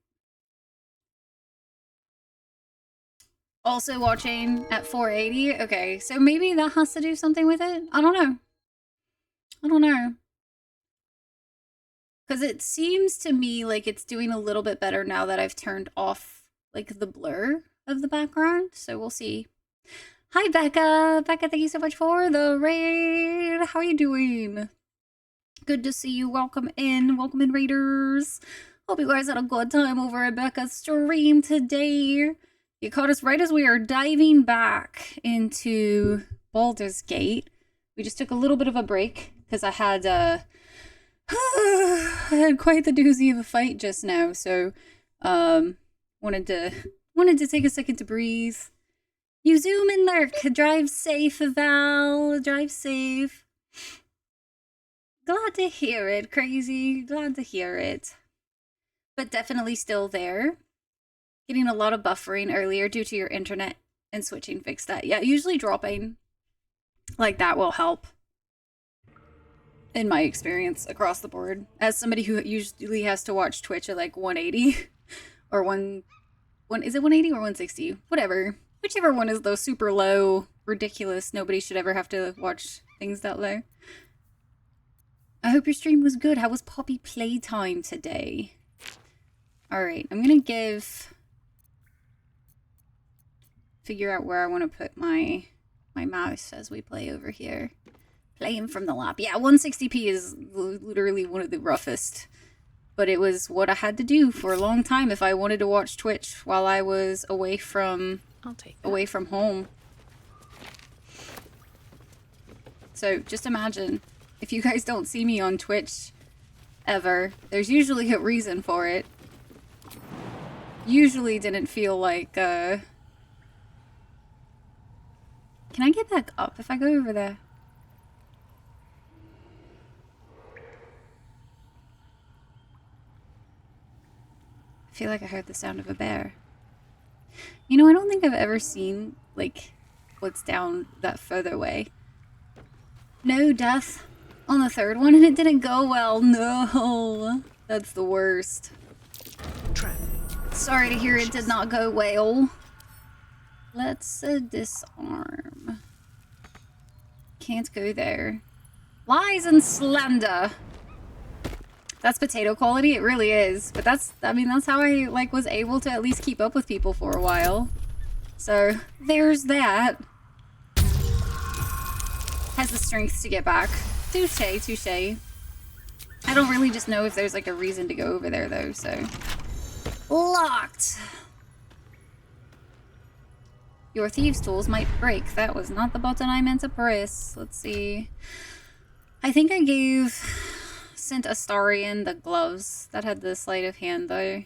Also watching at 480? Okay, so maybe that has to do something with it? I don't know. I don't know. Because it seems to me like it's doing a little bit better now that I've turned off like the blur of the background. So we'll see. Hi Becca! Becca, thank you so much for the raid! How are you doing? Good to see you. Welcome in. Welcome in, raiders. Hope you guys had a good time over at Becca's stream today. You caught us right as we are diving back into Baldur's Gate. We just took a little bit of a break because I had I had quite the doozy of a fight just now, so wanted to take a second to breathe. You zoom and lurk. Drive safe, Val. Drive safe. Glad to hear it, Crazy. Glad to hear it. But definitely still there. Getting a lot of buffering earlier due to your internet and switching fixed that. Yeah, usually dropping like that will help. In my experience across the board. As somebody who usually has to watch Twitch at like 180 or is it 180 or 160? Whatever. Whichever one is the super low, ridiculous. Nobody should ever have to watch things that low. I hope your stream was good. How was Poppy playtime today? Alright, I'm gonna figure out where I want to put my mouse as we play over here. Playing from the lap. Yeah, 160p is literally one of the roughest. But it was what I had to do for a long time if I wanted to watch Twitch while I was away from home. So just imagine, if you guys don't see me on Twitch ever, there's usually a reason for it. Usually didn't feel like, Can I get back up if I go over there? I feel like I heard the sound of a bear. You know, I don't think I've ever seen, like, what's down that further way. No death on the third one, and it didn't go well. No, that's the worst. Sorry to hear it did not go well. Let's disarm. Can't go there. Lies and slander. That's potato quality, it really is. But that's how I, like, was able to at least keep up with people for a while. So, there's that. Has the strength to get back. Touche, touche. I don't really just know if there's, like, a reason to go over there, though, so... Locked! Your thieves' tools might break. That was not the button I meant to press. Let's see. I think I sent Astarion the gloves. That had the sleight of hand, though.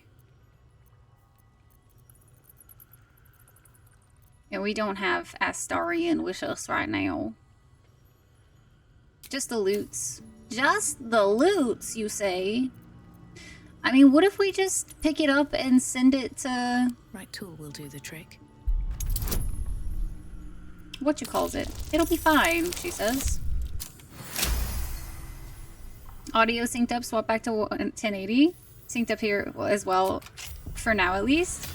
And we don't have Astarion with us right now. Just the loots. Just the loots, you say? I mean, what if we just pick it up and send it to... Right tool will do the trick. What you calls it? It'll be fine, she says. Audio synced up, swap back to 1080. Synced up here as well, for now at least.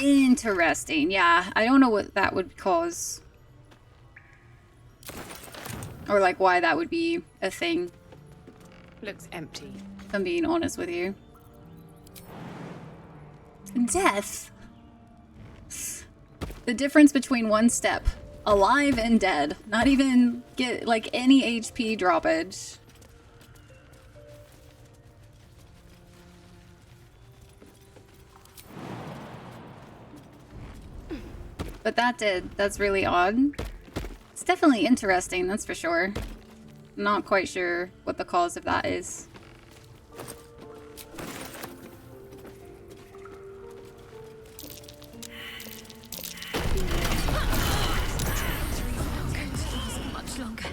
Interesting. Yeah, I don't know what that would cause. Or like why that would be a thing. Looks empty. If I'm being honest with you. Death. The difference between one step. Alive and dead. Not even get like any HP droppage. But that's really odd. It's definitely interesting, that's for sure. Not quite sure what the cause of that is. Much longer.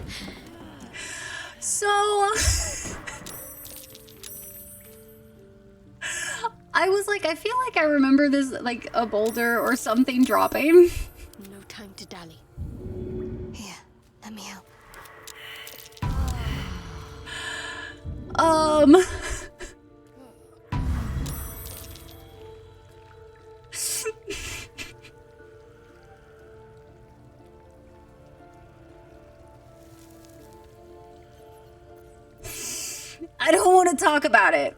So I was like, I feel like I remember this like a boulder or something dropping. No time to dally. Here, let me help. I don't want to talk about it.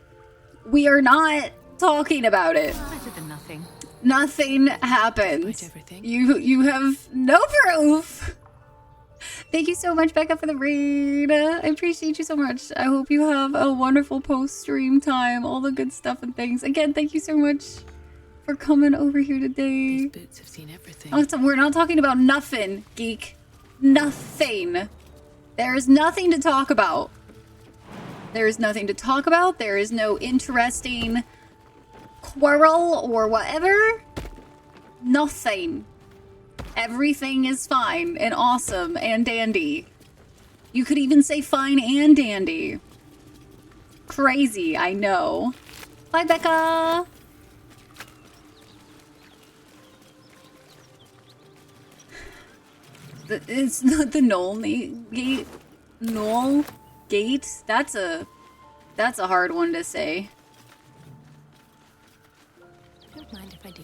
We are not talking about it. Better than nothing. Nothing happened. Despite everything. You have no proof. Thank you so much, Becca, for the raid. I appreciate you so much. I hope you have a wonderful post-stream time, all the good stuff and things. Again, thank you so much for coming over here today. These boots have seen everything. Oh, we're not talking about nothing, geek. Nothing. There is nothing to talk about. There is nothing to talk about. There is no interesting quarrel or whatever. Nothing. Everything is fine and awesome and dandy. You could even say fine and dandy. Crazy, I know. Bye, Becca. It's not the Knoll Gate. Knoll Gate? That's a hard one to say. Don't mind if I do.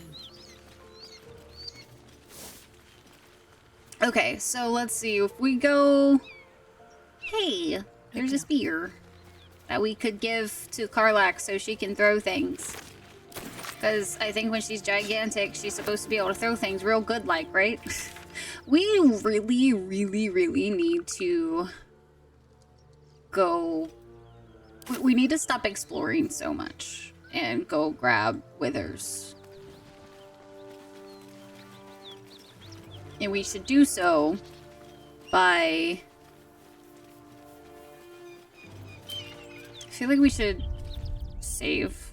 Okay, so let's see. If we go... Hey, there's a spear that we could give to Karlak so she can throw things. Because I think when she's gigantic, she's supposed to be able to throw things real good like, right? We really, really, really need to go... We need to stop exploring so much and go grab withers. And we should do so by... I feel like we should save.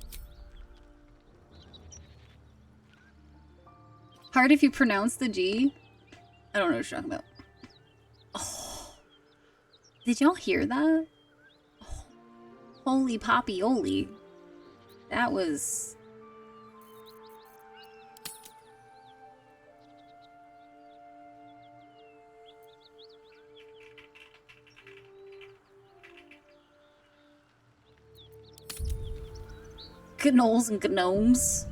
Hard if you pronounce the G. I don't know what you're talking about. Oh. Did y'all hear that? Oh. Holy poppy-oly. That was... Gnolls and gnomes.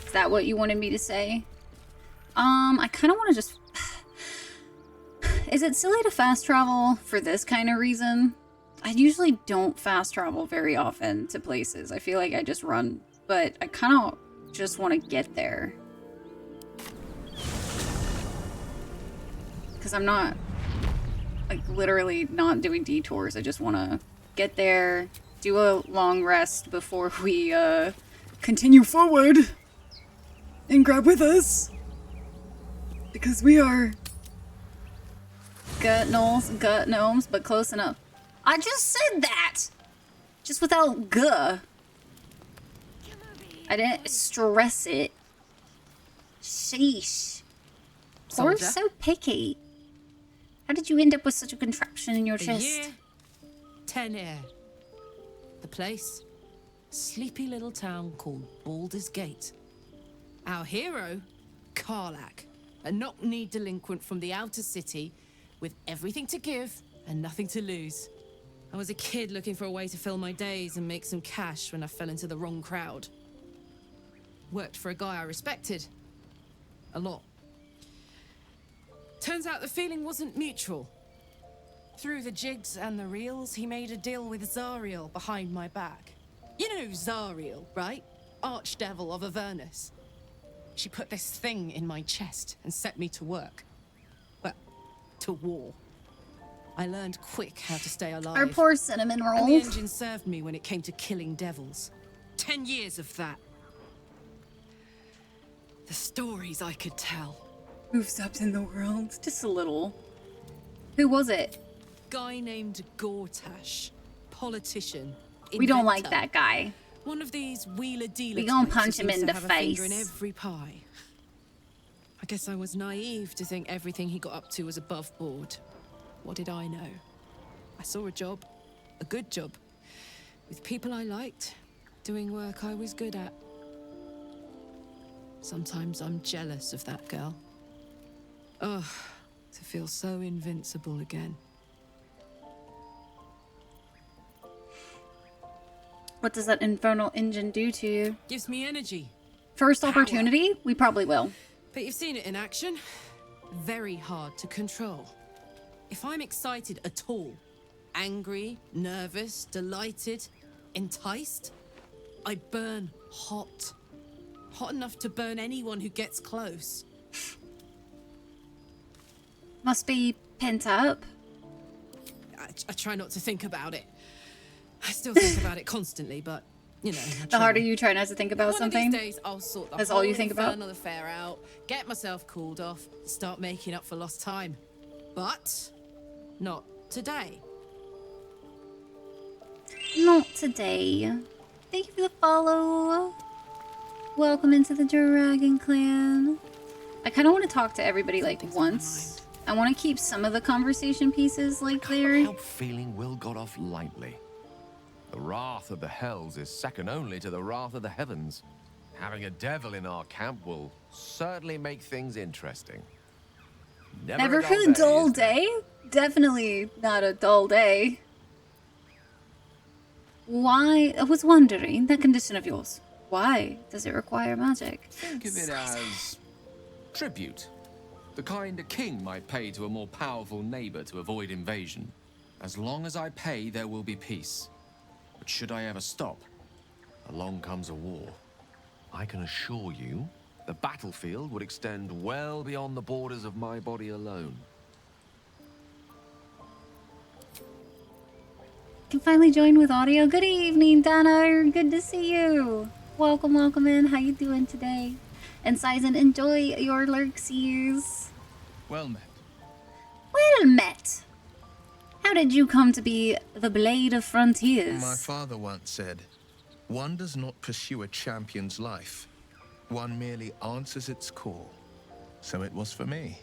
Is that what you wanted me to say? I kind of want to just... Is it silly to fast travel for this kind of reason? I usually don't fast travel very often to places. I feel like I just run, but I kind of just want to get there. Because I'm not, like, literally not doing detours. I just want to get there, do a long rest before we, continue forward and grab with us. Because we are gut gnomes, but close enough. I just said that! Just without guh. I didn't stress it. Sheesh. Poor so picky. How did you end up with such a contraption in your chest? Year, 10 air. The place? A sleepy little town called Baldur's Gate. Our hero, Karlach, a knock-knee delinquent from the outer city with everything to give and nothing to lose. I was a kid looking for a way to fill my days and make some cash when I fell into the wrong crowd. Worked for a guy I respected. A lot. Turns out the feeling wasn't mutual. Through the jigs and the reels, he made a deal with Zariel behind my back. You know Zariel, right? Archdevil of Avernus. She put this thing in my chest and set me to work. Well, to war. I learned quick how to stay alive. Our poor cinnamon And the rolls. engine served me when it came to killing devils. 10 years of that. The stories I could tell. Who stops in the world? Just a little. Who was it? Guy named Gortash. Politician. We don't like inventor. that guy. One of these wheeler-dealer We gonna types who punch him seems in to the have a finger in face. every pie. I guess I was naive to think everything he got up to was above board. What did I know? I saw a job. A good job. With people I liked. Doing work I was good at. Sometimes I'm jealous of that girl. Ugh, to feel so invincible again. What does that infernal engine do to you? Gives me energy. First Power. opportunity? We probably will. But you've seen it in action. Very hard to control. If I'm excited at all, angry, nervous, delighted, enticed, I burn hot. Hot enough to burn anyone who gets close. Must be pent up. I try not to think about it. I still think about it constantly, but, you know. The harder you try not to think about One something, of these days, I'll sort the that's whole all you think about? infernal affair out, get myself cooled off, start making up for lost time. But not today. Not today. Thank you for the follow. Welcome into the Dragon Clan. I kind of want to talk to everybody like once. I want to keep some of the conversation pieces like there. Can't help feeling Will got off lightly. The wrath of the hells is second only to the wrath of the heavens. Having a devil in our camp will certainly make things interesting. Never a a dull is there? day? Definitely not a dull day. Why? I was wondering, that condition of yours. Why does it require magic? Think of it as tribute. The kind a king might pay to a more powerful neighbor to avoid invasion. As long as I pay, there will be peace. But should I ever stop, along comes a war. I can assure you, the battlefield would extend well beyond the borders of my body alone. Can finally join with audio. Good evening, Donna. Good to see you. Welcome, welcome in. How you doing today? And Sizen, enjoy your lurksies. Well met. Well met. How did you come to be the Blade of Frontiers? My father once said, one does not pursue a champion's life. One merely answers its call. So it was for me.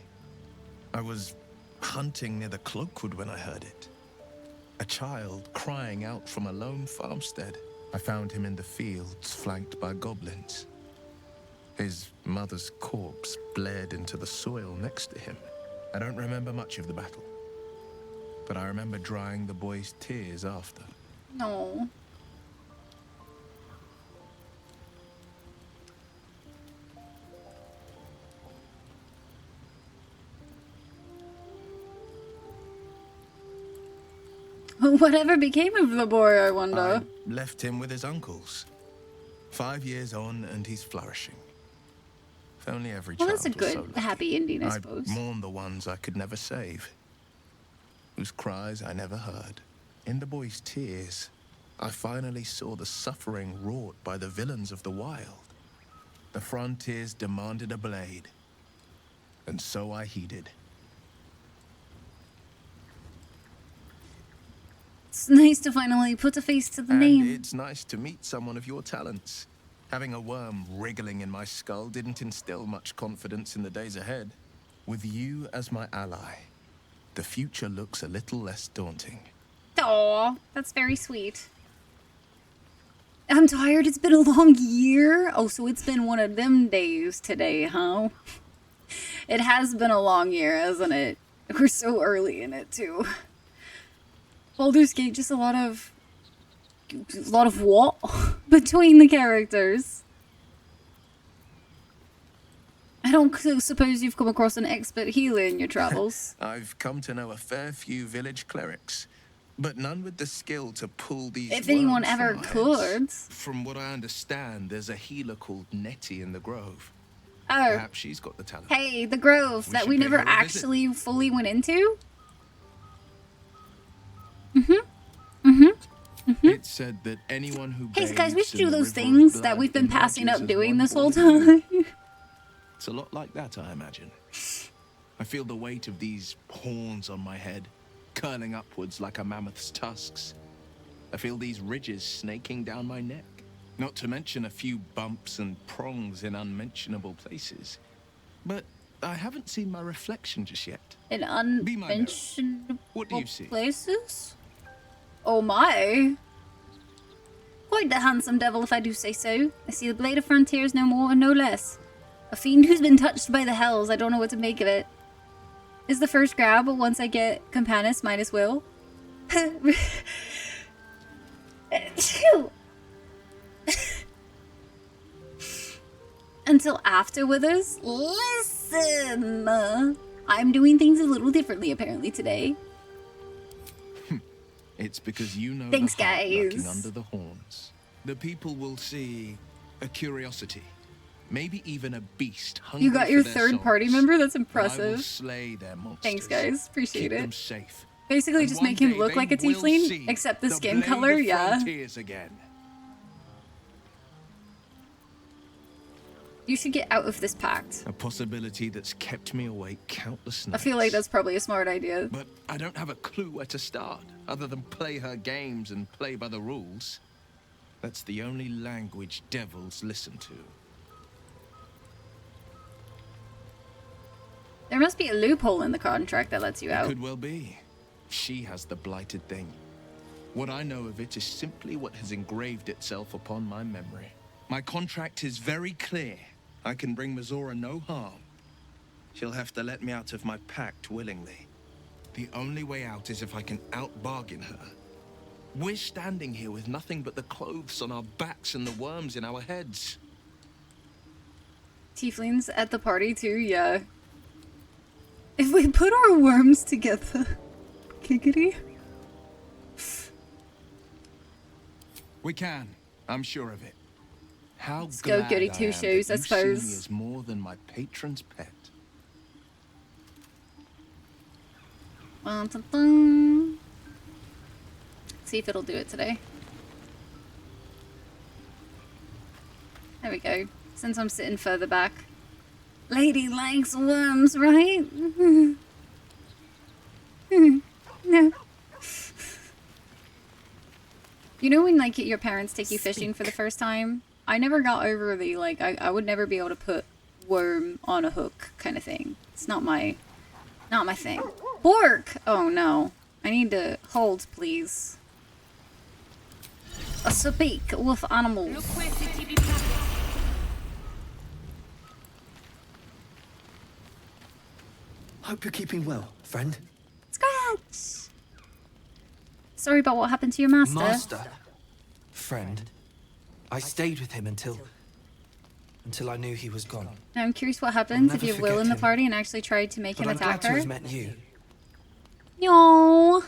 I was hunting near the Cloakwood when I heard it. A child crying out from a lone farmstead. I found him in the fields, flanked by goblins. His mother's corpse bled into the soil next to him. I don't remember much of the battle, but I remember drying the boy's tears after. No. Whatever became of the boy, I wonder. I left him with his uncles. 5 years on, and he's flourishing. If only every Well, child that's a was good, so lucky. happy ending, I I suppose. mourn the ones I could never save, whose cries I never heard. In the boy's tears, I finally saw the suffering wrought by the villains of the wild. The frontiers demanded a blade, and so I heeded. It's nice to finally put a face to the And name. it's nice to meet someone of your talents. Having a worm wriggling in my skull didn't instill much confidence in the days ahead. With you as my ally, the future looks a little less daunting. Aw, that's very sweet. I'm tired. It's been a long year. Oh, so it's been one of them days today, huh? It has been a long year, hasn't it? We're so early in it, too. Baldur's Gate, just a lot of what? Between the characters. I don't suppose you've come across an expert healer in your travels. I've come to know a fair few village clerics, but none with the skill to pull these If anyone worms from ever our could. heads. From what I understand, there's a healer called Nettie in the Grove. Oh. Perhaps she's got the talent. Hey, the Grove that we should pay never her a visit. actually fully went into? It's said that anyone who Hey guys, we bathes should in do the those river of things that blood we've been passing emerges up as doing one this whole born anew. time. It's a lot like that, I imagine. I feel the weight of these horns on my head, curling upwards like a mammoth's tusks. I feel these ridges snaking down my neck. Not to mention a few bumps and prongs in unmentionable places. But I haven't seen my reflection just yet. In Be my unmentionable What do you see? places? Oh my. Quite the handsome devil, if I do say so. I see the blade of frontiers, no more and no less. A fiend who's been touched by the hells. I don't know what to make of it. Is the first grab, but once I get Campanus, might as well. Until after Withers? Listen! I'm doing things a little differently apparently today. It's because you know Thanks, the heart lurking guys. under the horns. The people will see a curiosity, maybe even a beast hungry You got your for their third souls. party member? That's I will impressive. slay their monsters. Thanks, guys. Appreciate Keep it. them safe. Basically, And just one make him day look they like a will tiefling, see except the skin blade color, of yeah. frontiers again. You should get out of this pact. A possibility that's kept me awake countless I nights. feel like that's probably a smart idea. But I don't have a clue where to start, other than play her games and play by the rules. That's the only language devils listen to. There must be a loophole in the contract that lets you out. Could well be. She has the blighted thing. What I know of it is simply what has engraved itself upon my memory. My contract is very clear. I can bring Mazora no harm. She'll have to let me out of my pact willingly. The only way out is if I can out-bargain her. We're standing here with nothing but the clothes on our backs and the worms in our heads. Tieflings at the party too, yeah. If we put our worms together... Giggity? We can. I'm sure of it. How Let's go, glad goody I am two-shoes, that I you see me suppose. as more than my patron's pet. Dun-dun-dun. See if it'll do it today. There we go. Since I'm sitting further back. Lady likes worms, right? No. You know when like your parents take you fishing for the first time? I never got over the like I would never be able to put worm on a hook kind of thing. It's not my thing. Pork! Oh no. I need to hold, please. A speak with animals. Hope you're keeping well, friend. Scratch! Sorry about what happened to your master. Master. Friend. I stayed with him until I knew he was gone. Now I'm curious what happens if never you will forget in the him. party and actually tried to make But him I'm glad attack to her. have met you. No.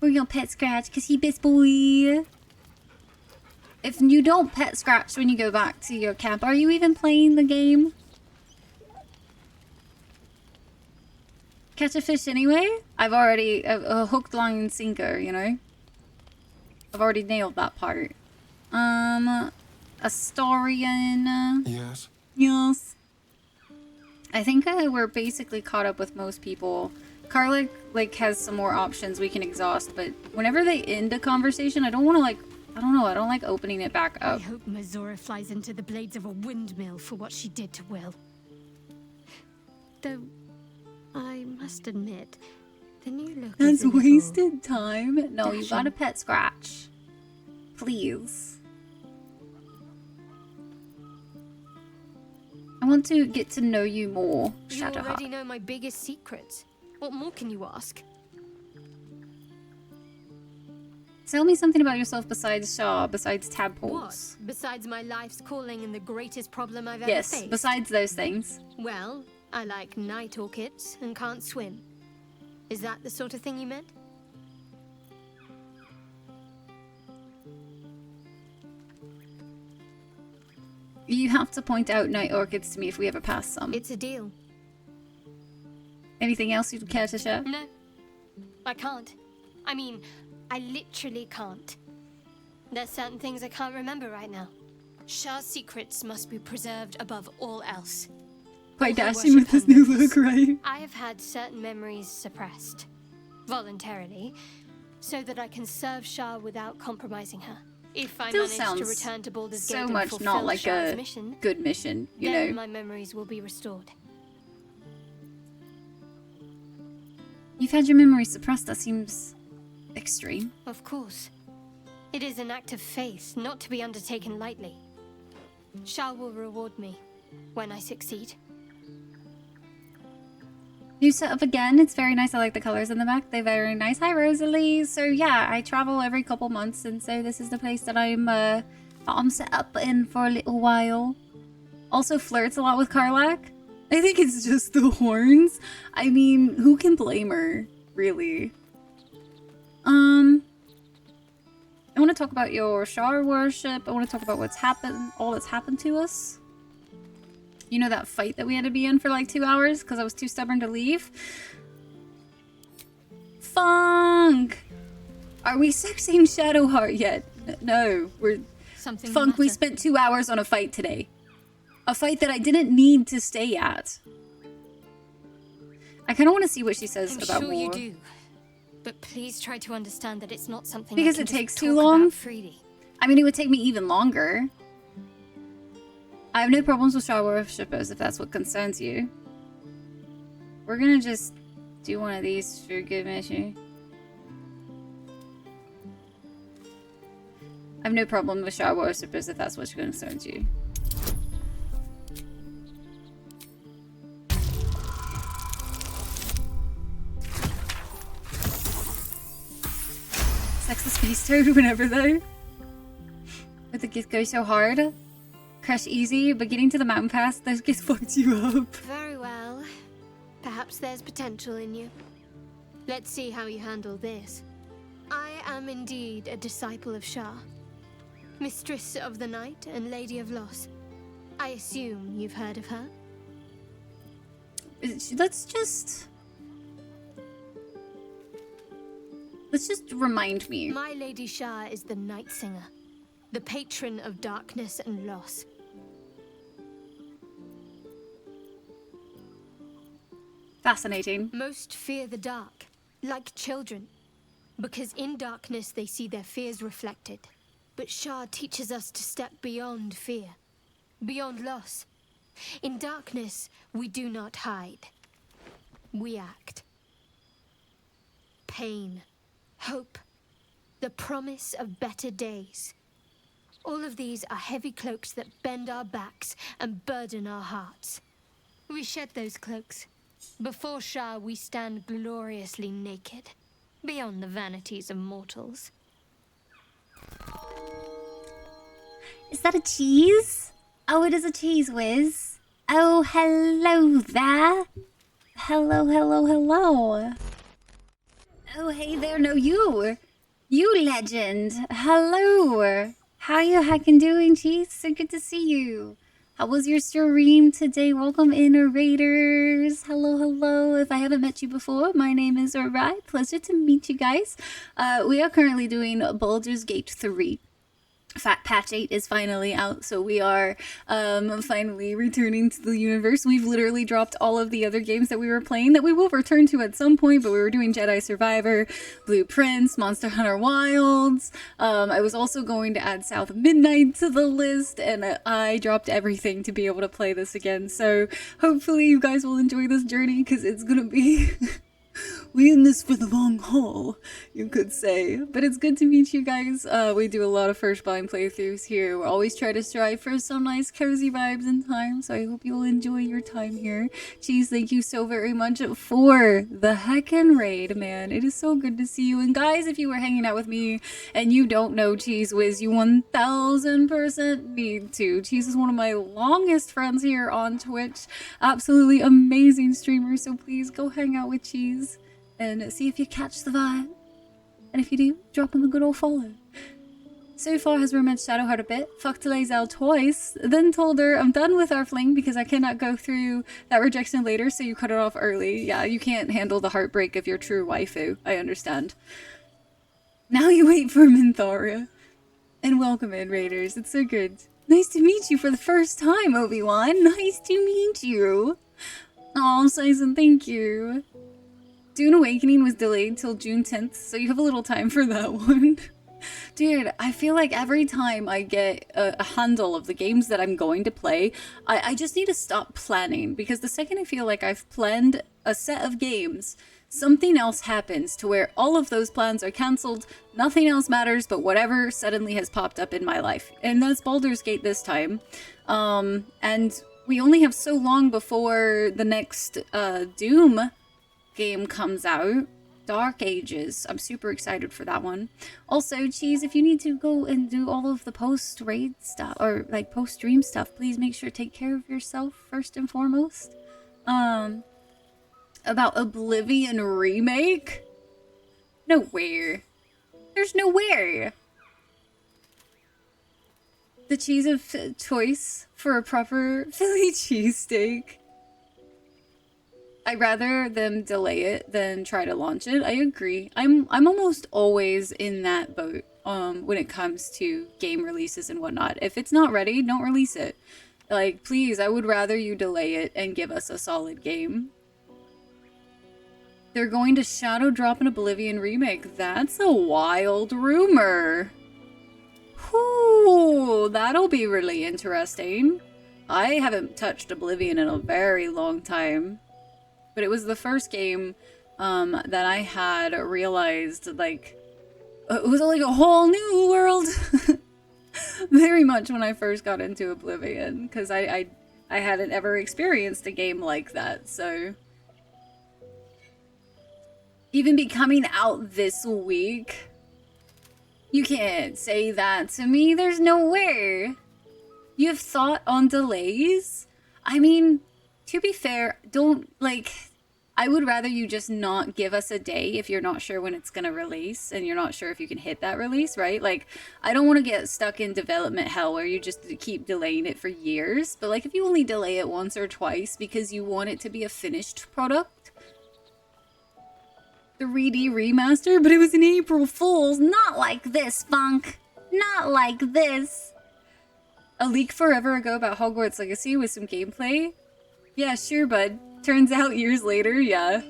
We're gonna pet Scratch because he best boy. If you don't pet Scratch when you go back to your camp, are you even playing the game? Catch a fish anyway? I've already a hooked line and sinker, you know. I've already nailed that part. Astarian. Yes. Yes. I think we're basically caught up with most people. Karlik like has some more options we can exhaust, but whenever they end a conversation, I don't want to like, I don't know, I don't like opening it back I up. hope Mazora flies into the blades of a windmill for what she did to Will. Though, I must admit, the new look is That's a little wasted time. No, you dashing. gotta pet Scratch. Please. want to get to know you more, You Shadowheart. already know my biggest secrets. What more can you ask? Tell me something about yourself besides Shah, besides tadpoles. What? Besides my life's calling and the greatest problem I've ever Yes, faced? besides those things. Well, I like night orchids and can't swim. Is that the sort of thing you meant? You have to point out night orchids to me if we ever pass some. It's a deal. Anything else you'd care to share? No, I can't. I mean, I literally can't. There's certain things I can't remember right now. Shah's secrets must be preserved above all else. Quite All her dashing with worship this new pendants. look, right? I have had certain memories suppressed, voluntarily, so that I can serve Shah without compromising her. If I Still manage to sounds return to Baldur's Gate so and much fulfill not like Shah's a mission, good mission, you then know? my memories will be restored. You've had your memory suppressed, that seems extreme. Of course. It is an act of faith, not to be undertaken lightly. Shah will reward me when I succeed. New setup again. It's very nice. I like the colors in the back. They're very nice. Hi, Rosalie. So yeah, I travel every couple months, and so this is the place that I'm set up in for a little while. Also flirts a lot with Karlak. I think it's just the horns. I mean, who can blame her, really? I want to talk about your Shar worship. I want to talk about what's happened, all that's happened to us. You know that fight that we had to be in for like 2 hours because I was too stubborn to leave? Funk! Are we sexing Shadowheart yet? No, we're... Something Funk, we spent 2 hours on a fight today. A fight that I didn't need to stay at. I kind of want to see what she says I'm about sure war. you do. But please try to understand that it's not something Because I can it takes just too talk long? about freely. I mean, it would take me even longer. I have no problems with Shah worshippers if that's what concerns you. We're gonna just do one of these for good measure. I have no problem with Shah worshippers if that's what concerns you. Sex the space toad whenever though. But the gift goes so hard. Crush easy, but getting to the mountain pass, those gets fucked you up. Very well. Perhaps there's potential in you. Let's see how you handle this. I am indeed a disciple of Shah, Mistress of the Night and Lady of Loss. I assume you've heard of her? Let's just remind me. My Lady Shah is the Night Singer, the patron of darkness and loss. Fascinating. Most fear the dark, like children, because in darkness they see their fears reflected. But Shah teaches us to step beyond fear, beyond loss. In darkness, we do not hide. We act. Pain, hope, the promise of better days. All of these are heavy cloaks that bend our backs and burden our hearts. We shed those cloaks. Before Shah, we stand gloriously naked, beyond the vanities of mortals. Is that a cheese? Oh, it is a cheese whiz. Oh, hello there. Hello, hello, hello. Oh, hey there, no, you legend. Hello. How you hacking doing, cheese? So good to see you. How was your stream today? Welcome in, Raiders. Hello, hello. If I haven't met you before, my name is Arai. Pleasure to meet you guys. We are currently doing Baldur's Gate 3. Patch 8 is finally out, so we are finally returning to the universe. We've literally dropped all of the other games that we were playing that we will return to at some point, but we were doing Jedi Survivor, Blueprints, Monster Hunter Wilds. I was also going to add South Midnight to the list, and I dropped everything to be able to play this again. So hopefully you guys will enjoy this journey, because it's gonna be we in this for the long haul, you could say. But it's good to meet you guys. We do a lot of first bind playthroughs here. We always try to strive for some nice cozy vibes and time, so I hope you'll enjoy your time here. Cheese, thank you so very much for the heckin' raid, man. It is so good to see you. And guys, if you were hanging out with me and you don't know Cheese Whiz, you 1000% need to. Cheese is one of my longest friends here on Twitch. Absolutely amazing streamer, so please go hang out with Cheese and see if you catch the vibe. And if you do, drop him a good old follow. So far has romanced Shadowheart a bit, fucked Lae'zel twice, then told her I'm done with our fling because I cannot go through that rejection later, so you cut it off early. Yeah, you can't handle the heartbreak of your true waifu. I understand. Now you wait for Mintharia. And welcome in, Raiders. It's so good. Nice to meet you for the first time, Obi-Wan. Nice to meet you. Aw, Season, thank you. Dune Awakening was delayed till June 10th, so you have a little time for that one. Dude, I feel like every time I get a handle of the games that I'm going to play, I just need to stop planning, because the second I feel like I've planned a set of games, something else happens to where all of those plans are cancelled, nothing else matters but whatever suddenly has popped up in my life. And that's Baldur's Gate this time. And we only have so long before the next Doom game comes out. Dark Ages. I'm super excited for that one. Also, Cheese, if you need to go and do all of the post-raid stuff, or like post-stream stuff, please make sure to take care of yourself first and foremost. About Oblivion Remake? Nowhere. There's nowhere. The cheese of choice for a proper Philly cheesesteak. I'd rather them delay it than try to launch it. I agree. I'm almost always in that boat when it comes to game releases and whatnot. If it's not ready, don't release it. Like, please, I would rather you delay it and give us a solid game. They're going to shadow drop an Oblivion remake. That's a wild rumor. Whew, that'll be really interesting. I haven't touched Oblivion in a very long time. But it was the first game that I had realized, like, it was like a whole new world. Very much when I first got into Oblivion, because I hadn't ever experienced a game like that, so. Even be coming out this week? You can't say that to me, there's no way. You have thought on delays? I mean, to be fair, don't, like, I would rather you just not give us a day if you're not sure when it's going to release and you're not sure if you can hit that release, right? Like, I don't want to get stuck in development hell where you just keep delaying it for years. But, like, if you only delay it once or twice because you want it to be a finished product. 3D remaster, but it was an April Fool's. Not like this, Funk. Not like this. A leak forever ago about Hogwarts Legacy with some gameplay? Yeah, sure, bud. Turns out years later, yeah.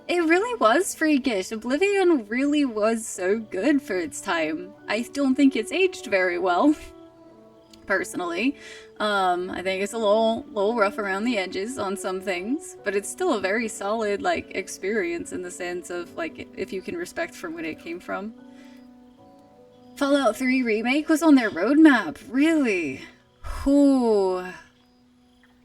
It really was freakish. Oblivion really was so good for its time. I don't think it's aged very well, personally. I think it's a little rough around the edges on some things, but it's still a very solid, like, experience in the sense of, like, if you can respect from when it came from. Fallout 3 Remake was on their roadmap, really? Whew.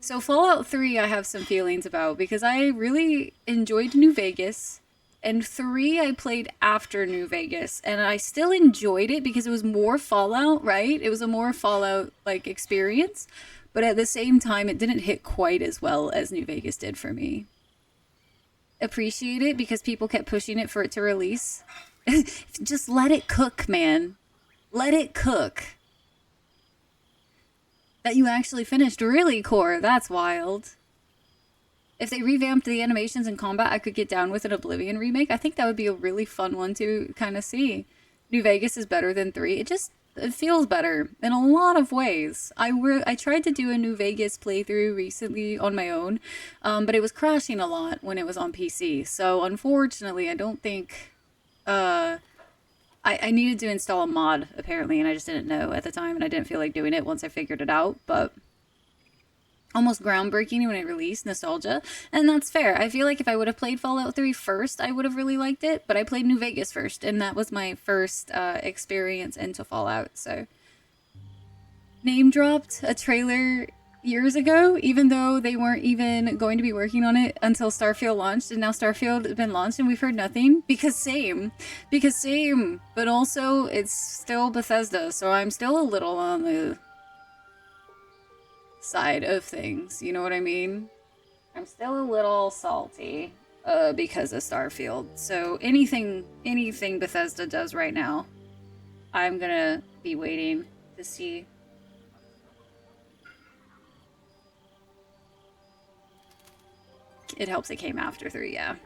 So Fallout 3 I have some feelings about because I really enjoyed New Vegas, and 3 I played after New Vegas, and I still enjoyed it because it was more Fallout, right? It was a more Fallout like experience, but at the same time it didn't hit quite as well as New Vegas did for me. Appreciate it because people kept pushing it for it to release. Just let it cook, man. Let it cook. That you actually finished really core. That's wild. If they revamped the animations and combat, I could get down with an Oblivion remake. I think that would be a really fun one to kind of see. New Vegas is better than 3. It feels better in a lot of ways. I tried to do a New Vegas playthrough recently on my own, but it was crashing a lot when it was on PC. So unfortunately, I don't think... I needed to install a mod, apparently, and I just didn't know at the time, and I didn't feel like doing it once I figured it out, but almost groundbreaking when it released, nostalgia, and that's fair. I feel like if I would have played Fallout 3 first, I would have really liked it, but I played New Vegas first, and that was my first experience into Fallout, so. Name dropped a trailer years ago, even though they weren't even going to be working on it until Starfield launched, and now Starfield has been launched and we've heard nothing, because same, but also it's still Bethesda, so I'm still a little on the side of things, you know what I mean? I'm still a little salty because of Starfield. So anything Bethesda does right now, I'm gonna be waiting to see. It helps it came after 3, yeah.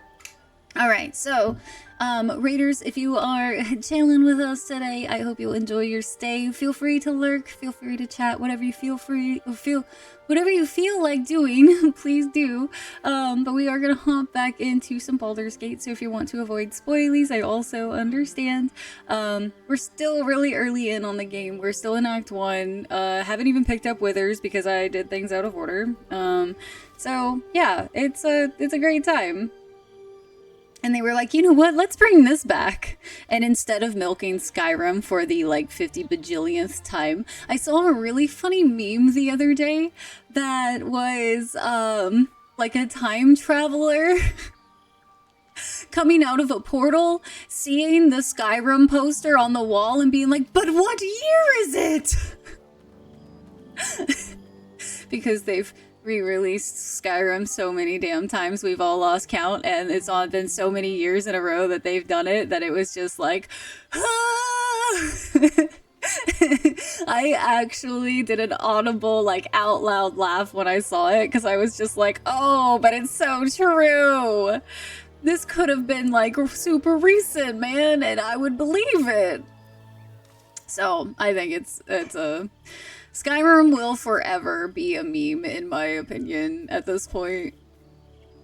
Alright, so, Raiders, if you are chilling with us today, I hope you'll enjoy your stay. Feel free to lurk, feel free to chat, whatever you whatever you feel like doing, please do. But we are gonna hop back into some Baldur's Gate, so if you want to avoid spoilies, I also understand. We're still really early in on the game. We're still in Act 1. Haven't even picked up Withers because I did things out of order. So yeah, it's a great time. And they were like, you know what, let's bring this back. And instead of milking Skyrim for the like 50 bajillionth time, I saw a really funny meme the other day that was like a time traveler coming out of a portal, seeing the Skyrim poster on the wall and being like, but what year is it? Because they've re-released Skyrim so many damn times we've all lost count, and it's all been so many years in a row that they've done it that it was just like, ah! I actually did an audible, like, out loud laugh when I saw it, because I was just like, oh, but it's so true. This could have been like super recent, man, and I would believe it. So I think it's a Skyrim will forever be a meme, in my opinion, at this point.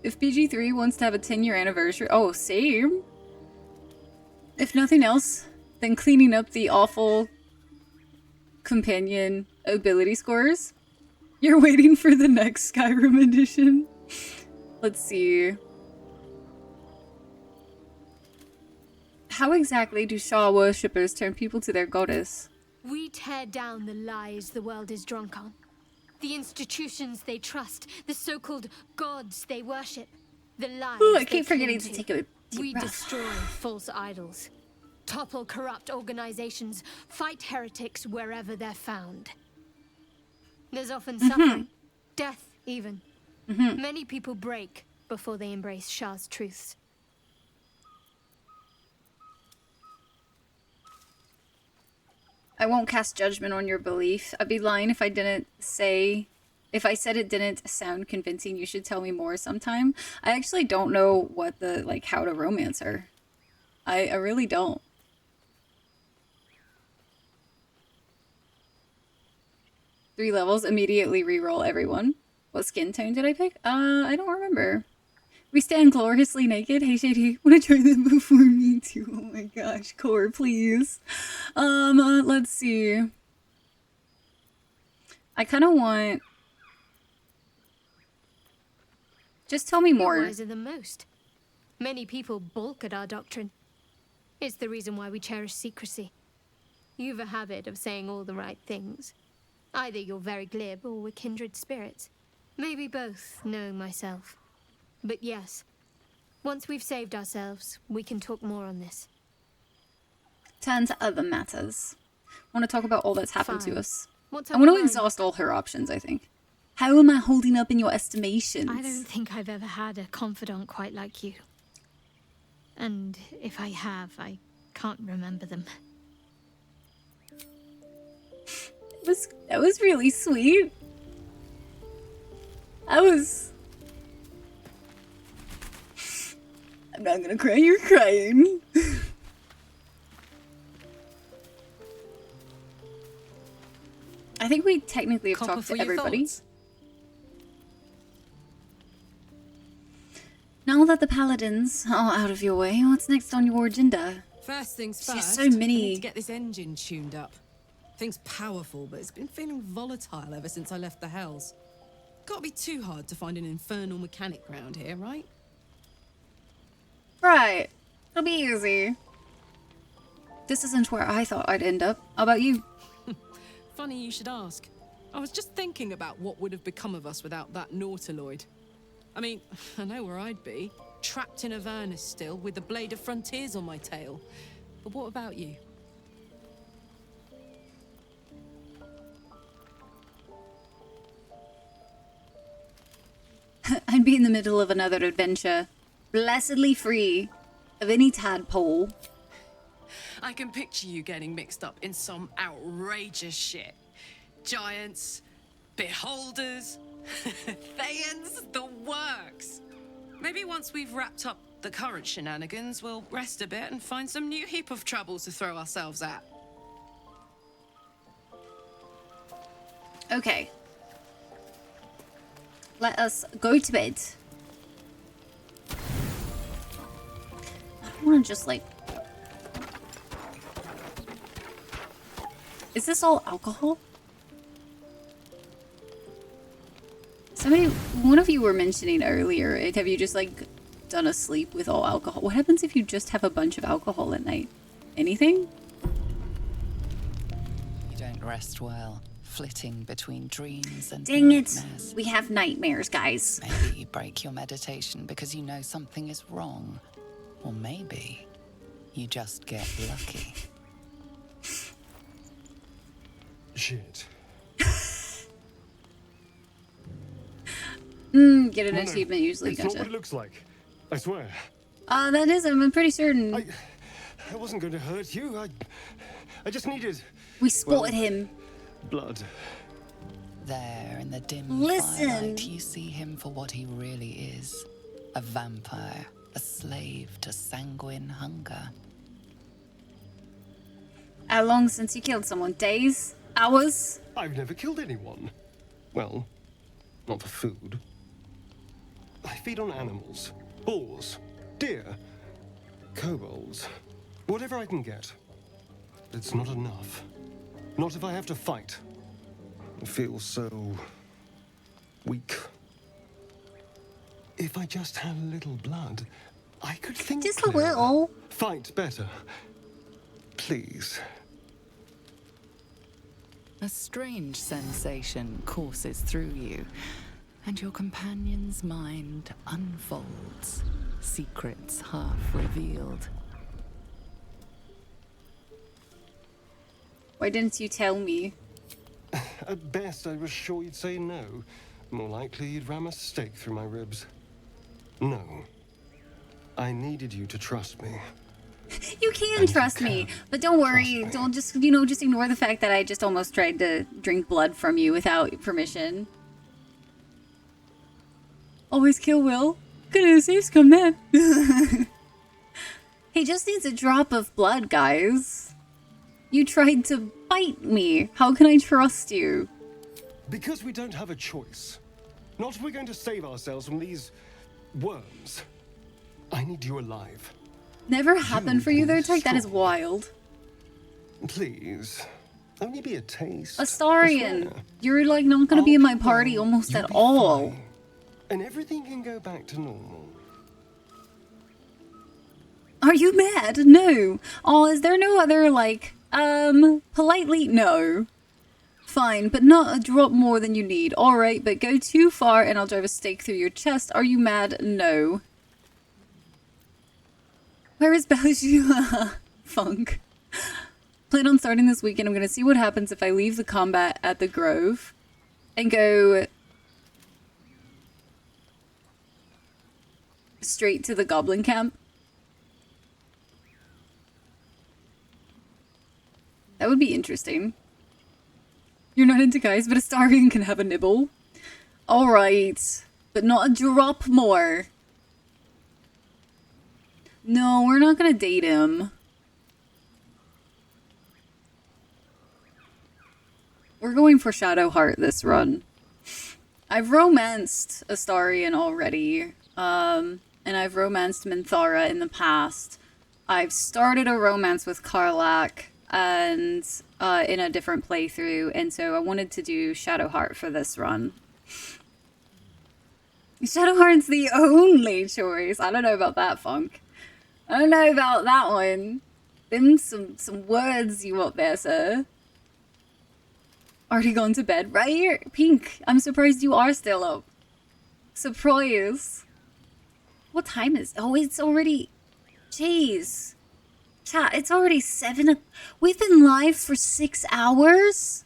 If BG3 wants to have a 10-year anniversary... Oh, same. If nothing else, then cleaning up the awful companion ability scores. You're waiting for the next Skyrim edition. Let's see. How exactly do Shaw worshippers turn people to their goddess? We tear down the lies the world is drunk on. The institutions they trust, the so-called gods they worship, the lies Ooh, I they keep forgetting cling to take a deep We breath. destroy false idols, topple corrupt organizations, fight heretics wherever they're found. There's often suffering, death even. Many people break before they embrace Shah's truths. I won't cast judgment on your belief. I'd be lying if I didn't say... If I said it didn't sound convincing, you should tell me more sometime. I actually don't know what the, like, how to romance her. I really don't. Three levels, immediately reroll everyone. What skin tone did I pick? I don't remember. We stand gloriously naked. Hey Shady, wanna try this before me too? Oh my gosh, Core, please. Let's see. I kind of want... Just tell me more. You're wiser than most. Many people balk at our doctrine. It's the reason why we cherish secrecy. You've a habit of saying all the right things. Either you're very glib or we're kindred spirits. Maybe both, knowing myself. But yes, once we've saved ourselves, we can talk more on this. Turn to other matters. I want to talk about all that's happened to Fine. us. What's I on want your to mind? exhaust all her options, I think. How am I holding up in your estimations? I don't think I've ever had a confidant quite like you. And if I have, I can't remember them. That was really sweet. I'm not gonna cry, you're crying. I think we technically have Copper talked for to your everybody. thoughts. Now that the paladins are out of your way, what's next on your agenda? First things She has first, so we many- need to get this engine tuned up. Thing's powerful, but it's been feeling volatile ever since I left the Hells. Can't be too hard to find an infernal mechanic round here, right? Right. It'll be easy. This isn't where I thought I'd end up. How about you? Funny you should ask. I was just thinking about what would have become of us without that Nautiloid. I mean, I know where I'd be. Trapped in Avernus still, with the Blade of Frontiers on my tail. But what about you? I'd be in the middle of another adventure. Blessedly free of any tadpole. I can picture you getting mixed up in some outrageous shit. Giants, beholders, Thayans, the works. Maybe once we've wrapped up the current shenanigans, we'll rest a bit and find some new heap of troubles to throw ourselves at. Okay. Let us go to bed. I don't want to just like... Is this all alcohol? Somebody, one of you were mentioning earlier, have you just like done a sleep with all alcohol? What happens if you just have a bunch of alcohol at night? Anything? You don't rest well, flitting between dreams and Dang it! nightmares. We have nightmares, guys. Maybe you break your meditation because you know something is wrong. Or maybe you just get lucky. Shit. Get an achievement usually. It's Gotcha. not what it looks like. I swear. That is, I'm pretty certain. I wasn't going to hurt you. I just needed... We spotted him. Blood. There in the dim firelight, you see him for what he really is. A vampire, a slave to sanguine hunger. How long since you killed someone? Days? Hours? I've never killed anyone. Well, not for food. I feed on animals. Boars. Deer. Kobolds. Whatever I can get. It's not enough. Not if I have to fight. I feel so... weak. If I just had a little blood, I could think just clearer. a little. Fight better. Please. A strange sensation courses through you, and your companion's mind unfolds, secrets half revealed. Why didn't you tell me? At best, I was sure you'd say no. More likely, you'd ram a stake through my ribs. No. I needed you to trust me. You can trust me, but don't worry. Don't just, just ignore the fact that I just almost tried to drink blood from you without permission. Always kill Will. Gonna save scum then. He just needs a drop of blood, guys. You tried to bite me. How can I trust you? Because we don't have a choice. Not if we're going to save ourselves from these worms. I need you alive. Never happened for you there, Tyke? That is wild. Please. Only be a taste. Astarion, you're like not gonna be in my party almost at all. Fine. And everything can go back to normal. Are you mad? No. Oh, is there no other, like, politely? No. Fine, but not a drop more than you need. Alright, but go too far and I'll drive a stake through your chest. Are you mad? No. Where is Belgium? Funk. Plan on starting this weekend. I'm gonna see what happens if I leave the combat at the Grove and go straight to the Goblin Camp. That would be interesting. You're not into guys, but Astarion can have a nibble. Alright, but not a drop more. No, we're not gonna date him. We're going for Shadowheart this run. I've romanced Astarion already, and I've romanced Minthara in the past. I've started a romance with Karlach, and in a different playthrough, and so I wanted to do Shadowheart for this run. Shadowheart's the only choice. I don't know about that, Funk. I don't know about that one. Them some words you up there, sir. Already gone to bed. Right here. Pink, I'm surprised you are still up. Surprise. What time is... Oh, it's already... Jeez. Chat, it's already 7... We've been live for 6 hours?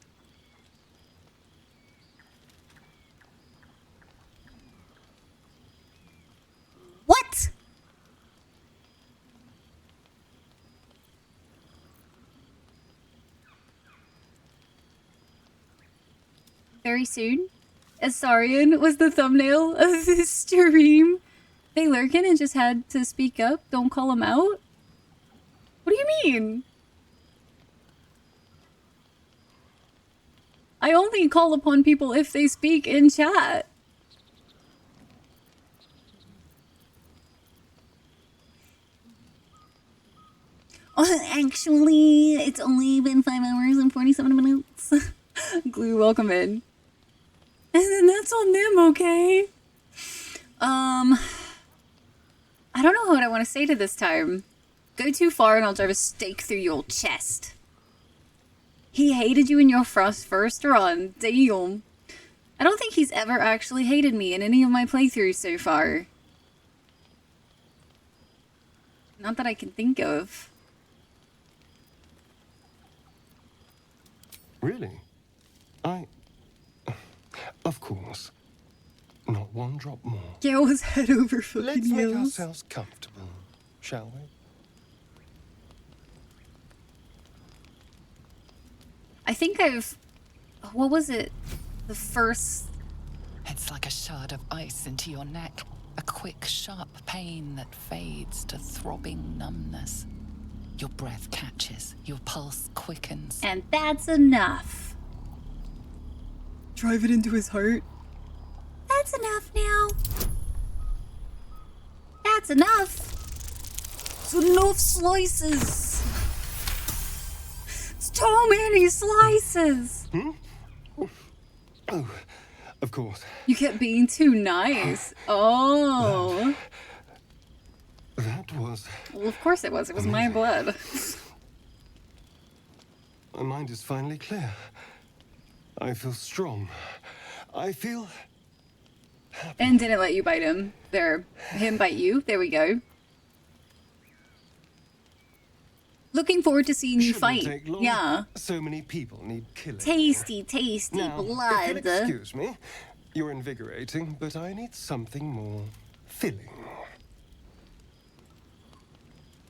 What? Very soon. Astarion was the thumbnail of this stream. They lurking and just had to speak up. Don't call him out. What do you mean? I only call upon people if they speak in chat. Actually, it's only been 5 hours and 47 minutes. Glue, welcome in. And then that's on them, okay? I don't know what I want to say to this time. Go too far and I'll drive a stake through your chest. He hated you in your first run. Damn. I don't think he's ever actually hated me in any of my playthroughs so far. Not that I can think of. Really? Of course. Not one drop more. Gale was head over fucking Let's heels. make ourselves comfortable, shall we? I think I've... What was it? The first... It's like a shard of ice into your neck. A quick, sharp pain that fades to throbbing numbness. Your breath catches, your pulse quickens. And that's enough. Drive it into his heart. That's enough now. That's enough. It's enough slices. It's too many slices. Hmm? Oh, of course. You kept being too nice. Oh. That was... Well, of course it was. It was my blood. My mind is finally clear. I feel strong. I feel... happy. And didn't let you bite him. There. Him bite you. There we go. Looking forward to seeing you fight. Take long. Yeah. So many people need killing. Tasty, tasty Now, blood. If you'll excuse me, you're invigorating, but I need something more filling.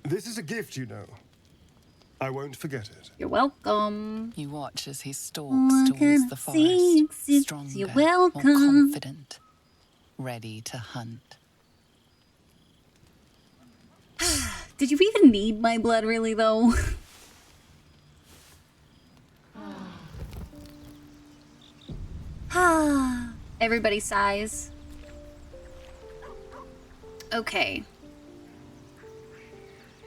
This is a gift, you know. I won't forget it. You're welcome. You watch as he stalks What towards can the I say? forest, stronger, You're more welcome. confident, ready to hunt. Did you even need my blood, really, though? Everybody sighs. Okay.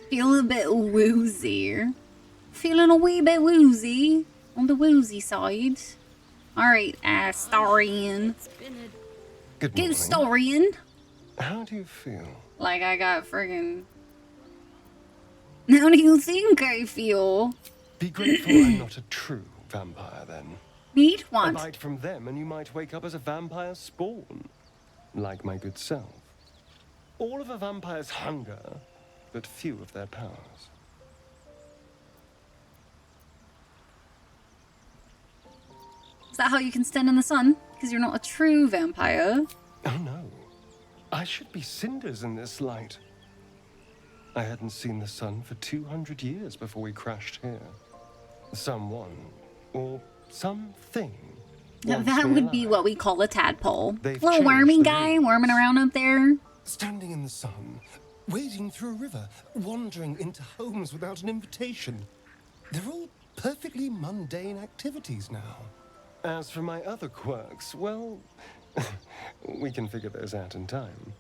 Feel a bit woozy. Feeling a wee bit woozy. On the woozy side. Alright, Astarion. Good Go, morning. Astarion. How do you feel? Like I got friggin'... How do you think I feel? Be grateful I'm not a true vampire, then. Need A one. bite from them and you might wake up as a vampire spawn. Like my good self. All of a vampire's hunger, but few of their powers. Is that how you can stand in the sun? Because you're not a true vampire. Oh no. I should be cinders in this light. I hadn't seen the sun for 200 years before we crashed here. Someone, or something. Now, wants that me would be alive. what we call a tadpole. They've Little changed wormy the guy rules. worming around up there. Standing in the sun, wading through a river, wandering into homes without an invitation. They're all perfectly mundane activities now. As for my other quirks, well, we can figure those out in time.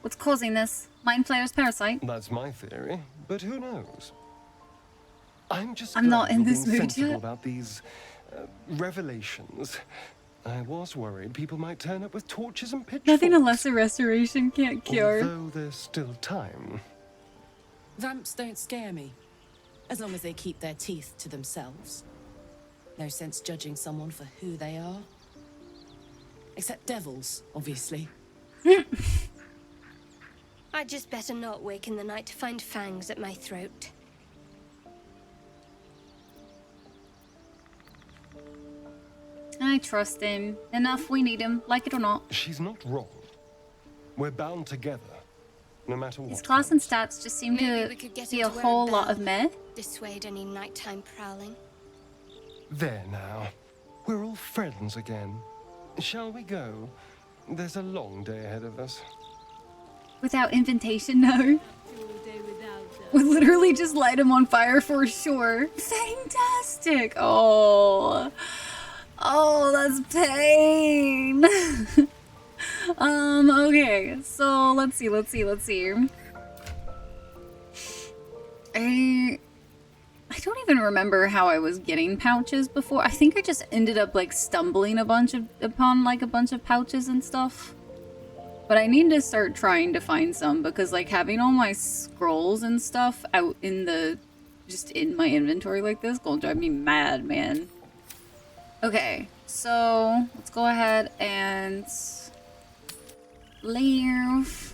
What's causing this? Mind Flayer's parasite? That's my theory, but who knows? I'm just I'm not glad in you're this being mood sensible yet. about these revelations. I was worried people might turn up with torches and pitchforks. Nothing a lesser restoration can't cure. Although there's still time. Vamps don't scare me, as long as they keep their teeth to themselves. No sense judging someone for who they are. Except devils, obviously. I'd just better not wake in the night to find fangs at my throat. I trust him. Enough, we need him, like it or not. She's not wrong. We're bound together, no matter what. His class and stats just seem Maybe to we could get be him a to wear whole a lot of bell. meh. Dissuade any nighttime prowling. There now. We're all friends again. Shall we go? There's a long day ahead of us. Without invitation, no. Would literally just light him on fire for sure. Fantastic. Oh. Oh, that's pain. Okay. So, let's see. I don't even remember how I was getting pouches before. I think I just ended up like stumbling upon like a bunch of pouches and stuff. But I need to start trying to find some because like having all my scrolls and stuff out in the just in my inventory like this gonna drive me mad, man. Okay, so let's go ahead and leave.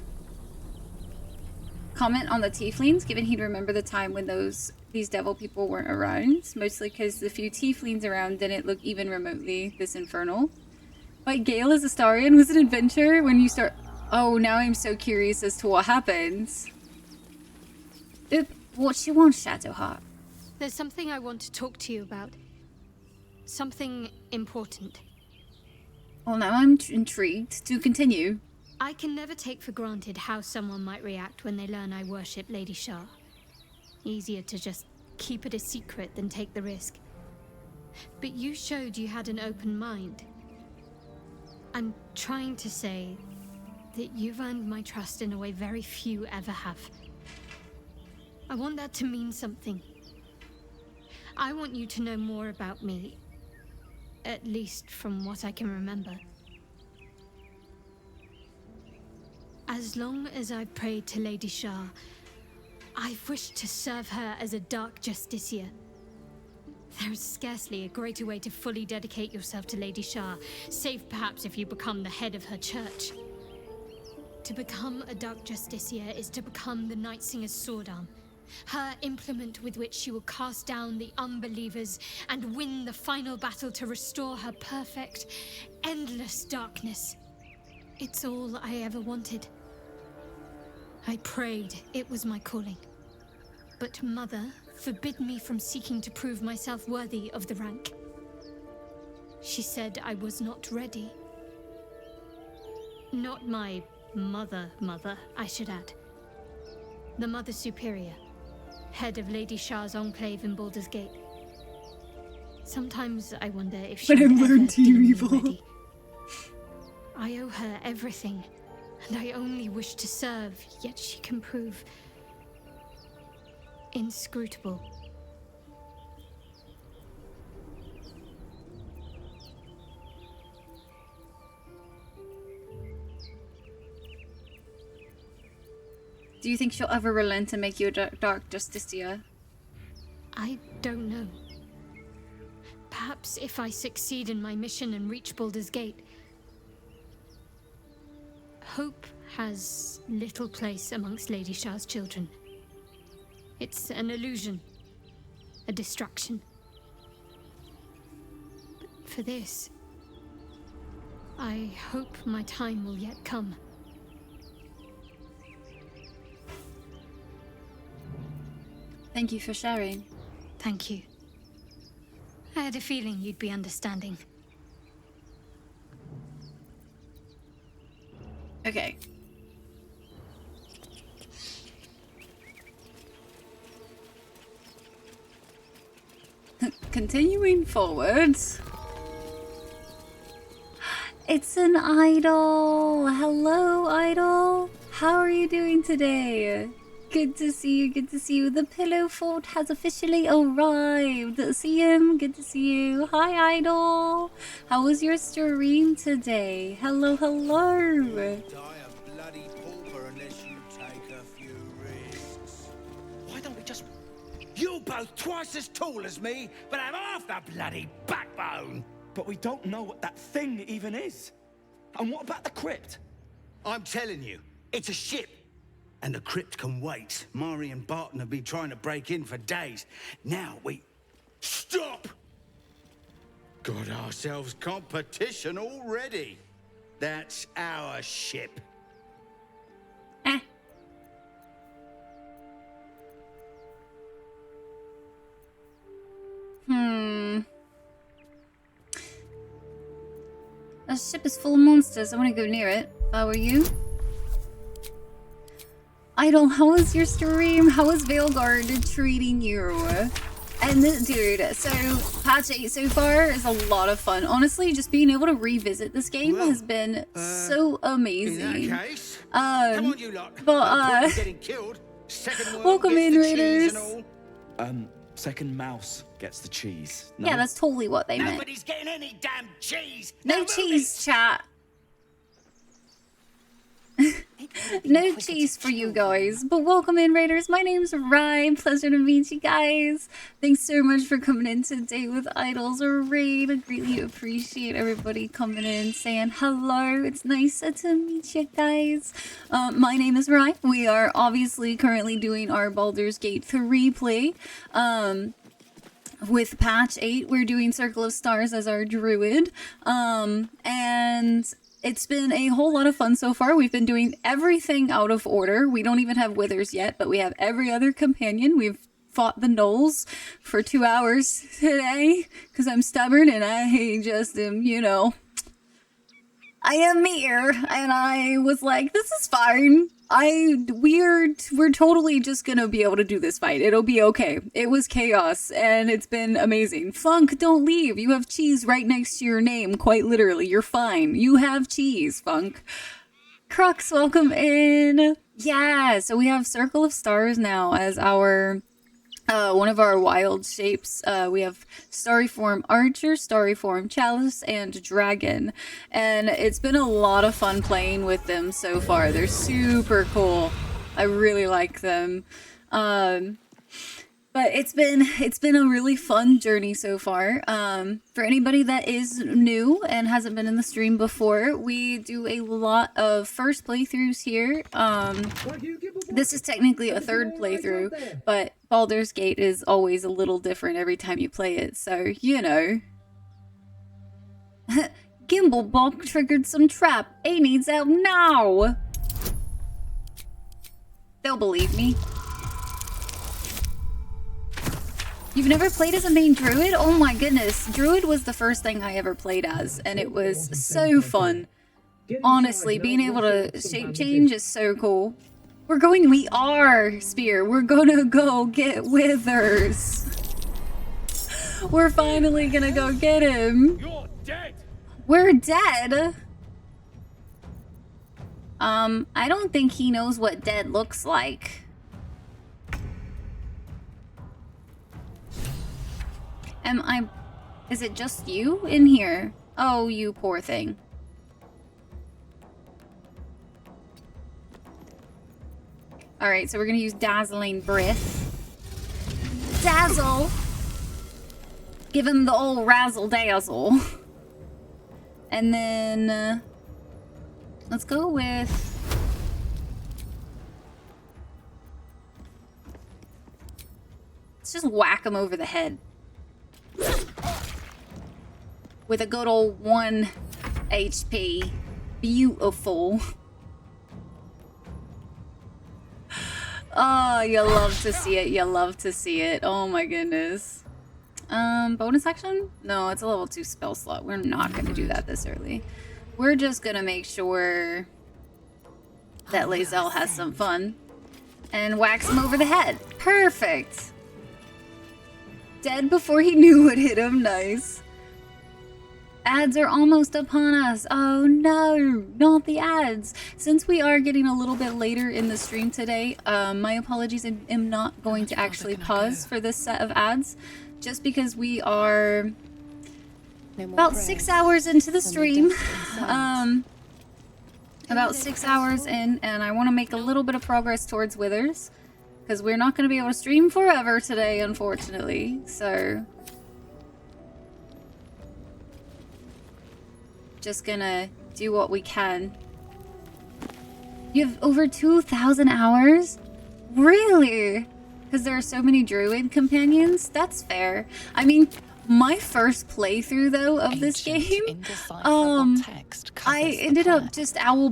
Comment on the tieflings, given he'd remember the time when these devil people weren't around, mostly because the few tieflings around didn't look even remotely this infernal. Fight Gale as Astarion was an adventure when you start. Oh, now I'm so curious as to what happens. Oop, what you want, Shadowheart? There's something I want to talk to you about. Something important. Well, now I'm intrigued. To continue. I can never take for granted how someone might react when they learn I worship Lady Shah. Easier to just keep it a secret than take the risk. But you showed you had an open mind. I'm trying to say that you've earned my trust in a way very few ever have. I want that to mean something. I want you to know more about me, at least from what I can remember. As long as I've prayed to Lady Shah, I've wished to serve her as a Dark Justiciar. There is scarcely a greater way to fully dedicate yourself to Lady Shah, save perhaps if you become the head of her church. To become a Dark Justiciar is to become the Night Singer's sword arm, her implement with which she will cast down the unbelievers and win the final battle to restore her perfect, endless darkness. It's all I ever wanted. I prayed it was my calling. But Mother forbid me from seeking to prove myself worthy of the rank. She said I was not ready. Not my mother, I should add. The Mother Superior, head of Lady Shah's enclave in Baldur's Gate. Sometimes I wonder if she But I'm ever learned to deem me evil. ready. I owe her everything, and I only wish to serve, yet she can prove inscrutable. Do you think she'll ever relent and make you a Dark Justiciar? I don't know. Perhaps if I succeed in my mission and reach Baldur's Gate. Hope has little place amongst Lady Shah's children. It's an illusion, a distraction. But for this, I hope my time will yet come. Thank you for sharing. Thank you. I had a feeling you'd be understanding. Okay. Continuing forwards. It's an idol. Hello, idol. How are you doing today? Good to see you, good to see you. The Pillow Fort has officially arrived. See him, good to see you. Hi, Idol. How was your stream today? Hello, hello. Why don't we just... You both twice as tall as me, but have half the bloody backbone! But we don't know what that thing even is. And what about the crypt? I'm telling you, it's a ship. And the crypt can wait. Mari and Barton have been trying to break in for days. Now we... Stop! Got ourselves competition already. That's our ship. That ship is full of monsters. I want to go near it. If I were you. Idol, how was your stream? How was Veilguard treating you? And dude, so patch 8 so far is a lot of fun. Honestly, just being able to revisit this game has been so amazing. In that case, come on, you lot. But getting killed. welcome in, Raiders. Second mouse gets the cheese. No? Yeah, that's totally what they meant. Nobody's getting any damn cheese. No cheese, chat. No cheese for you guys, but welcome in, Raiders. My name's Ryan. Pleasure to meet you guys. Thanks so much for coming in today with Idols or Raid. I greatly appreciate everybody coming in, saying hello. It's nice to meet you guys. My name is Ryan. We are obviously currently doing our Baldur's Gate 3 play. With patch 8, we're doing Circle of Stars as our druid. And it's been a whole lot of fun so far. We've been doing everything out of order. We don't even have withers yet, but we have every other companion. We've fought the gnolls for 2 hours today because I'm stubborn and I just am, you know, I am here, and I was like, this is fine. We're totally just gonna be able to do this fight. It'll be okay. It was chaos, and it's been amazing. Funk, don't leave. You have cheese right next to your name, quite literally. You're fine. You have cheese, Funk. Crux, welcome in. Yeah, so we have Circle of Stars now as our one of our wild shapes. We have Starry Form Archer, Starry Form Chalice, and Dragon. And it's been a lot of fun playing with them so far. They're super cool. I really like them. But it's been a really fun journey so far. For anybody that is new and hasn't been in the stream before, we do a lot of first playthroughs here. This is technically a third playthrough, but Baldur's Gate is always a little different every time you play it, so, you know. Gimblebop triggered some trap. A needs out now! They'll believe me. You've never played as a main druid? Oh my goodness. Druid was the first thing I ever played as, and it was so fun. Honestly, being able to shape change is so cool. We are, Spear. We're gonna go get Withers. We're finally gonna go get him. You're dead. We're dead? I don't think he knows what dead looks like. Is it just you in here? Oh, you poor thing. Alright, so we're gonna use Dazzling Breath. Dazzle! Give him the old razzle-dazzle. And then... let's go with... let's just whack him over the head. With a good old 1 HP. Beautiful. Oh, you love to see it. You love to see it. Oh my goodness. Bonus action? No, it's a level 2 spell slot. We're not going to do that this early. We're just going to make sure that Lae'zel has some fun. And whacks him over the head. Perfect. Dead before he knew what hit him. Nice. Ads are almost upon us. Oh no, not the ads. Since we are getting a little bit later in the stream today, my apologies, I am not going to actually pause for this set of ads, just because we are about 6 hours into the stream. About 6 hours in, and I want to make a little bit of progress towards Withers, because we're not going to be able to stream forever today, unfortunately, so... just gonna do what we can. You have over 2,000 hours? Really? Because there are so many druid companions? That's fair. I mean, my first playthrough though of this game, I ended up just owl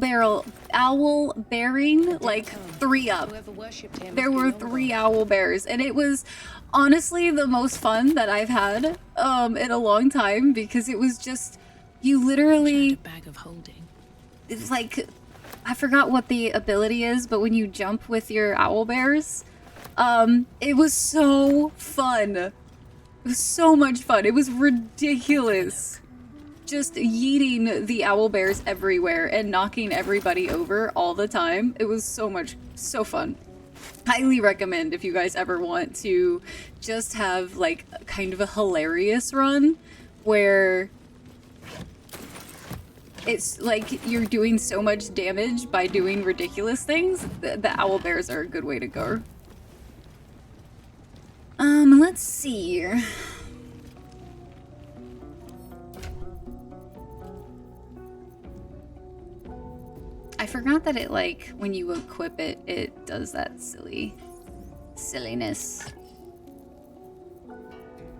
bearing like 3 up. There were 3 owl bears, and it was honestly the most fun that I've had in a long time, because it was just, you literally, it's like, I forgot what the ability is, but when you jump with your owl bears, it was so fun. It was so much fun. It was ridiculous. Just yeeting the owl bears everywhere and knocking everybody over all the time. It was so fun. Highly recommend if you guys ever want to just have like kind of a hilarious run where it's like you're doing so much damage by doing ridiculous things. The owl bears are a good way to go. Let's see. I forgot that it, like, when you equip it, it does that silliness.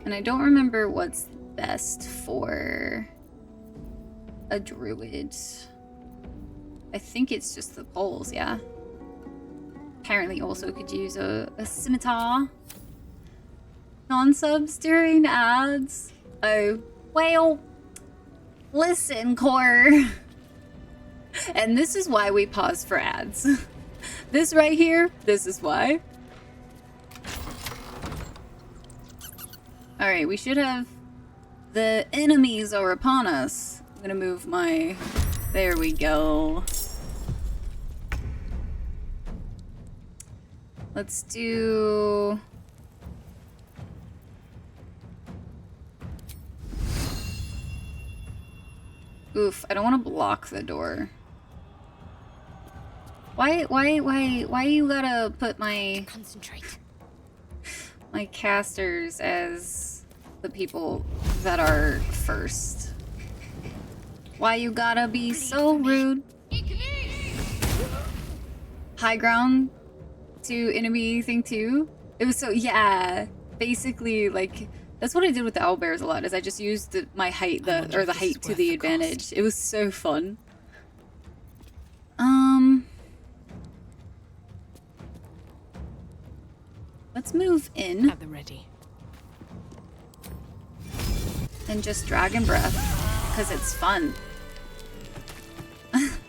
And I don't remember what's best for a druid. I think it's just the poles, yeah. Apparently also could use a scimitar. Non-subs during ads. Oh, well, listen, Core. And this is why we pause for ads. This right here, this is why. Alright, we should have... The enemies are upon us. I'm gonna move my... There we go. Let's do... Oof, I don't want to block the door. Why you gotta put my... Concentrate. My casters as the people that are first? Why you gotta be so rude? High ground to enemy thing too? It was so, yeah, basically like, that's what I did with the owlbears a lot, is I just used my height, the height to the advantage. It was so fun. Let's move in. Have them ready. And just Dragon Breath, because it's fun.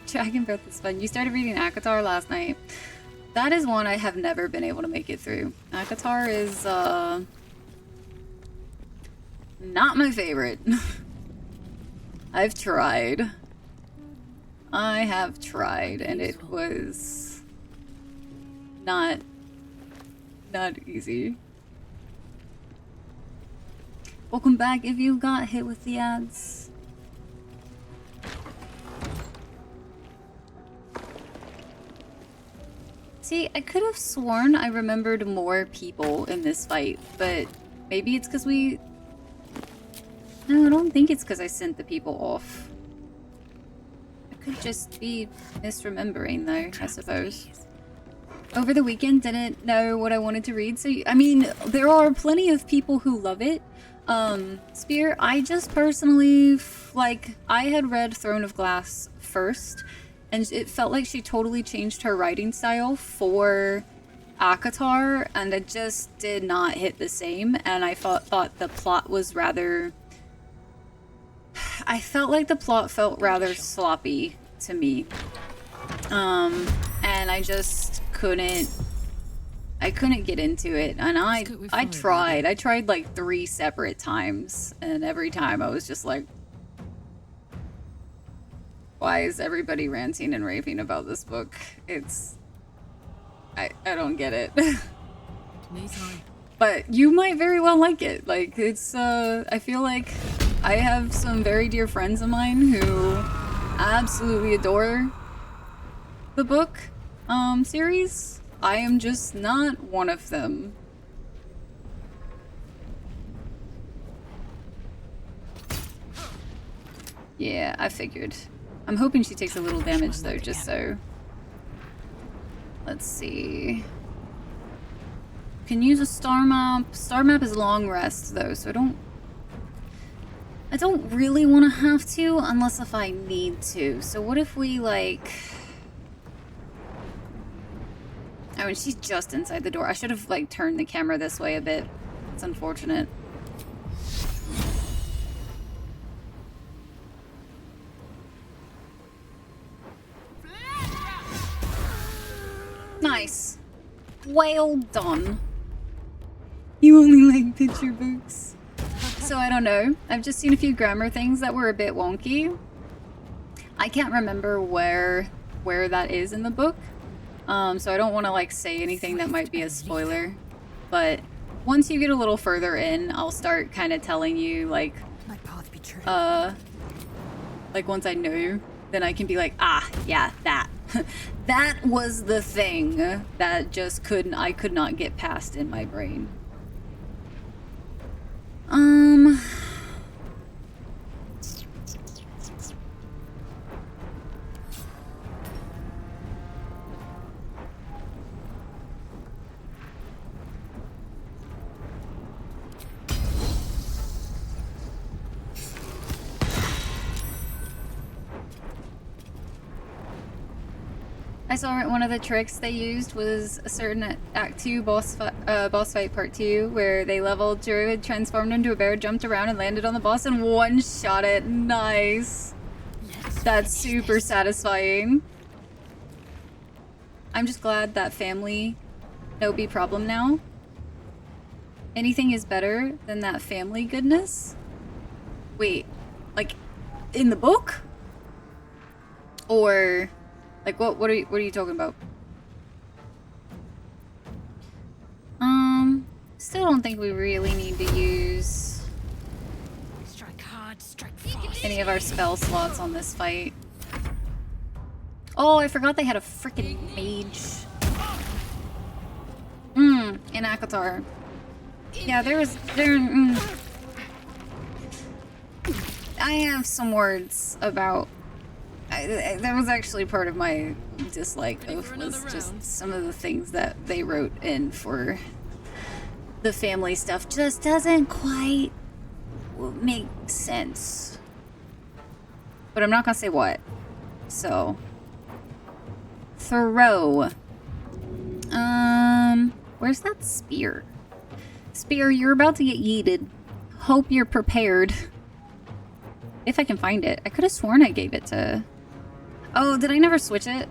Dragon Breath is fun. You started reading ACOTAR last night. That is one I have never been able to make it through. ACOTAR is, not my favorite. I've tried. I have tried, and it was not easy. Welcome back if you got hit with the ads. See, I could have sworn I remembered more people in this fight, but maybe it's because we... No, I don't think it's because I sent the people off. I could just be misremembering though, I suppose. Over the weekend, didn't know what I wanted to read, so I mean, there are plenty of people who love it. Spear, I just personally, like, I had read Throne of Glass first, and it felt like she totally changed her writing style for ACOTAR, and it just did not hit the same, and I thought the plot was rather... I felt like the plot felt rather sloppy to me. And I just couldn't get into it, and I tried like 3 separate times, and every time I was just like, Why is everybody ranting and raving about this book? I don't get it. But you might very well like it. Like, it's, I feel like I have some very dear friends of mine who absolutely adore the book, series. I am just not one of them. Yeah, I figured. I'm hoping she takes a little damage though, just so. Let's see. Can use a star map. Star map is long rest though, so I don't really want to have to unless if I need to. So what if we like... Oh, and she's just inside the door. I should have like turned the camera this way a bit. It's unfortunate. Nice. Well done. You only like picture books. So I don't know. I've just seen a few grammar things that were a bit wonky. I can't remember where that is in the book. So I don't want to like say anything that might be a spoiler. But once you get a little further in, I'll start kind of telling you like like once I know, then I can be like, ah, yeah, that. That was the thing that just I could not get past in my brain. I saw one of the tricks they used was a certain Act 2 boss fight part 2 where they leveled Druid, transformed into a bear, jumped around and landed on the boss and one-shot it. Nice. That's super satisfying. I'm just glad that family no be problem now. Anything is better than that family goodness. Wait, like in the book? Or like what are you talking about? Still don't think we really need to use Strike hard, strike fast. any of our spell slots on this fight. Oh, I forgot they had a freaking mage. In Akatar. Yeah, I have some words about that was actually part of my dislike of was just some of the things that they wrote in for the family stuff just doesn't quite make sense. But I'm not gonna say what. So throw. Where's that spear? Spear, you're about to get yeeted. Hope you're prepared. If I can find it. I could have sworn I gave it to... Oh, did I never switch it?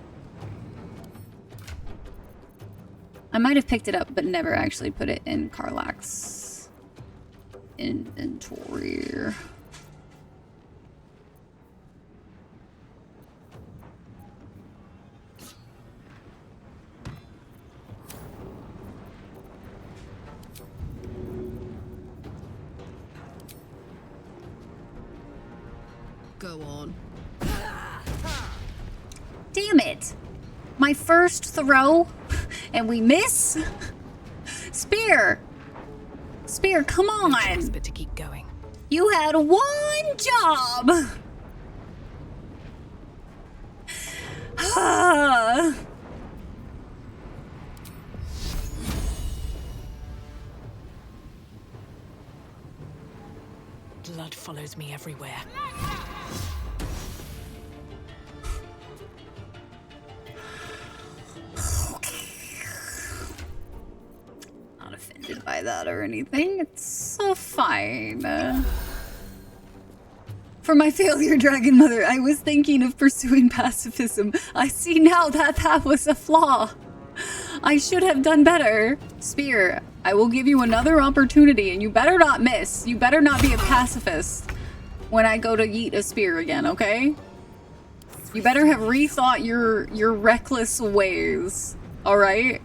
I might have picked it up, but never actually put it in Karlach's inventory. Go on. Damn it! My first throw, and we miss? Spear! Spear, come on! No choice but to keep going. You had one job! Blood follows me everywhere. Not offended by that or anything. It's fine. For my failure, Dragon Mother, I was thinking of pursuing pacifism. I see now that that was a flaw. I should have done better. Spear, I will give you another opportunity, and you better not miss. You better not be a pacifist when I go to yeet a spear again, okay? You better have rethought your reckless ways, alright?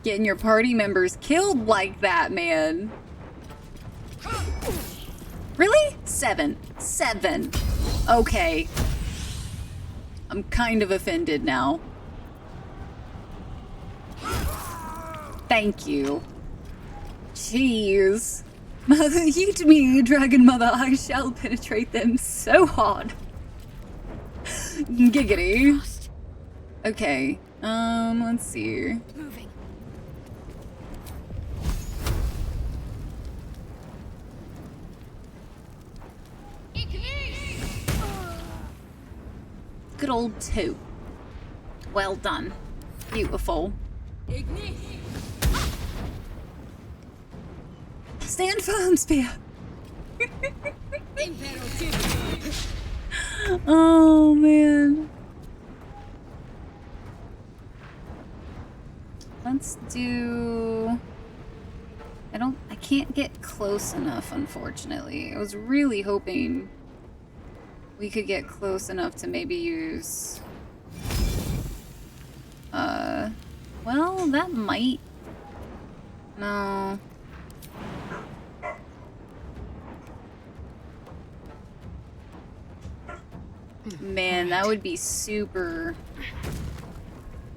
Getting your party members killed like that, man. Really? 7. 7. Okay. I'm kind of offended now. Thank you. Jeez. Mother, eat me, Dragon Mother. I shall penetrate them so hard. Giggity. Okay. Let's see. Moving. Good old 2. Well done. Beautiful. Stand firm, Spear. Oh, man. Let's do... I can't get close enough, unfortunately. I was really hoping we could get close enough to maybe use... well, that might... No. Man, that would be super...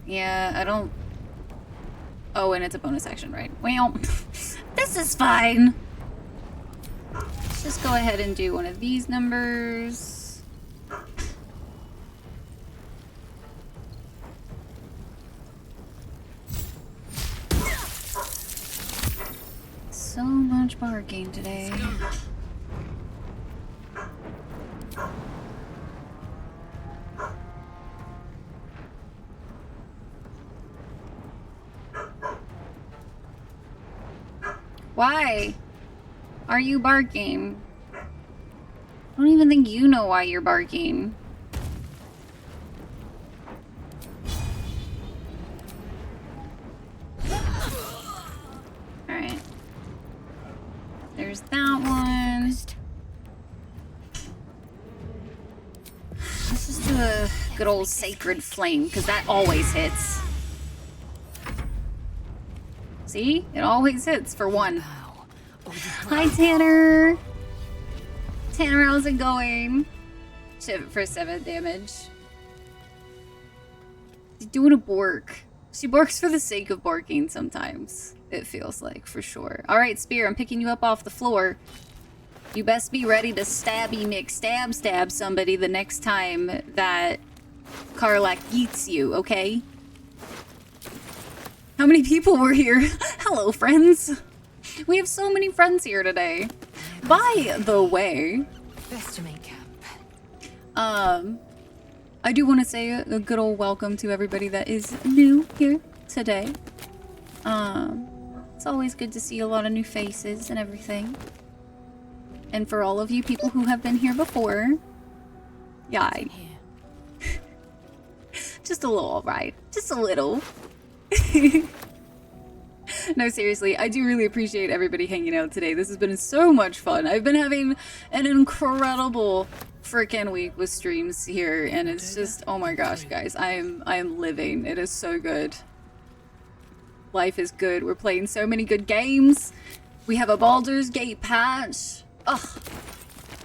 Yeah, I don't... Oh, and it's a bonus action, right? Well, this is fine. Let's just go ahead and do one of these numbers. So much barking today. Why are you barking? I don't even think you know why you're barking. Alright. There's that one. Let's just do a good old sacred flame, because that always hits. See? It always hits for 1. Hi, Tanner! Tanner, how's it going? Shit for 7 damage. She's doing a bork. She borks for the sake of barking sometimes. It feels like, for sure. Alright, Spear, I'm picking you up off the floor. You best be ready to stabby stab somebody the next time that Karlach eats you, okay? How many people were here? Hello, friends. We have so many friends here today. By the way, Best to make camp. I do want to say a good old welcome to everybody that is new here today. It's always good to see a lot of new faces and everything. And for all of you people who have been here before, yay. Just a little, right? Just a little. No, seriously, I do really appreciate everybody hanging out today. This has been so much fun. I've been having an incredible freaking week with streams here, and it's just, oh my gosh, guys, I am living. It is so good. Life is good. We're playing so many good games. We have a Baldur's Gate patch. Ugh.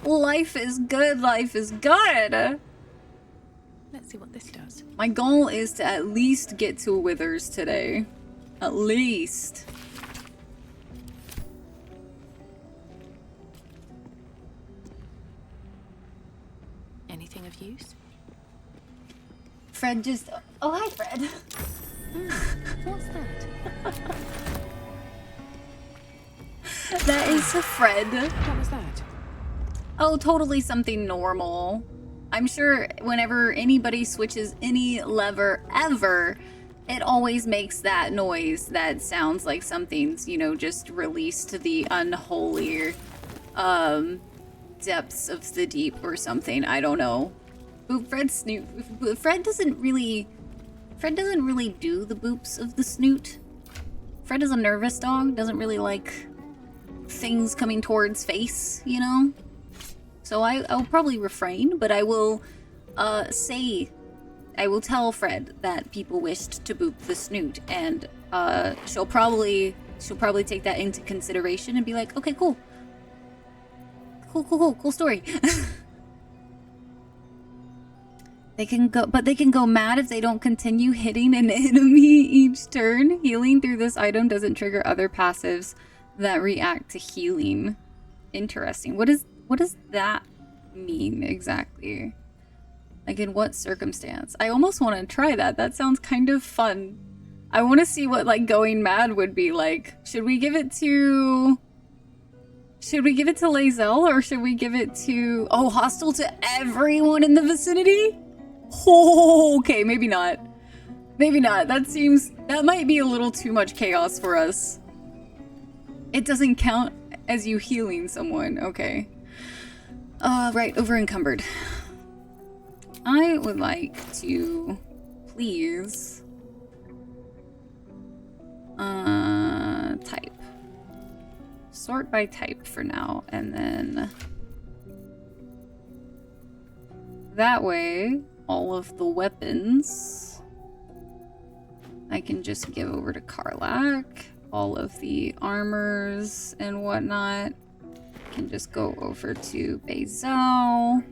Life is good. Life is good. Let's see what this does. My goal is to at least get to Withers today. At least. Anything of use? Fred just... Oh, hi, Fred. What's that? That is Fred. What was that? Oh, totally something normal. I'm sure whenever anybody switches any lever ever, it always makes that noise that sounds like something's, you know, just released to the unholy depths of the deep or something. I don't know. Fred doesn't really do the boops of the snoot. Fred is a nervous dog, doesn't really like things coming towards face, you know? So I'll probably refrain, but I will I will tell Fred that people wished to boop the snoot, and she'll probably take that into consideration and be like, okay, cool story. They can go mad if they don't continue hitting an enemy each turn. Healing through this item doesn't trigger other passives that react to healing. Interesting. What does that mean exactly? Like, in what circumstance? I almost want to try that. That sounds kind of fun. I want to see what, like, going mad would be like. Should we give it to Lae'zel, or should we give it to... Oh, hostile to everyone in the vicinity? Oh, okay, maybe not. Maybe not. That might be a little too much chaos for us. It doesn't count as you healing someone. Okay. Right, over encumbered. I would like to please type. Sort by type for now, and then that way all of the weapons I can just give over to Karlach. All of the armors and whatnot can just go over to Bezel.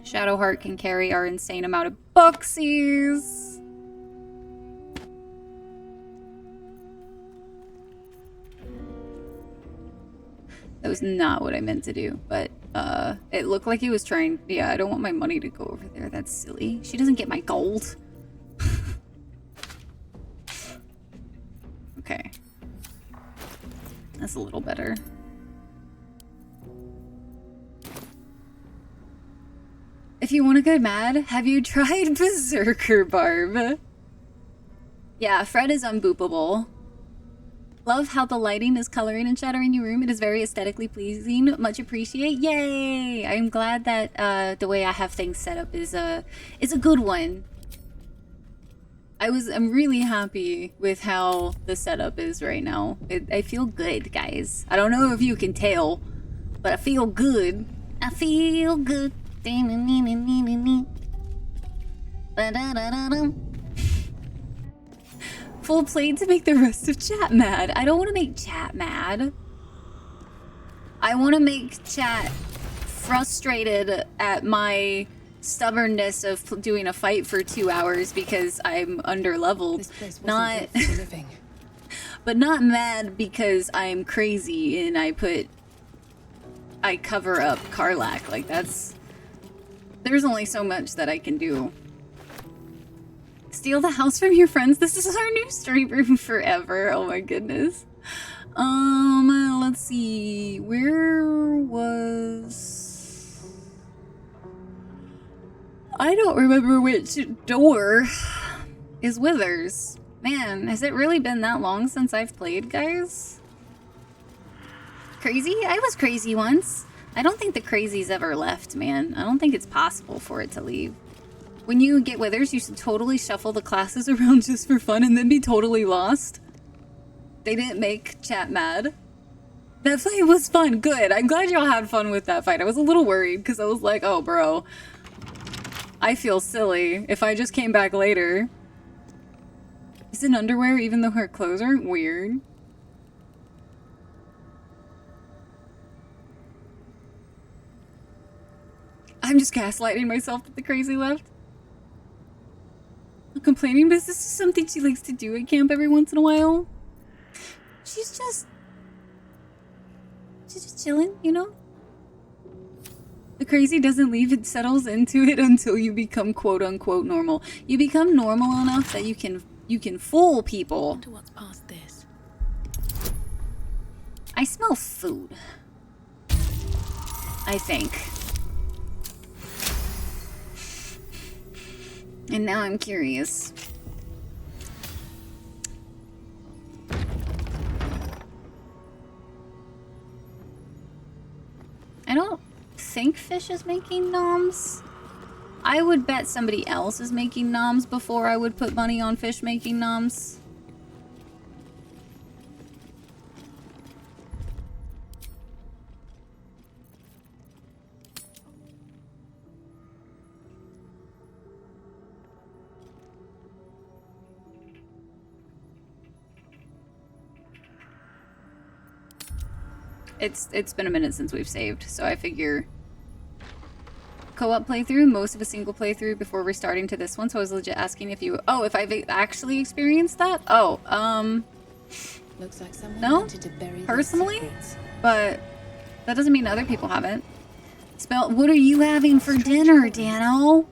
Shadowheart can carry our insane amount of booksies. That was not what I meant to do, but it looked like he was trying. Yeah, I don't want my money to go over there. That's silly. She doesn't get my gold. Okay. That's a little better. If you want to get mad, have you tried Berserker Barb? Yeah, Fred is unboopable. Love how the lighting is coloring and shattering your room. It is very aesthetically pleasing. Much appreciate. Yay! I'm glad that the way I have things set up is a good one. I'm really happy with how the setup is right now. I feel good, guys. I don't know if you can tell, but I feel good. I feel good. Full plate to make the rest of chat mad. I don't want to make chat mad. I want to make chat frustrated at my stubbornness of doing a fight for 2 hours because I'm under-leveled. Not... but not mad because I'm crazy and I cover up Karlach. Like, there's only so much that I can do. Steal the house from your friends. This is our new stream room forever. Oh my goodness. Let's see. Where was... I don't remember which door is Withers. Man, has it really been that long since I've played, guys? Crazy? I was crazy once. I don't think the crazy's ever left, man. I don't think it's possible for it to leave. When you get Withers, you should totally shuffle the classes around just for fun and then be totally lost. They didn't make chat mad. That fight was fun. Good. I'm glad y'all had fun with that fight. I was a little worried because I was like, oh, bro. I feel silly if I just came back later. Is in underwear even though her clothes aren't weird? I'm just gaslighting myself that the crazy left. Complaining, but this is something she likes to do at camp every once in a while. She's just chilling, you know? The crazy doesn't leave, it settles into it until you become quote-unquote normal. You become normal enough that you can fool people. I wonder what's past this. I smell food. I think. And now I'm curious. I don't think Fish is making noms. I would bet somebody else is making noms before I would put money on Fish making noms. It's been a minute since we've saved, so I figure co-op playthrough, most of a single playthrough before restarting to this one. So I was legit asking if you, if I've actually experienced that. Looks like someone No, wanted to bury their personally, secrets. but that doesn't mean other people haven't. What are you having for dinner, Dano?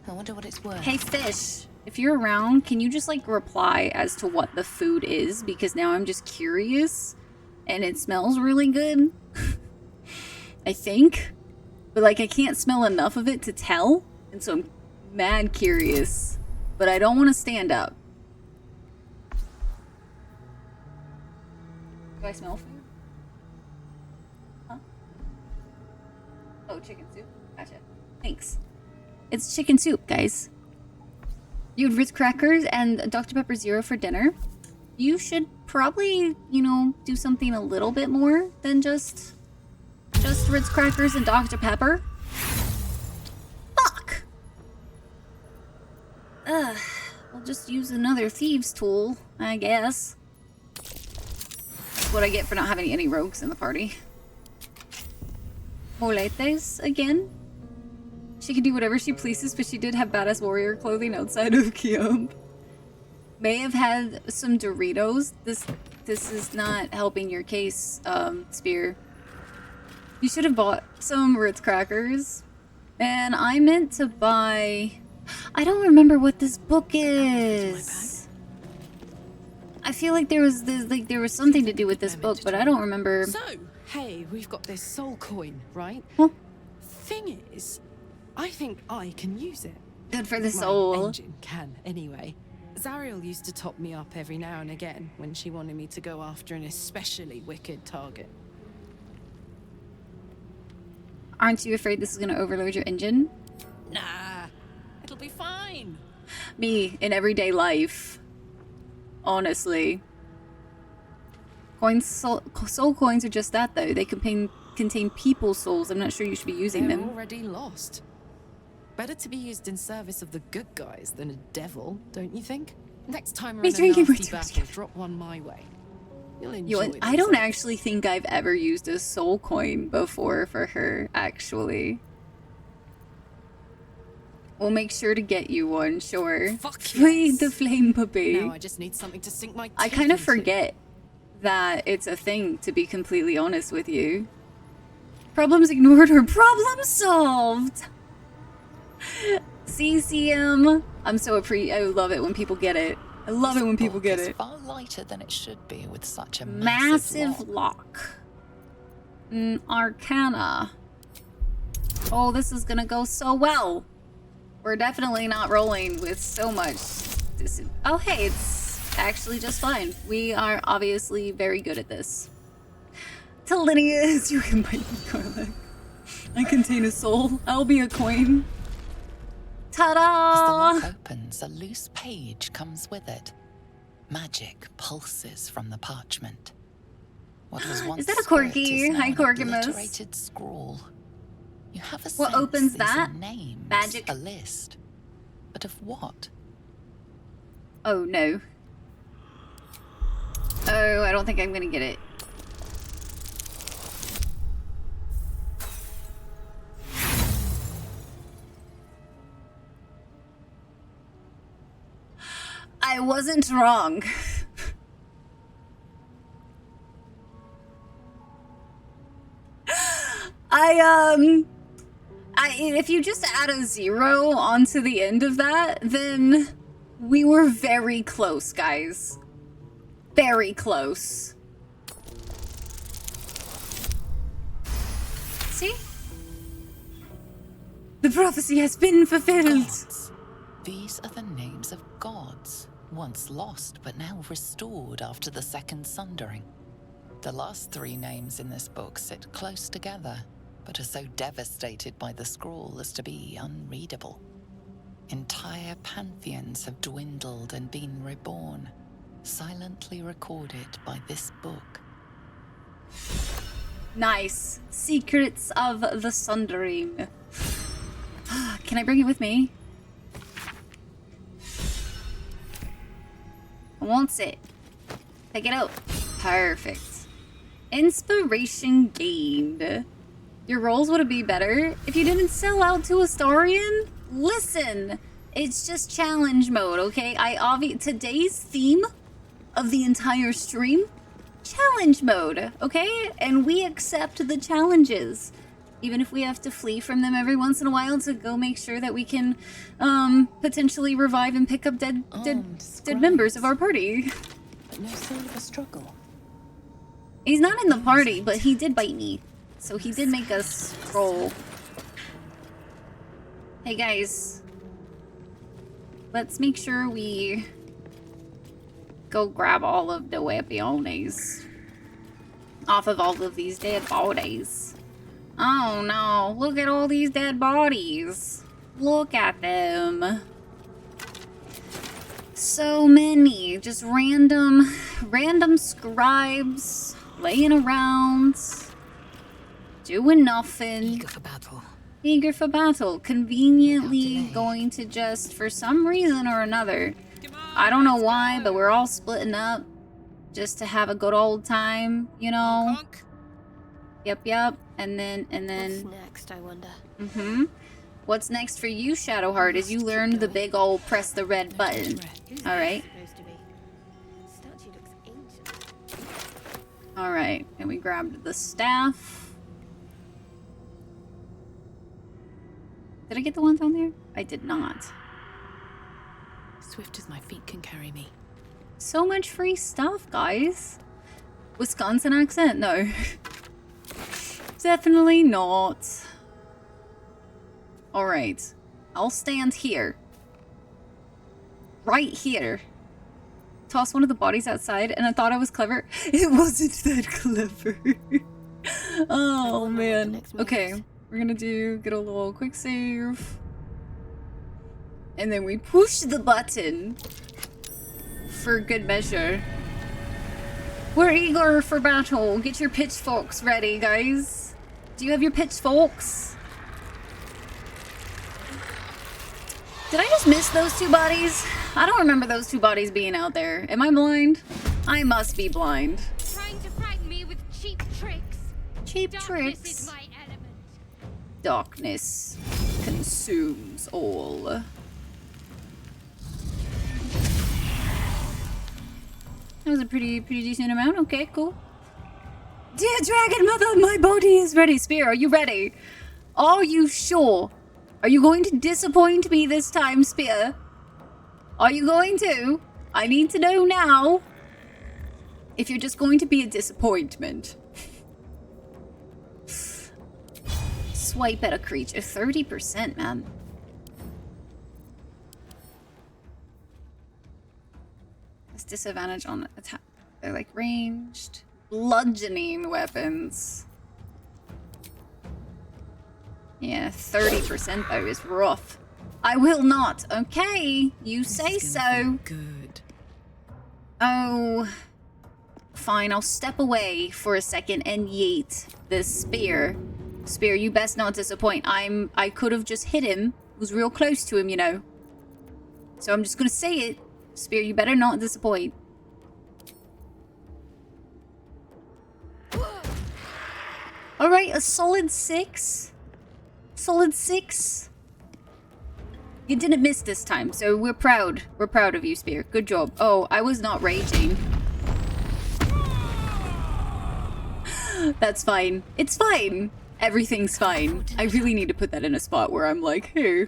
I wonder what it's worth. Hey, Fish, if you're around, can you just like reply as to what the food is? Because now I'm just curious, and it smells really good. I think, but like I can't smell enough of it to tell, and so I'm mad curious. But I don't want to stand up. Do I smell food? Huh? Oh, chicken soup. Gotcha. Thanks. It's chicken soup, guys. You had Ritz crackers and Dr. Pepper Zero for dinner. You should probably, you know, do something a little bit more than just Ritz crackers and Dr. Pepper. Fuck! Ugh. I'll just use another thieves tool, I guess. That's what I get for not having any rogues in the party. Moletes again. She can do whatever she pleases, but she did have badass warrior clothing outside of Kiyob. May have had some Doritos. This is not helping your case, Spear. You should have bought some Ritz crackers. And I meant to buy... I don't remember what this book is. I feel like there was something to do with this book, but I don't remember. So, hey, we've got this soul coin, right? Huh? Thing is, I think I can use it. Good for the My soul. engine can, anyway. Zariel used to top me up every now and again when she wanted me to go after an especially wicked target. Aren't you afraid this is going to overload your engine? Nah, it'll be fine. Me, in everyday life. Honestly. Soul coins are just that, though. They contain people's souls. I'm not sure you should be using They're them. already lost. Better to be used in service of the good guys than a devil, don't you think? Next time we're in a nasty battle, drop one my way. You'll enjoy I don't actually think I've ever used a soul coin before for her, actually. We'll make sure to get you one, sure. Fuck Feed the flame puppy. Now I just need something to sink my teeth I kind of into. forget that it's a thing, to be completely honest with you. Problems ignored or problem solved! CCM! I'm so I love it when people get it. I love it when people get it. Far lighter than it should be with such a Massive lock. Arcana. Oh, this is gonna go so well. We're definitely not rolling with so much. Oh, hey, it's actually just fine. We are obviously very good at this. Telinius, you can bite me, garlic. I contain a soul. I'll be a coin. Ta-da! As the lock opens, a loose page comes with it. Magic pulses from the parchment. What was once Is that a script corgi? is now Hi, an Corkimus. obliterated scroll. You have a What sense opens these that? are names, Magic. a list. But of what? Oh, no. Oh, I don't think I'm gonna get it. I wasn't wrong. If you just add a 0 onto the end of that, then we were very close, guys. Very close. See? The prophecy has been fulfilled. Gods. These are the names of gods, once lost but now restored after the Second Sundering. The last 3 names in this book sit close together, but are so devastated by the scroll as to be unreadable. Entire pantheons have dwindled and been reborn, silently recorded by this book. Nice. Secrets of the Sundering. Can I bring it with me? I want it. Take it out. Perfect. Inspiration gained. Your rolls would be better if you didn't sell out to Astarion? Listen, it's just challenge mode, okay? Today's theme of the entire stream, challenge mode, okay? And we accept the challenges. Even if we have to flee from them every once in a while to go make sure that we can potentially revive and pick up dead members of our party. But no sign of a struggle. He's not in the party, but he did bite me. So he did make us roll. Hey guys. Let's make sure we go grab all of the weapons off of all of these dead bodies. Oh no, look at all these dead bodies. Look at them. So many, just random scribes laying around, doing nothing. Eager for battle. Eager for battle. Conveniently going to just, for some reason or another, I don't know why, but we're all splitting up just to have a good old time, you know? Yep. And then... What's next, I wonder? What's next for you, Shadowheart, is you learned the big old press the red button. Alright. Alright, and we grabbed the staff. Did I get the ones on there? I did not. Swift as my feet can carry me. So much free stuff, guys. Wisconsin accent? No. Definitely not. Alright. I'll stand here. Right here. Toss one of the bodies outside, and I thought I was clever. It wasn't that clever. Oh, man. Okay. We're gonna get a little quick save. And then we push the button. For good measure. We're eager for battle. Get your pitchforks ready, guys. Do you have your pitchforks? Did I just miss those two bodies? I don't remember those two bodies being out there. Am I blind? I must be blind. Trying to frighten me with cheap tricks. Cheap Darkness tricks. is my element. Darkness consumes all. That was a pretty decent amount. Okay, cool. Dear Dragon Mother, my body is ready. Spear, are you ready? Are you sure? Are you going to disappoint me this time, Spear? Are you going to? I need to know now. If you're just going to be a disappointment. Swipe at a creature. 30%, man. That's disadvantage on attack. They're like ranged. Bludgeoning weapons. Yeah, 30% though is rough. I will not. Okay, you say so. Good. Oh, fine. I'll step away for a second and yeet this spear. Spear, you best not disappoint. I could have just hit him. Was real close to him, you know. So I'm just gonna say it. Spear, you better not disappoint. All right, a solid 6. Solid 6. You didn't miss this time, so we're proud. We're proud of you, Spear. Good job. Oh, I was not raging. That's fine. It's fine. Everything's fine. I really need to put that in a spot where I'm like, hey.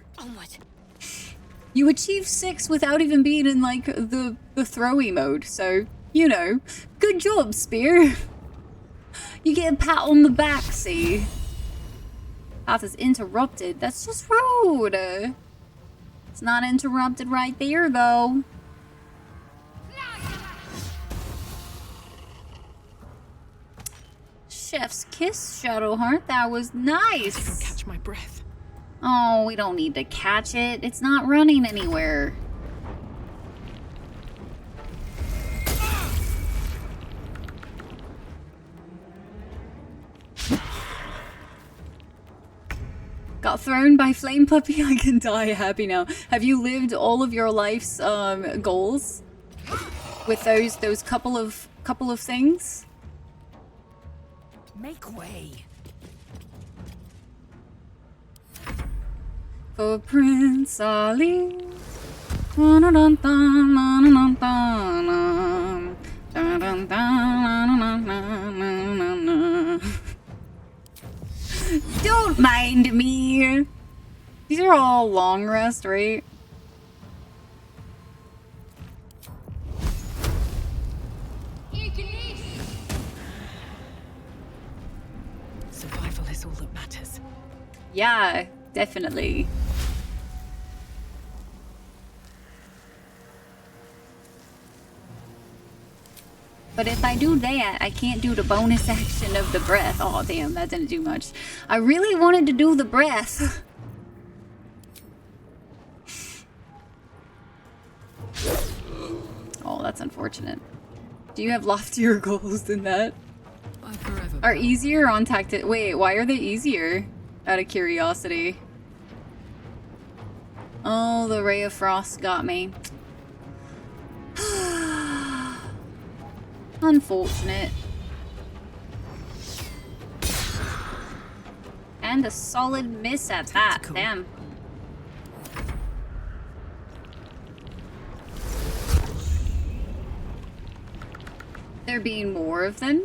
You achieved 6 without even being in, like, the throwy mode, so, you know. Good job, Spear. You get a pat on the back, see? Path is interrupted. That's just rude. It's not interrupted right there, though. Chef's kiss, Shadowheart. That was nice. I can catch my breath. Oh, we don't need to catch it. It's not running anywhere. Got thrown by Flame Puppy. I can die happy now. Have you lived all of your life's goals with those couple of things? Make way. For Prince Ali. Dun, dun, dun, dun, dun, dun, dun, dun, dun, dun, dun, dun, dun. Don't mind me. These are all long rest, right? Survival is all that matters. Yeah, definitely. But if I do that, I can't do the bonus action of the breath. Oh, damn, that didn't do much. I really wanted to do the breath. Oh, that's unfortunate. Do you have loftier goals than that? Are easier on tactic? Wait, why are they easier? Out of curiosity. Oh, the Ray of Frost got me. Unfortunate. And a solid miss at that. Damn. There being more of them?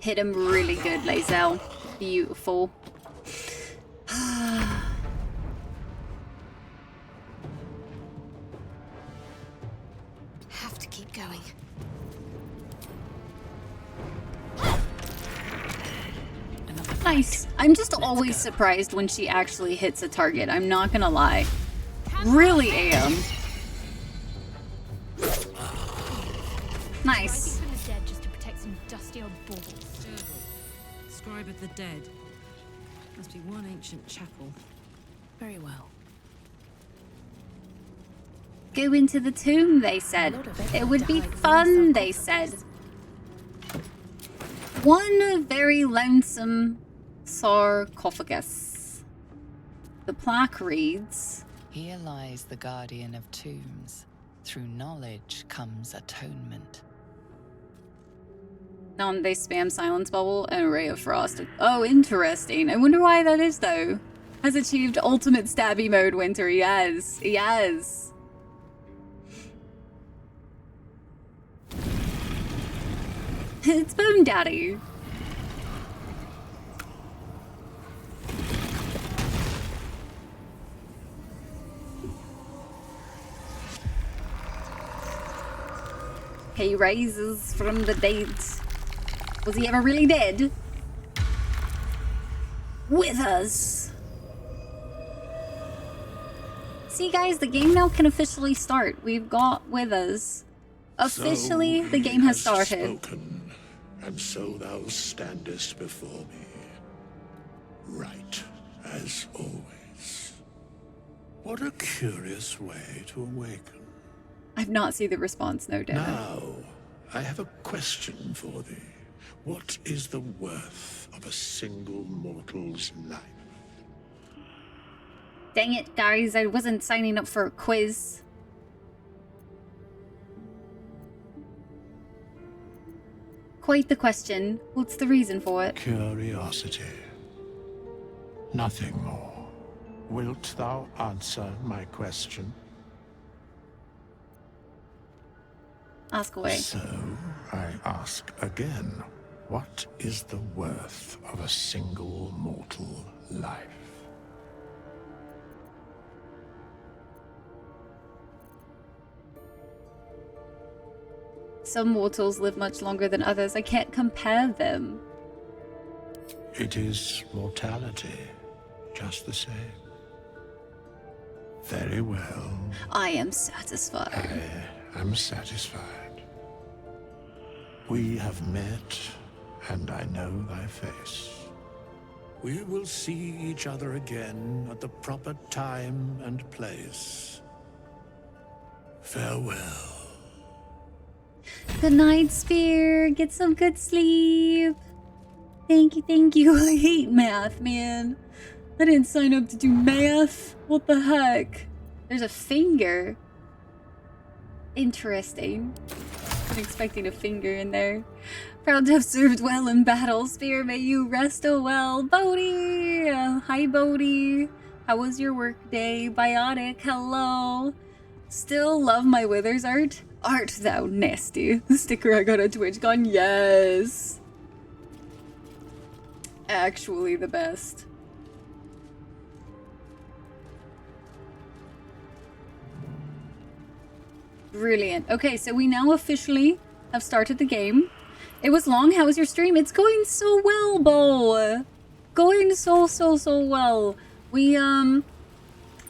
Hit him really good, Lae'zel. Beautiful. Have to keep going. Nice. I'm just always surprised when she actually hits a target. I'm not gonna lie. Really am. Nice. From the dead just to protect some dusty old baubles. Scribe of the dead. Must be one ancient chapel. Very well. Go into the tomb, they said. It would be fun, they said. One very lonesome sarcophagus. The plaque reads, Here lies the guardian of tombs. Through knowledge comes atonement. Now they spam silence bubble and a ray of frost. Oh, interesting. I wonder why that is though. Has achieved ultimate stabby mode, Winter. Yes, yes. It's Bone Daddy. He rises from the dead. Was he ever really dead? With us. See guys, the game now can officially start. We've got with us. Officially, the game has started. Spoken, and so thou standest before me, right as always. What a curious way to awaken. I've not seen the response, no doubt. Now, I have a question for thee. What is the worth of a single mortal's life? Dang it, guys, I wasn't signing up for a quiz. Quite the question. What's the reason for it? Curiosity. Nothing more. Wilt thou answer my question? Ask away. So, I ask again, what is the worth of a single mortal life? Some mortals live much longer than others. I can't compare them. It is mortality, just the same. Very well. I am satisfied. I am satisfied. We have met, and I know thy face. We will see each other again at the proper time and place. Farewell. Good night, Spear. Get some good sleep. Thank you, thank you. I hate math, man. I didn't sign up to do math. What the heck? There's a finger. Interesting. I'm expecting a finger in there. Proud to have served well in battle. Spear, may you rest well. Bodhi! Hi, Bodhi. How was your work day? Biotic, hello. Still love my Withers art? Art thou nasty. The sticker I got on TwitchCon, yes. Actually the best. Brilliant. Okay, so we now officially have started the game. It was long. How was your stream? It's going so well, Bo. Going so well. We,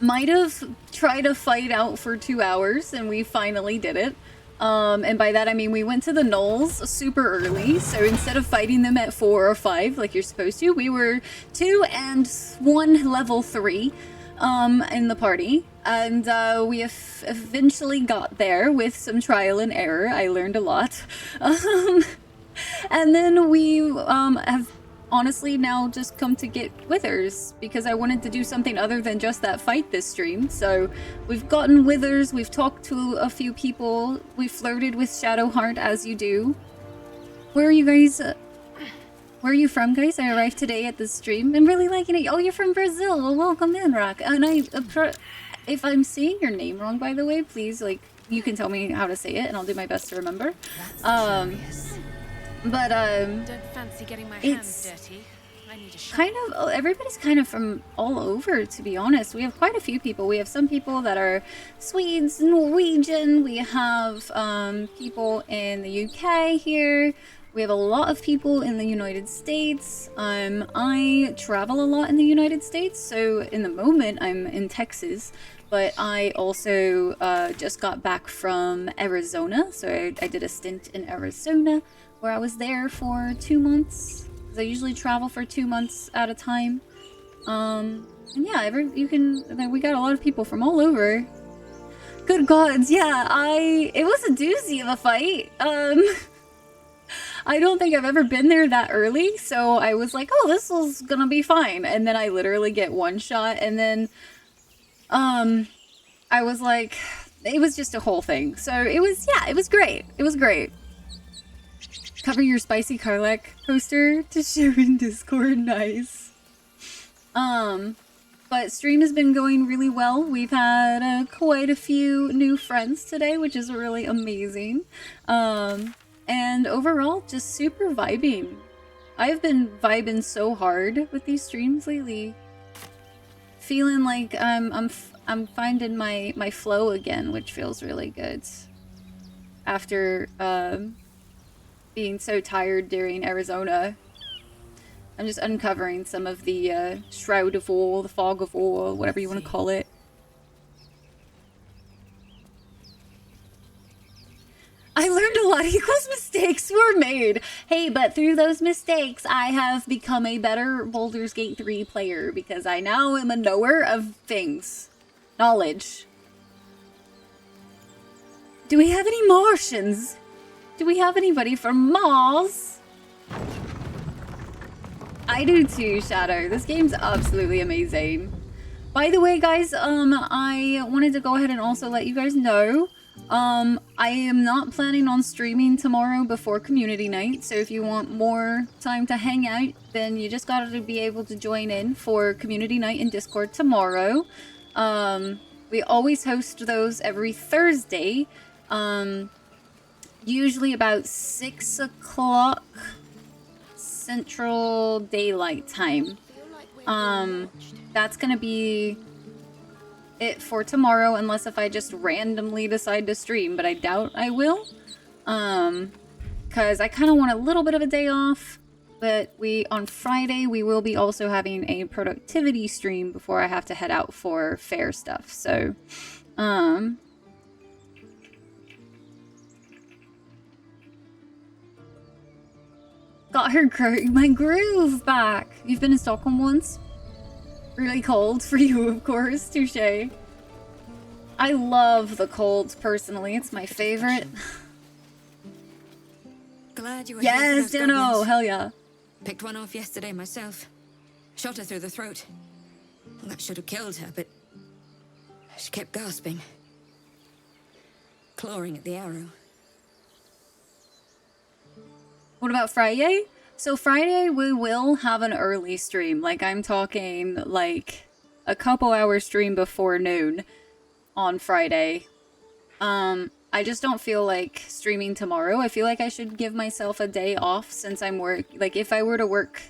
might have tried to fight out for 2 hours, and we finally did it. And by that I mean we went to the gnolls super early, so instead of fighting them at 4 or 5 like you're supposed to, we were 2 and 1 level 3 in the party, and we eventually got there with some trial and error. I learned a lot. And then we have honestly now just come to get Withers because I wanted to do something other than just that fight this stream. So we've gotten Withers, we've talked to a few people, we flirted with Shadowheart as you do. Where are you guys? Where are you from, guys? I arrived today at the stream. I'm really liking it. Oh, you're from Brazil. Well, welcome in, Rock. And if I'm saying your name wrong, by the way, please, like, you can tell me how to say it, and I'll do my best to remember. But Don't fancy getting my hands dirty. I need a kind of everybody's kind of from all over, to be honest. We have quite a few people. We have some people that are Swedes, Norwegian. We have people in the UK here. We have a lot of people in the United States. I travel a lot in the United States, so in the moment I'm in Texas. But I also just got back from Arizona, so I did a stint in Arizona, where I was there for 2 months. Because I usually travel for 2 months at a time. And yeah, we got a lot of people from all over. Good gods, yeah, it was a doozy of a fight. I don't think I've ever been there that early, so I was like, oh, this is gonna be fine. And then I literally get one shot, and then, I was like, it was just a whole thing. So it was great. It was great. Cover your spicy Karlak poster to share in Discord, nice. But stream has been going really well. We've had quite a few new friends today, which is really amazing. And overall, just super vibing. I've been vibing so hard with these streams lately. Feeling like I'm finding my flow again, which feels really good. After being so tired during Arizona. I'm just uncovering some of the shroud of war, the fog of war, whatever you want to call it. I learned a lot equals mistakes were made. Hey, but through those mistakes, I have become a better Baldur's Gate 3 player because I now am a knower of things. Knowledge. Do we have any Martians? Do we have anybody from Mars? I do too, Shadow. This game's absolutely amazing. By the way, guys, I wanted to go ahead and also let you guys know I am not planning on streaming tomorrow before community night, so if you want more time to hang out, then you just gotta be able to join in for community night in Discord tomorrow. We always host those every Thursday, usually about 6 o'clock Central Daylight Time. That's gonna be it for tomorrow, unless if I just randomly decide to stream, but I doubt I will. Because I kind of want a little bit of a day off, but on Friday, we will be also having a productivity stream before I have to head out for fair stuff, so, got my groove back! You've been in Stockholm once? Really cold for you, of course, touche. I love the cold, personally. It's my favorite. Glad you were Yes, here for those Dano! goblins. Hell yeah. Picked one off yesterday myself. Shot her through the throat. Well, that should have killed her, but she kept gasping. Clawing at the arrow. What about Friday? So Friday we will have an early stream. Like, I'm talking like a couple hour stream before noon on Friday. I just don't feel like streaming tomorrow. I feel like I should give myself a day off since I'm like, if I were to work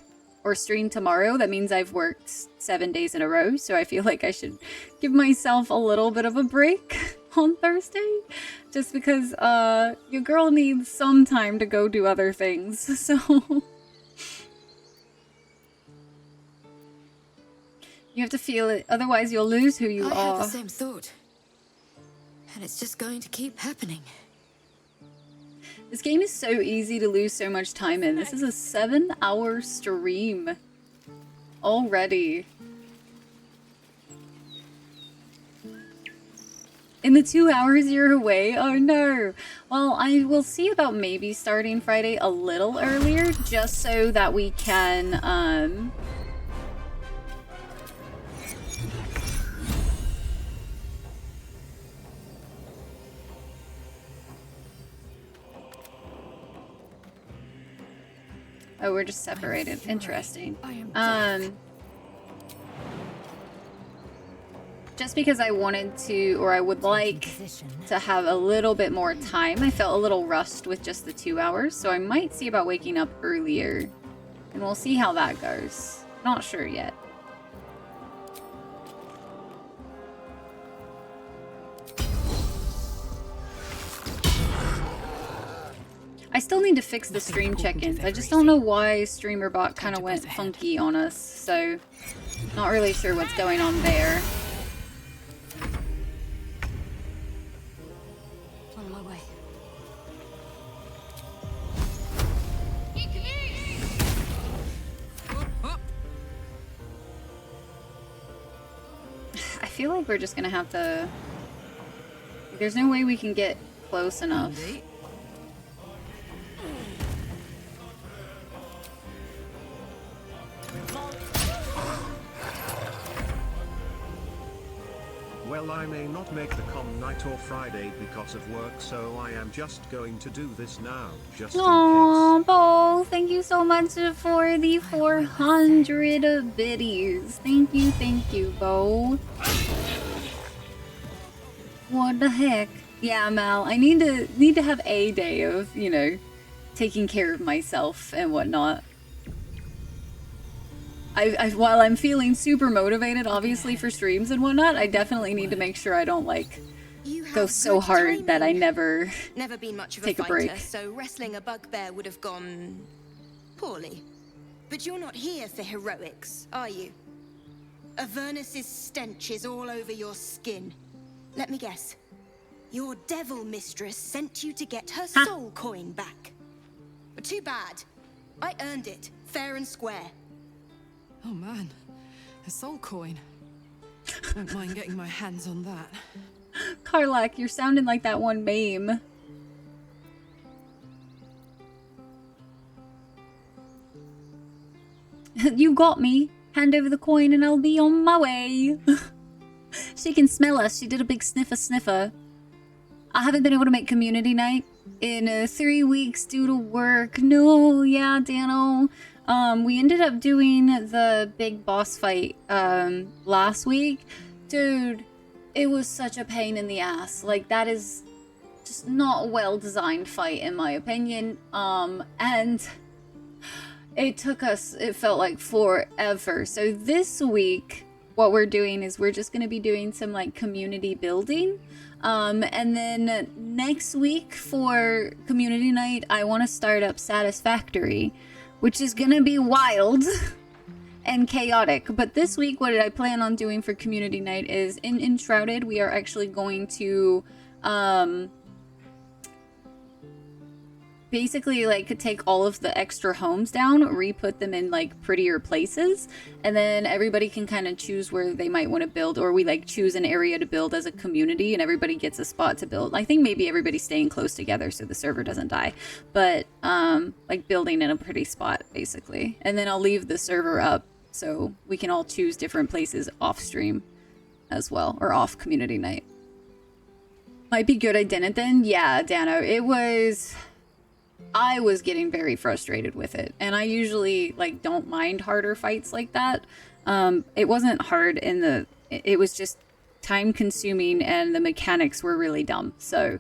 or stream tomorrow, that means I've worked 7 days in a row. So I feel like I should give myself a little bit of a break on Thursday. Just because, your girl needs some time to go do other things, so... You have to feel it, otherwise you'll lose who you I are. had the same thought. And it's just going to keep happening. This game is so easy to lose so much time in. This is a 7-hour stream already. In the 2 hours you're away? Oh no. Well, I will see about maybe starting Friday a little earlier, just so that we can, Oh, we're just separated. Interesting. Just because I wanted to, or I would like to have a little bit more time. I felt a little rushed with just the 2 hours, so I might see about waking up earlier. And we'll see how that goes. Not sure yet. I still need to fix the stream check-ins. I just don't know why StreamerBot kind of went funky on us, so not really sure what's going on there. On my way. I feel like we're just gonna have to... There's no way we can get close enough. Well, I may not make the com night or Friday because of work, so I am just going to do this now, just in case. Aww, Bo, thank you so much for the 400 biddies. Thank you, Bo. What the heck? Yeah, Mal, I need to have a day of, you know, taking care of myself and whatnot. While I'm feeling super motivated, obviously, for streams and whatnot, I definitely need to make sure I don't, like, go so hard that I never been much of take a a break. fighter, so wrestling a bugbear would have gone poorly. But you're not here for heroics, are you? Avernus's stench is all over your skin. Let me guess. Your devil mistress sent you to get her soul coin back. But too bad. I earned it, fair and square. Oh man, a soul coin. Don't mind getting my hands on that. Karlak, you're sounding like that one meme. You got me. Hand over the coin and I'll be on my way. She can smell us. She did a big sniffer. I haven't been able to make community night in 3 weeks due to work. No, yeah, Dano. We ended up doing the big boss fight last week. Dude, it was such a pain in the ass. Like, that is just not a well-designed fight in my opinion. And it took us, it felt like forever. So this week, what we're doing is we're just going to be doing some like community building. And then next week for community night, I want to start up Satisfactory, which is gonna be wild and chaotic. But this week, what I plan on doing for community night is in Enshrouded, we are actually going to basically like could take all of the extra homes down, re-put them in like prettier places, and then everybody can kind of choose where they might want to build, or we like choose an area to build as a community and everybody gets a spot to build. I think maybe everybody's staying close together so the server doesn't die, but like building in a pretty spot basically. And then I'll leave the server up so we can all choose different places off stream as well, or off community night. Might be good I didn't then. Yeah, Dano, I was getting very frustrated with it, and I usually like don't mind harder fights like that. It wasn't hard it was just time consuming and the mechanics were really dumb. So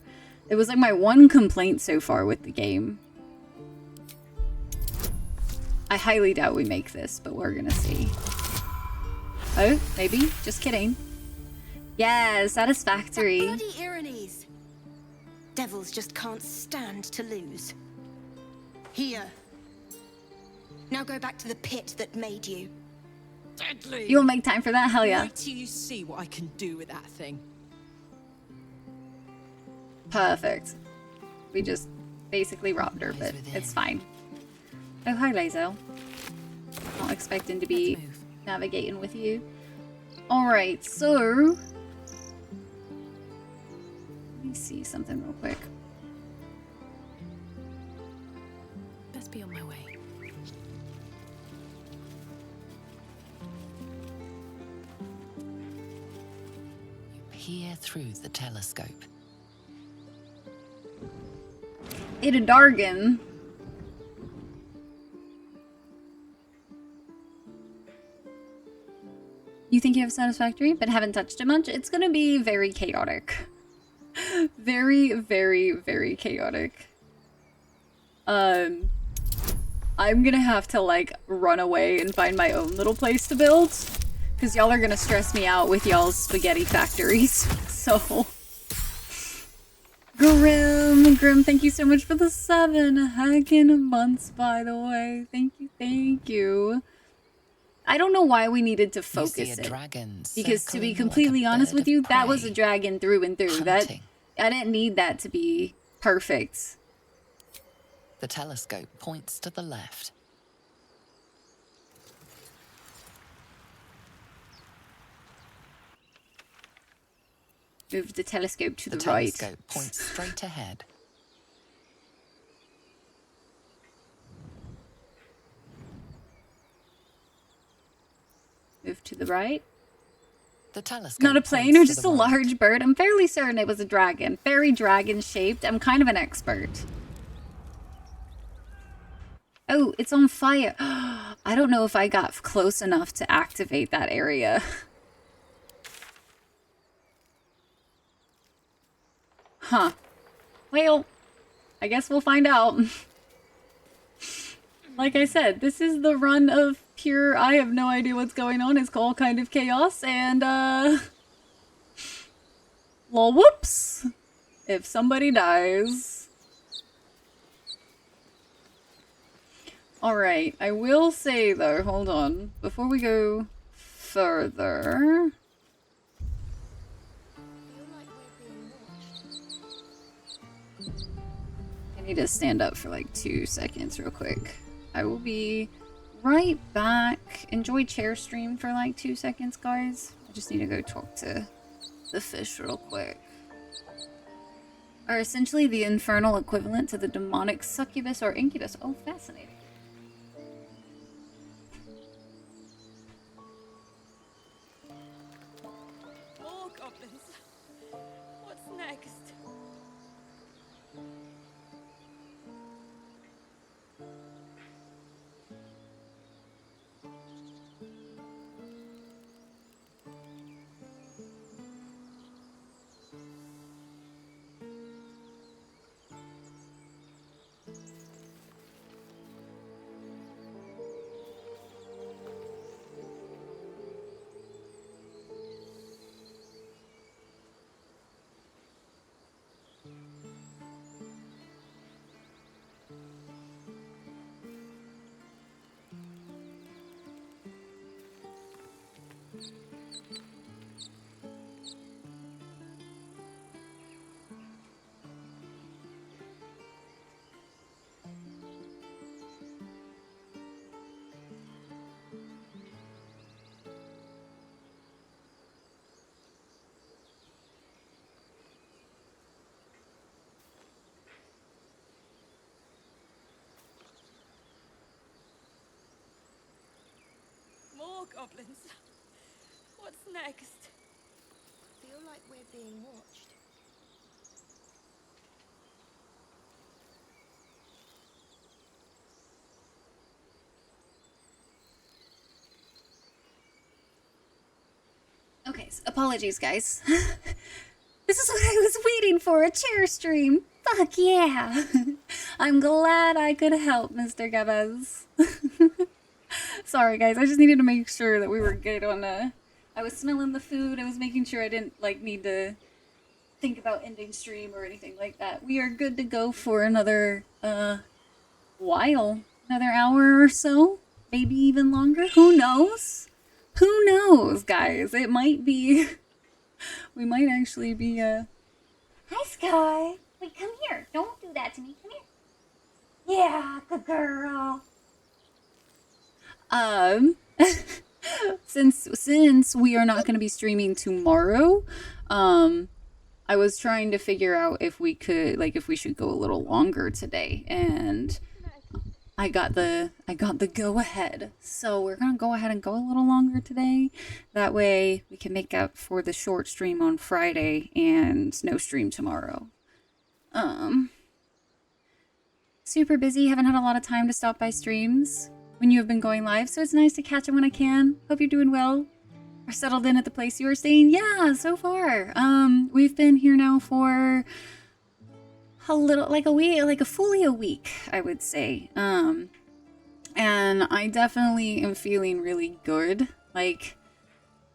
it was like my one complaint so far with the game. I highly doubt we make this, but we're gonna see. Oh, maybe? Just kidding. Yeah, satisfactory. That bloody Irenes. Devils just can't stand to lose. Here. Now go back to the pit that made you. Deadly! You'll make time for that? Hell yeah. Wait till you see what I can do with that thing. Perfect. We just basically robbed her, but it's fine. Oh, hi, Lazel. Not expecting to be navigating with you. Alright, so... let me see something real quick. Best be on my way. You peer through the telescope. Ada Dargan. You think you have satisfactory, but haven't touched it much? It's gonna be very chaotic. Very, very, very chaotic. I'm gonna have to, like, run away and find my own little place to build. Because y'all are gonna stress me out with y'all's spaghetti factories. So... Grim, thank you so much for the 7 heckin' months, by the way. Thank you. I don't know why we needed to focus it. Because to be completely honest with you, that was a dragon through and through. I didn't need that to be perfect. The telescope points to the left. Move the telescope to the right. The telescope points straight ahead. Move to the right. The telescope Not a plane or just a large bird. I'm fairly certain it was a dragon. Very dragon shaped. I'm kind of an expert. Oh, it's on fire. I don't know if I got close enough to activate that area. Huh. Well, I guess we'll find out. Like I said, this is the run of pure, I have no idea what's going on. It's all kind of chaos, and, well, whoops. If somebody dies. Alright, I will say, though, hold on. Before we go further... I need to stand up for like 2 seconds real quick. I will be right back. Enjoy chair stream for like 2 seconds, guys. I just need to go talk to the fish real quick. Are essentially the infernal equivalent to the demonic succubus or incubus. Oh, fascinating. More goblins. What's next? goblins. What's next? Feel like we're being watched. Okay, so apologies, guys. This is what I was waiting for, a chair stream. Fuck yeah. I'm glad I could help, Mr. Gabez. Sorry, guys. I just needed to make sure that we were good on, I was smelling the food. I was making sure I didn't, like, need to think about ending stream or anything like that. We are good to go for another, while. Another hour or so. Maybe even longer. Who knows? Who knows, guys? It might be... We might actually be, Hi, Sky. Wait, come here. Don't do that to me. Come here. Yeah, good girl. Since we are not going to be streaming tomorrow, I was trying to figure out if we could, like, if we should go a little longer today, and I got the go ahead. So we're gonna go ahead and go a little longer today. That way we can make up for the short stream on Friday and no stream tomorrow. Super busy, haven't had a lot of time to stop by streams when you have been going live, so it's nice to catch them when I can. Hope you're doing well. Are settled in at the place you are staying? Yeah, so far. We've been here now for a little, like a week, like fully a week, I would say. And I definitely am feeling really good. Like,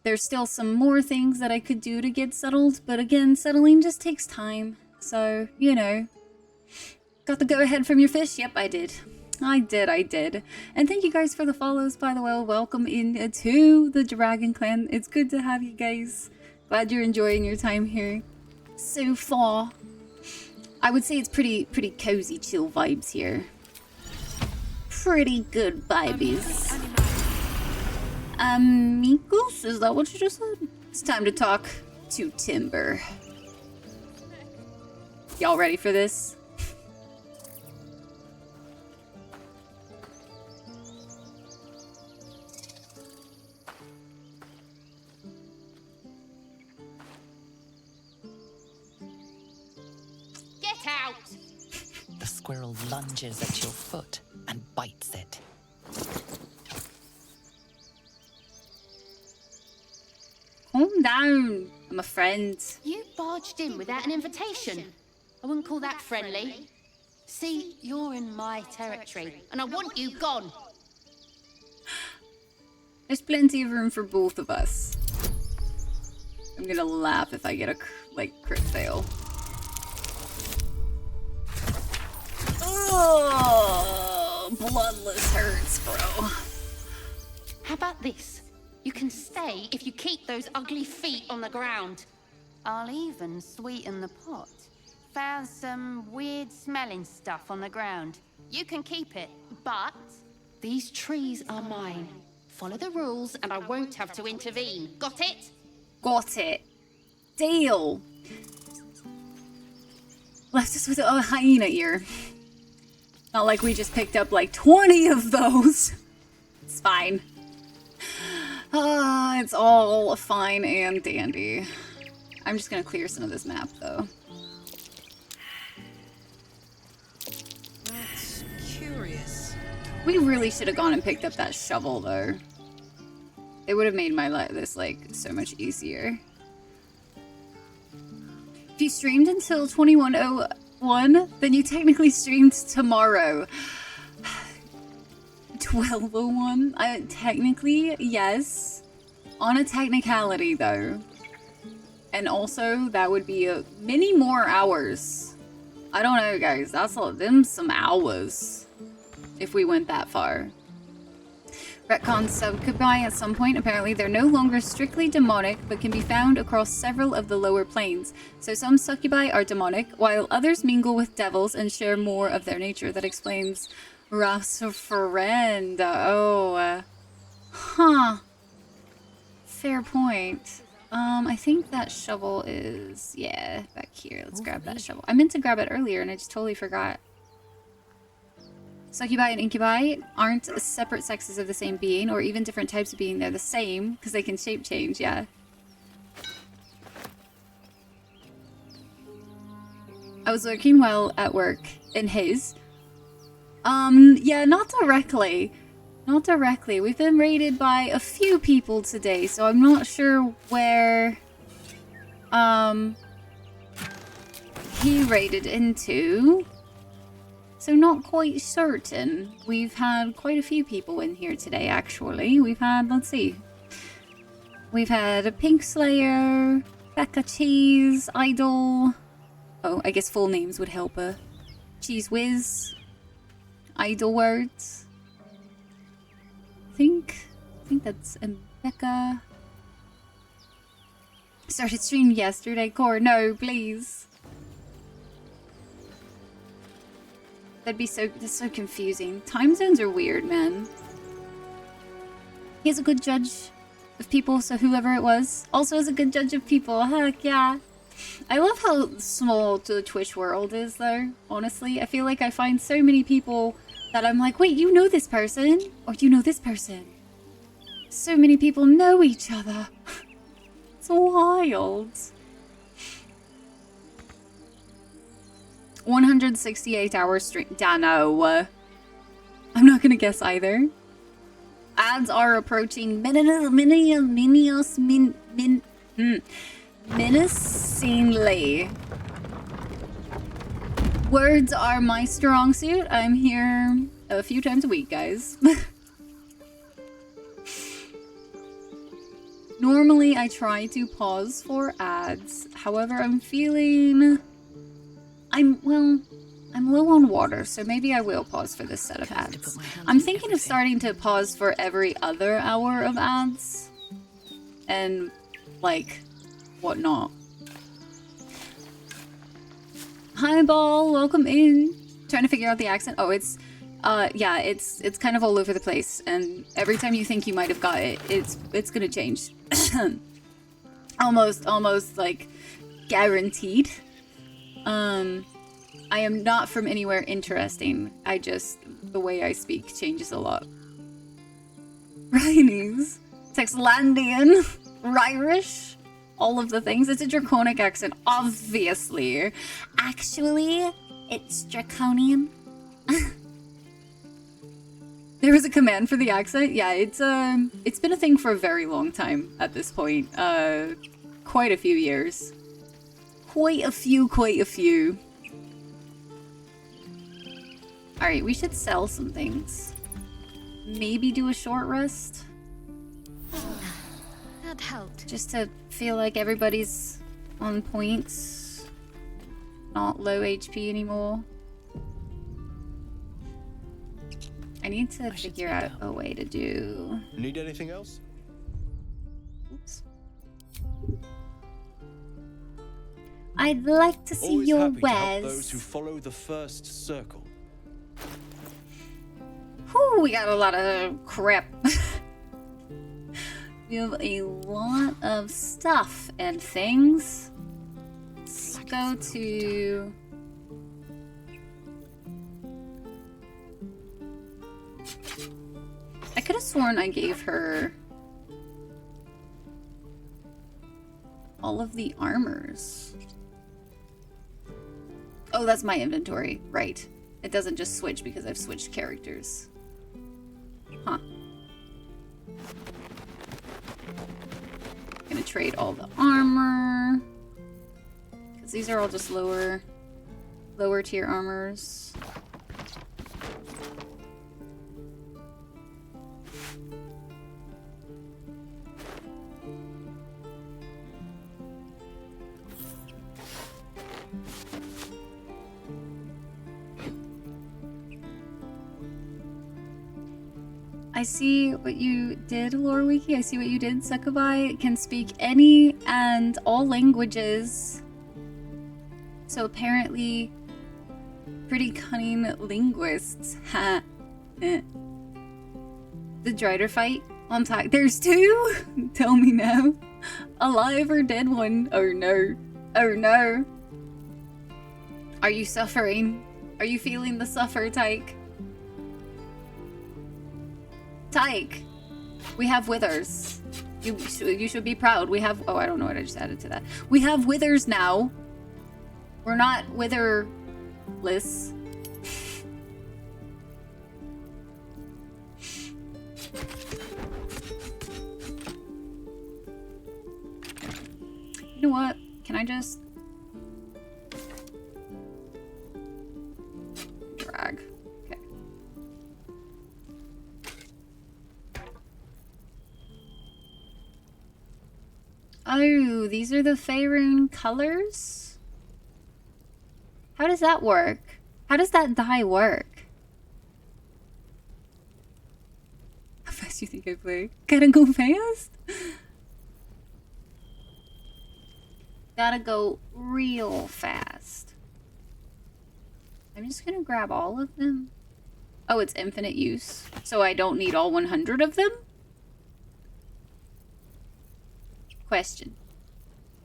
there's still some more things that I could do to get settled, but again, settling just takes time. So, you know. Got the go-ahead from your fish? Yep, I did. I did. And thank you guys for the follows, by the way. Welcome in to the Dragon Clan. It's good to have you guys. Glad you're enjoying your time here so far. I would say it's pretty cozy, chill vibes here. Pretty good vibes. Amigos? Is that what you just said? It's time to talk to Timber. Y'all ready for this? Get out! The squirrel lunges at your foot and bites it. Calm down. I'm a friend. You barged in without an invitation. I wouldn't call that friendly. See, you're in my territory, and I want you gone. There's plenty of room for both of us. I'm gonna laugh if I get a, crit fail. Oh, bloodless hurts, bro. How about this? You can stay if you keep those ugly feet on the ground. I'll even sweeten the pot. Found some weird smelling stuff on the ground. You can keep it, but these trees are mine. Follow the rules and I won't have to intervene. Got it? Got it. Deal. Left us with a hyena ear. Not like we just picked up like 20 of those. It's fine. It's all fine and dandy. I'm just gonna clear some of this map though. That's curious. We really should have gone and picked up that shovel though. It would have made my this like so much easier. If you streamed until 21:01, then you technically streamed tomorrow. 12:01? Technically, yes. On a technicality, though. And also, that would be many more hours. I don't know, guys. That's them some hours. If we went that far. Retcon succubi at some point. Apparently, they're no longer strictly demonic, but can be found across several of the lower planes. So some succubi are demonic, while others mingle with devils and share more of their nature. That explains Raph's friend. Huh. Fair point. I think that shovel is, yeah, back here. Let's grab that shovel. I meant to grab it earlier and I just totally forgot. Succubi and incubi aren't separate sexes of the same being, or even different types of being. They're the same, because they can shape change, yeah. I was lurking while at work in his. Yeah, not directly. Not directly. We've been raided by a few people today, so I'm not sure where, he raided into. So not quite certain. We've had quite a few people in here today, actually. We've had, let's see. We've had a Pink Slayer, Becca Cheese, Idol. Oh, I guess full names would help her. Cheese Whiz. Idol Words. I think that's Becca. Started stream yesterday, Core. No, please. That's so confusing. Time zones are weird, man. He's a good judge of people, so whoever it was also is a good judge of people. Heck yeah. I love how small the Twitch world is, though, honestly. I feel like I find so many people that I'm like, wait, you know this person? Or you know this person? So many people know each other. It's wild. 168-hour stream. Dano. I'm not gonna guess either. Ads are approaching menacingly. Words are my strong suit. I'm here a few times a week, guys. Normally, I try to pause for ads. However, I'm low on water, so maybe I will pause for this set of ads. I'm thinking of starting to pause for every other hour of ads. And, like, whatnot. Hi, Ball. Welcome in. Trying to figure out the accent. Oh, it's kind of all over the place. And every time you think you might have got it, it's gonna change. almost, like, guaranteed. I am not from anywhere interesting. The way I speak changes a lot. Rhinese, Texlandian, Irish, all of the things. It's a draconic accent, obviously. Actually, it's draconian. There was a command for the accent. Yeah, it's been a thing for a very long time at this point. Quite a few years. Quite a few. Alright, we should sell some things. Maybe do a short rest. That helped. Just to feel like everybody's on point. Not low HP anymore. I need to figure out a way to do... Need anything else? Oops. I'd like to see Always your happy to help wares. those who follow the first circle. Whew, we got a lot of crap. We have a lot of stuff and things. Let's go to... I could have sworn I gave her all of the armors. Oh, that's my inventory. Right. It doesn't just switch because I've switched characters. Huh. Gonna trade all the armor. Because these are all just lower tier armors. I see what you did, Lorewiki. I see what you did. Succubi can speak any and all languages. So apparently, pretty cunning linguists. Ha. The Drider fight on time. There's two? Tell me now. Alive or dead one? Oh no. Oh no. Are you suffering? Are you feeling the suffer, Tyke? Tyke, we have withers. You should be proud. We have... Oh, I don't know what I just added to that. We have withers now. We're not witherless. You know what? Can I just... drag. Okay. Oh, these are the Faerun colors? How does that work? How does that dye work? How fast do you think I play? Gotta go fast? Gotta go real fast. I'm just gonna grab all of them. Oh, it's infinite use. So I don't need all 100 of them? Question.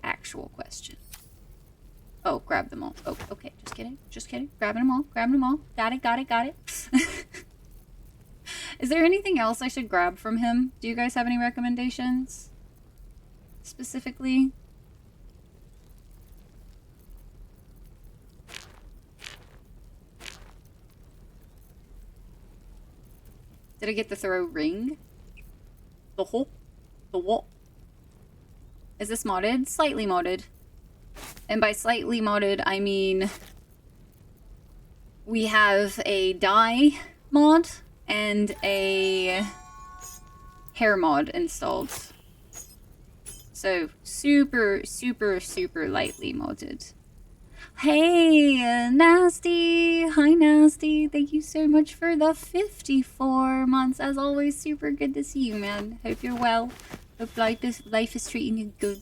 Actual question. Oh, grab them all. Oh, okay. Just kidding. Just kidding. Grabbing them all. Grabbing them all. Got it. Got it. Got it. Is there anything else I should grab from him? Do you guys have any recommendations? Specifically? Did I get the throw ring? The hole? The what? Is this modded? Slightly modded. And by slightly modded, I mean we have a dye mod and a hair mod installed. So super, super, super lightly modded. Hey, Nasty! Hi, Nasty. Thank you so much for the 54 months. As always, super good to see you, man. Hope you're well. Hope life is treating you good.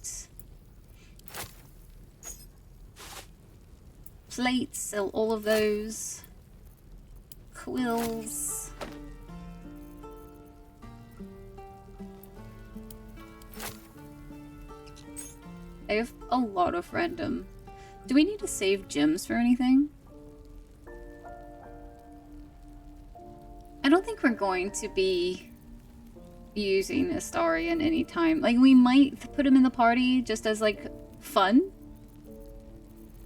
Plates, sell all of those. Quills. I have a lot of random. Do we need to save gems for anything? I don't think we're going to be using Astarion anytime. Like, we might put him in the party just as, like, fun.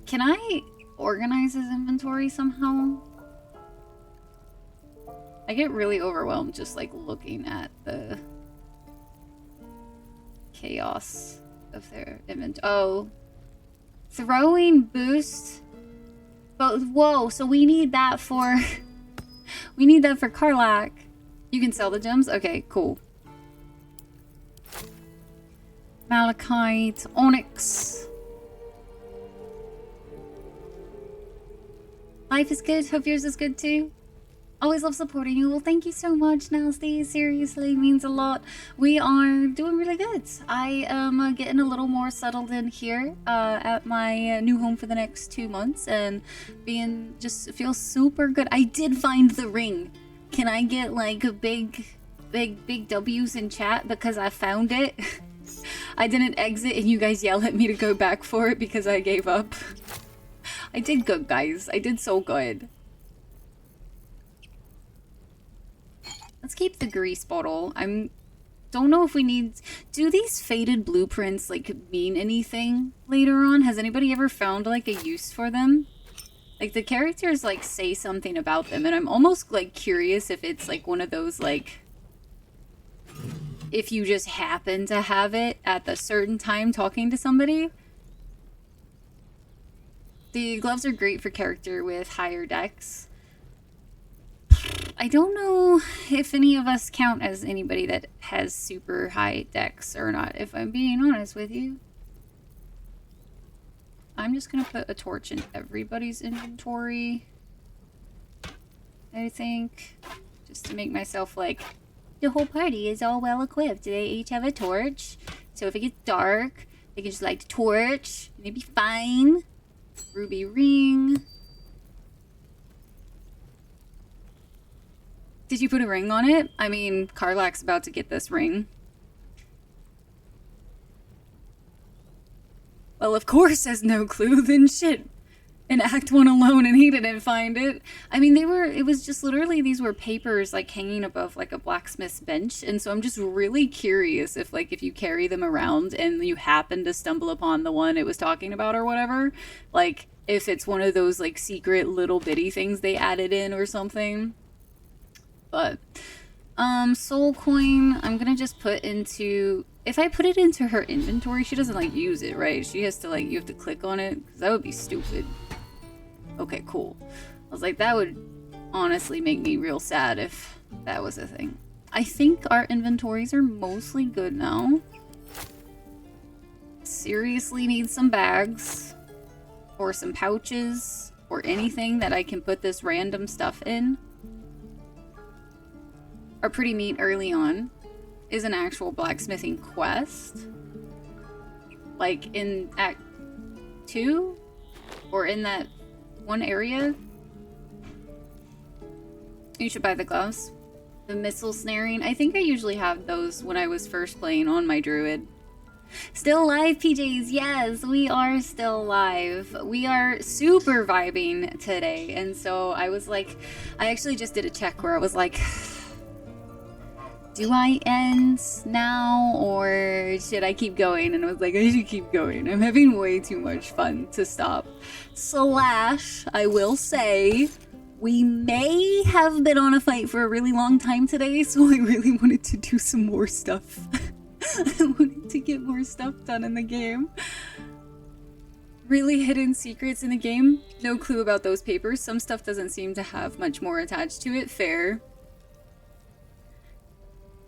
Can I organize his inventory somehow? I get really overwhelmed just, like, looking at the chaos of their inventory. Oh. Throwing boost. But, whoa, so we need that for... we need that for Karlach. You can sell the gems? Okay, cool. Malachite, Onyx. Life is good. Hope yours is good too. Always love supporting you. Well, thank you so much, Nasty. Seriously, means a lot. We are doing really good. I am getting a little more settled in here at my new home for the next 2 months and being just feels super good. I did find the ring. Can I get like a big W's in chat because I found it? I didn't exit and you guys yell at me to go back for it because I gave up. I did good, guys. I did so good. Let's keep the grease bottle. Don't know if we need... Do these faded blueprints, like, mean anything later on? Has anybody ever found, like, a use for them? Like, the characters, like, say something about them, and I'm almost, like, curious if it's, like, one of those, like... If you just happen to have it at the certain time talking to somebody. The gloves are great for character with higher dex. I don't know if any of us count as anybody that has super high dex or not, if I'm being honest with you. I'm just gonna put a torch in everybody's inventory, I think, just to make myself like, the whole party is all well equipped. They each have a torch, so if it gets dark, they can just light the torch, and it'd be fine. Ruby ring. Did you put a ring on it? I mean, Karlach's about to get this ring. Well, of course has no clue, then shit. in Act 1 alone, and he didn't find it. I mean, it was just literally, these were papers, like, hanging above, like, a blacksmith's bench, and so I'm just really curious if, like, if you carry them around and you happen to stumble upon the one it was talking about or whatever, like, if it's one of those, like, secret little bitty things they added in or something. But, soul coin, I'm gonna just put into... If I put it into her inventory, she doesn't, like, use it, right? She has to, like, you have to click on it, because that would be stupid. Okay, cool. I was like, that would honestly make me real sad if that was a thing. I think our inventories are mostly good now. Seriously need some bags, or some pouches, or anything that I can put this random stuff in. Our pretty neat early on is an actual blacksmithing quest. Like in Act 2? Or in that one area? You should buy the gloves. The missile snaring. I think I usually have those when I was first playing on my druid. Still live, PJs. Yes, we are still live. We are super vibing today. And so I was like, I actually just did a check where I was like, do I end now or should I keep going? And I was like, I should keep going. I'm having way too much fun to stop. Slash, I will say, we may have been on a fight for a really long time today, so I really wanted to do some more stuff. I wanted to get more stuff done in the game. Really hidden secrets in the game. No clue about those papers. Some stuff doesn't seem to have much more attached to it. Fair.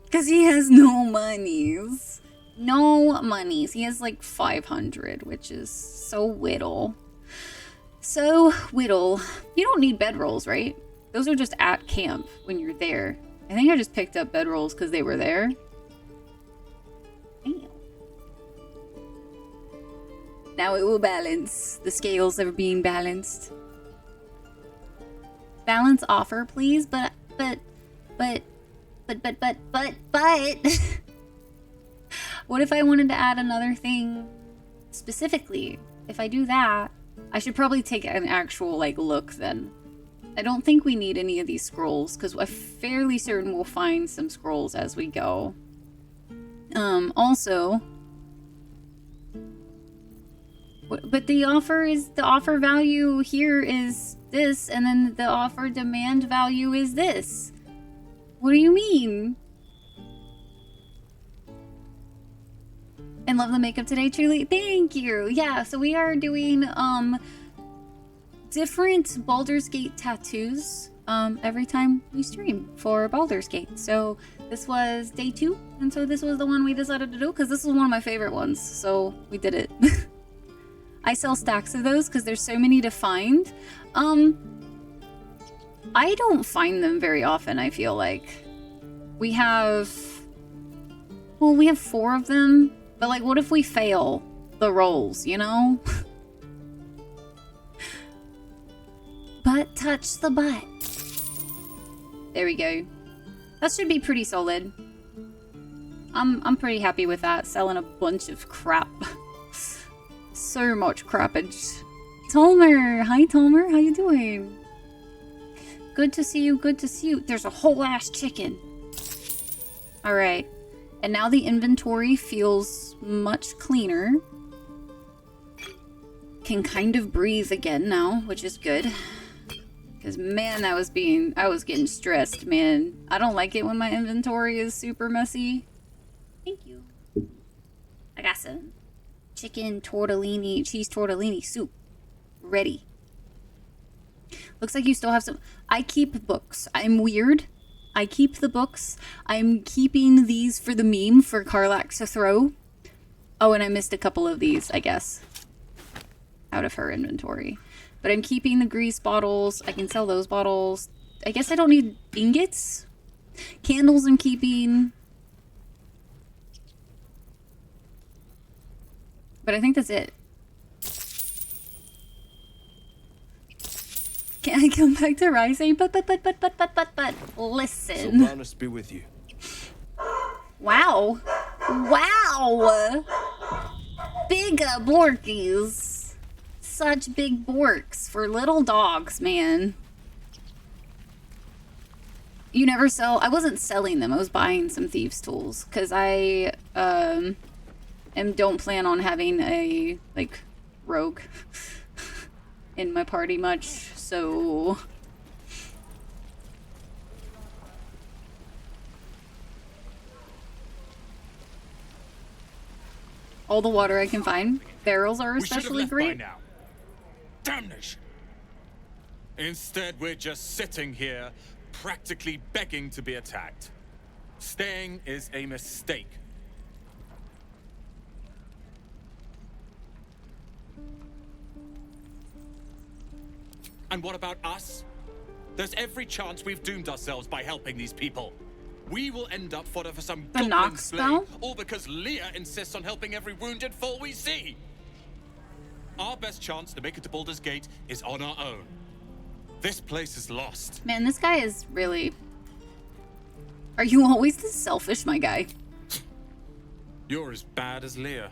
Because he has no monies. No monies. He has like 500, which is so whittle. So whittle. You don't need bedrolls, right? Those are just at camp when you're there. I think I just picked up bedrolls because they were there. Damn. Now it will balance. The scales are being balanced. Balance offer, please, but what if I wanted to add another thing specifically? If I do that, I should probably take an actual like look then. I don't think we need any of these scrolls because I'm fairly certain we'll find some scrolls as we go. Also, but the offer value here is this, and then the offer demand value is this. What do you mean? And love the makeup today, truly. Thank you. Yeah, so we are doing different Baldur's Gate tattoos every time we stream for Baldur's Gate. So this was day 2, and so this was the one we decided to do because this is one of my favorite ones. So we did it. I sell stacks of those because there's so many to find. I don't find them very often, I feel like. We have 4 of them, but like, what if we fail the rolls, you know? Butt touch the butt. There we go. That should be pretty solid. I'm pretty happy with that, selling a bunch of crap. So much crappage. Tolmer! Hi Tolmer, how you doing? Good to see you, good to see you. There's a whole ass chicken. Alright. And now the inventory feels much cleaner. Can kind of breathe again now, which is good. Because man, I was getting stressed, man. I don't like it when my inventory is super messy. Thank you. I got some chicken tortellini, cheese tortellini soup. Ready. Looks like you still have some. I keep books. I'm weird. I keep the books. I'm keeping these for the meme for Karlach to throw. Oh, and I missed a couple of these, I guess. Out of her inventory. But I'm keeping the grease bottles. I can sell those bottles. I guess I don't need ingots. Candles I'm keeping. But I think that's it. Can I come back to Rising? But, listen. Sylvanas be with you. Wow. Wow. Big Borkies. such big borks for little dogs, man. You never sell... I wasn't selling them. I was buying some thieves' tools. Because I don't plan on having a, like, rogue in my party much. So... all the water I can find. Barrels are especially great. By now. Damnation! Instead, we're just sitting here, practically begging to be attacked. Staying is a mistake. And what about us? There's every chance we've doomed ourselves by helping these people. We will end up fodder for some goblin slay, all because Leah insists on helping every wounded foe we see. Our best chance to make it to Baldur's Gate is on our own. This place is lost. Man, this guy is really... Are you always this selfish, my guy? You're as bad as Leah.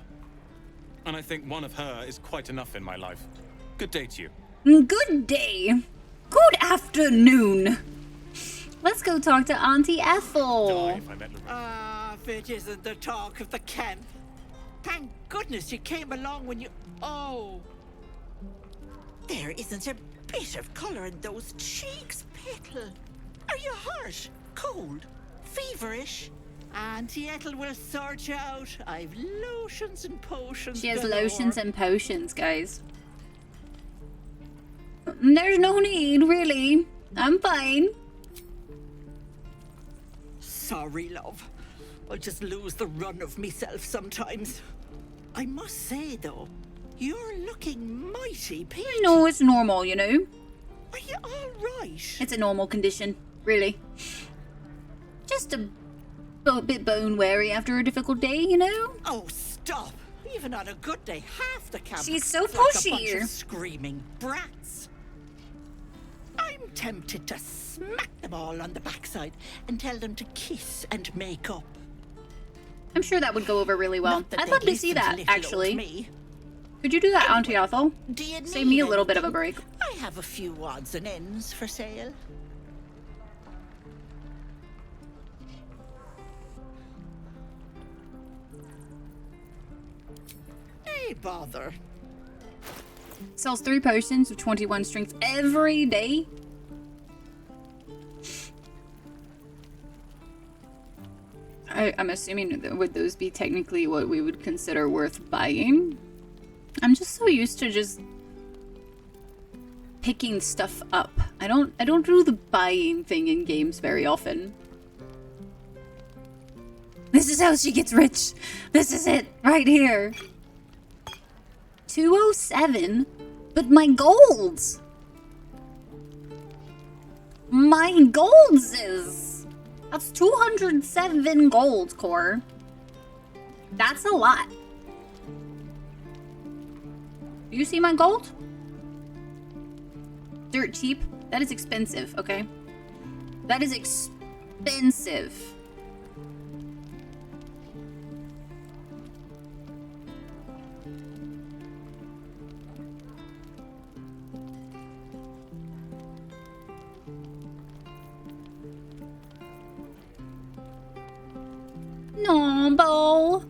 And I think one of her is quite enough in my life. Good day to you. Good day. Good afternoon. Let's go talk to Auntie Ethel. Ah, it isn't the talk of the camp. Thank goodness you came along when you... Oh. There isn't a bit of colour in those cheeks, Petal. Are you hurt? Cold? Feverish? Auntie Ethel will sort you out. I've lotions and potions. She has galore. lotions and potions, guys. There's no need, really. I'm fine. Sorry, love. I just lose the run of myself sometimes. I must say, though, you're looking mighty pale. No, it's normal, you know. Are you all right? It's a normal condition, really. Just a bit bone weary after a difficult day, you know. Oh, stop! Even on a good day, half the camp. She's so looks like a pushy. bunch of screaming brats. I'm tempted to smack them all on the backside and tell them to kiss and make up. I'm sure that would go over really well. Not that I'd love they'd to see listen that, little old actually. me. Could you do that, Auntie Ethel? Do you Save me a need little bit of a anything? break. I have a few odds and ends for sale. Hey, bother. Sells 3 potions of 21 strength every day. I'm assuming that would those be technically what we would consider worth buying? I'm just so used to just picking stuff up. I don't do the buying thing in games very often. This is how she gets rich. This is it right here. 207, but my golds. My golds is... That's 207 gold, Core. That's a lot. Do you see my gold? Dirt cheap? That is expensive, okay? That is expensive. No, Bo.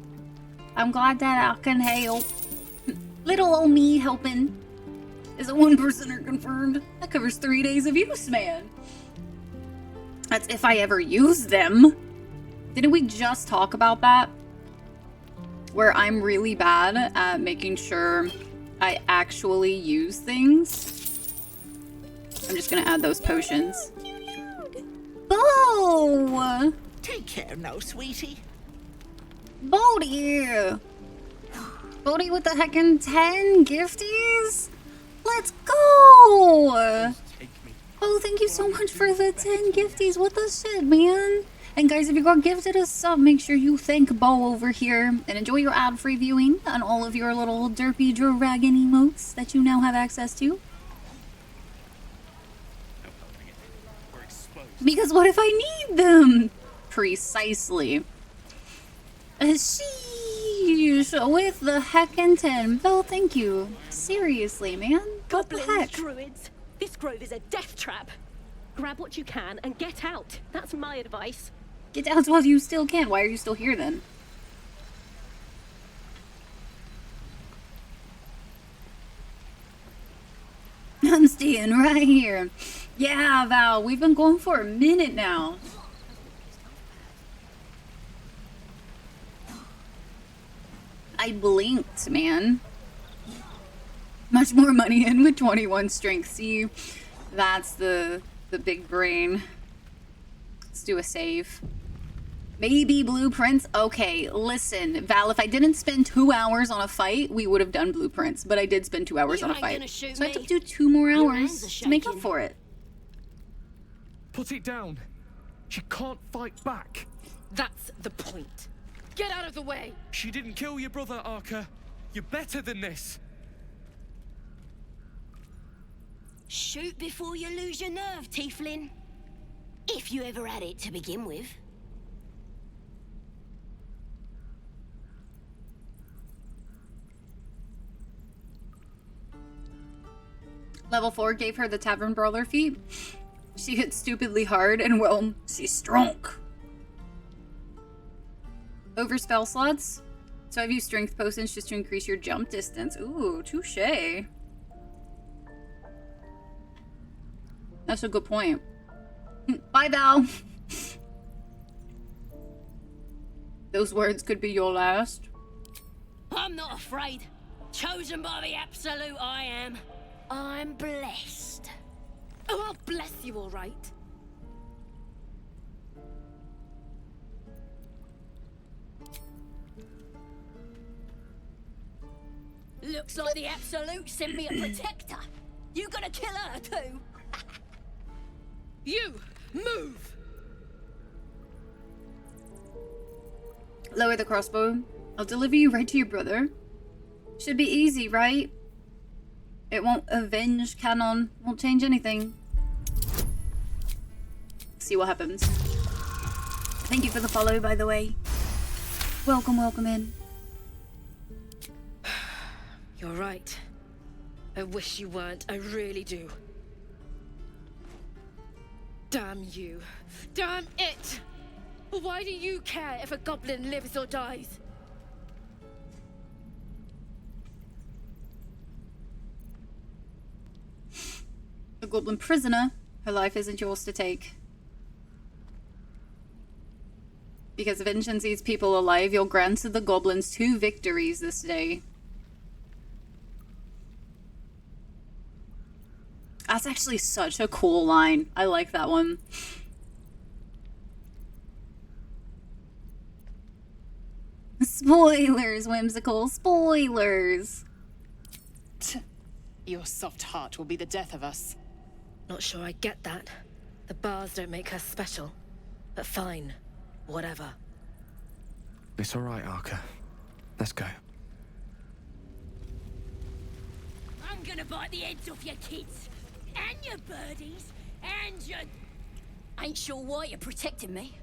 I'm glad that I can help. Little old me helping. Is a 1%er confirmed? That covers 3 days of use, man. That's if I ever use them. Didn't we just talk about that? Where I'm really bad at making sure I actually use things. I'm just gonna add those potions. Bo! Take care now, sweetie. Bodhi! Bodhi with the heckin' 10 gifties? Let's go! Oh, thank you so much for the 10 gifties. What the shit, man? And guys, if you got gifted a sub, make sure you thank Bo over here and enjoy your ad-free viewing on all of your little derpy dragon emotes that you now have access to. Because what if I need them? Precisely. Sheesh. Sheesh, with the heckin' 10. Belle, thank you. Seriously, man. What the Goblins, heck? druids. This grove is a death trap. Grab what you can and get out. That's my advice. Get out while you still can. Why are you still here then? I'm staying right here. Yeah, Val, we've been going for a minute now. I blinked, man. Much more money in with 21 strength. See, that's the big brain. Let's do a save. Maybe blueprints. Okay, listen, Val, if I didn't spend 2 hours on a fight, we would have done blueprints. But I did spend 2 hours on a fight. So I have to do 2 more hours to make up for it. Put it down. She can't fight back. That's the point. Get out of the way. She didn't kill your brother, Arca. You're better than this. Shoot before you lose your nerve, Tieflin. If you ever had it to begin with. Level 4 gave her the Tavern Brawler feat. She hit stupidly hard and, well, she's strong. Over spell slots. So I've used strength potions just to increase your jump distance. Ooh, touche. That's a good point. Bye, Val. Those words could be your last. I'm not afraid. Chosen by the Absolute, I am. I'm blessed. Oh, I'll bless you, all right. Looks like the Absolute sent me a protector. You gonna kill her too? You, move! Lower the crossbow. I'll deliver you right to your brother. Should be easy, right? It won't avenge canon. Won't change anything. See what happens. Thank you for the follow, by the way. Welcome, welcome in. You're right. I wish you weren't. I really do. Damn you. Damn it! Why do you care if a goblin lives or dies? A goblin prisoner. Her life isn't yours to take. Because vengeance eats people alive, you're granted the goblins 2 victories this day. That's actually such a cool line. I like that one. Spoilers, whimsical. Spoilers. Your soft heart will be the death of us. Not sure I get that. The bars don't make her special. But fine. Whatever. It's all right, Arca. Let's go. I'm gonna bite the heads off your kids. And your birdies. And your... Ain't sure why you're protecting me.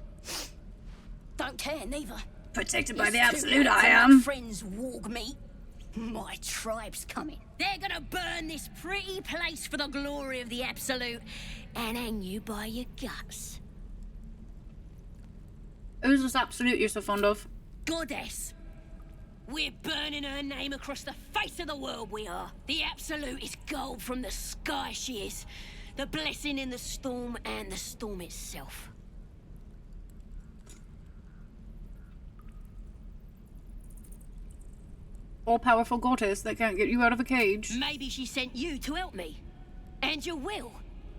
Don't care, neither. Protected by It's the too Absolute, late I to am. make friends warg me. My tribe's coming. They're gonna burn this pretty place for the glory of the Absolute and hang you by your guts. Who's this Absolute you're so fond of? Goddess. We're burning her name across the face of the world, we are. The Absolute is gold from the sky, she is. The blessing in the storm and the storm itself. All-powerful goddess that can't get you out of a cage. Maybe she sent you to help me. And you will,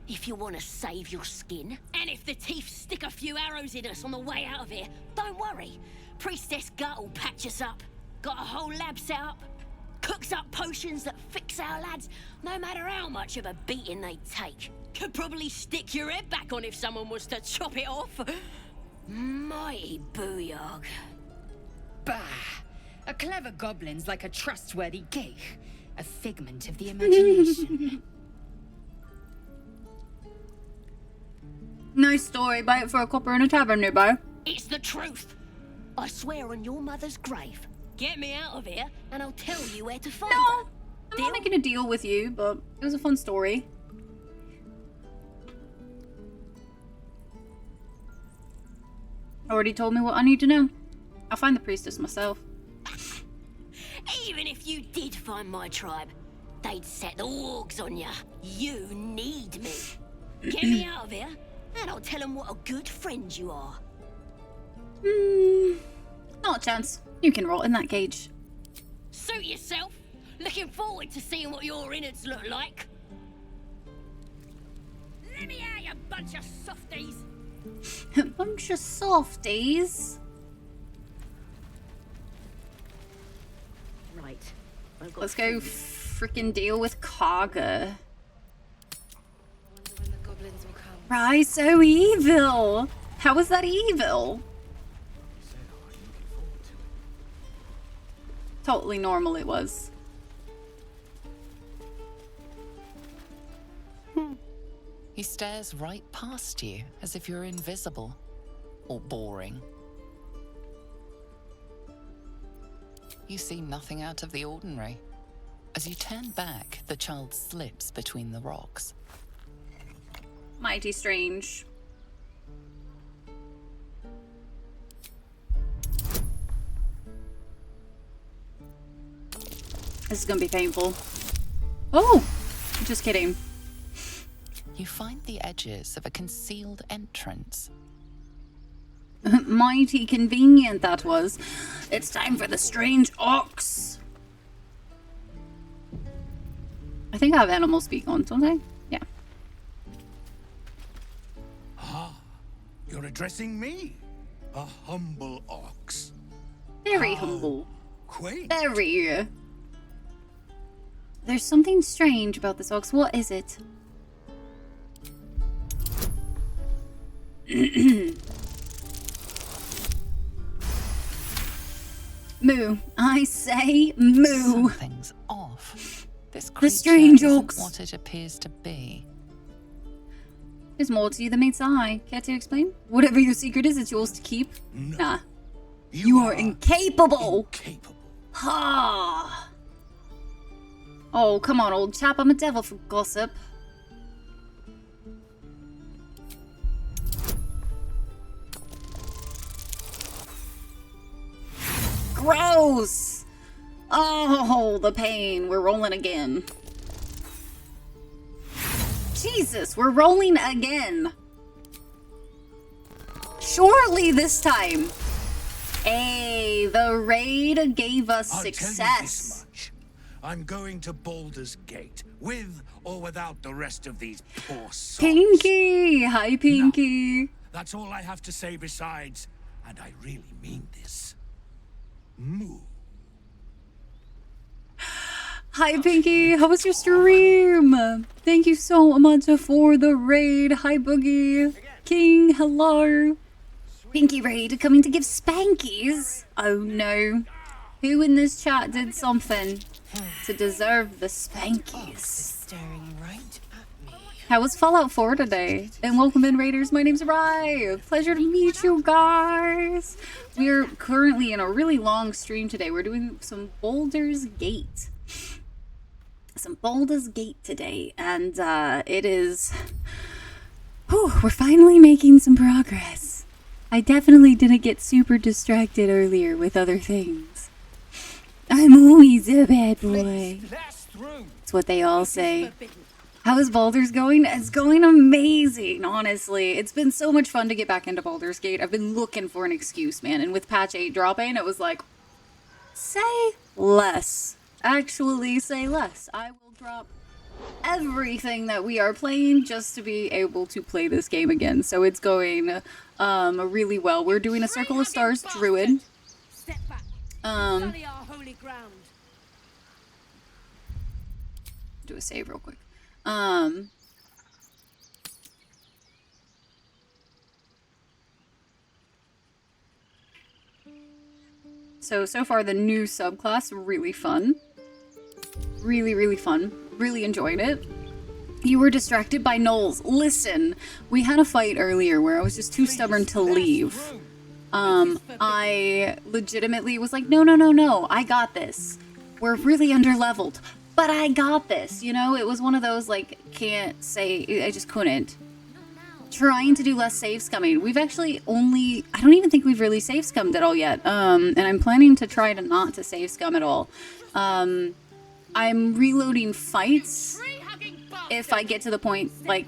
if you want to save your skin. And if the teeth stick a few arrows in us on the way out of here, don't worry. Priestess Gut will patch us up. Got a whole lab set up. Cooks up potions that fix our lads, no matter how much of a beating they take. Could probably stick your head back on if someone was to chop it off. Mighty booyog. Bah! A clever goblin's like a trustworthy gig. A figment of the imagination. Nice story. Buy it for a copper in a tavern nearby. It's the truth. I swear on your mother's grave. Get me out of here, and I'll tell you where to find No, her. I'm not making a deal with you, but it was a fun story. Already told me what I need to know. I'll find the priestess myself. Even if you did find my tribe, they'd set the wargs on you. You need me. Get me out of here, and I'll tell them what a good friend you are. Not a chance. You can rot in that cage. Suit yourself. Looking forward to seeing what your innards look like. Let me out, you bunch of softies. A bunch of softies. Right. Let's go freaking deal with Kaga. When the goblins will come. Right, so evil. How was that evil? Totally normal it was. He stares right past you as if you're invisible or boring. You see nothing out of the ordinary. As you turn back, the child slips between the rocks. Mighty strange. This is gonna be painful. Oh! Just kidding. You find the edges of a concealed entrance. Mighty convenient that was. It's time for the strange ox. I think I have animal speak on, don't I? Yeah. Ah, you're addressing me, a humble ox. Very humble. Quaint. Very. There's something strange about this ox. What is it? Moo. I say moo. Something's off. This The creature strange isn't ox. what it appears to be. There's more to you than meets the eye. Care to explain? Whatever your secret is, it's yours to keep. No. Nah. You are incapable. Incapable. Ha. Oh, come on, old chap. I'm a devil for gossip. Gross! Oh, the pain. We're rolling again. Jesus, we're rolling again. Surely this time. Hey, the raid gave us I'll tell you this success. much. I'm going to Baldur's Gate, with or without the rest of these poor souls. Pinky! Hi, Pinky. That's all I have to say besides, and I really mean this. Moo. Hi, Pinky. How was your stream? Thank you so much for the raid. Hi, Boogie. King, hello. Pinky raid coming to give spankies. Oh, no. Who in this chat did something to deserve the spankies? Staring right at me. How was Fallout 4 today? And welcome in, Raiders. My name's Rai. Pleasure to meet you guys. We are currently in a really long stream today. We're doing some Baldur's Gate. Some Baldur's Gate today. And it is... Whew, we're finally making some progress. I definitely didn't get super distracted earlier with other things. I'm always a bad boy. That's what they all say. How is Baldur's going? It's going amazing, honestly. It's been so much fun to get back into Baldur's Gate. I've been looking for an excuse, man. And with patch 8 dropping, it was like, say less. Actually, say less. I will drop everything that we are playing just to be able to play this game again. So it's going really well. We're doing a Circle of Stars Druid. Step back. Um, Sully our holy ground. do a save real quick. So far the new subclass, really fun. Really fun. Really enjoyed it. You were distracted by gnolls. Listen, we had a fight earlier where I was just too stubborn to leave. I legitimately was like, no, I got this. We're really underleveled, but I got this, you know? It was one of those, like, can't say, I just couldn't. Trying to do less save scumming. We've actually only, I don't even think we've really save scummed at all yet. And I'm planning to try to not to save scum at all. I'm reloading fights if I get to the point, like,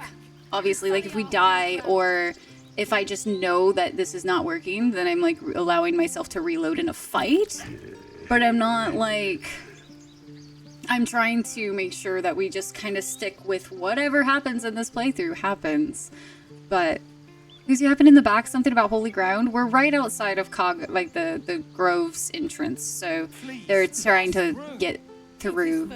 obviously, like, if we die or if I just know that this is not working, then I'm, like, allowing myself to reload in a fight. But I'm not, like... I'm trying to make sure that we just kind of stick with whatever happens in this playthrough happens. But... Because you happen in the back, something about Holy Ground. We're right outside of like, the Grove's entrance, so they're trying to get through.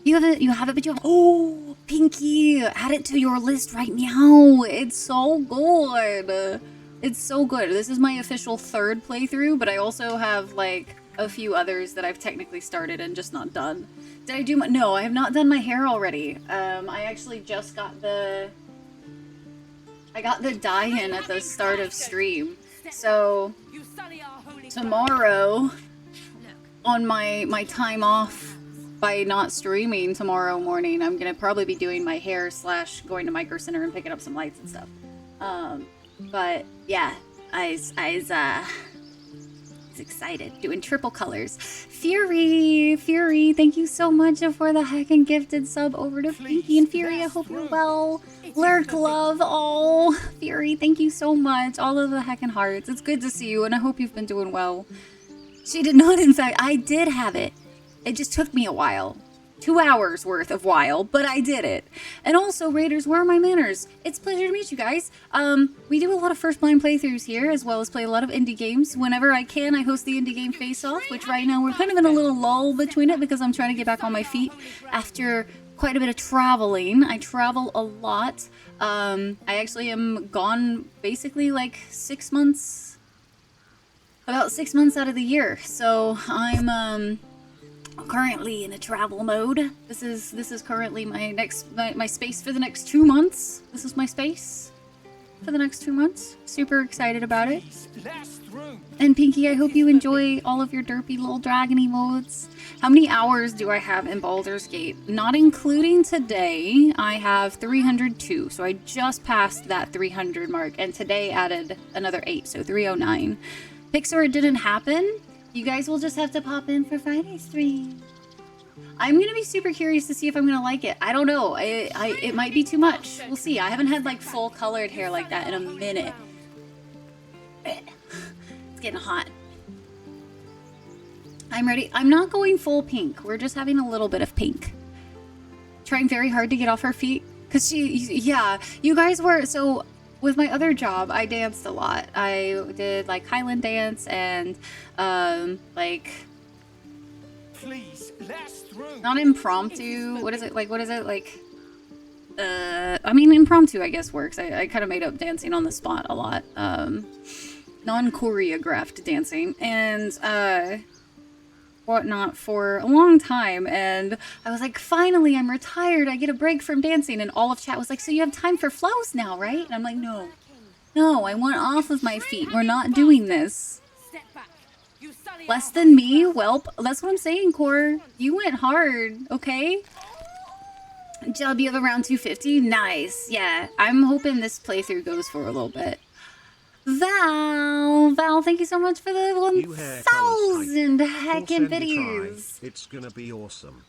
You have it, but you have... Oh, Pinky! Add it to your list right now! It's so good! It's so good. This is my official 3rd playthrough, but I also have, like, a few others that I've technically started and just not done. Did I do my... No, I have not done my hair already. I actually just got the... I got the dye-in at the start of stream. So, tomorrow, on my time off, by not streaming tomorrow morning, I'm gonna probably be doing my hair / going to Micro Center and picking up some lights and stuff. But yeah, I was excited, doing triple colors. Fury, thank you so much for the heckin' gifted sub over to Pinky and Fury. I hope you're well. Lurk love, oh, Fury, thank you so much. All of the heckin' hearts. It's good to see you, and I hope you've been doing well. She did not, in fact, I did have it. It just took me a while. 2 hours worth of while, but I did it. And also, Raiders, where are my manners? It's a pleasure to meet you guys. We do a lot of First Blind playthroughs here, as well as play a lot of indie games. Whenever I can, I host the indie game face-off, which right now we're kind of in a little lull between it because I'm trying to get back on my feet after quite a bit of traveling. I travel a lot. I actually am gone basically like 6 months, about 6 months out of the year. So I'm, currently in a travel mode. This is currently my space for the next 2 months. This is my space for the next 2 months. Super excited about it. And Pinky, I hope you enjoy all of your derpy little dragony modes. How many hours do I have in Baldur's Gate? Not including today, I have 302. So I just passed that 300 mark, and today added another 8, so 309. Pixar, it didn't happen. You guys will just have to pop in for Friday's stream. I'm gonna be super curious to see if I'm gonna like it. I don't know. It might be too much. We'll see. I haven't had like full colored hair like that in a minute. It's getting hot. I'm ready. I'm not going full pink. We're just having a little bit of pink. Trying very hard to get off her feet. Cause yeah, you guys were, so with my other job, I danced a lot. I did like Highland dance and like, please, last room. Not impromptu. What is it like? What is it like? I mean, impromptu, I guess works. I kind of made up dancing on the spot a lot. Non-choreographed dancing and whatnot for a long time, and I was like, finally, I'm retired. I get a break from dancing, and all of chat was like, so you have time for flows now, right? And I'm like, no, I want off of my feet. We're not doing this. Less than me? Welp. That's what I'm saying, Core. You went hard, okay? W of around 250. Nice. Yeah, I'm hoping this playthrough goes for a little bit. Val, thank you so much for the 1,000 heckin' videos. It's gonna be awesome.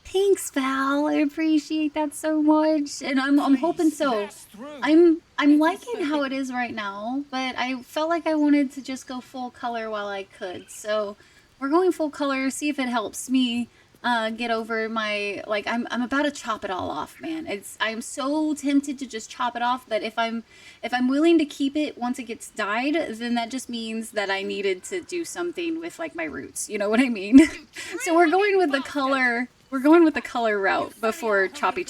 Thanks, Val. I appreciate that so much, and I'm hoping so. I'm liking how it is right now, but I felt like I wanted to just go full color while I could. So we're going full color. See if it helps me get over my, like, I'm about to chop it all off, man. I'm so tempted to just chop it off, but if I'm willing to keep it once it gets dyed, then that just means that I needed to do something with like my roots. You know what I mean? So we're going with the color. We're going with the color route before choppy.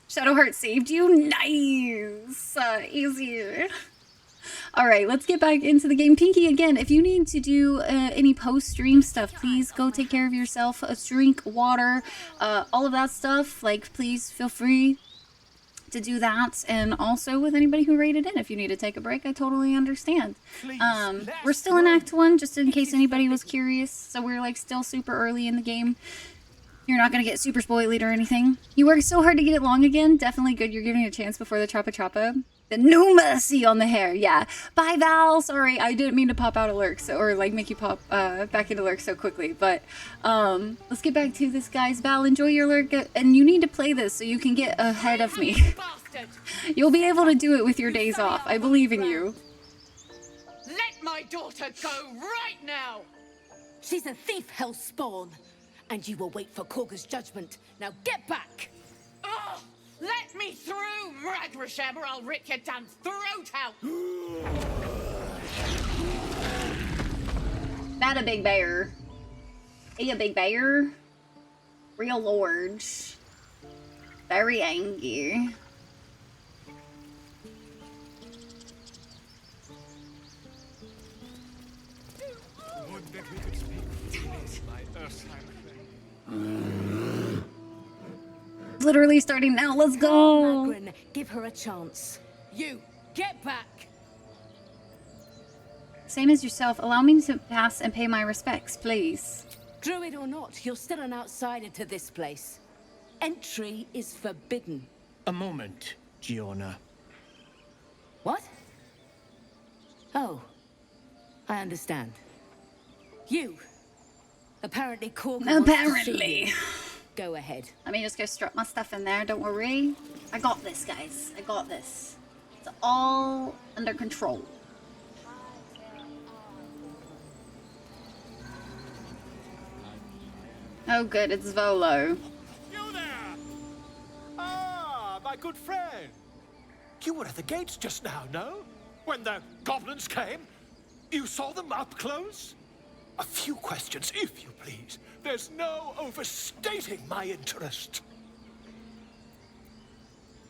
Shadowheart saved you? Nice! Easier. Alright, let's get back into the game. Pinky, again, if you need to do any post-stream stuff, please go take care of yourself. Drink water, all of that stuff. Like, please feel free to do that, and also with anybody who raided in. If you need to take a break, I totally understand. We're still in Act 1, just in case anybody was curious, so we're like still super early in the game. You're not gonna get super spoiled or anything. You worked so hard to get it long again. Definitely good you're giving it a chance before the Choppa Choppa. The no mercy on the hair, yeah. Bye, Val. Sorry, I didn't mean to pop out of lurk, or like make you pop back into lurk so quickly. But let's get back to this, guys. Val, enjoy your lurk, and you need to play this so you can get ahead of me. You'll be able to do it with your days off. I believe in you. Let my daughter go right now! She's a thief, hellspawn, and you will wait for Korga's judgment. Now get back! Oh, let me through, Ragrasham, or I'll rip your damn throat out! That a big bear. He a big bear. Real large. Very angry. Would that we could speak my Literally starting now. Let's go. Magrin, give her a chance. You, get back! Same as yourself. Allow me to pass and pay my respects, please. Druid or not, you're still an outsider to this place. Entry is forbidden. A moment, Giona. What? Oh, I understand. You. Apparently Korga wants to see you. Go ahead. Let me just go strap my stuff in there. Don't worry. I got this, guys. I got this. It's all under control. Oh, good. It's Volo. You there! Ah, my good friend. You were at the gates just now, no? When the goblins came? You saw them up close? A few questions, if you please. There's no overstating my interest.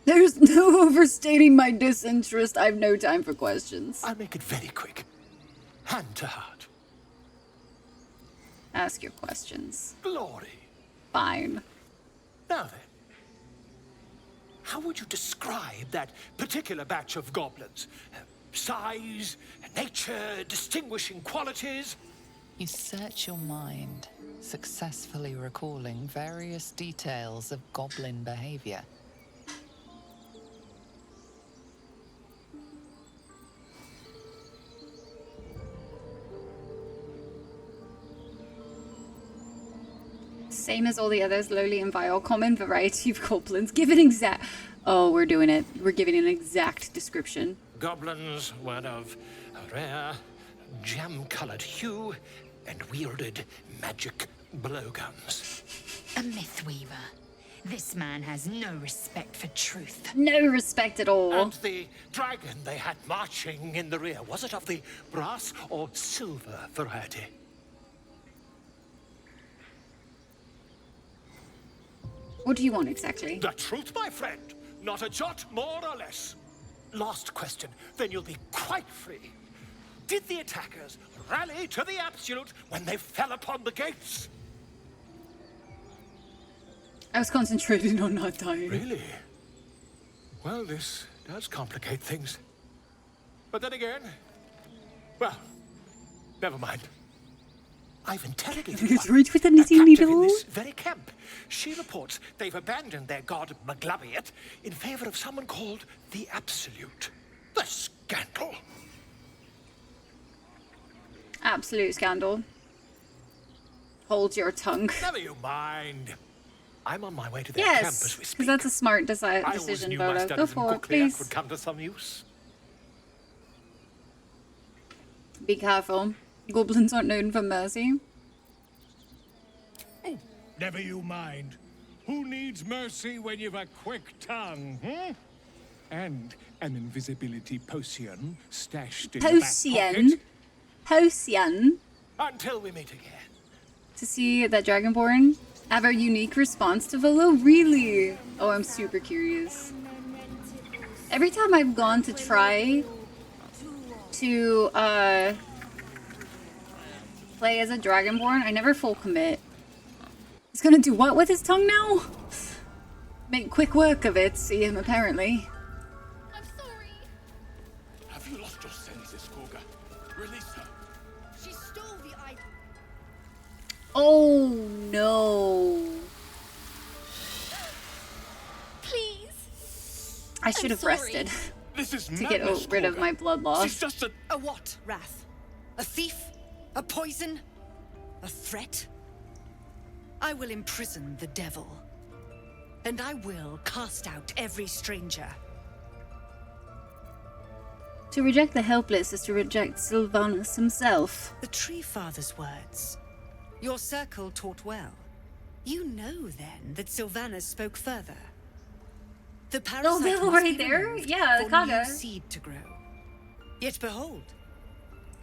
There's no overstating my disinterest. I have no time for questions. I'll make it very quick. Hand to heart. Ask your questions. Glory. Fine. Now then. How would you describe that particular batch of goblins? Size, nature, distinguishing qualities? You search your mind, successfully recalling various details of goblin behavior. Same as all the others, lowly and vile, common variety of goblins. Give an exact... Oh, we're doing it. We're giving an exact description. Goblins were of a rare, jam-colored hue and wielded magic blowguns. A mythweaver. This man has no respect for truth. No respect at all. And the dragon they had marching in the rear, was it of the brass or silver variety? What do you want exactly? The truth, my friend. Not a jot more or less. Last question, then you'll be quite free. Did the attackers rally to the absolute when they fell upon the gates? I was concentrating on not dying. Really? Well, this does complicate things. But then again, well, never mind. I've interrogated It's one, right with the a knitting captive in needle. this very camp. She reports they've abandoned their god Maglabiet in favor of someone called the Absolute. The scandal! Absolute scandal. Hold your tongue. Never you mind. I'm on my way to their camp Yes, as we because speak. that's a smart I always decision, knew my Bodo. studies Go in for it, Gukliak please. would come to some use. Be careful. Goblins aren't known for mercy. Never you mind. Who needs mercy when you've a quick tongue, hmm? And an invisibility potion stashed in the back Potion. Potion. Until we meet again. To see that Dragonborn have a unique response to Volo? Really? Oh, I'm super curious. Every time I've gone to try to play as a Dragonborn, I never full commit. He's gonna do what with his tongue now? Make quick work of it, see him apparently. Have you lost your senses, Korga? Release her. She stole the idol. Oh no. Please. I should have rested. This is to get rid of my blood loss. She's just A what, Wrath? A thief? A poison? A threat? I will imprison the devil. And I will cast out every stranger. To reject the helpless is to reject Sylvanus himself. The Tree Father's words. Your circle taught well. You know, then, that Sylvanus spoke further. The parasite devil must right be there? removed Yeah, for Kaga. new seed to grow. Yet behold,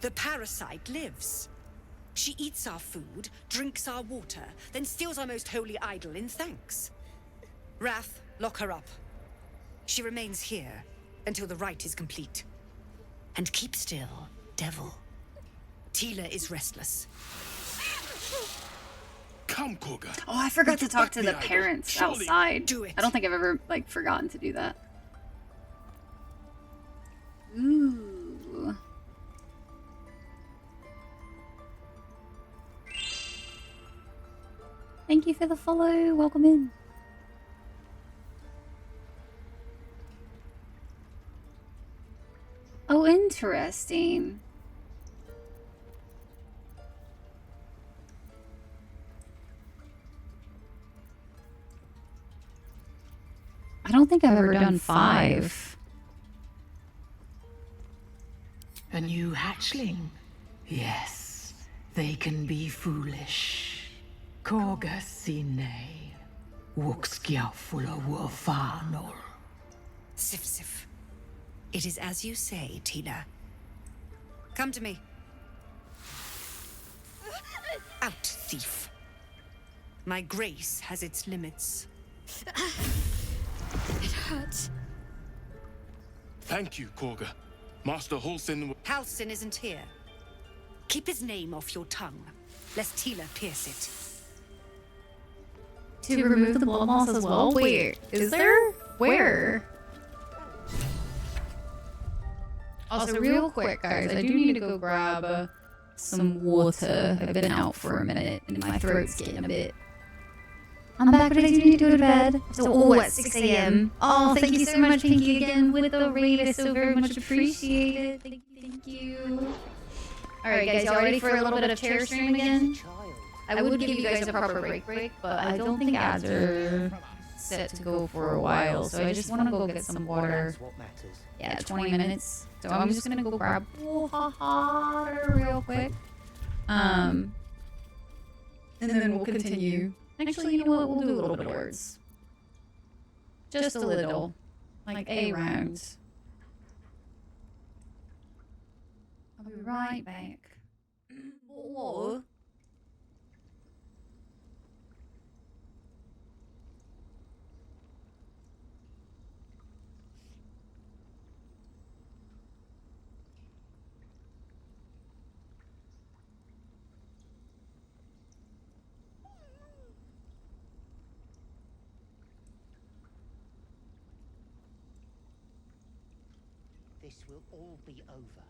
the parasite lives. She eats our food, drinks our water, then steals our most holy idol in thanks. Wrath, lock her up. She remains here until the rite is complete. And keep still, devil. Tila is restless. Come, Korga. Oh, I forgot to talk to the idol. parents Surely. outside. Do it. I don't think I've ever forgotten to do that. Ooh. Thank you for the follow. Welcome in. Oh, interesting. I don't think I've ever done 5. A new hatchling? Yes, they can be foolish. Korga sine, wukskiafula wafanol. Sif Sif. It is as you say, Tina. Come to me. Out, thief. My grace has its limits. It hurts. Thank you, Korga. Master Halsin. Halsin isn't here. Keep his name off your tongue, lest Tila pierce it. To remove the blood loss as well? Wait, is there? Where? Also, real quick, guys, I do need to go grab some water. I've been out for a minute and my throat's getting a bit... I'm back, but I do need to go to bed. So, at 6 a.m. Oh, thank you so much, Pinky, again, with the raid. It's so very much appreciated. Thank you. Alright, guys, y'all ready for a little bit of chair stream again? I would give you guys a proper break, but I don't think ads are set to go for a while, so I just want to go get some water. Yeah, 20 minutes. So I'm just gonna go grab water real quick. And then we'll continue. Actually, you know what? We'll do a little bit of words. Just a little. Like a round. I'll be right back. Whoa. This will all be over.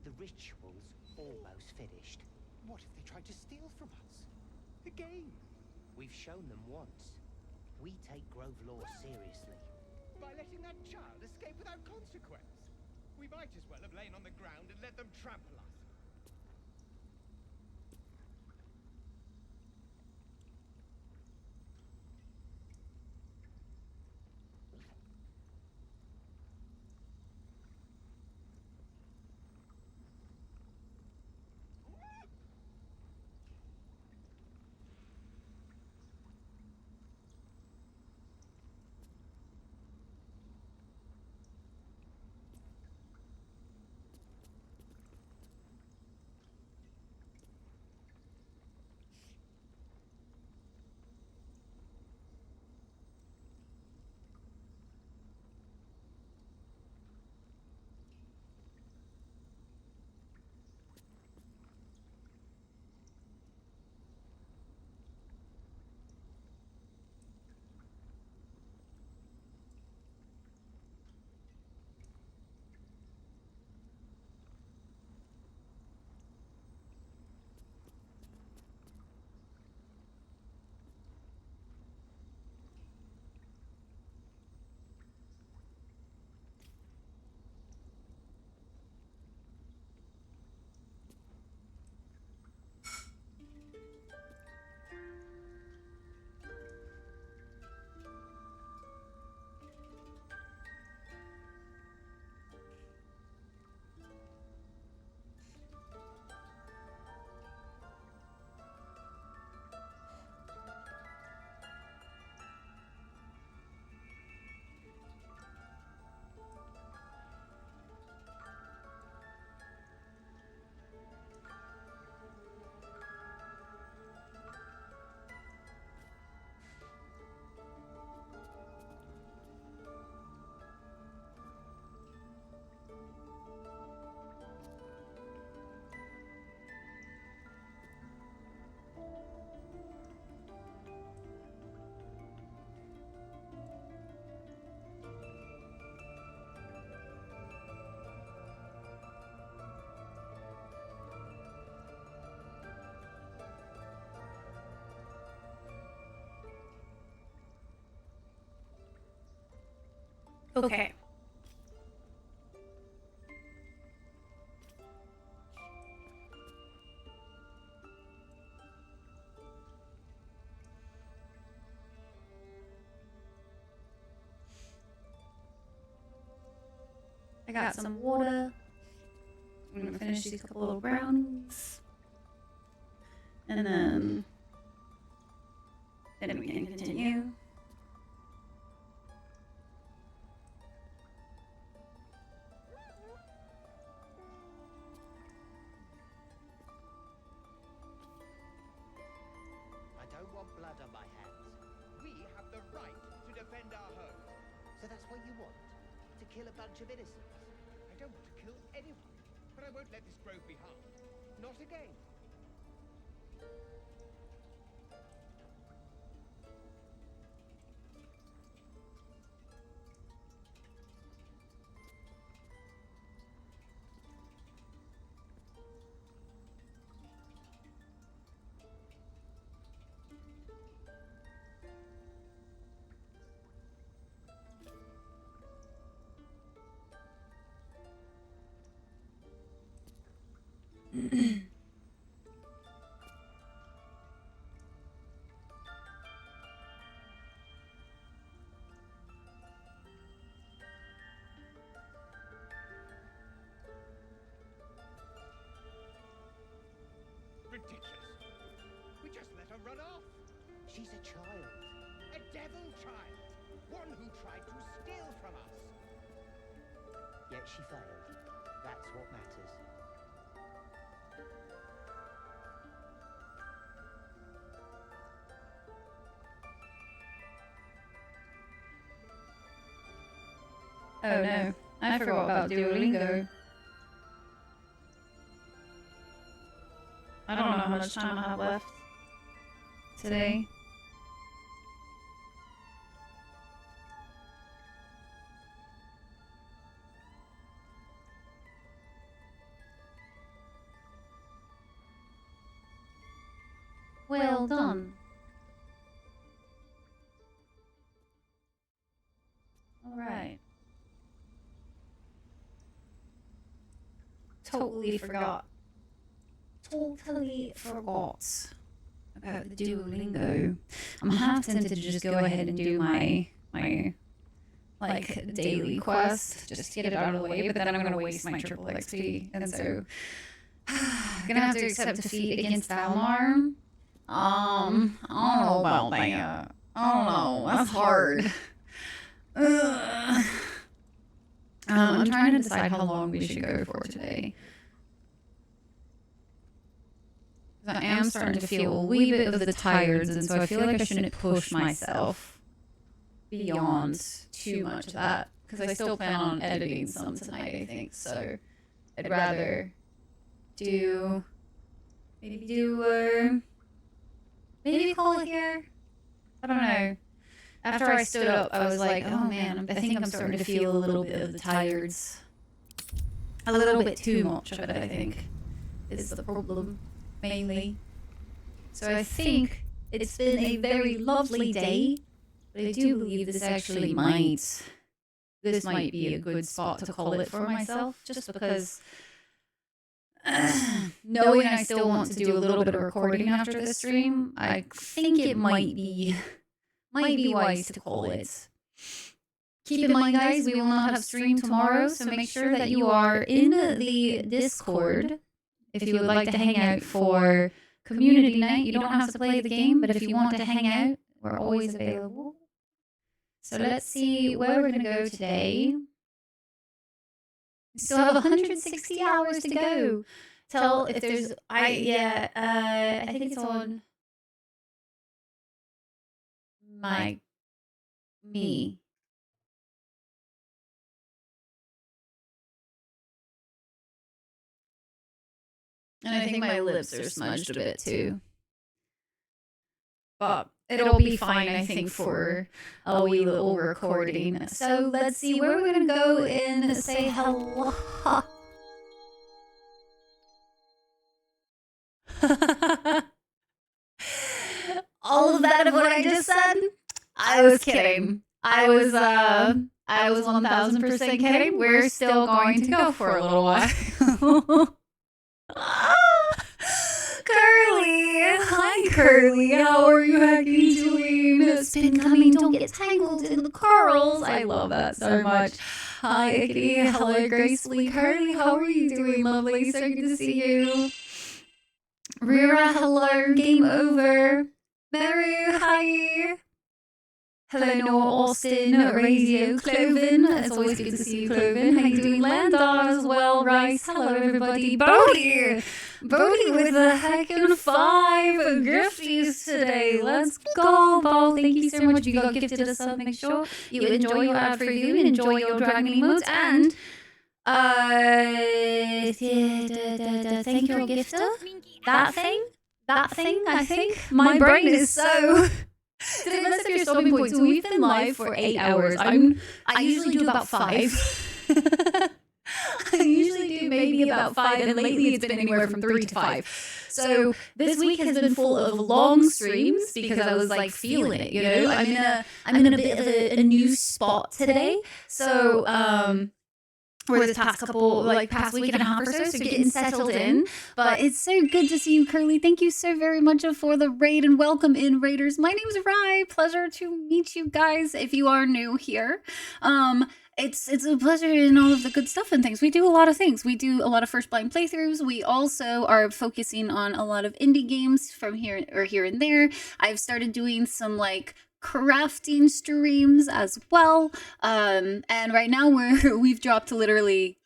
The ritual's almost finished. What if they tried to steal from us? Again? We've shown them once. We take Grove law seriously. By letting that child escape without consequence? We might as well have lain on the ground and let them trample us. Okay. I got some water. I'm gonna finish these couple little brownies. And then we can continue. I don't want blood on my hands. We have the right to defend our home. So that's what you want? To kill a bunch of innocents? I don't want to kill anyone, but I won't let this grove be harmed. Not again. Ridiculous. We just let her run off. She's a child. A devil child. One who tried to steal from us. Yet she failed. That's what matters. Oh no, I forgot about Duolingo. I don't know how much time I have left today. Well done. All right. Totally forgot about the Duolingo. I'm half tempted to just go ahead and do my like daily quest, just to get it out of the way, but then I'm gonna waste my triple XP, and so I'm gonna have to accept defeat against Valmar. I don't know about that. I don't know. That's hard. I'm trying to decide how long we should go for today. I am starting to feel a wee bit of the tired, and so I feel like I shouldn't push myself beyond too much of that, because I still plan on editing some tonight, I think. So I'd rather maybe call it here. I don't know. After I stood up, I was like, oh man, I think I'm starting to feel a little bit of the tireds. A little bit too much of it, I think, is the problem, mainly. So I think it's been a very lovely day, but I do believe this might be a good spot to call it for myself, just because knowing I still want to do a little bit of recording after this stream, I think it might be wise to call it. Keep in mind, guys, we will not have stream tomorrow, so make sure that you are in the Discord if you would like to hang out for community night. You don't have to play the game, but if you want to hang out, we're always available. So let's see where we're going to go today. We still have 160 hours to go. Tell if there's... I think it's on... me. And I think my lips are smudged a bit too. But it'll be fine, I think, for a wee little recording. So let's see where we're going to go and say hello. All of that of what I just said? I was kidding. I was 1000% kidding. We're still going to go for a little while. Curly! Hi, Curly. How are you hacking doing? Spin coming, don't get tangled in the curls. I love that so much. Hi, Icky. Hello, Gracefully. Curly, how are you doing, lovely? So good to see you. Rira, hello. Game over. Meru, hi. Hello, Noah, Austin, Razio, Cloven. It's always good to see you, Cloven. How you doing? Landar as well, Rice. Hello, everybody. Bodhi! Bodhi with the heckin' 5 gifties today. Let's go, Bo. Thank you so much. You got gifted a sub. Make sure you enjoy your ad for you and enjoy your dragon emotes. And, thank you, gifter. That thing, I think. My brain is so... Today, let's have your stopping point. So we've been live for 8 hours. I usually do about 5. I usually do maybe about 5, and lately it's been anywhere from 3 to 5. So this week has been full of long streams because I was like feeling it, you know? I'm in a bit of a new spot today. So or this past past week and a half or so getting settled in. But it's so good to see you, Curly. Thank you so very much for the raid, and welcome in, raiders. My name's Rai. Pleasure to meet you guys if you are new here. It's a pleasure in all of the good stuff and things. We do a lot of things. We do a lot of first blind playthroughs. We also are focusing on a lot of indie games from here and there. I've started doing some like crafting streams as well, and right now we've dropped literally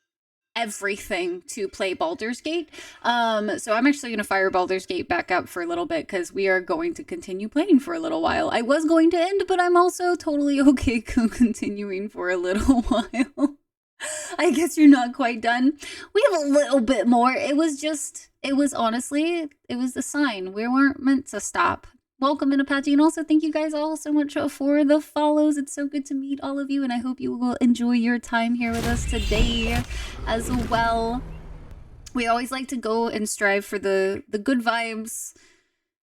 everything to play Baldur's Gate, so I'm actually going to fire Baldur's Gate back up for a little bit because we are going to continue playing for a little while. I was going to end, but I'm also totally okay continuing for a little while. I guess you're not quite done. We have a little bit more. It was honestly the sign. We weren't meant to stop. Welcome in, Apache, and also thank you guys all so much for the follows. It's so good to meet all of you, and I hope you will enjoy your time here with us today as well. We always like to go and strive for the good vibes.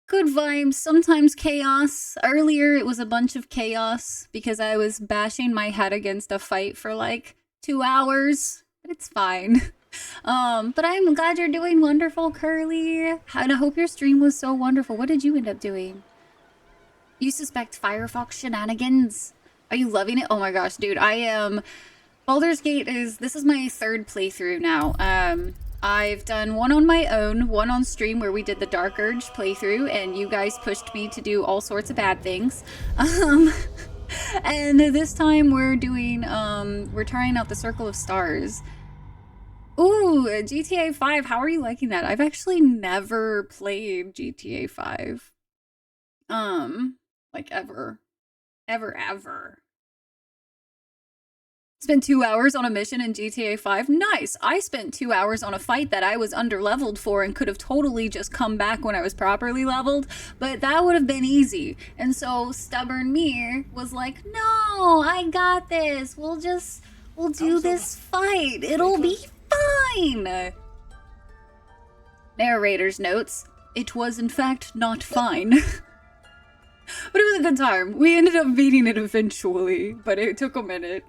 Good vibes, sometimes chaos. Earlier it was a bunch of chaos because I was bashing my head against a fight for like 2 hours, but it's fine. But I'm glad you're doing wonderful, Curly. And I hope your stream was so wonderful. What did you end up doing? You suspect Firefox shenanigans? Are you loving it? Oh my gosh, dude, I am. Baldur's Gate this is my 3rd playthrough now. I've done one on my own, one on stream where we did the Dark Urge playthrough, and you guys pushed me to do all sorts of bad things. And this time we're doing, we're trying out the Circle of Stars. Ooh, GTA 5, how are you liking that? I've actually never played GTA 5. Like ever. Ever. Spent 2 hours on a mission in GTA 5. Nice! I spent 2 hours on a fight that I was under-leveled for and could have totally just come back when I was properly leveled, but that would have been easy. And so stubborn me was like, no, I got this. We'll do this fight. It'll be fine. Narrator's notes. It was in fact not fine. But it was a good time. We ended up beating it eventually, but it took a minute.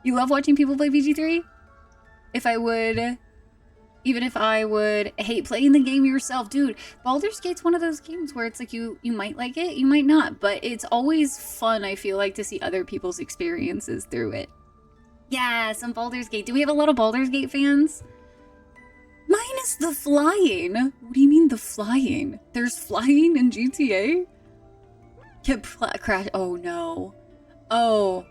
You love watching people play BG3? Even if I would hate playing the game yourself, dude, Baldur's Gate's one of those games where it's like you might like it, you might not, but it's always fun, I feel like, to see other people's experiences through it. Yeah, some Baldur's Gate. Do we have a lot of Baldur's Gate fans? Mine is the flying. What do you mean the flying? There's flying in GTA? Crash. Oh no. Oh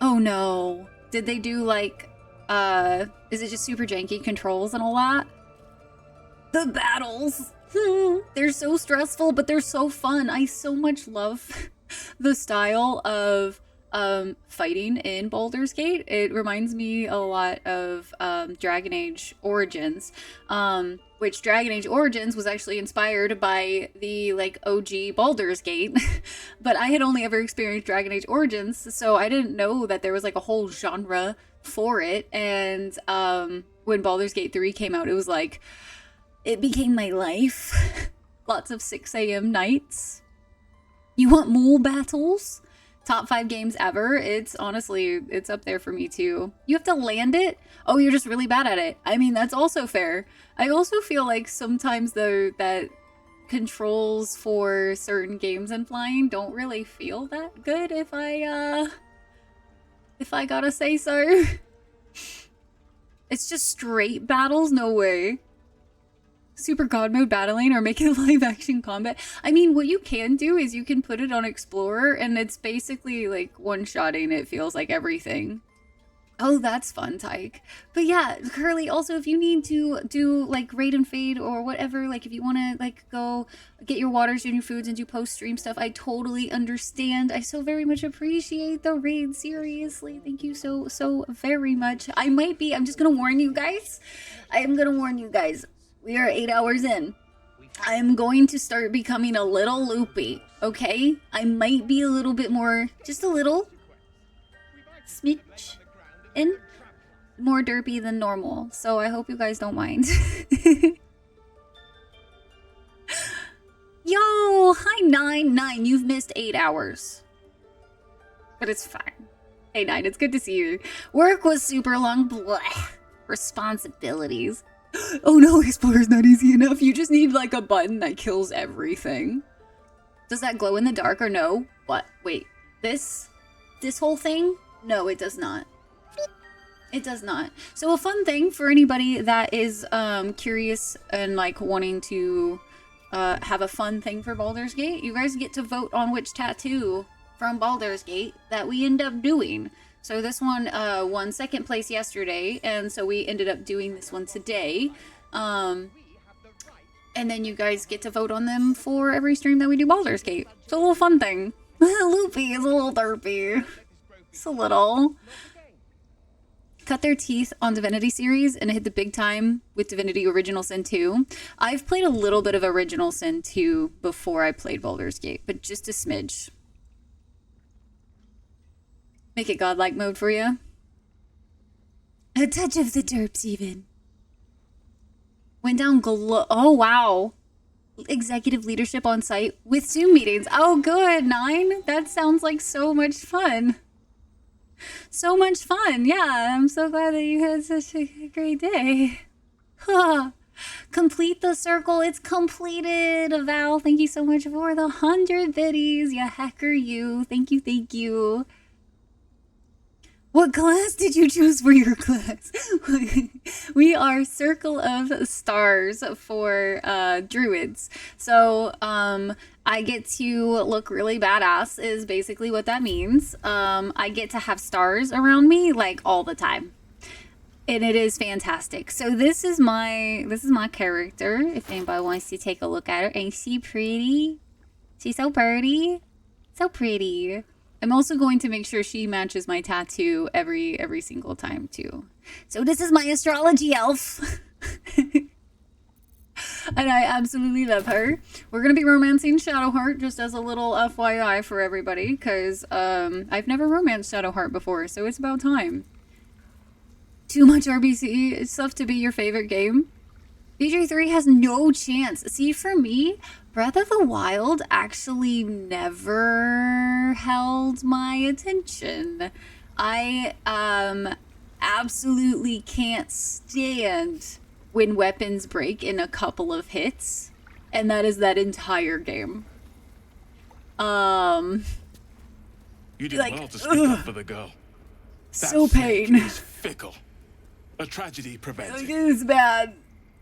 no. Did they do like, is it just super janky controls and all that? The battles. They're so stressful, but they're so fun. I so much love the style of fighting in Baldur's Gate. It reminds me a lot of Dragon Age Origins, which Dragon Age Origins was actually inspired by the like OG Baldur's Gate, but I had only ever experienced Dragon Age Origins, so I didn't know that there was like a whole genre for it. And when Baldur's Gate 3 came out, it was like, it became my life. Lots of 6 a.m. nights. You want mole battles? Top 5 games ever. It's honestly, it's up there for me too. You have to land it? Oh, you're just really bad at it. I mean, that's also fair. I also feel like sometimes though that controls for certain games and flying don't really feel that good if I gotta say so. It's just straight battles? No way. Super God mode battling or make it live action combat. I mean, what you can do is you can put it on Explorer and it's basically like one-shotting, it feels like, everything. Oh, that's fun, Tyke. But yeah, Curly, also if you need to do like raid and fade or whatever, like if you want to like go get your waters and your foods and do post-stream stuff, I totally understand. I so very much appreciate the raid, seriously. Thank you so very much. I'm just gonna warn you guys. I am gonna warn you guys. We are 8 hours in. I'm going to start becoming a little loopy, okay? I might be a little bit more, just a little smidge in, more derpy than normal. So I hope you guys don't mind. Yo, hi 9. You've missed 8 hours. But it's fine. Hey 9, it's good to see you. Work was super long. Blech. Responsibilities. Oh no, Explorer's not easy enough. You just need like a button that kills everything. Does that glow in the dark or no? What? Wait, this whole thing? No, it does not. It does not. So a fun thing for anybody that is curious and like wanting to have a fun thing for Baldur's Gate, you guys get to vote on which tattoo from Baldur's Gate that we end up doing. So this one won second place yesterday, and so we ended up doing this one today. And then you guys get to vote on them for every stream that we do Baldur's Gate. It's a little fun thing. Loopy is a little derpy. Just a little. Cut their teeth on Divinity series and hit the big time with Divinity Original Sin 2. I've played a little bit of Original Sin 2 before I played Baldur's Gate, but just a smidge. Make it godlike mode for you. A touch of the derps even. Went down oh wow. Executive leadership on site with Zoom meetings. Oh good, 9. That sounds like so much fun. So much fun. Yeah, I'm so glad that you had such a great day. Complete the circle. It's completed. Val, thank you so much for the 100 biddies. You hacker you. Thank you, thank you. What class did you choose for your class? We are Circle of Stars for druids. So I get to look really badass is basically what that means. I get to have stars around me like all the time. And it is fantastic. So this is my character. If anybody wants to take a look at her. Ain't she pretty? She's so pretty. So pretty. I'm also going to make sure she matches my tattoo every single time too. So this is my astrology elf. And I absolutely love her. We're going to be romancing Shadowheart just as a little FYI for everybody because I've never romanced Shadowheart before, so it's about time. Too much RBC stuff to be your favorite game? BG3 has no chance. See, for me, Breath of the Wild actually never held my attention. I absolutely can't stand when weapons break in a couple of hits, and that is that entire game. You did well to speak up for the girl. So pain. Is fickle. A tragedy prevents it. It's bad.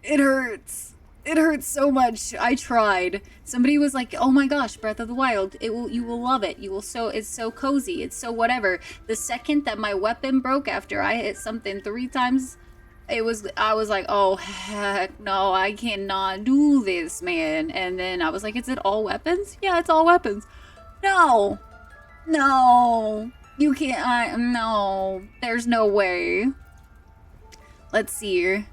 It hurts. It hurts so much. I tried. Somebody was like, "Oh my gosh, Breath of the Wild! You will love it. It's so cozy. It's so whatever." The second that my weapon broke after I hit something 3 times, I was like, "Oh heck no! I cannot do this, man." And then I was like, "Is it all weapons?" Yeah, it's all weapons. No, you can't. No, there's no way. Let's see.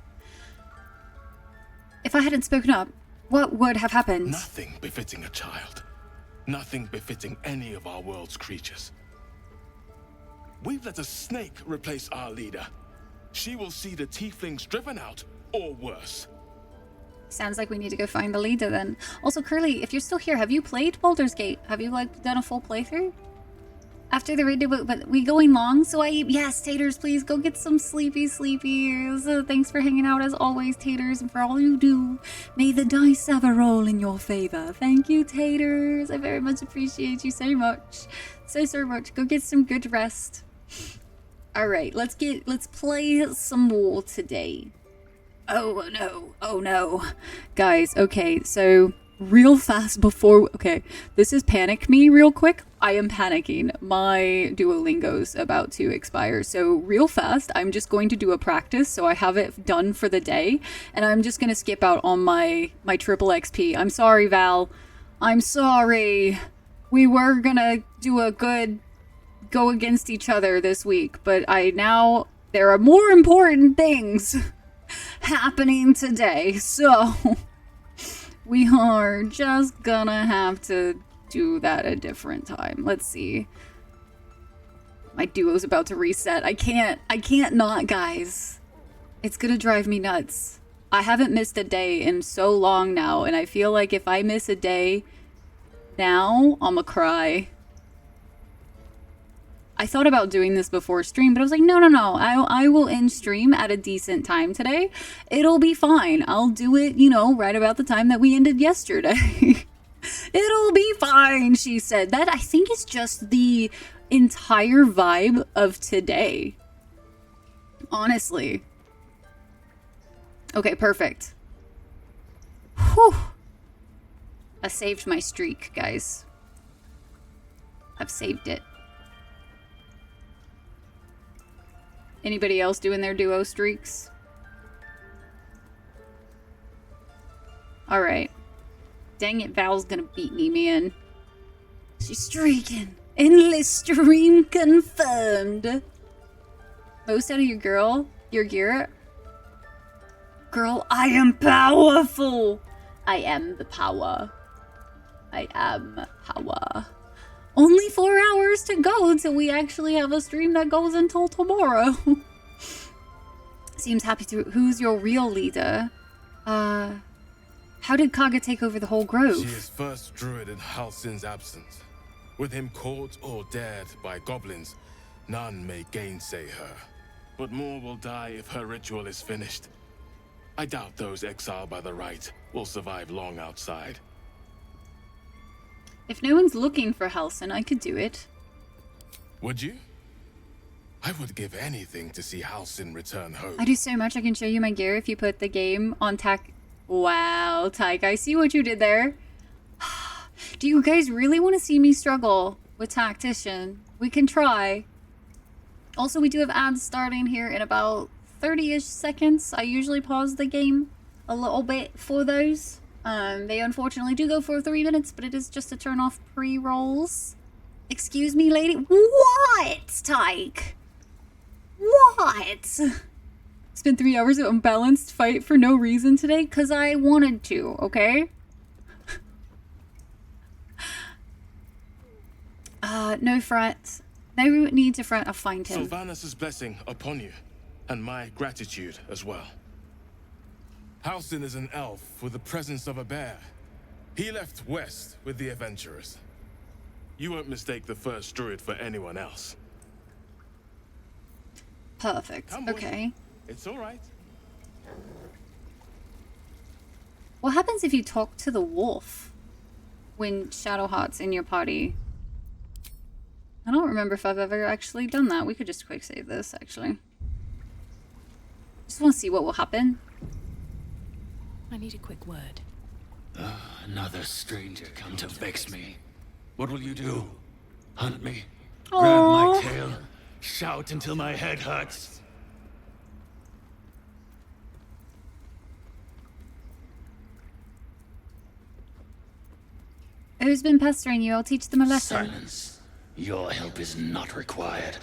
If I hadn't spoken up, what would have happened? Nothing befitting a child. Nothing befitting any of our world's creatures. We've let a snake replace our leader. She will see the tieflings driven out, or worse. Sounds like we need to go find the leader then. Also, Curly, if you're still here, have you played Baldur's Gate? Have you, like, done a full playthrough? After the raid, but we going long, so yes, Taters, please go get some sleepies. Thanks for hanging out as always, Taters, and for all you do. May the dice ever roll in your favor. Thank you, Taters. I very much appreciate you so much. So much. Go get some good rest. Alright, let's play some war today. Oh no. Guys, okay, so real fast before, okay, this is panic me real quick. I am panicking. My Duolingo's about to expire. So real fast, I'm just going to do a practice so I have it done for the day. And I'm just going to skip out on my triple XP. I'm sorry, Val. I'm sorry. We were going to do a good go against each other this week, but there are more important things happening today. So we are just gonna have to do that a different time. Let's see. My duo's about to reset. I can't not, guys. It's gonna drive me nuts. I haven't missed a day in so long now, and I feel like if I miss a day now, I'ma cry. I thought about doing this before stream, but I was like, no. I will end stream at a decent time today. It'll be fine. I'll do it, right about the time that we ended yesterday. It'll be fine, she said. That, I think, is just the entire vibe of today. Honestly. Okay, perfect. Whew. I saved my streak, guys. I've saved it. Anybody else doing their duo streaks? Alright. Dang it, Val's gonna beat me, man. She's streaking. Endless stream confirmed. Most out of your gear. Girl, I am powerful. I am the power. I am power. Only 4 hours to go till we actually have a stream that goes until tomorrow. Seems happy to. Who's your real leader? How did Kaga take over the whole grove? She is first druid in Halsin's absence. With him caught or dared by goblins, none may gainsay her. But more will die if her ritual is finished. I doubt those exiled by the right will survive long outside. If no one's looking for Halsin, I could do it. Would you? I would give anything to see Halsin return home. I do so much. I can show you my gear if you put the game on tac. Wow, Tyke, I see what you did there. Do you guys really want to see me struggle with Tactician? We can try. Also, we do have ads starting here in about 30-ish seconds. I usually pause the game a little bit for those. They unfortunately do go for 3 minutes, but it is just to turn off pre-rolls. Excuse me, lady. What, Tyke? What? Spent 3 hours of unbalanced fight for no reason today, because I wanted to, okay? No fret. No need to fret, I'll find him. Sylvanus' blessing upon you, and my gratitude as well. Halsin is an elf with the presence of a bear. He left west with the adventurers. You won't mistake the first druid for anyone else. Perfect. Okay. It's all right. What happens if you talk to the wolf when Shadowheart's in your party? I don't remember if I've ever actually done that. We could just quick save this, actually. Just want to see what will happen. I need a quick word. Another stranger come to vex me. What will you do? Hunt me? Aww. Grab my tail? Shout until my head hurts? Who's been pestering you? I'll teach them a lesson. Silence. Your help is not required.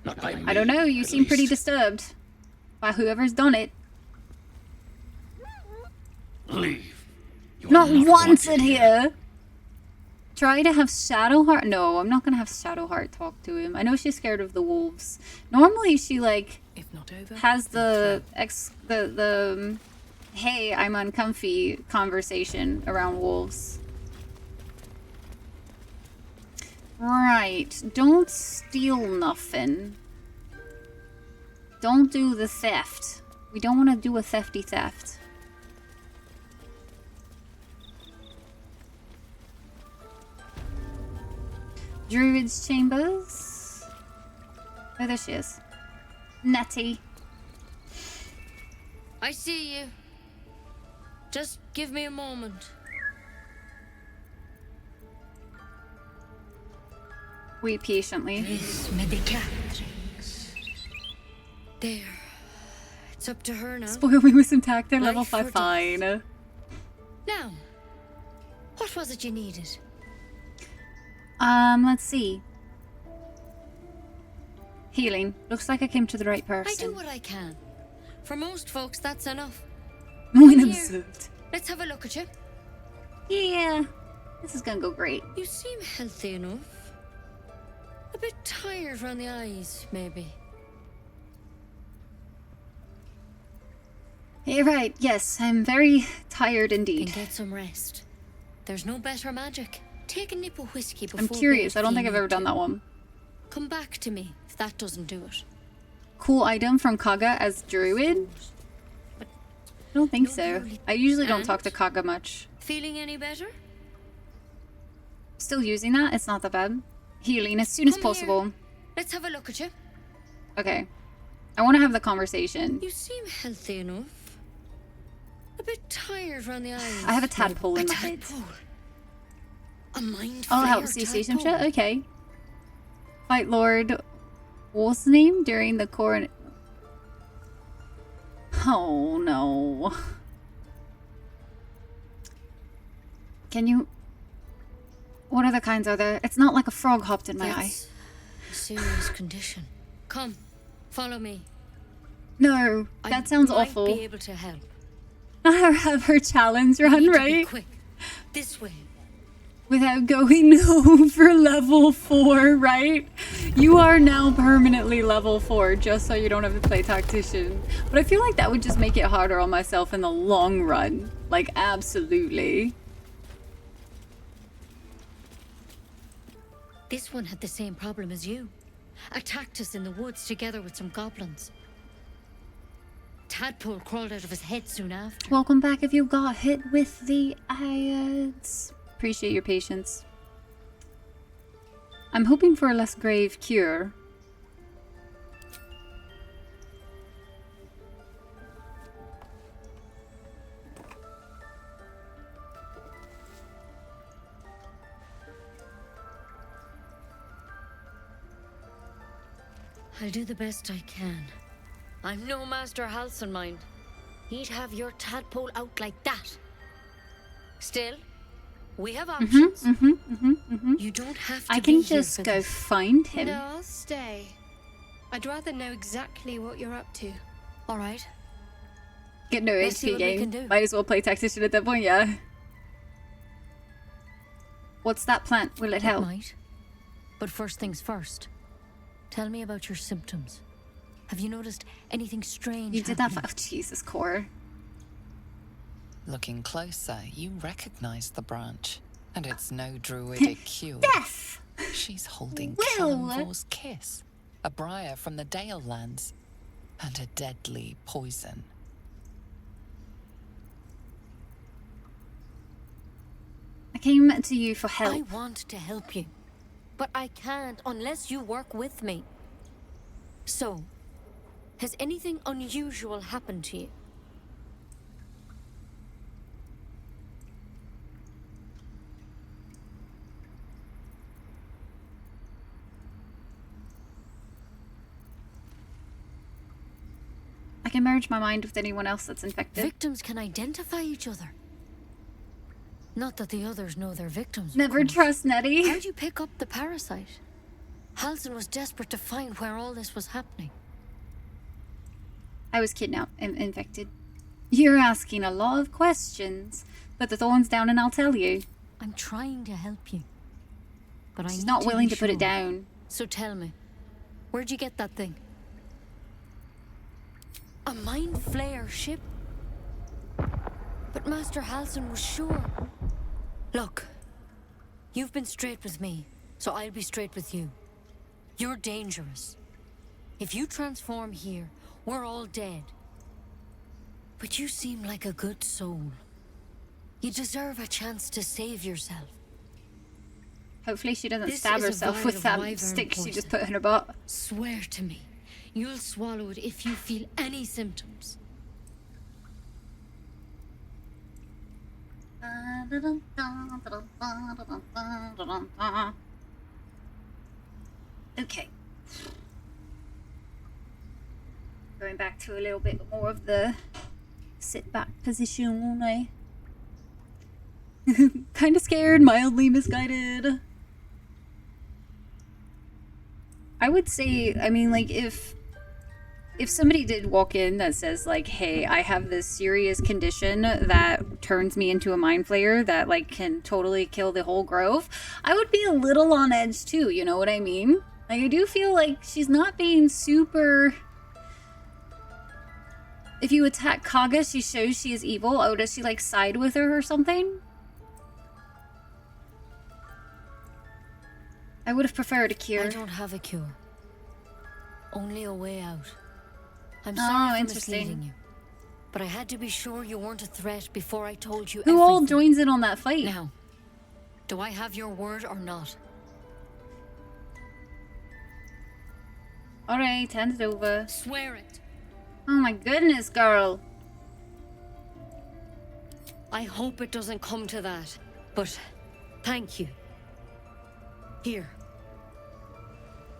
Not by me. I don't know. You seem pretty disturbed by whoever's done it. Leave. Not wanted here. Try to have Shadowheart. No, I'm not gonna have Shadowheart talk to him. I know she's scared of the wolves. Normally, she like if not over, has the hey, I'm uncomfy conversation around wolves. Right. Don't steal nothing. Don't do the theft. We don't want to do a thefty theft. Druid's chambers. Oh, there she is. Nettie. I see you. Just give me a moment. Wait patiently. There. It's up to her now. Spoil me with some tact there, level Life or 5. Fine. Now, what was it you needed? Let's see. Healing. Looks like I came to the right I person. do what I can. For most folks, that's enough. When Come here. observed. Let's have a look at you. Yeah. This is gonna go great. You seem healthy enough. A bit tired around the eyes, maybe. You're right. Yes, I'm very tired indeed. Then get some rest. There's no better magic. Take a nip of whiskey before I'm curious. bed I don't if think you I've ever need done to. that one. Come back to me if that doesn't do it. Cool item from Kaga as Druid? I don't think so. I usually don't talk to Kaga much. Feeling any better? Still using that? It's not that bad. Healing as soon as Come possible. here. Let's have a look at you. Okay. I want to have the conversation. You seem healthy enough. A bit tired around the eyes. I have a tadpole in my head. Oh, help see station chat? Okay. Fight Lord. What's the name? During the coron. Oh no. Can you. What other kinds are there? It's not like a frog hopped in my eye. A serious condition. Come, follow me. No, that sounds might awful. Be able to help. I have her challenge run, Need to be right? quick. This way. Without going over level 4, right? You are now permanently level 4 just so you don't have to play tactician. But I feel like that would just make it harder on myself in the long run. Like, absolutely. This one had the same problem as you. Attacked us in the woods together with some goblins. Tadpole crawled out of his head soon after. Welcome back if you got hit with the ads. Appreciate your patience. I'm hoping for a less grave cure. I'll do the best I can. I'm no Master Halcyon, mind. He'd have your tadpole out like that. Still, we have options. You don't have to I be can here just for go this. find him. No, I'll stay. I'd rather know exactly what you're up to. All right. Get no Let's see HP what we can game. do. Might as well play tactician at that point, yeah. What's that plant? Will it help? Might. But first things first. Tell me about your symptoms. Have you noticed anything strange? You did that for... Oh, Jesus, Core. Looking closer, you recognize the branch. And it's no druidic cure. Death! She's holding Will! Kalimvor's kiss, a briar from the Dale lands, and a deadly poison. I came to you for help. I want to help you, but I can't unless you work with me. So, has anything unusual happened to you? I can merge my mind with anyone else that's infected. Victims can identify each other. Not that the others know they're victims. of Never course. trust Nettie. How'd you pick up the parasite? Halcyon was desperate to find where all this was happening. I was kidnapped and infected. You're asking a lot of questions. Put the thorns down and I'll tell you. I'm trying to help you. But I She's need not to willing be to put it sure. down. So tell me, where'd you get that thing? A mind flayer ship? But Master Halcyon was sure. Look, you've been straight with me. So I'll be straight with you. You're dangerous. If you transform here, we're all dead. But you seem like a good soul. You deserve a chance to save yourself. Hopefully she doesn't This stab is a herself vial with of that wyvern stick she poison. just put in her butt. Swear to me, you'll swallow it if you feel any symptoms. Okay. Going back to a little bit more of the sit back position, I kind of scared, mildly misguided. I would say, I mean, like, if somebody did walk in that says, like, hey, I have this serious condition that turns me into a mind flayer that, like, can totally kill the whole grove, I would be a little on edge, too, you know what I mean? Like, I do feel like she's not being super... If you attack Kaga, she shows she is evil. Oh, does she, like, side with her or something? I would have preferred a cure. I don't have a cure. Only a way out. I'm Oh, sorry for interesting. misleading you. But I had to be sure you weren't a threat before I told you Who all everything. joins in on that fight? Now, do I have your word or not? Alright, hand it over. Swear it. Oh my goodness, girl. I hope it doesn't come to that, but thank you. Here.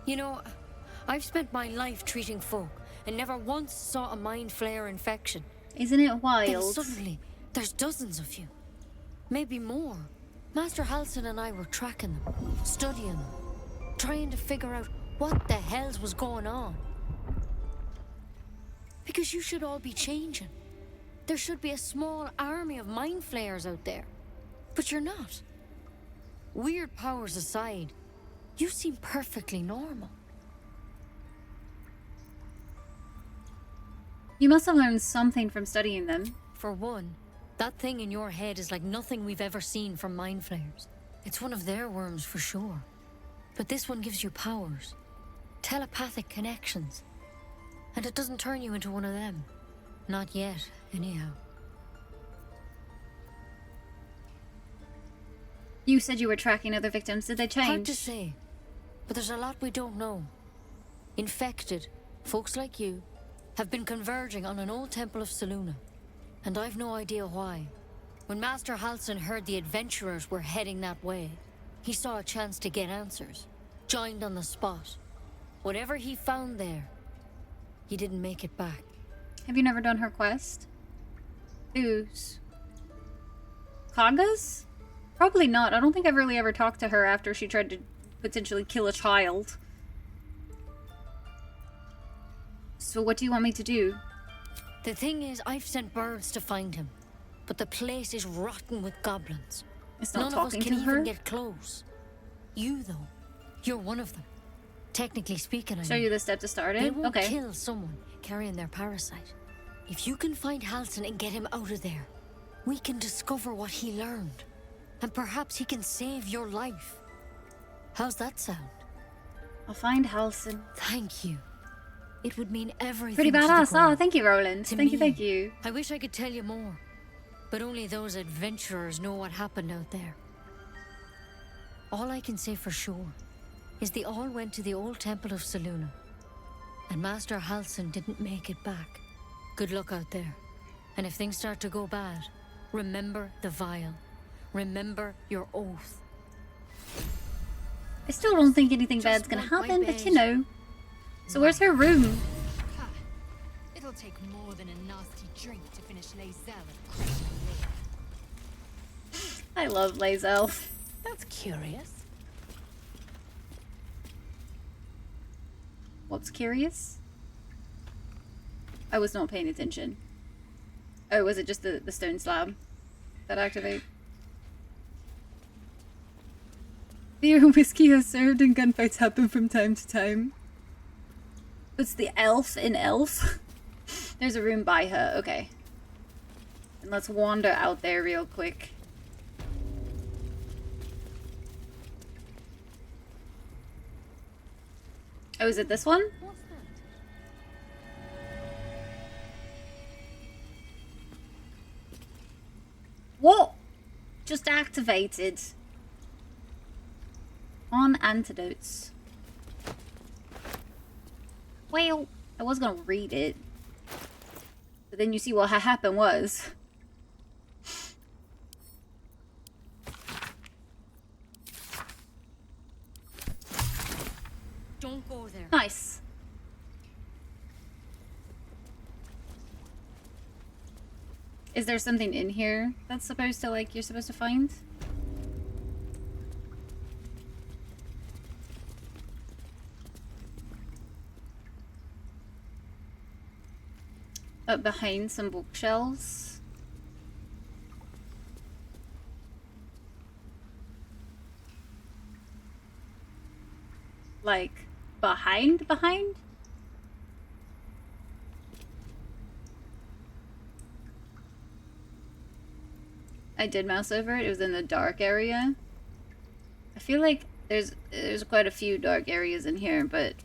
You know, I've spent my life treating folk and never once saw a mind flare infection. Isn't it Then wild? suddenly, there's dozens of you. Maybe more. Master Halsin and I were tracking them, studying them, trying to figure out what the hells was going on. Because you should all be changing. There should be a small army of mind flayers out there. But you're not. Weird powers aside, you seem perfectly normal. You must have learned something from studying them. For one, that thing in your head is like nothing we've ever seen from mind flayers. It's one of their worms for sure. But this one gives you powers. Telepathic connections. And it doesn't turn you into one of them. Not yet, anyhow. You said you were tracking other victims. Did they change? Hard to say. But there's a lot we don't know. Infected, folks like you, have been converging on an old temple of Selûne. And I've no idea why. When Master Halsin heard the adventurers were heading that way, he saw a chance to get answers. Joined on the spot. Whatever he found there, he didn't make it back. Have you never done her quest? Whose? Kaga's? Probably not. I don't think I've really ever talked to her after she tried to potentially kill a child. So what do you want me to do? The thing is, I've sent birds to find him. But the place is rotten with goblins. It's not None of us talking can to even her? get close. You, though, you're one of them. Technically speaking, I Show mean. you the step to start They it? won't Okay. kill someone carrying their parasite. If you can find Halsin and get him out of there, we can discover what he learned. And perhaps he can save your life. How's that sound? I'll find Halsin. Thank you. It would mean everything. Pretty to the badass. Grove. Oh, thank you, Roland. To Thank you, me. thank you. I wish I could tell you more. But only those adventurers know what happened out there. All I can say for sure is they all went to the old temple of Selûne. And Master Halsin didn't make it back. Good luck out there. And if things start to go bad, remember the vial. Remember your oath. I still don't think anything bad's gonna happen, but you know. So where's her room? It'll take more than a nasty drink to finish Lae'zel. I love Lae'zel. That's curious. What's curious? I was not paying attention. Oh, was it just the stone slab that activate? Beer and whiskey are served and gunfights happen from time to time. It's the elf in Elf. There's a room by her. Okay. And let's wander out there real quick. Oh, is it this one? What? Just activated. On antidotes. Well, I was gonna read it. But then you see what happened was. Don't go there. Nice. Is there something in here that's supposed to, like, you're supposed to find? Up behind some bookshelves. Like, behind? I did mouse over it. It was in the dark area. I feel like there's quite a few dark areas in here, but...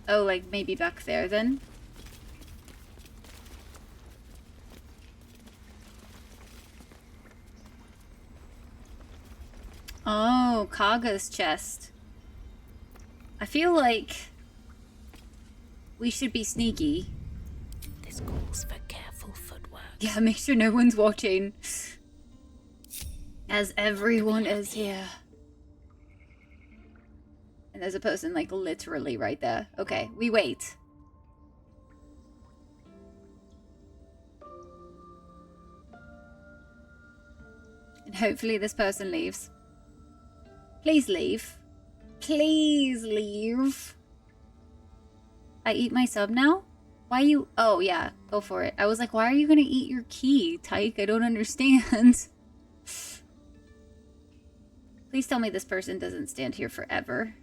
Oh, like, maybe back there, then? Oh, Kaga's chest. I feel like we should be sneaky. This calls for careful footwork. Yeah, make sure no one's watching. As everyone is here. And there's a person, like, literally right there. Okay, we wait. And hopefully this person leaves. Please leave. Please leave. I eat my sub now? Why you... Oh, yeah. Go for it. I was like, why are you gonna eat your key, Tyke? I don't understand. Please tell me this person doesn't stand here forever.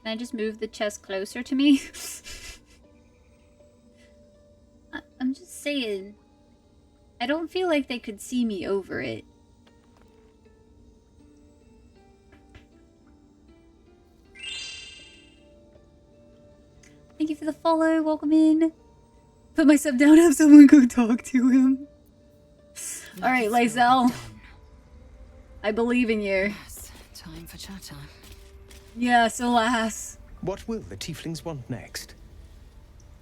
Can I just move the chest closer to me? I'm just saying. I don't feel like they could see me over it. Thank you for the follow. Welcome in. Put my sub down. Have someone go talk to him. Alright, Lysel. I believe in you. Yes, time for chatter. Yes, alas. What will the tieflings want next?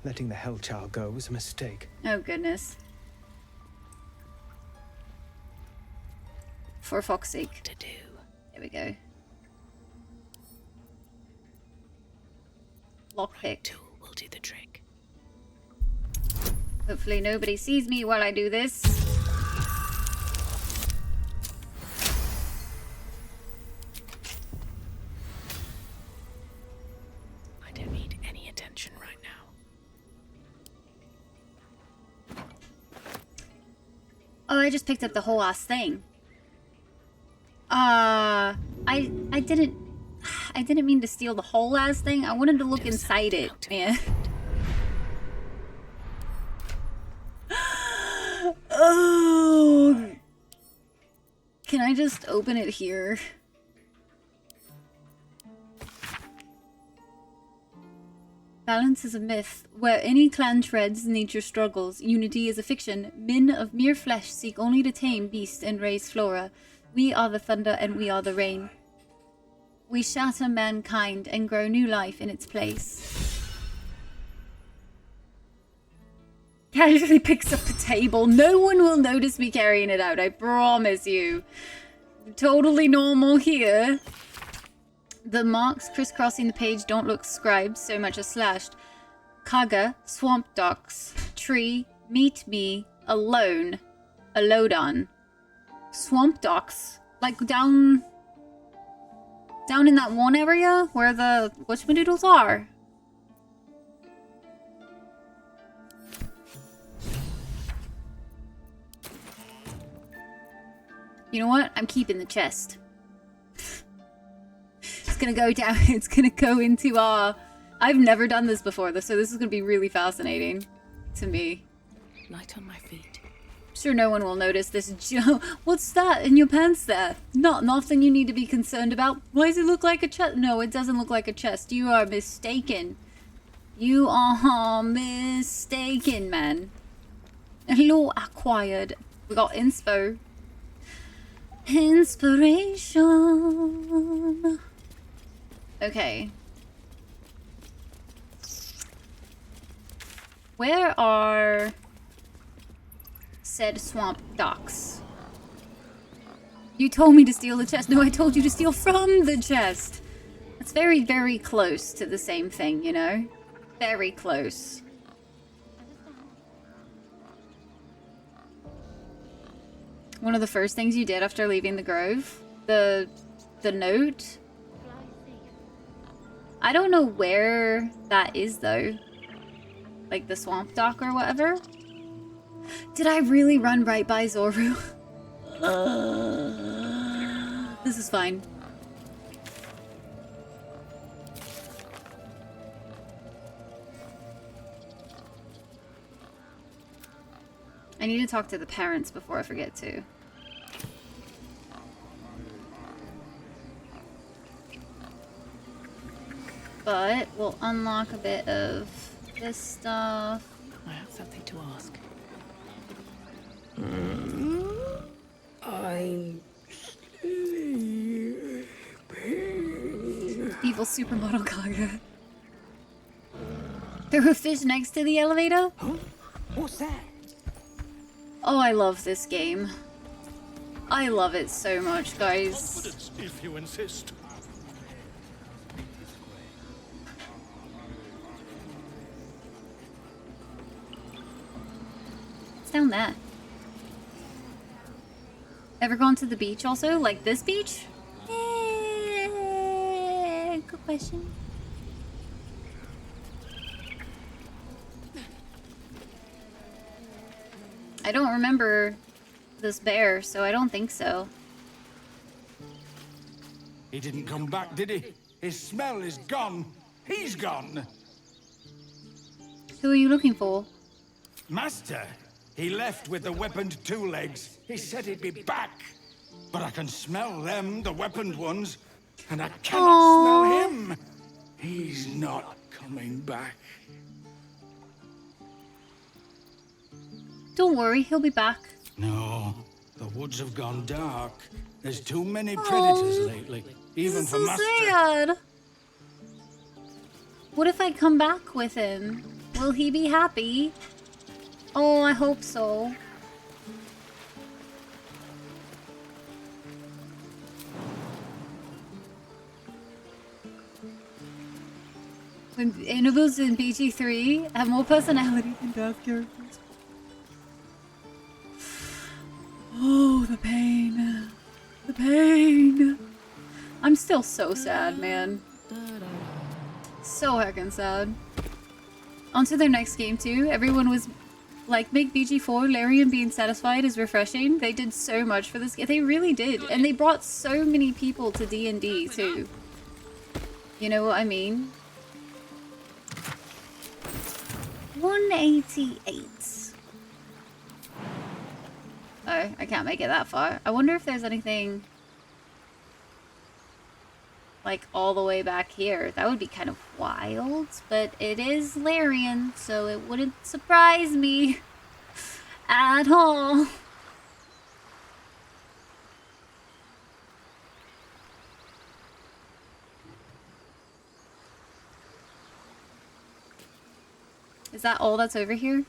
Letting the Hellchild go was a mistake. Oh, goodness. For fuck's sake. To do. There we go. Lockpick. Tool will do the trick. Hopefully nobody sees me while I do this. I don't need any attention right now. Oh, I just picked up the whole ass thing. I didn't mean to steal the whole ass thing. I wanted to look inside it, man. Oh. Can I just open it here? Balance is a myth. Where any clan treads, nature struggles. Unity is a fiction. Men of mere flesh seek only to tame beasts and raise flora. We are the thunder and we are the rain. We shatter mankind and grow new life in its place. Casually picks up the table. No one will notice me carrying it out, I promise you. Totally normal here. The marks crisscrossing the page don't look scribed so much as slashed. Kaga, swamp docks, tree, meet me, alone, a lowdown. Swamp docks? Like down in that one area where the whatchamadoodles are. You know what? I'm keeping the chest. gonna go down. It's gonna go into our... I've never done this before, so this is gonna be really fascinating to me. Light on my feet. Sure no one will notice this. What's that in your pants there? Nothing you need to be concerned about. Why does it look like a chest? No, it doesn't look like a chest. You are mistaken. You are mistaken, man. Law acquired. We got inspo. Inspiration. Okay. Where are said swamp docks? You told me to steal the chest. No, I told you to steal from the chest. It's very, very close to the same thing, you know? Very close. One of the first things you did after leaving the grove? The note? I don't know where that is, though. Like the swamp dock or whatever. Did I really run right by Zoru? This is fine. I need to talk to the parents before I forget to. But we'll unlock a bit of this stuff. I have something to ask. I'm sleeping. Evil supermodel Gaga. There were fish next to the elevator? Huh? What's that? Oh, I love this game. I love it so much, guys. Confidence, if you insist. It's down there. Ever gone to the beach also? Like this beach? Good question. I don't remember this bear, so I don't think so. He didn't come back, did he? His smell is gone. He's gone. Who are you looking for? Master, he left with the weaponed two legs. He said he'd be back. But I can smell them, the weaponed ones, and I cannot smell him. He's not coming back. Don't worry, he'll be back. No, the woods have gone dark. There's too many predators lately, even This for is so Master. sad. What if I come back with him? Will he be happy? Oh, I hope so. When animals in BG3 have more personality than death characters. Oh, the pain. The pain. I'm still so sad, man. So heckin' sad. On to their next game, too. Everyone was like, make BG4, Larian being satisfied is refreshing. They did so much for this game. They really did. And they brought so many people to D&D, too. You know what I mean? 188. Oh, I can't make it that far. I wonder if there's anything like all the way back here. That would be kind of wild, but it is Larian, so it wouldn't surprise me at all. Is that all that's over here?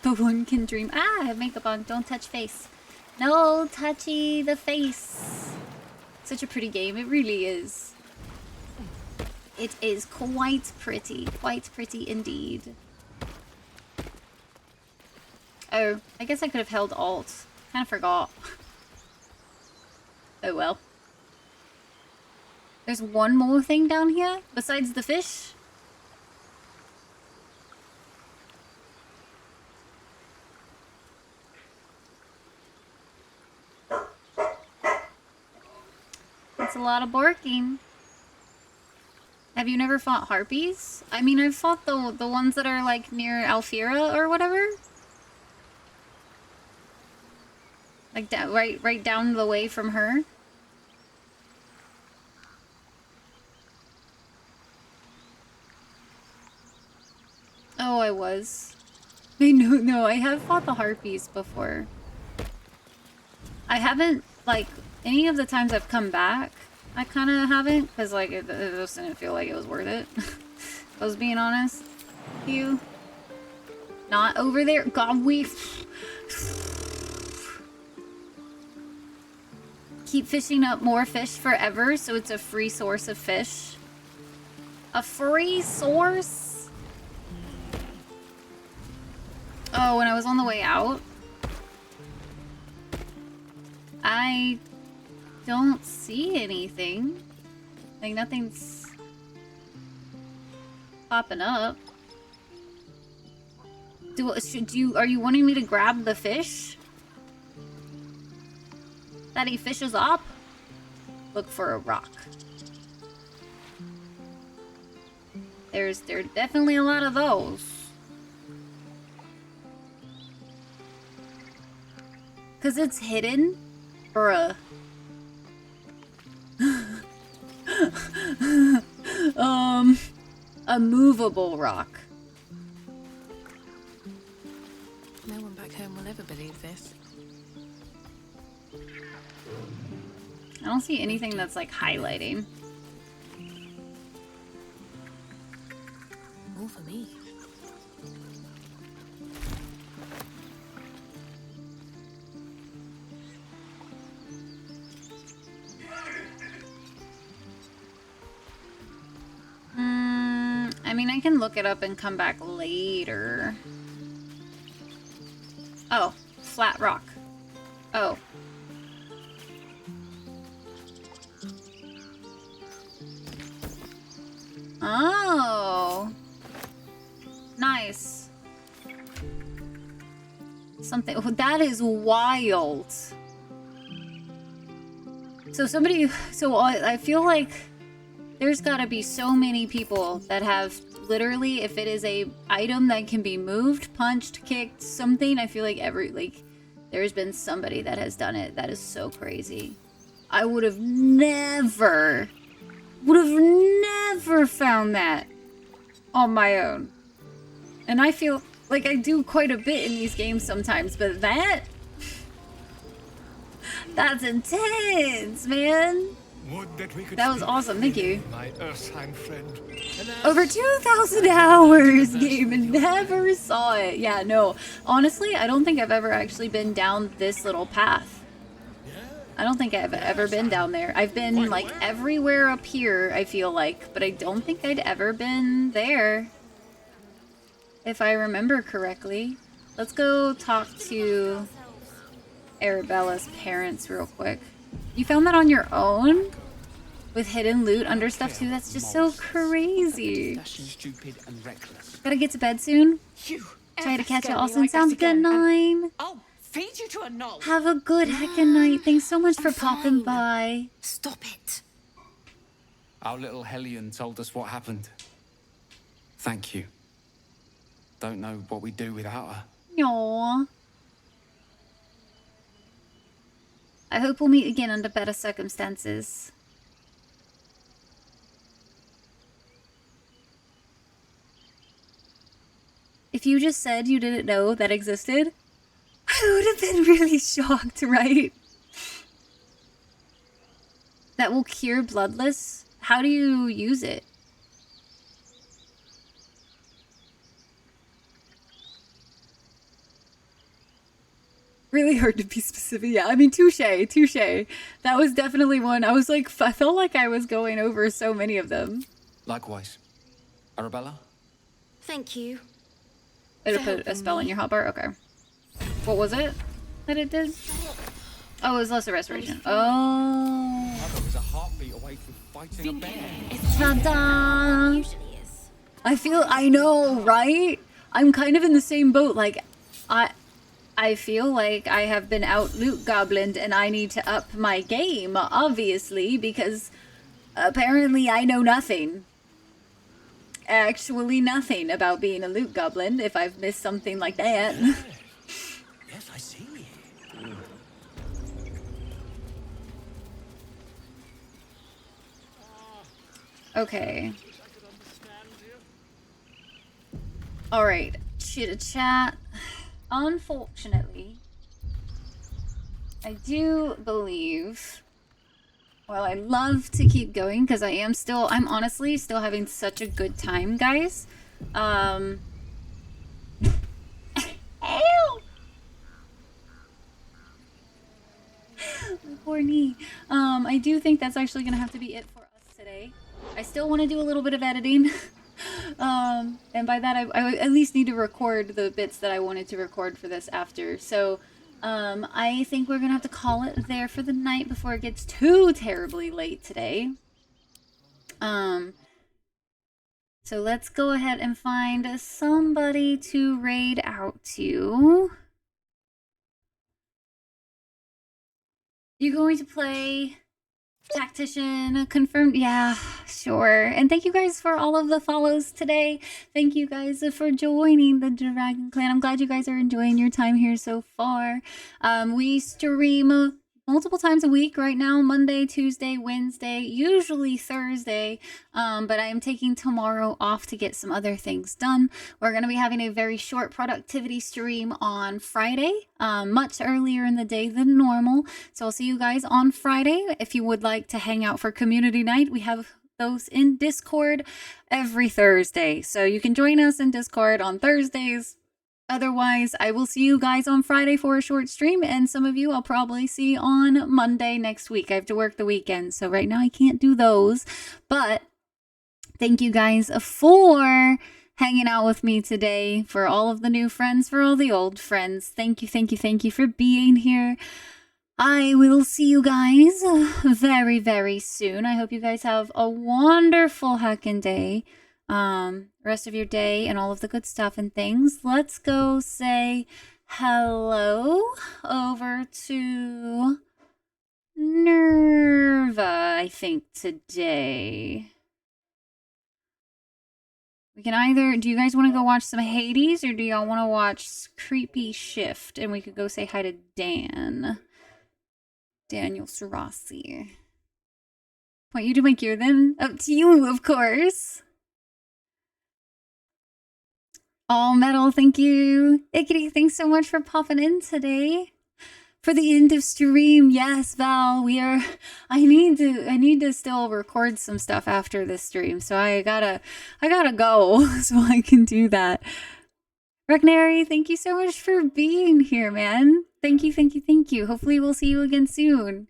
But one can dream. Ah, I have makeup on. Don't touch face. No touchy the face. Such a pretty game. It really is. It is quite pretty. Quite pretty indeed. Oh, I guess I could have held Alt. Kind of forgot. Oh well. There's one more thing down here besides the fish. a lot of barking. Have you never fought harpies? I mean, I've fought the ones that are like near Alfira or whatever. Like right down the way from her. Oh, I was. No, I have fought the harpies before. I haven't, like, any of the times I've come back, I kind of haven't, because, like, it just didn't feel like it was worth it. If I was being honest. You. Not over there. God, we... Keep fishing up more fish forever, so it's a free source of fish. A free source? Oh, when I was on the way out, I don't see anything. Like, nothing's popping up. Are you wanting me to grab the fish? That he fishes up? Look for a rock. There are definitely a lot of those. Cause it's hidden? Bruh. A movable rock. No one back home will ever believe this. I don't see anything that's like highlighting. All for me. I mean, I can look it up and come back later. Oh, flat rock. Oh. Oh. Nice. Something that is wild. So I feel like there's gotta be so many people that have literally, if it is a item that can be moved, punched, kicked, something, I feel like there's been somebody that has done it. That is so crazy. I would have never found that on my own. And I feel like I do quite a bit in these games sometimes, but that's intense, man. That was awesome, thank you. My Ursheim friend. Over 2,000 hours game and never saw it. Yeah, no. Honestly, I don't think I've ever actually been down this little path. I don't think I've ever been down there. I've been like everywhere up here, I feel like, but I don't think I'd ever been there. If I remember correctly. Let's go talk to Arabella's parents real quick. You found that on your own? With hidden loot under stuff too? That's just so crazy. Stupid and reckless. Gotta get to bed soon. Try to catch you, Austin. Sounds good, Nine. I'll feed you to a knoll. Have a good heckin' night. Thanks so much for popping by. Stop it. Our little Hellion told us what happened. Thank you. Don't know what we'd do without her. Aww. I hope we'll meet again under better circumstances. If you just said you didn't know that existed, I would have been really shocked, right? That will cure bloodless? How do you use it? Really hard to be specific. Yeah, I mean, touche. That was definitely one. I was like, I felt like I was going over so many of them. Likewise. Arabella? Thank you. It'll put a spell in your hotbar? Okay. What was it that it did? Oh, it was lesser restoration. Oh. I was a heartbeat away from fighting a bear. Ta-da! I know, right? I'm kind of in the same boat. Like, I feel like I have been out loot goblined and I need to up my game, obviously, because apparently I know nothing. Actually nothing about being a loot goblin if I've missed something like that. Yes, I see. Okay. Alright, chitter chat. Unfortunately, I do believe, well, I love to keep going because I'm honestly still having such a good time, guys. Ew! My poor knee. I do think that's actually gonna have to be it for us today. I still want to do a little bit of editing. And by that, I at least need to record the bits that I wanted to record for this after. So, I think we're gonna have to call it there for the night before it gets too terribly late today. So let's go ahead and find somebody to raid out to. You're going to play Tactician confirmed? Yeah, sure. And thank you guys for all of the follows today. Thank you guys for joining the Dragon Clan. I'm glad you guys are enjoying your time here so far. We stream multiple times a week right now, Monday, Tuesday, Wednesday, usually Thursday, but I am taking tomorrow off to get some other things done. We're going to be having a very short productivity stream on Friday, much earlier in the day than normal, so I'll see you guys on Friday. If you would like to hang out for community night, we have those in Discord every Thursday, so you can join us in Discord on Thursdays. Otherwise, I will see you guys on Friday for a short stream, and some of you I'll probably see on Monday next week. I have to work the weekend, so right now I can't do those. But thank you guys for hanging out with me today, for all of the new friends, for all the old friends. Thank you, thank you, thank you for being here. I will see you guys very, very soon. I hope you guys have a wonderful heckin' day. Rest of your day and all of the good stuff and things. Let's go say hello over to Nerva, I think, today. We can either, do you guys want to go watch some Hades, or do y'all want to watch Creepy Shift? And we could go say hi to Dan. Daniel Sarasi. Want you to make your then? Up to you, of course. All metal, thank you. Ickity, thanks so much for popping in today. For the end of stream, yes, Val, I need to still record some stuff after this stream, so I gotta go so I can do that. Regnary, thank you so much for being here, man. Thank you, thank you, thank you. Hopefully we'll see you again soon.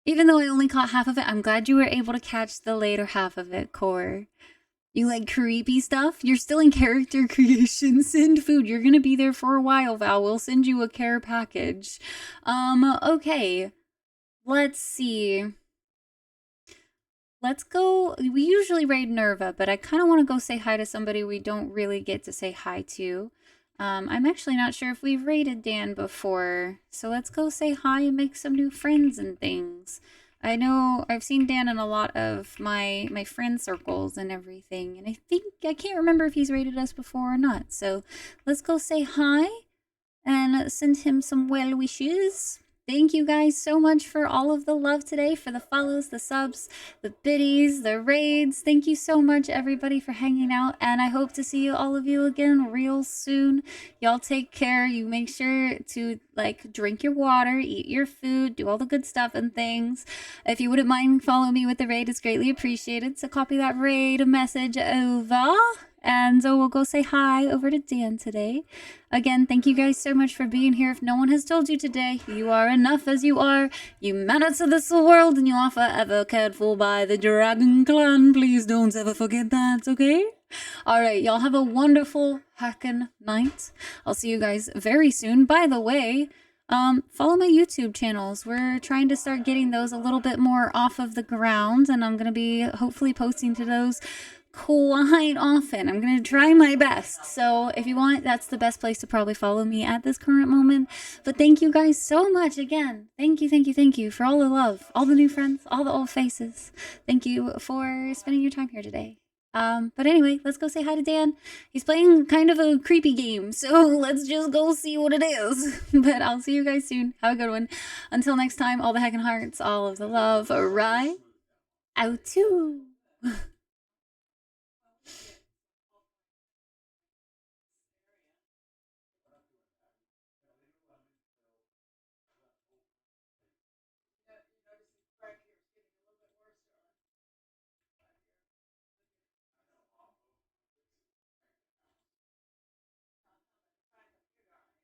Even though I only caught half of it, I'm glad you were able to catch the later half of it, Core. You like creepy stuff? You're still in character creation. Send food. You're gonna be there for a while, Val. We'll send you a care package. Okay. Let's see. Let's go. We usually raid Nerva, but I kind of want to go say hi to somebody we don't really get to say hi to. I'm actually not sure if we've raided Dan before, so let's go say hi and make some new friends and things. I know I've seen Dan in a lot of my friend circles and everything, and I can't remember if he's raided us before or not. So let's go say hi and send him some well wishes. Thank you guys so much for all of the love today, for the follows, the subs, the biddies, the raids. Thank you so much, everybody, for hanging out, and I hope to see all of you again real soon. Y'all take care. You make sure to, drink your water, eat your food, do all the good stuff and things. If you wouldn't mind follow me with the raid, it's greatly appreciated. So copy that raid message over. And so we'll go say hi over to Dan today. Again, thank you guys so much for being here. If no one has told you today, you are enough as you are. You matter to this world, and you are forever cared for by the Dragon Clan. Please don't ever forget that, okay? Alright, y'all have a wonderful heckin' night. I'll see you guys very soon. By the way, follow my YouTube channels. We're trying to start getting those a little bit more off of the ground, and I'm going to be hopefully posting to those quite often. I'm going to try my best. So if you want, that's the best place to probably follow me at this current moment. But thank you guys so much again. Thank you for all the love, all the new friends, all the old faces. Thank you for spending your time here today. But anyway, let's go say hi to Dan. He's playing kind of a creepy game, so let's just go see what it is. But I'll see you guys soon. Have a good one. Until next time, all the heckin' hearts, all of the love. Right out too.